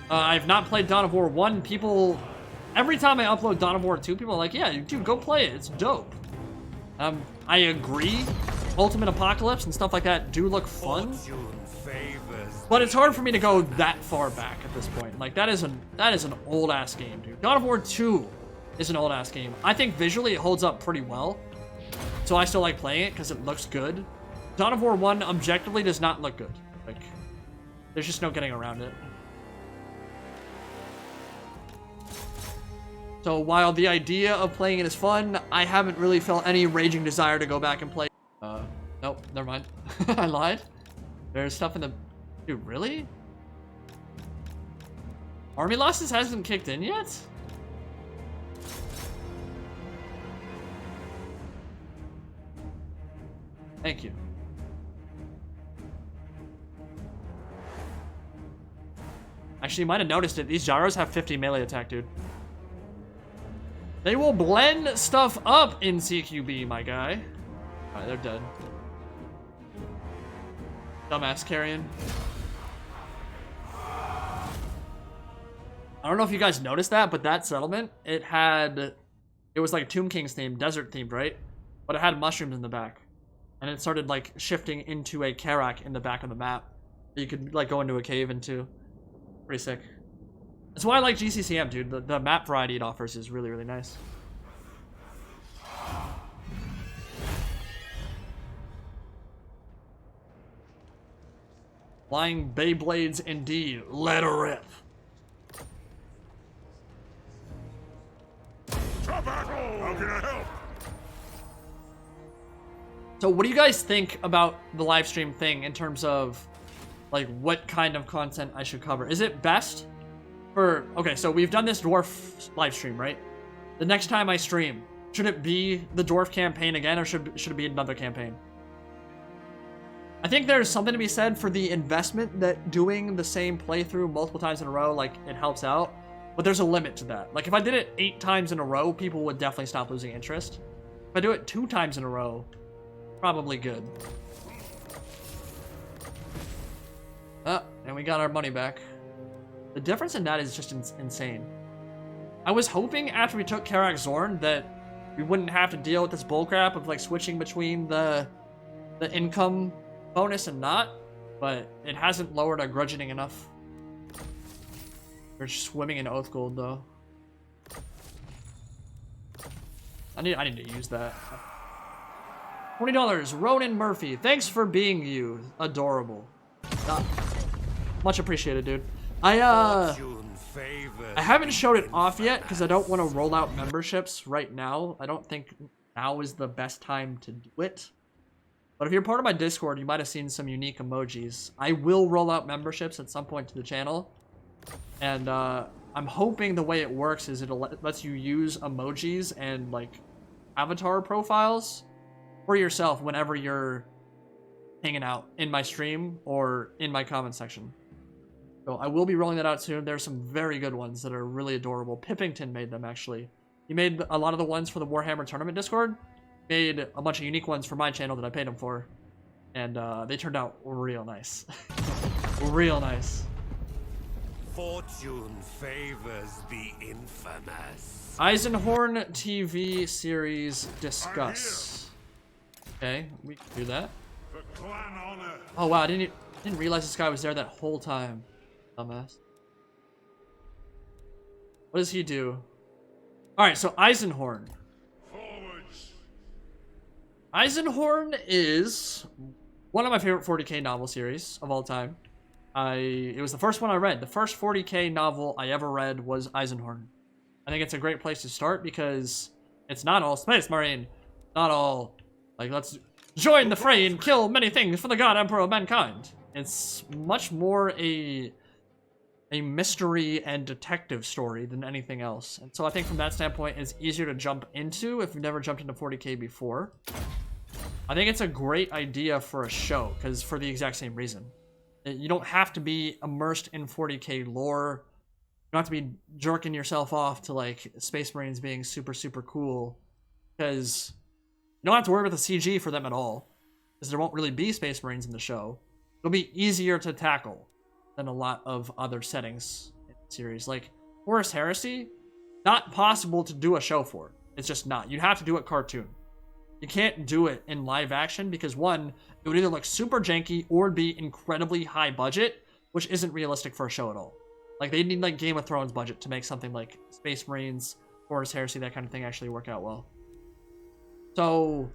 B: I've not played Dawn of War 1. People, every time I upload Dawn of War 2, people are like, yeah, dude, go play it. It's dope. I agree. Ultimate Apocalypse and stuff like that do look fun. But it's hard for me to go that far back at this point. Like, that is an old-ass game, dude. Dawn of War 2 is an old-ass game. I think visually it holds up pretty well. So I still like playing it because it looks good. Dawn of War 1 objectively does not look good. Like, there's just no getting around it. So while the idea of playing it is fun, I haven't really felt any raging desire to go back and play. Nope, never mind. I lied. There's stuff in the... Dude, really? Army losses hasn't kicked in yet? Thank you. Actually, you might have noticed it. These gyros have 50 melee attack, dude. They will blend stuff up in CQB, my guy. Alright, they're dead. Dumbass carrion. I don't know if you guys noticed that, but that settlement, it was like Tomb King's theme, desert themed, right? But it had mushrooms in the back. And it started like shifting into a Karak in the back of the map. You could like go into a cave into. Pretty sick. That's why I like GCCM, dude. The map variety it offers is really, really nice. Flying Beyblades indeed. Let her rip.
D: How can I help?
B: So what do you guys think about the live stream thing in terms of like what kind of content I should cover? Is it best for... Okay, so we've done this Dwarf live stream, right? The next time I stream, should it be the Dwarf campaign again or should it be another campaign? I think there's something to be said for the investment that doing the same playthrough multiple times in a row, like, it helps out. But there's a limit to that. Like, if I did it 8 times in a row, people would definitely stop losing interest. If I do it 2 times in a row, probably good. And we got our money back. The difference in that is just insane. I was hoping after we took Karak Zorn that we wouldn't have to deal with this bullcrap of, like, switching between the income bonus and not, but it hasn't lowered our grudgeoning enough. We're swimming in oath gold though. I need to use that. $20, Ronan Murphy. Thanks for being you. Adorable. Much appreciated, dude. I haven't showed it off yet because I don't want to roll out memberships right now. I don't think now is the best time to do it. But if you're part of my Discord, you might have seen some unique emojis. I will roll out memberships at some point to the channel. And I'm hoping the way it works is it lets you use emojis and, like, avatar profiles for yourself whenever you're hanging out in my stream or in my comment section. So I will be rolling that out soon. There's some very good ones that are really adorable. Pippington made them, actually. He made a lot of the ones for the Warhammer Tournament Discord. Made a bunch of unique ones for my channel that I paid him for. And they turned out real nice. Real nice.
G: Fortune favors the infamous.
B: Eisenhorn TV series discuss. Okay, we can do that.
D: For clan honor.
B: Oh wow, I didn't realize this guy was there that whole time. Dumbass. What does he do? Alright, so Eisenhorn.
D: Forwards.
B: Eisenhorn is one of my favorite 40k novel series of all time. It was the first one I read. The first 40k novel I ever read was Eisenhorn. I think it's a great place to start because it's not all Space Marine. Not all, like, let's join the fray and kill many things for the God Emperor of mankind. It's much more a mystery and detective story than anything else. And so I think from that standpoint, it's easier to jump into if you've never jumped into 40k before. I think it's a great idea for a show, because for the exact same reason. You don't have to be immersed in 40k lore. You don't have to be jerking yourself off to, like, Space Marines being super, super cool. Because you don't have to worry about the CG for them at all. Because there won't really be Space Marines in the show. It'll be easier to tackle than a lot of other settings in the series. Like, Horus Heresy, not possible to do a show for. It's just not. You'd have to do it cartoon. You can't do it in live action because, one, it would either look super janky or be incredibly high budget, which isn't realistic for a show at all. Like, they need, like, Game of Thrones budget to make something like Space Marines, Horus Heresy, that kind of thing actually work out well. So,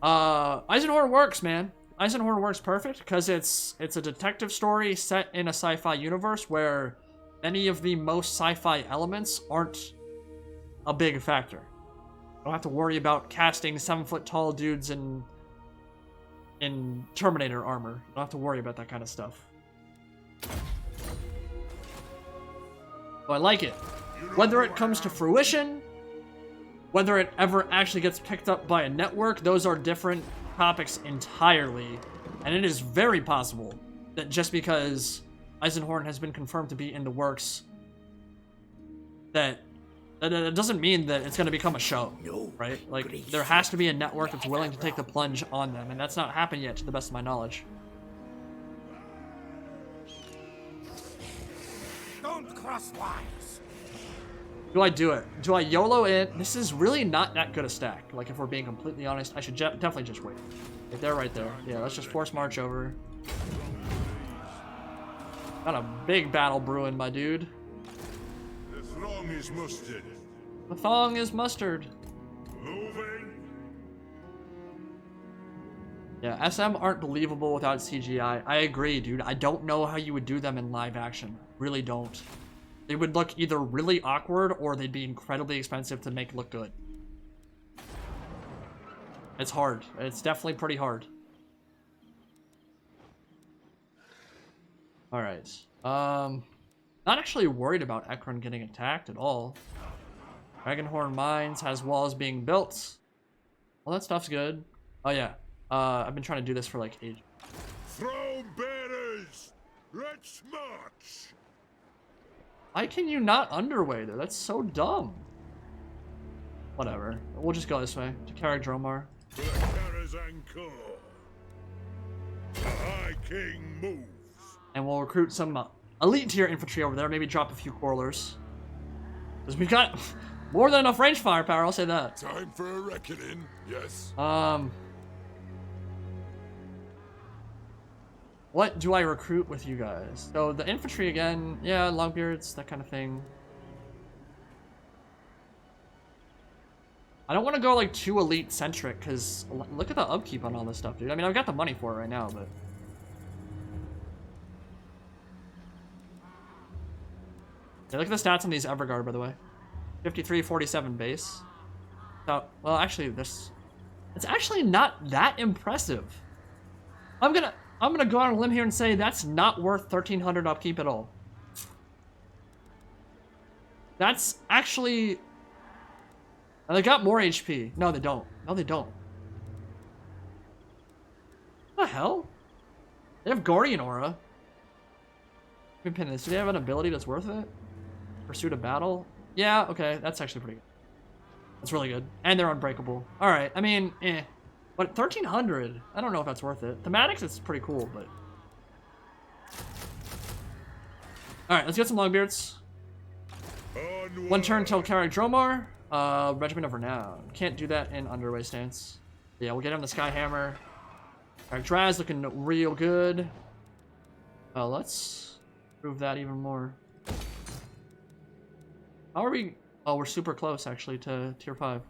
B: Eisenhorn works, man. Eisenhorn works perfect because it's a detective story set in a sci-fi universe where many of the most sci-fi elements aren't a big factor. You don't have to worry about casting 7-foot-tall dudes in Terminator armor. You don't have to worry about that kind of stuff. So I like it. Whether it comes to fruition, whether it ever actually gets picked up by a network, those are different topics entirely. And it is very possible that just because Eisenhorn has been confirmed to be in the works, that it doesn't mean that it's going to become a show, right? Like, there has to be a network that's willing to take the plunge on them, and that's not happened yet, to the best of my knowledge.
G: Don't cross lines.
B: Do I do it? Do I YOLO it? This is really not that good a stack. Like, if we're being completely honest, I should definitely just wait. Right there, right there. Yeah, let's just force march over. Got a big battle brewing, my dude.
D: The throng is mustered.
B: The thong is mustard.
D: Moving.
B: Yeah, SM aren't believable without CGI. I agree, dude. I don't know how you would do them in live action. Really don't. They would look either really awkward or they'd be incredibly expensive to make look good. It's hard. It's definitely pretty hard. Alright. Not actually worried about Ekron getting attacked at all. Dragonhorn Mines has walls being built. Well, that stuff's good. Oh yeah. I've been trying to do this for like ages.
A: Throne bearers, let's march.
B: Why can you not underway there? That's so dumb. Whatever. We'll just go this way to Karak Dromar.
A: For the Karaz Ankor. The High King moves.
B: And we'll recruit some elite tier infantry over there. Maybe drop a few quarrelers. Because we've got more than enough range firepower, I'll say that.
A: Time for a reckoning, yes.
B: What do I recruit with you guys? So the infantry again, yeah, Longbeards, that kind of thing. I don't want to go like too elite centric because look at the upkeep on all this stuff, dude. I mean, I've got the money for it right now, but yeah, look at the stats on these Everguard, by the way. 53, 47 base. So, well, actually, it's actually not that impressive. I'm gonna go out on a limb here and say that's not worth 1300 upkeep at all. That's actually. They got more HP. No, they don't. No, they don't. What the hell? They have Guardian Aura. Let me pin this. Do they have an ability that's worth it? Pursuit of Battle? Yeah, okay. That's actually pretty good. That's really good. And they're unbreakable. Alright, I mean, eh. But 1300, I don't know if that's worth it. Thematics, it's pretty cool, but... Alright, let's get some Longbeards. One turn till Karak Dromar. Regiment of Renown. Can't do that in underway stance. Yeah, we'll get him the Skyhammer. Alright, Draz looking real good. Let's prove that even more. How are we? Oh, we're super close, actually, to tier 5.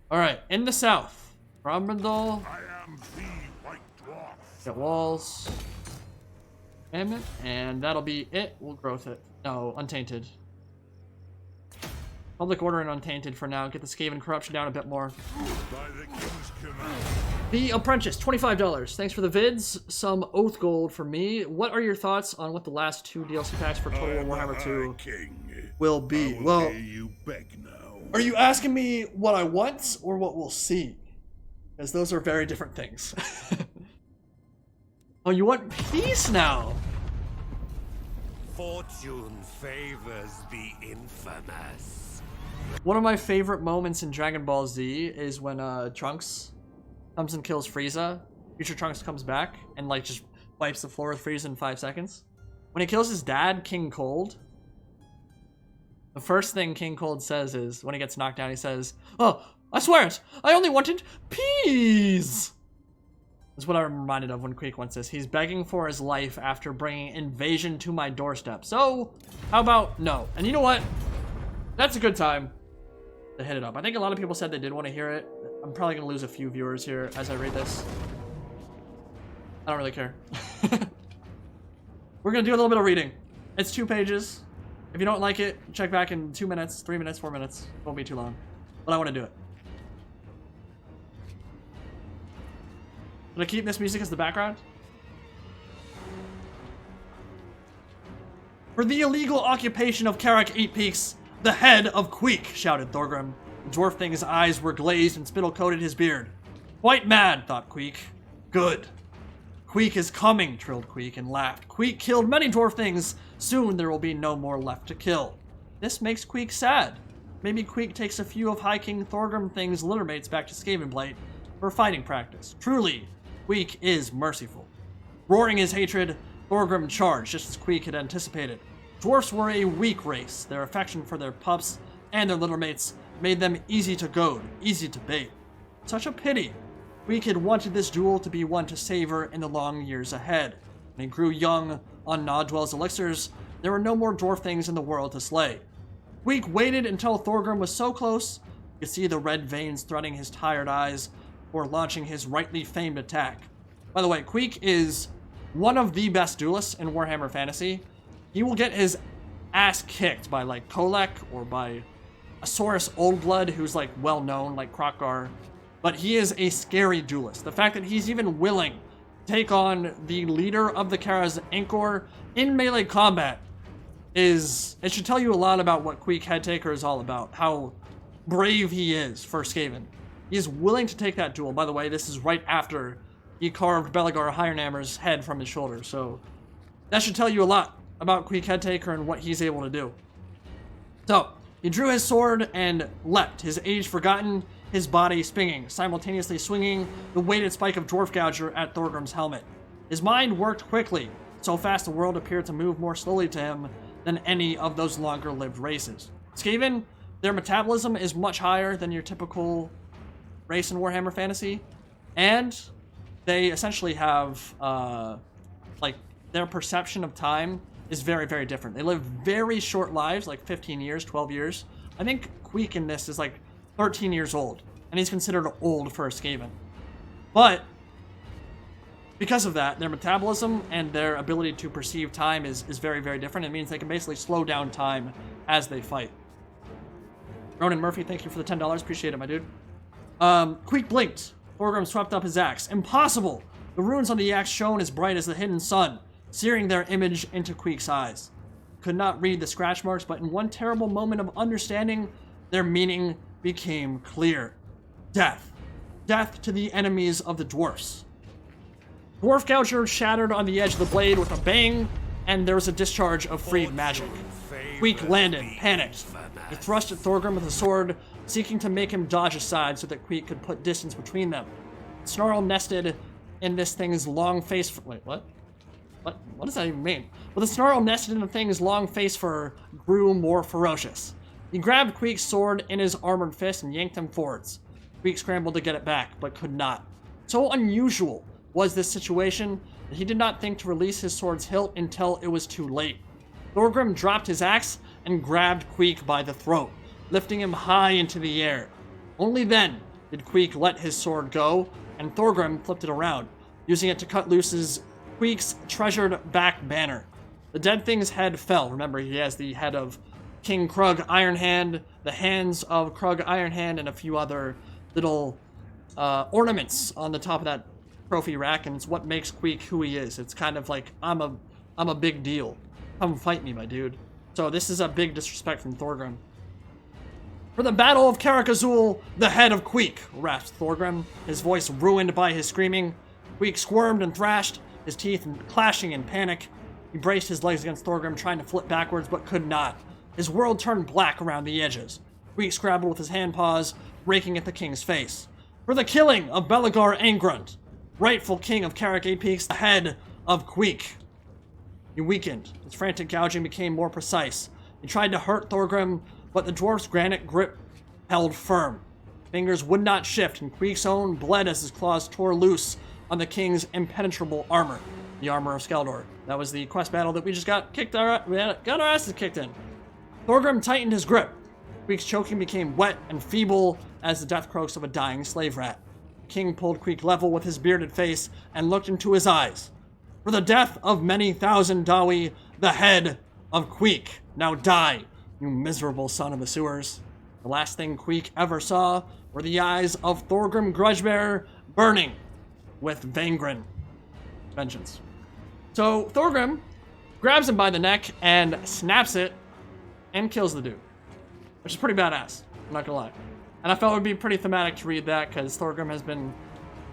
B: Alright, in the south. Grombrindal.
A: I am the White Dwarf.
B: Get walls. And that'll be it. We'll growth it. No, Untainted. Public Order and Untainted for now. Get the Skaven Corruption down a bit more.
A: By the King's command.
B: The Apprentice, $25. Thanks for the vids. Some Oath Gold for me. What are your thoughts on what the last 2 DLC packs for Total War Warhammer 2 will be? Well,
A: you beg now.
B: are you asking me what I want or what we'll see? Because those are very different things. Oh, you want peace now?
G: Fortune favors the infamous.
B: One of my favorite moments in Dragon Ball Z is when Trunks comes and kills Frieza. Future Trunks comes back and like just wipes the floor with Frieza in 5 seconds. When he kills his dad, King Cold, the first thing King Cold says is, when he gets knocked down, he says, "Oh, I swear it, I only wanted peace." That's what I'm reminded of when Queek wants this. He's begging for his life after bringing invasion to my doorstep. So, how about no? And you know what? That's a good time to hit it up. I think a lot of people said they did want to hear it. I'm probably going to lose a few viewers here as I read this. I don't really care. We're going to do a little bit of reading. It's 2 pages. If you don't like it, check back in 2 minutes, 3 minutes, 4 minutes. It won't be too long. But I want to do it. I'm going to keep this music as the background. For the illegal occupation of Karak 8 Peaks, the head of Queek, shouted Thorgrim. The dwarf thing's eyes were glazed and spittle-coated his beard. Quite mad, thought Queek. Good. Queek is coming, trilled Queek and laughed. Queek killed many dwarf things. Soon there will be no more left to kill. This makes Queek sad. Maybe Queek takes a few of High King Thorgrim thing's littermates back to Skavenblight for fighting practice. Truly, Queek is merciful. Roaring his hatred, Thorgrim charged, just as Queek had anticipated. Dwarfs were a weak race. Their affection for their pups and their littermates made them easy to goad, easy to bait. Such a pity. Queek had wanted this duel to be one to savor in the long years ahead. When he grew young on Nodwell's elixirs, there were no more dwarf things in the world to slay. Queek waited until Thorgrim was so close, he could see the red veins threading his tired eyes before launching his rightly famed attack. By the way, Queek is one of the best duelists in Warhammer Fantasy. He will get his ass kicked by like Kolek or by Asaurus Oldblood, who's like well known, like Krokgar. But he is a scary duelist. The fact that he's even willing to take on the leader of the Karaz Ankor in melee combat it should tell you a lot about what Queek Headtaker is all about. How brave he is for Skaven. He is willing to take that duel. By the way, this is right after he carved Belegar Ironhammer's head from his shoulder, so that should tell you a lot about Queek Headtaker and what he's able to do. So, he drew his sword and leapt, his age forgotten, his body spinning, simultaneously swinging the weighted spike of Dwarf Gouger at Thorgrim's helmet. His mind worked quickly, so fast the world appeared to move more slowly to him than any of those longer-lived races. Skaven, their metabolism is much higher than your typical race in Warhammer Fantasy, and they essentially have, like, their perception of time is very, very different. They live very short lives, like 15 years, 12 years. I think Queek in this is like 13 years old, and he's considered old for a Skaven. But because of that, their metabolism and their ability to perceive time is very, very different. It means they can basically slow down time as they fight. Ronan Murphy, thank you for the $10. Appreciate it, my dude. Queek blinked. Thorgrim swept up his axe. Impossible! The runes on the axe shone as bright as the hidden sun, searing their image into Queek's eyes. Could not read the scratch marks, but in one terrible moment of understanding, their meaning became clear. Death. Death to the enemies of the dwarfs. Dwarf Gouger shattered on the edge of the blade with a bang, and there was a discharge of freed magic. Queek landed, panicked. He thrust at Thorgrim with a sword, seeking to make him dodge aside so that Queek could put distance between them. Snarl nested in this thing's long face... Wait, what? What does that even mean? With a snarl nested in the thing's long face fur grew more ferocious. He grabbed Queek's sword in his armored fist and yanked him forwards. Queek scrambled to get it back, but could not. So unusual was this situation that he did not think to release his sword's hilt until it was too late. Thorgrim dropped his axe and grabbed Queek by the throat, lifting him high into the air. Only then did Queek let his sword go, and Thorgrim flipped it around, using it to cut loose his Queek's treasured back banner. The dead thing's head fell. Remember, he has the head of King Krug Ironhand, the hands of Krug Ironhand, and a few other little ornaments on the top of that trophy rack, and it's what makes Queek who he is. It's kind of like, I'm a big deal. Come fight me, my dude. So this is a big disrespect from Thorgrim. For the Battle of Karak, the head of Queek, rasped Thorgrim, his voice ruined by his screaming. Queek squirmed and thrashed, his teeth clashing in panic. He braced his legs against Thorgrim, trying to flip backwards, but could not. His world turned black around the edges. Queek scrabbled with his hand paws, raking at the king's face. For the killing of Belegar Ankor, rightful king of Karak Eight Peaks, the head of Queek. He weakened. His frantic gouging became more precise. He tried to hurt Thorgrim, but the dwarf's granite grip held firm. Fingers would not shift, and Queek's own bled as his claws tore loose on the king's impenetrable armor, the armor of Skeldor. That was the quest battle that we just got our asses kicked in. Thorgrim tightened his grip. Queek's choking became wet and feeble as the death croaks of a dying slave rat. The king pulled Queek level with his bearded face and looked into his eyes. For the death of many thousand Dawi, the head of Queek. Now die, you miserable son of the sewers. The last thing Queek ever saw were the eyes of Thorgrim Grudgebearer burning with Vangren. Vengeance. So Thorgrim grabs him by the neck and snaps it and kills the dude. Which is pretty badass, I'm not gonna lie. And I felt it would be pretty thematic to read that because Thorgrim has been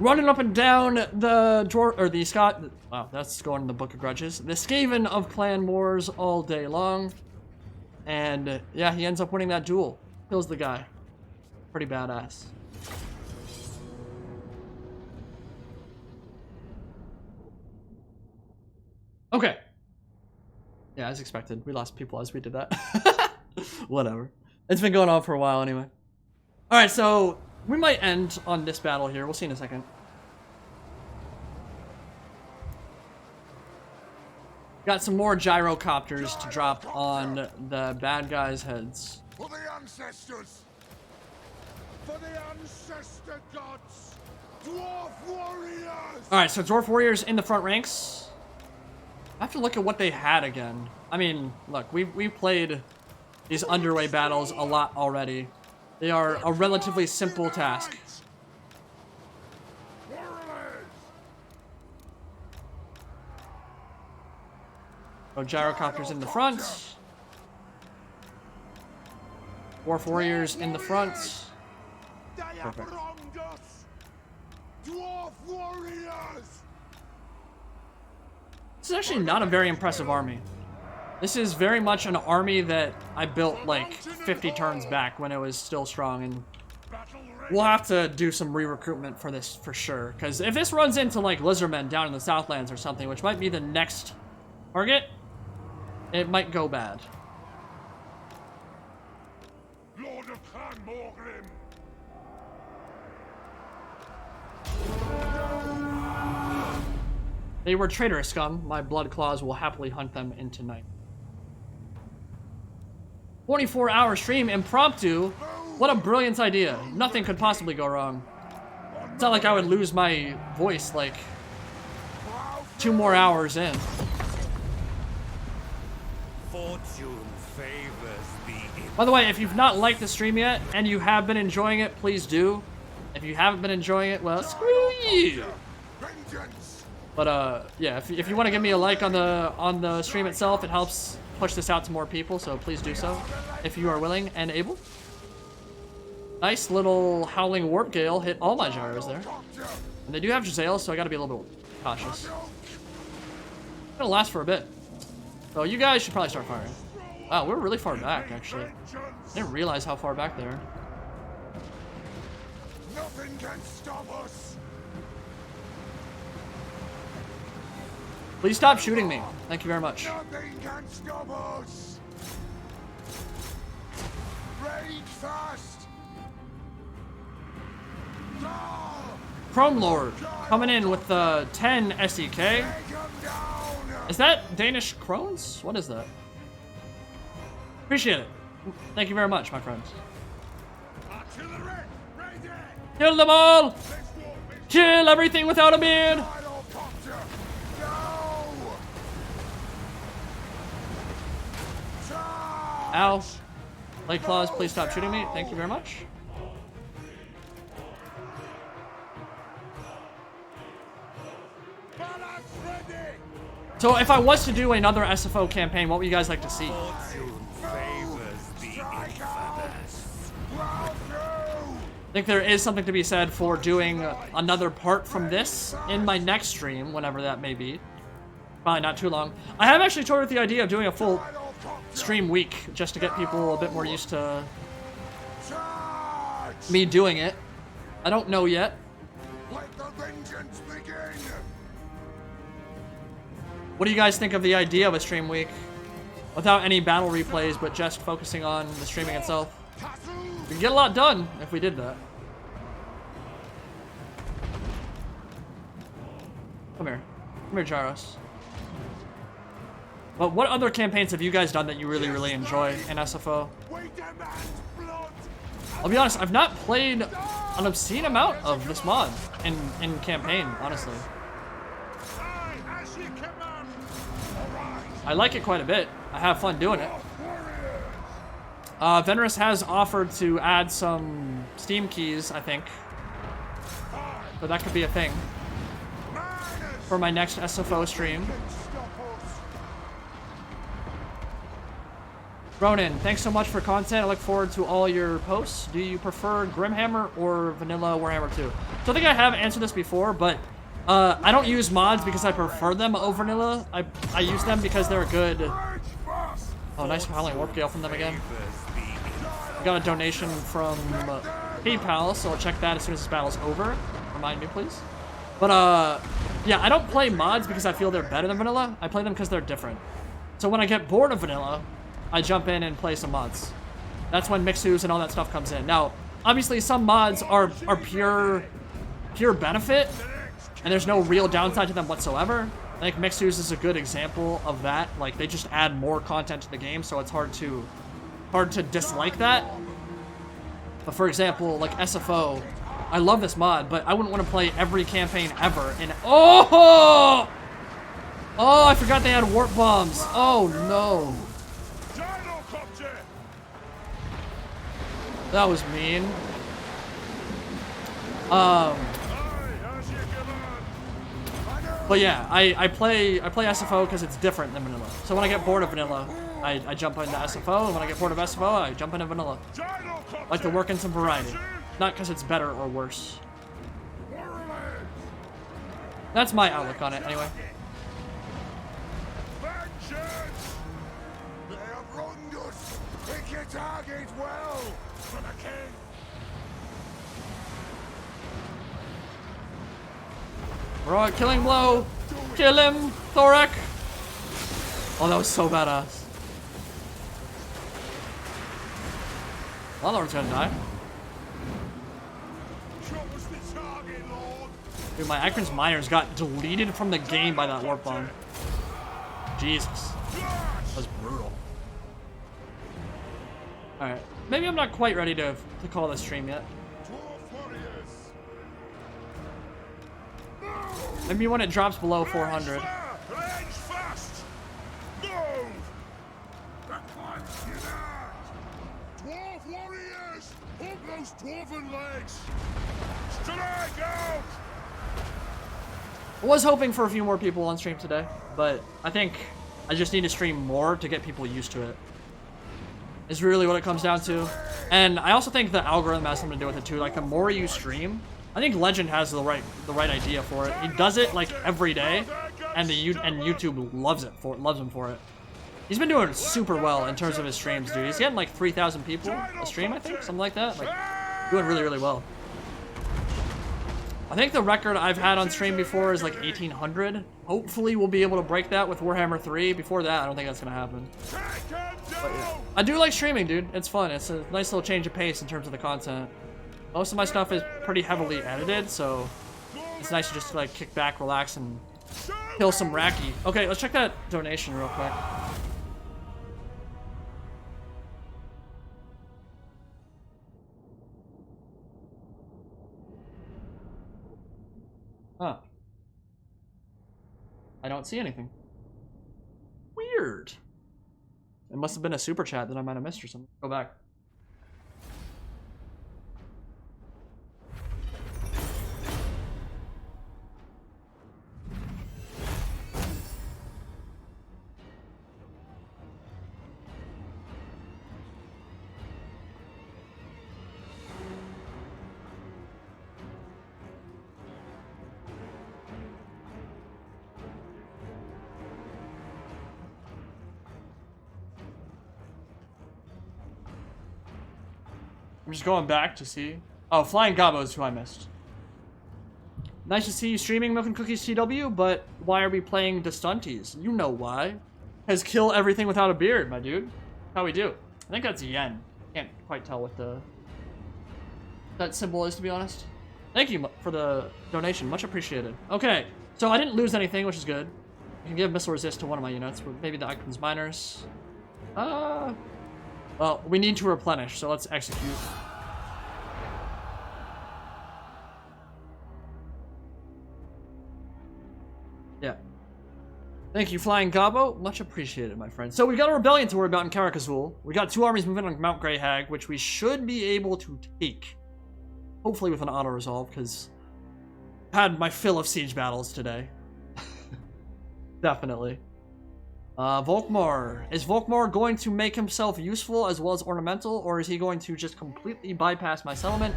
B: running up and down the wow, that's going in the Book of Grudges. The Skaven of Clan Wars all day long. And yeah, he ends up winning that duel. Kills the guy. Pretty badass. Okay. Yeah, as expected. We lost people as we did that. Whatever. It's been going on for a while anyway. Alright, so we might end on this battle here. We'll see in a second. Got some more gyrocopters to drop on the bad guys' heads.
D: For the ancestors! For the ancestor gods! Dwarf warriors!
B: Alright, so Dwarf warriors in the front ranks. I have to look at what they had again. I mean, look, we've played these underway battles a lot already. They are a relatively simple task. So gyrocopters in the front. Dwarf warriors in the front.
D: have wronged us! Dwarf warriors!
B: This is actually not a very impressive army. This is very much an army that I built like 50 turns back when it was still strong, and we'll have to do some re-recruitment for this for sure. Because if this runs into like lizardmen down in the Southlands or something, which might be the next target, it might go bad.
D: Lord of Clan Morgrim!
B: They were traitorous scum. My blood claws will happily hunt them into night. 24-hour stream impromptu. What a brilliant idea. Nothing could possibly go wrong. It's not like I would lose my voice like 2 more hours in.
G: Fortune favors the
B: By the way, if you've not liked the stream yet and you have been enjoying it, please do. If you haven't been enjoying it, well, screw you. But yeah, if you want to give me a like on the stream itself, it helps push this out to more people, so please do so if you are willing and able. Nice little Howling Warp Gale hit all my gyros there. And they do have Giselle, so I gotta be a little bit cautious. It's gonna last for a bit. So you guys should probably start firing. Wow, we're really far back, actually. I didn't realize how far back they are.
D: Nothing can stop us!
B: Please stop shooting me. Thank you very much.
D: Nothing can stop us! Rage fast!
B: Chrome Lord coming in with the 10 SEK.
D: Take 'em down!
B: Is that Danish krones? What is that? Appreciate it. Thank you very much, my friends.
D: Artillery! Ready!
B: Kill them all!
D: Let's walk this
B: Kill everything without a beard!
D: Helicopter! No! Charge!
B: Ow. Leg claws, please stop shooting me. Thank you very much.
D: Balance ready!
B: So if I was to do another SFO campaign, what would you guys like to see?
G: fortune favors the infamous.
D: Plow through!
B: I think there is something to be said for doing another part from this in my next stream, whenever that may be. Probably not too long. I have actually toyed with the idea of doing a full stream week, just to get people a bit more used to
D: Charge!
B: me doing it. I don't know yet.
D: Let the vengeance begin!
B: What do you guys think of the idea of a stream week? Without any battle replays, but just focusing on the streaming itself. We could get a lot done if we did that. Come here. Come here, Gyros. But what other campaigns have you guys done that you really, really enjoy in SFO?
D: We demand blood!
B: I'll be honest, I've not played an obscene amount of this mod in campaign, honestly.
D: Aye, as you command! Alright!
B: I like it quite a bit. I have fun doing it. Venerus has offered to add some Steam keys, I think. So that could be a thing for my next SFO stream. Ronan, thanks so much for content. I look forward to all your posts. Do you prefer Grimhammer or vanilla Warhammer 2? So I think I have answered this before, but I don't use mods because I prefer them over vanilla. I use them because they're good. Oh, nice Howling Warp Gale from them again. I got a donation from PayPal, so I'll check that as soon as this battle's over. Remind me, please. But yeah, I don't play mods because I feel they're better than vanilla. I play them because they're different. So when I get bored of vanilla, I jump in and play some mods. That's when Mixus and all that stuff comes in. Now, obviously some mods are pure benefit, and there's no real downside to them whatsoever. I think Mixus is a good example of that. Like, they just add more content to the game, so it's hard to dislike that. But for example, like SFO, I love this mod, but I wouldn't want to play every campaign ever. And oh, I forgot they had warp bombs. Oh no. That was mean. But yeah, I play SFO because it's different than vanilla. So when I get bored of vanilla, I jump into SFO, and when I get bored of SFO, I jump into vanilla. I like to work in some variety. Not because it's better or worse. That's my outlook on it, anyway.
D: Vengeance! They have wronged us! Pick your target well! For the king!
B: Raw killing blow! Kill him, Thorak! Oh, that was so badass. Lord's gonna die.
D: Show us the target, Lord!
B: Dude, my Akron's Miners got deleted from the game by that warp bomb. Jesus. That was brutal. Alright. Maybe I'm not quite ready to call this stream yet.
D: Dwarf warriors!
B: Maybe when it drops below 400.
D: Range fast! Move! Dwarf warriors! Hold those dwarven legs! Strike out!
B: I was hoping for a few more people on stream today, but I think I just need to stream more to get people used to it. Is really what it comes down to. And I also think the algorithm has something to do with it too. Like the more you stream, I think Legend has the right idea for it. He does it like every day, and YouTube loves him for it. He's been doing super well in terms of his streams, dude. He's getting like 3,000 people a stream, I think, something like that. Like doing really, really well. I think the record I've had on stream before is like 1,800. Hopefully we'll be able to break that with Warhammer 3. Before that, I don't think that's gonna happen. But yeah. I do like streaming, dude. It's fun. It's a nice little change of pace in terms of the content. Most of my stuff is pretty heavily edited, so it's nice to just like kick back, relax, and kill some Raki. Okay, let's check that donation real quick. Huh. I don't see anything. Weird. It must have been a super chat that I might have missed or something. Go back. I'm just going back to see. Oh, Flying Gobbo is who I missed. Nice to see you streaming Milk and Cookies TW, but why are we playing Destunties? You know why. Has kill everything without a beard, my dude. How we do? I think that's yen. Can't quite tell what that symbol is, to be honest. Thank you for the donation. Much appreciated. Okay, so I didn't lose anything, which is good. I can give missile resist to one of my units, but maybe the Icons Miners. Well, we need to replenish, so let's execute. Yeah. Thank you, Flying Gobbo. Much appreciated, my friend. So we got a rebellion to worry about in Karak Azul. We got 2 armies moving on Mount Greyhag, which we should be able to take. Hopefully with an auto-resolve, because I had my fill of siege battles today. Definitely. Volkmar. Is Volkmar going to make himself useful as well as ornamental, or is he going to just completely bypass my settlement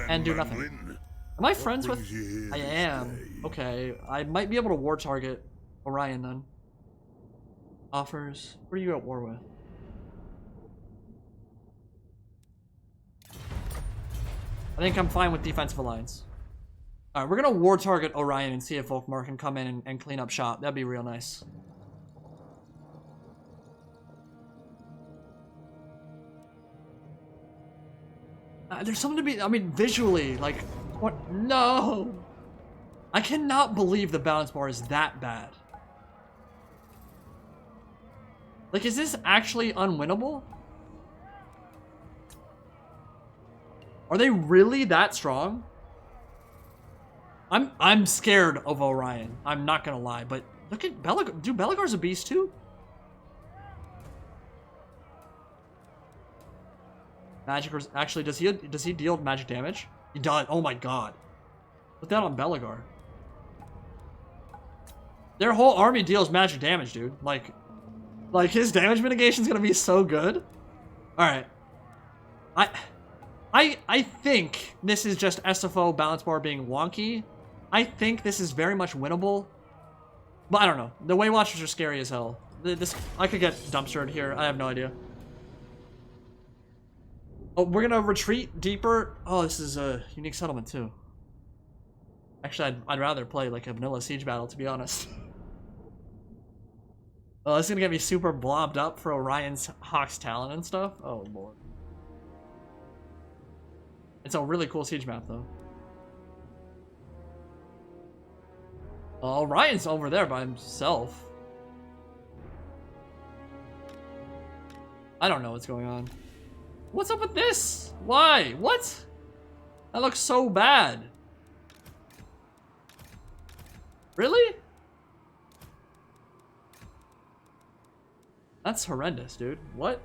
B: and do nothing? Am I friends with... I am. Okay. I might be able to war target Orion then. Offers. What are you at war with? I think I'm fine with defensive alliance. Alright, we're gonna war target Orion and see if Volkmar can come in and clean up shop. That'd be real nice. There's something to be, I mean, visually, like, what? No! I cannot believe the balance bar is that bad. Like, is this actually unwinnable? Are they really that strong? I'm scared of Orion. I'm not gonna lie, but look at Belagar. Dude, Belagar's a beast too? Magic, actually, does he deal magic damage? He does. Oh my god. Put that on Belagar. Their whole army deals magic damage, dude. Like his damage mitigation's gonna be so good. Alright. I think this is just SFO balance bar being wonky. I think this is very much winnable. But I don't know. The Way Watchers are scary as hell. I could get dumpstered here. I have no idea. Oh, we're gonna retreat deeper. Oh, this is a unique settlement too. Actually, I'd rather play like a vanilla siege battle, to be honest. Oh, this is gonna get me super blobbed up for Orion's Hawk's Talon and stuff. Oh lord. It's a really cool siege map though. Oh, Orion's over there by himself. I don't know what's going on. What's up with this? Why? What? That looks so bad. Really? That's horrendous, dude. What?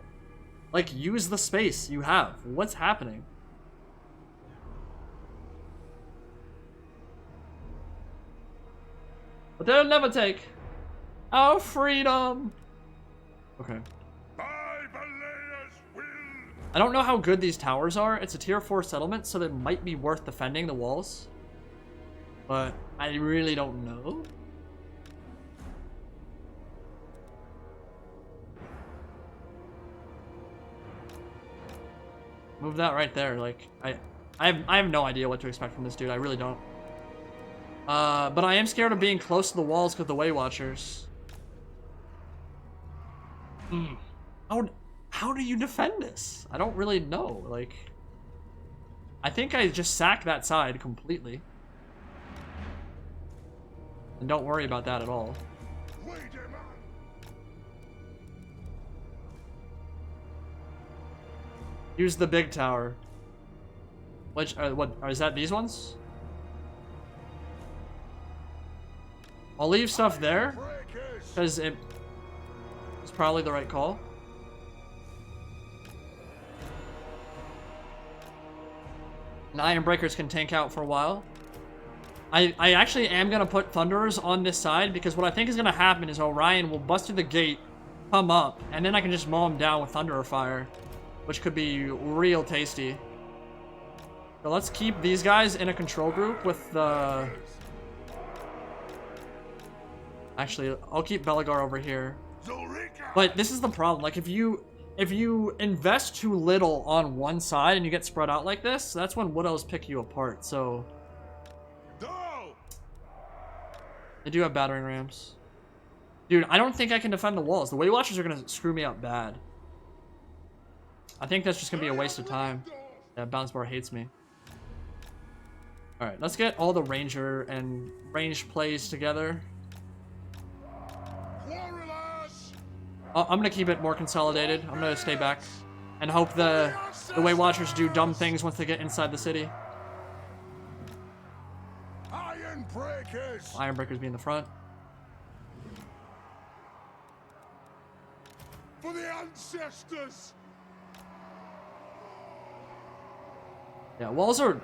B: Like, use the space you have. What's happening? But they'll never take our freedom. Okay. I don't know how good these towers are. It's a tier 4 settlement, so they might be worth defending the walls. But I really don't know. Move that right there. Like, I have no idea what to expect from this dude. I really don't. But I am scared of being close to the walls because of the Way Watchers. How do you defend this? I don't really know. Like, I think I just sack that side completely. And don't worry about that at all. Use the big tower. Which, is that these ones? I'll leave stuff there, because it's probably the right call. And Iron Breakers can tank out for a while. I actually am going to put Thunderers on this side, because what I think is going to happen is Orion will bust through the gate, come up, and then I can just mow him down with Thunderer Fire, which could be real tasty. So let's keep these guys in a control group with the... Actually, I'll keep Belagar over here. But this is the problem. Like, if you invest too little on one side and you get spread out like this, that's when Wood Elves pick you apart. So they do have battering rams. Dude, I don't think I can defend the walls. The Way Watchers are gonna screw me up bad. I think that's just gonna be a waste of time. Yeah, Bounce Bar hates me. Alright, let's get all the ranger and range plays together. I'm gonna keep it more consolidated. I'm gonna stay back and hope the Way Watchers do dumb things once they get inside the city. Iron Breakers be in the front.
D: For the ancestors.
B: Yeah, walls are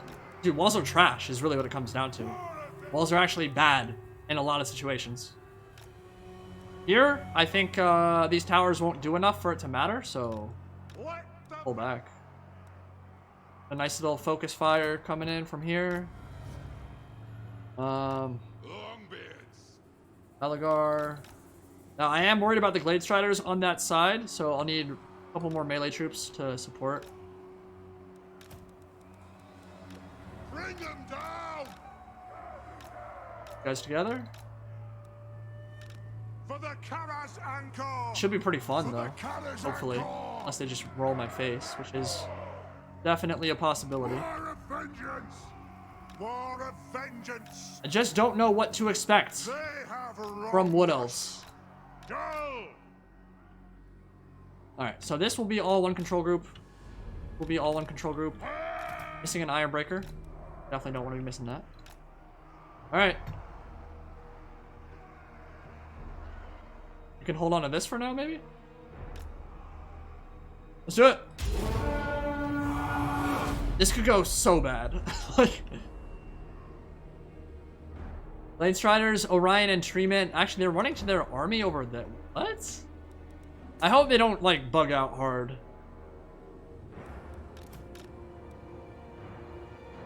B: trash is really what it comes down to. Walls are actually bad in a lot of situations. Here, I think these towers won't do enough for it to matter, so pull back. A nice little focus fire coming in from here. Belagar. Now, I am worried about the Glade Striders on that side, so I'll need a couple more melee troops to support.
D: Bring them down.
B: You guys together?
D: For the Karaz Ankor.
B: Should be pretty fun though, hopefully. Unless they just roll my face, which is definitely a possibility.
D: War of vengeance. War of vengeance.
B: I just don't know what to expect
D: They have
B: from Wood Elves.
D: Go.
B: Alright, so this will be all one control group. Missing an Iron Breaker. Definitely don't want to be missing that. Alright. You can hold on to this for now, maybe? Let's do it! This could go so bad. Like... Blade Striders, Orion, and Treeman. Actually, they're running to their army over there. What? I hope they don't, like, bug out hard.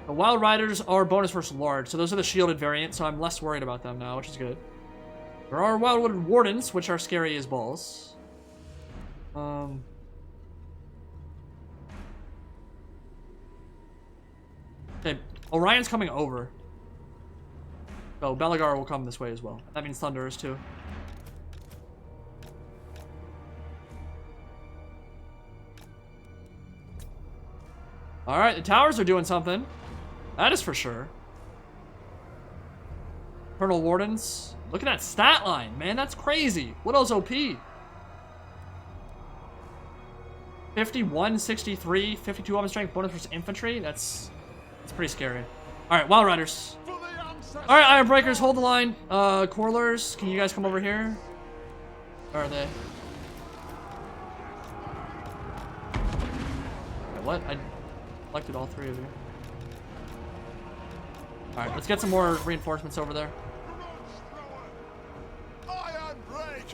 B: The Wild Riders are bonus versus large, so those are the shielded variant, so I'm less worried about them now, which is good. There are Wildwood Wardens, which are scary as balls. Okay, Orion's coming over. So Belagar will come this way as well. That means Thunderers too. Alright, the towers are doing something. That is for sure. Colonel Wardens. Look at that stat line, man. That's crazy. What else OP? 51, 63, 52 weapon strength, bonus versus infantry. That's pretty scary. Alright, Wild Riders. Alright, Iron Breakers, hold the line. Corlers, can you guys come over here? Where are they? Wait, what? I selected all three of you. Alright, let's get some more reinforcements over there.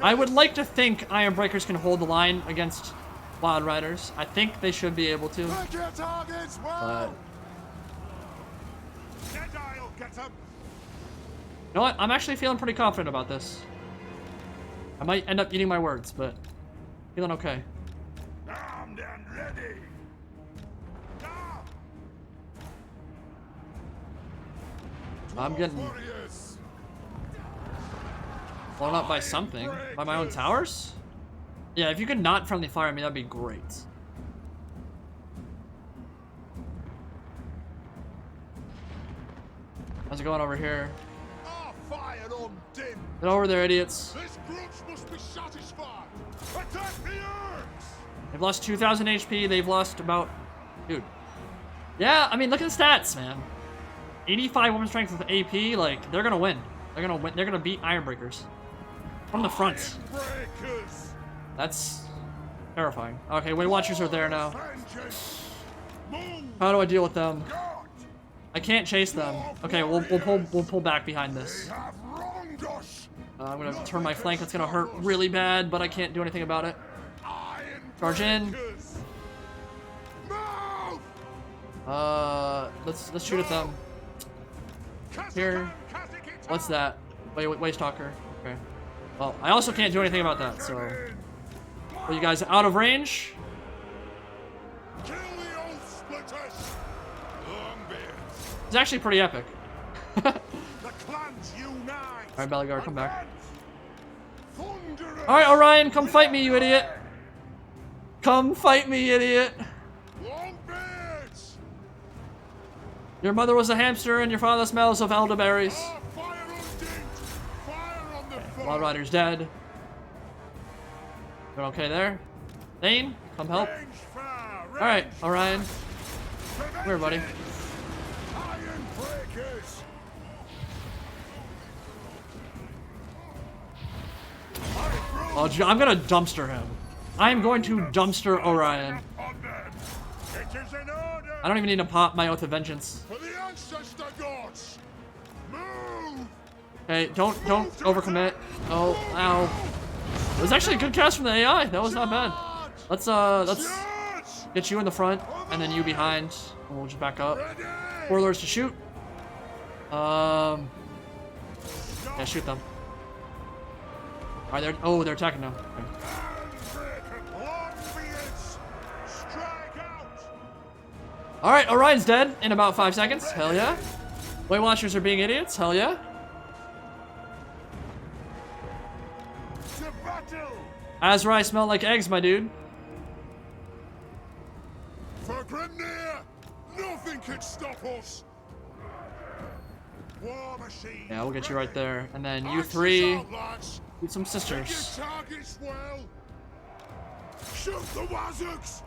B: I would like to think Iron Breakers can hold the line against Wild Riders. I think they should be able to. But you know what? I'm actually feeling pretty confident about this. I might end up eating my words, but feeling okay.
D: Armed and ready.
B: I'm getting blown up by something. By my own towers? Yeah, if you could not friendly fire me, that'd be great. How's it going over here? Get over there, idiots.
D: This grudge must be satisfied. Attack the Urks!
B: They've lost 2,000 HP. They've lost about... Dude. Yeah, I mean, look at the stats, man. 85 woman strength with AP, like, they're gonna win. They're gonna win. They're gonna beat Iron Breakers. From the front. That's terrifying. Okay, Weight Watchers are there now. How do I deal with them? I can't chase them. Okay, we'll pull back behind this. I'm gonna turn my flank. That's gonna hurt really bad, but I can't do anything about it. Charge in. Let's shoot at them. Here. What's that? Waste Talker. Okay. Well, I also can't do anything about that, so. Are you guys out of range? It's actually pretty epic. Alright, Belagar, come back. Alright, Orion, come fight me, you idiot. Come fight me, idiot. Your mother was a hamster and your father smells of elderberries. Okay, Wild Rider's dead. You're okay there? Thane, come help. Alright, Orion. Come here, buddy. Oh, I'm gonna dumpster him. I'm going to dumpster Orion. I don't even need to pop my Oath of Vengeance. Hey, don't overcommit. Oh, ow. It was actually a good cast from the AI. That was not bad. Let's get you in the front and then you behind. And we'll just back up. Warlords to shoot. Yeah, shoot them. Alright, they're attacking now. Okay. Alright, Orion's dead in about 5 seconds. Hell yeah. Weight Watchers are being idiots. Hell yeah. Azrai smell like eggs, my dude.
D: For Grimnir, nothing can stop us. War machine.
B: Yeah, we'll get you right there. And then you three, shoot some sisters.
D: Shoot the Wazuks.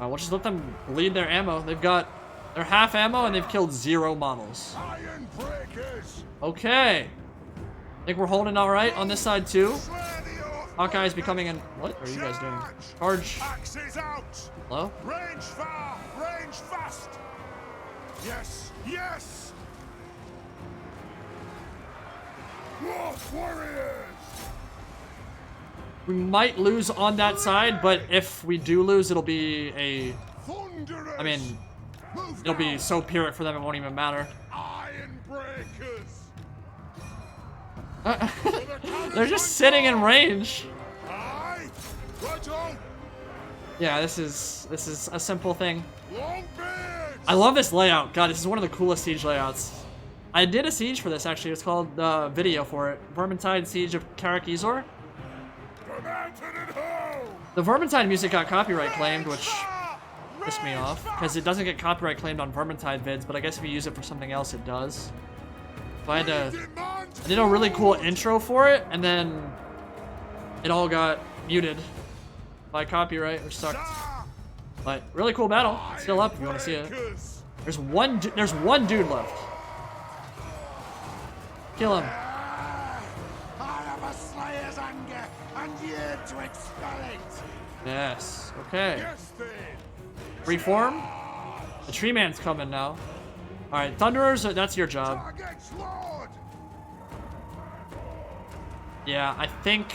B: We'll just let them bleed their ammo. They're half ammo and they've killed 0 models.
D: Iron breakers.
B: Okay. I think we're holding all right on this side too. Hawkeye's becoming an... What are you guys doing? Charge.
D: Axes out.
B: Hello?
D: Range far, range fast. Yes, yes. Wolf warriors.
B: We might lose on that side, but if we do lose, it'll be a... I mean, it'll be so pyrrhic for them it won't even matter.
D: Iron breakers.
B: They're just sitting in range.
D: Aye. Right on.
B: Yeah, this is a simple thing.
D: Long beards.
B: I love this layout. God, this is one of the coolest siege layouts. I did a siege for this actually. It's called video for it. Vermintide Siege of Karak.
D: The mountain and home.
B: The Vermintide music got copyright claimed, which pissed me off because it doesn't get copyright claimed on Vermintide vids, but I guess if you use it for something else, it does. So I did a really cool intro for it, and then it all got muted by copyright, which sucked. But really cool battle. It's still up if you want to see it. There's one dude left. Kill him.
D: I have a slayer's anger and yearn to expel it.
B: Yes. Okay.
D: Yes, then.
B: Reform. The tree man's coming now. All right, Thunderers. That's your job.
D: Target's Lord.
B: Yeah, I think.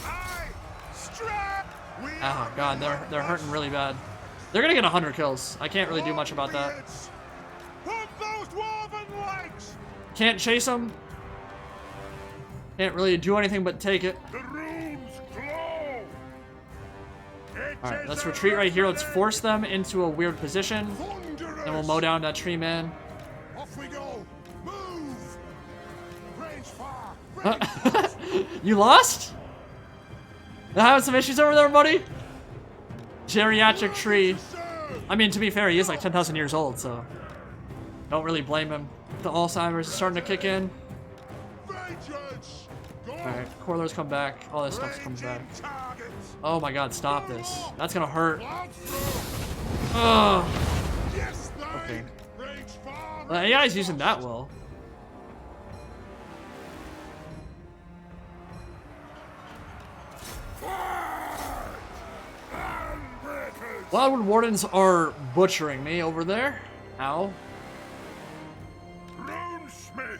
D: Aye. Strap. We
B: Oh god, they're hurting really bad. They're gonna get 100 kills. I can't really do much about that.
D: Pump those dwarven legs.
B: Can't chase them. Can't really do anything but take it.
D: The runes glow.
B: Alright, let's retreat right here. Let's force them into a weird position. Then we'll mow down that tree man.
D: Off we go. Move. Range far.
B: You lost? They're having some issues over there, buddy? Geriatric tree. I mean, to be fair, he is like 10,000 years old, so don't really blame him. The Alzheimer's is starting to kick in. Alright, Corlers come back. All this stuff's coming back. Oh my god, stop this. That's gonna hurt. Ugh. Okay. The AI's using that well. Wildwood Wardens are butchering me over there. Ow.
D: Runesmith.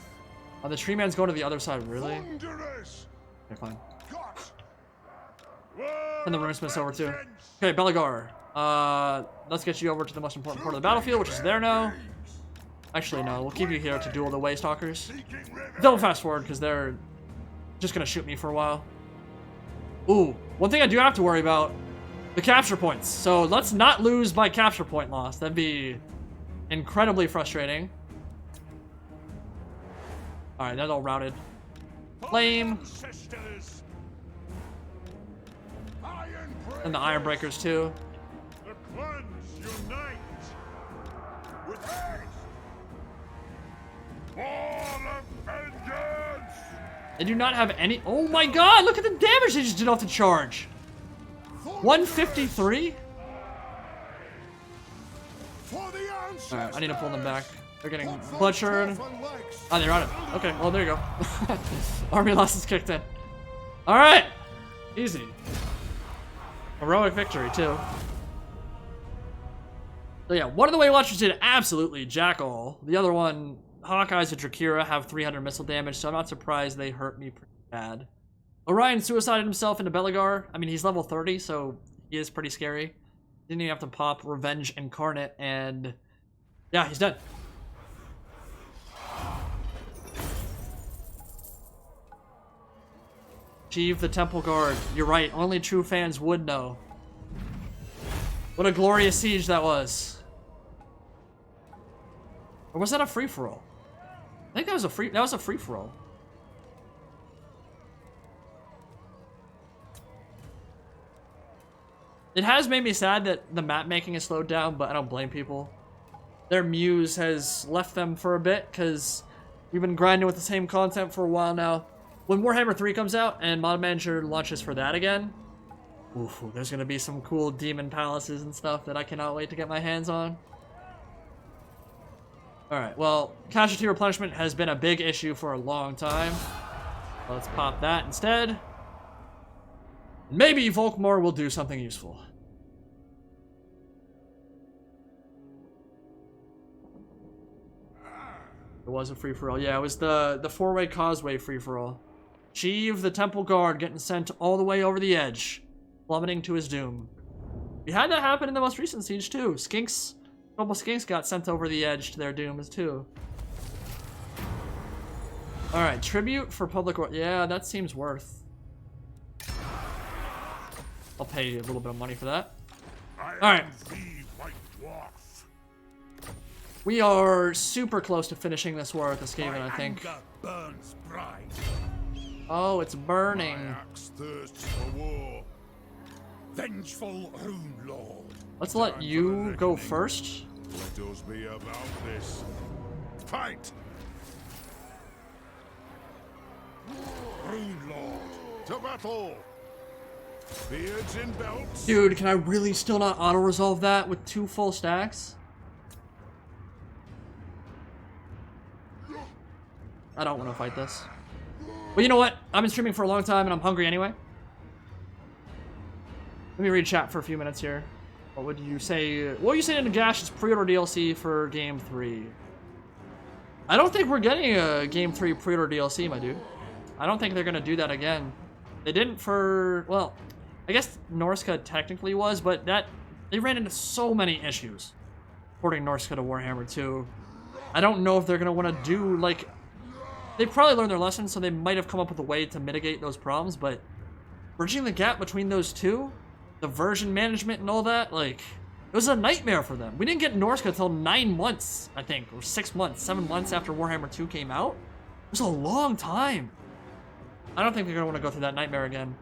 B: Oh, the tree man's going to the other side, really?
D: Thunderous.
B: Okay, fine.
D: Got.
B: And the runesmith's over too. Okay, Belagar. Let's get you over to the most important part of the battlefield, which is there now. Actually, no, we'll keep you here to duel the Waystalkers. Don't fast forward, because they're just gonna shoot me for a while. Ooh, one thing I do have to worry about, the capture points. So let's not lose by capture point loss. That'd be incredibly frustrating. Alright, that's all routed. Flame. And the Iron Breakers too.
D: The clans unite. With haste. Ball of vengeance.
B: They do not have any. Oh my god, look at the damage they just did off the charge. 153? Alright, I need to pull them back. They're getting butchered. Oh, they're on it. Okay, well, there you go. Army losses kicked in. Alright! Easy. Heroic victory, too. So yeah, one of the Way Watchers did absolutely jack all. The other one, Hawkeyes and Drakira, have 300 missile damage, so I'm not surprised they hurt me pretty bad. Orion suicided himself into Belagar. I mean, he's level 30, so he is pretty scary. Didn't even have to pop Revenge Incarnate, and yeah, he's dead. Achieve the Temple Guard. You're right, only true fans would know. What a glorious siege that was. Or was that a free-for-all? I think that was a free-for-all. It has made me sad that the map making is slowed down, but I don't blame people. Their muse has left them for a bit, because we've been grinding with the same content for a while now. When Warhammer 3 comes out and Mod Manager launches for that again, oof, there's going to be some cool demon palaces and stuff that I cannot wait to get my hands on. Alright, well, casualty replenishment has been a big issue for a long time. Let's pop that instead. Maybe Volkmar will do something useful. It was a free-for-all. Yeah, it was the four-way causeway free-for-all. Achieve the Temple Guard getting sent all the way over the edge, plummeting to his doom. We had that happen in the most recent siege too. Skinks A couple skinks got sent over the edge to their dooms too. Alright, tribute for public work. Yeah, that seems worth. I'll pay you a little bit of money for that. Alright. We are super close to finishing this war with the Skaven, I think. Oh, it's burning.
D: My axe thirsts for war. Vengeful Rune Lord.
B: Let's let you go first.
D: Let us be about this. Fight! Rune Lord, to battle! Beards in belts.
B: Dude, can I really still not auto-resolve that with 2 full stacks? I don't want to fight this. But you know what? I've been streaming for a long time and I'm hungry anyway. Let me read chat for a few minutes here. What would you say? What would you say to Nagash's pre-order DLC for Game 3? I don't think we're getting a Game 3 pre-order DLC, my dude. I don't think they're going to do that again. They didn't for... Well, I guess Norska technically was, but that... They ran into so many issues porting Norska to Warhammer 2. I don't know if they're going to want to do, like... They probably learned their lesson, so they might have come up with a way to mitigate those problems, but... Bridging the gap between those two... The version management and all that, like... It was a nightmare for them. We didn't get Norska until 9 months, I think. Or 6 months, 7 months after Warhammer 2 came out. It was a long time. I don't think they're going to want to go through that nightmare again.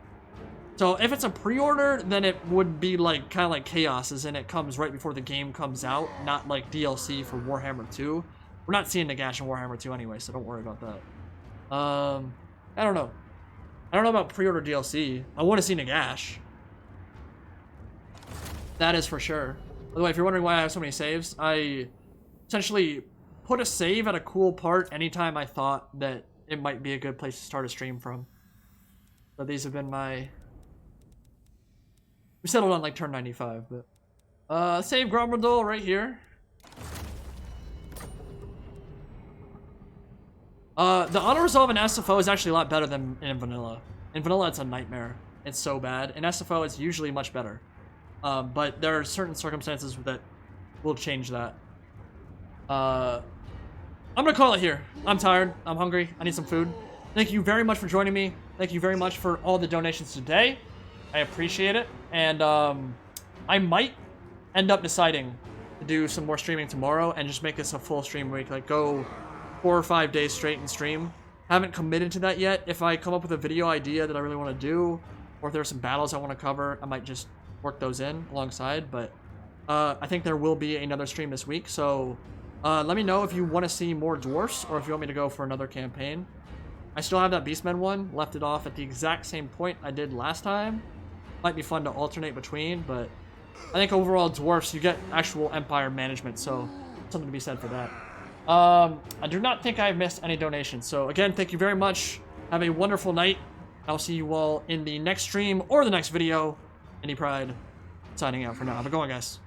B: So if it's a pre-order, then it would be like kind of like Chaos, as in it comes right before the game comes out, not like DLC for Warhammer 2. We're not seeing Nagash in Warhammer 2 anyway, so don't worry about that. I don't know. I don't know about pre-order DLC. I want to see Nagash. That is for sure. By the way, if you're wondering why I have so many saves, I essentially put a save at a cool part anytime I thought that it might be a good place to start a stream from. So these have been my... We settled on like turn 95, but... save Grombrindal right here. The auto-resolve in SFO is actually a lot better than in Vanilla. In Vanilla, it's a nightmare. It's so bad. In SFO, it's usually much better. But there are certain circumstances that will change that. I'm gonna call it here. I'm tired. I'm hungry. I need some food. Thank you very much for joining me. Thank you very much for all the donations today. I appreciate it. And I might end up deciding to do some more streaming tomorrow and just make this a full stream week. Like go 4 or 5 days straight and stream. Haven't committed to that yet. If I come up with a video idea that I really want to do, or if there are some battles I want to cover, I might just work those in alongside. But I think there will be another stream this week. So let me know if you want to see more Dwarfs or if you want me to go for another campaign. I still have that Beastmen one. Left it off at the exact same point I did last time. Might be fun to alternate between, but I think overall Dwarfs, you get actual Empire management, so something to be said for that. I do not think I've missed any donations. So again, thank you very much. Have a wonderful night. I'll see you all in the next stream or the next video. Any Pride signing out for now. Have a good one, guys.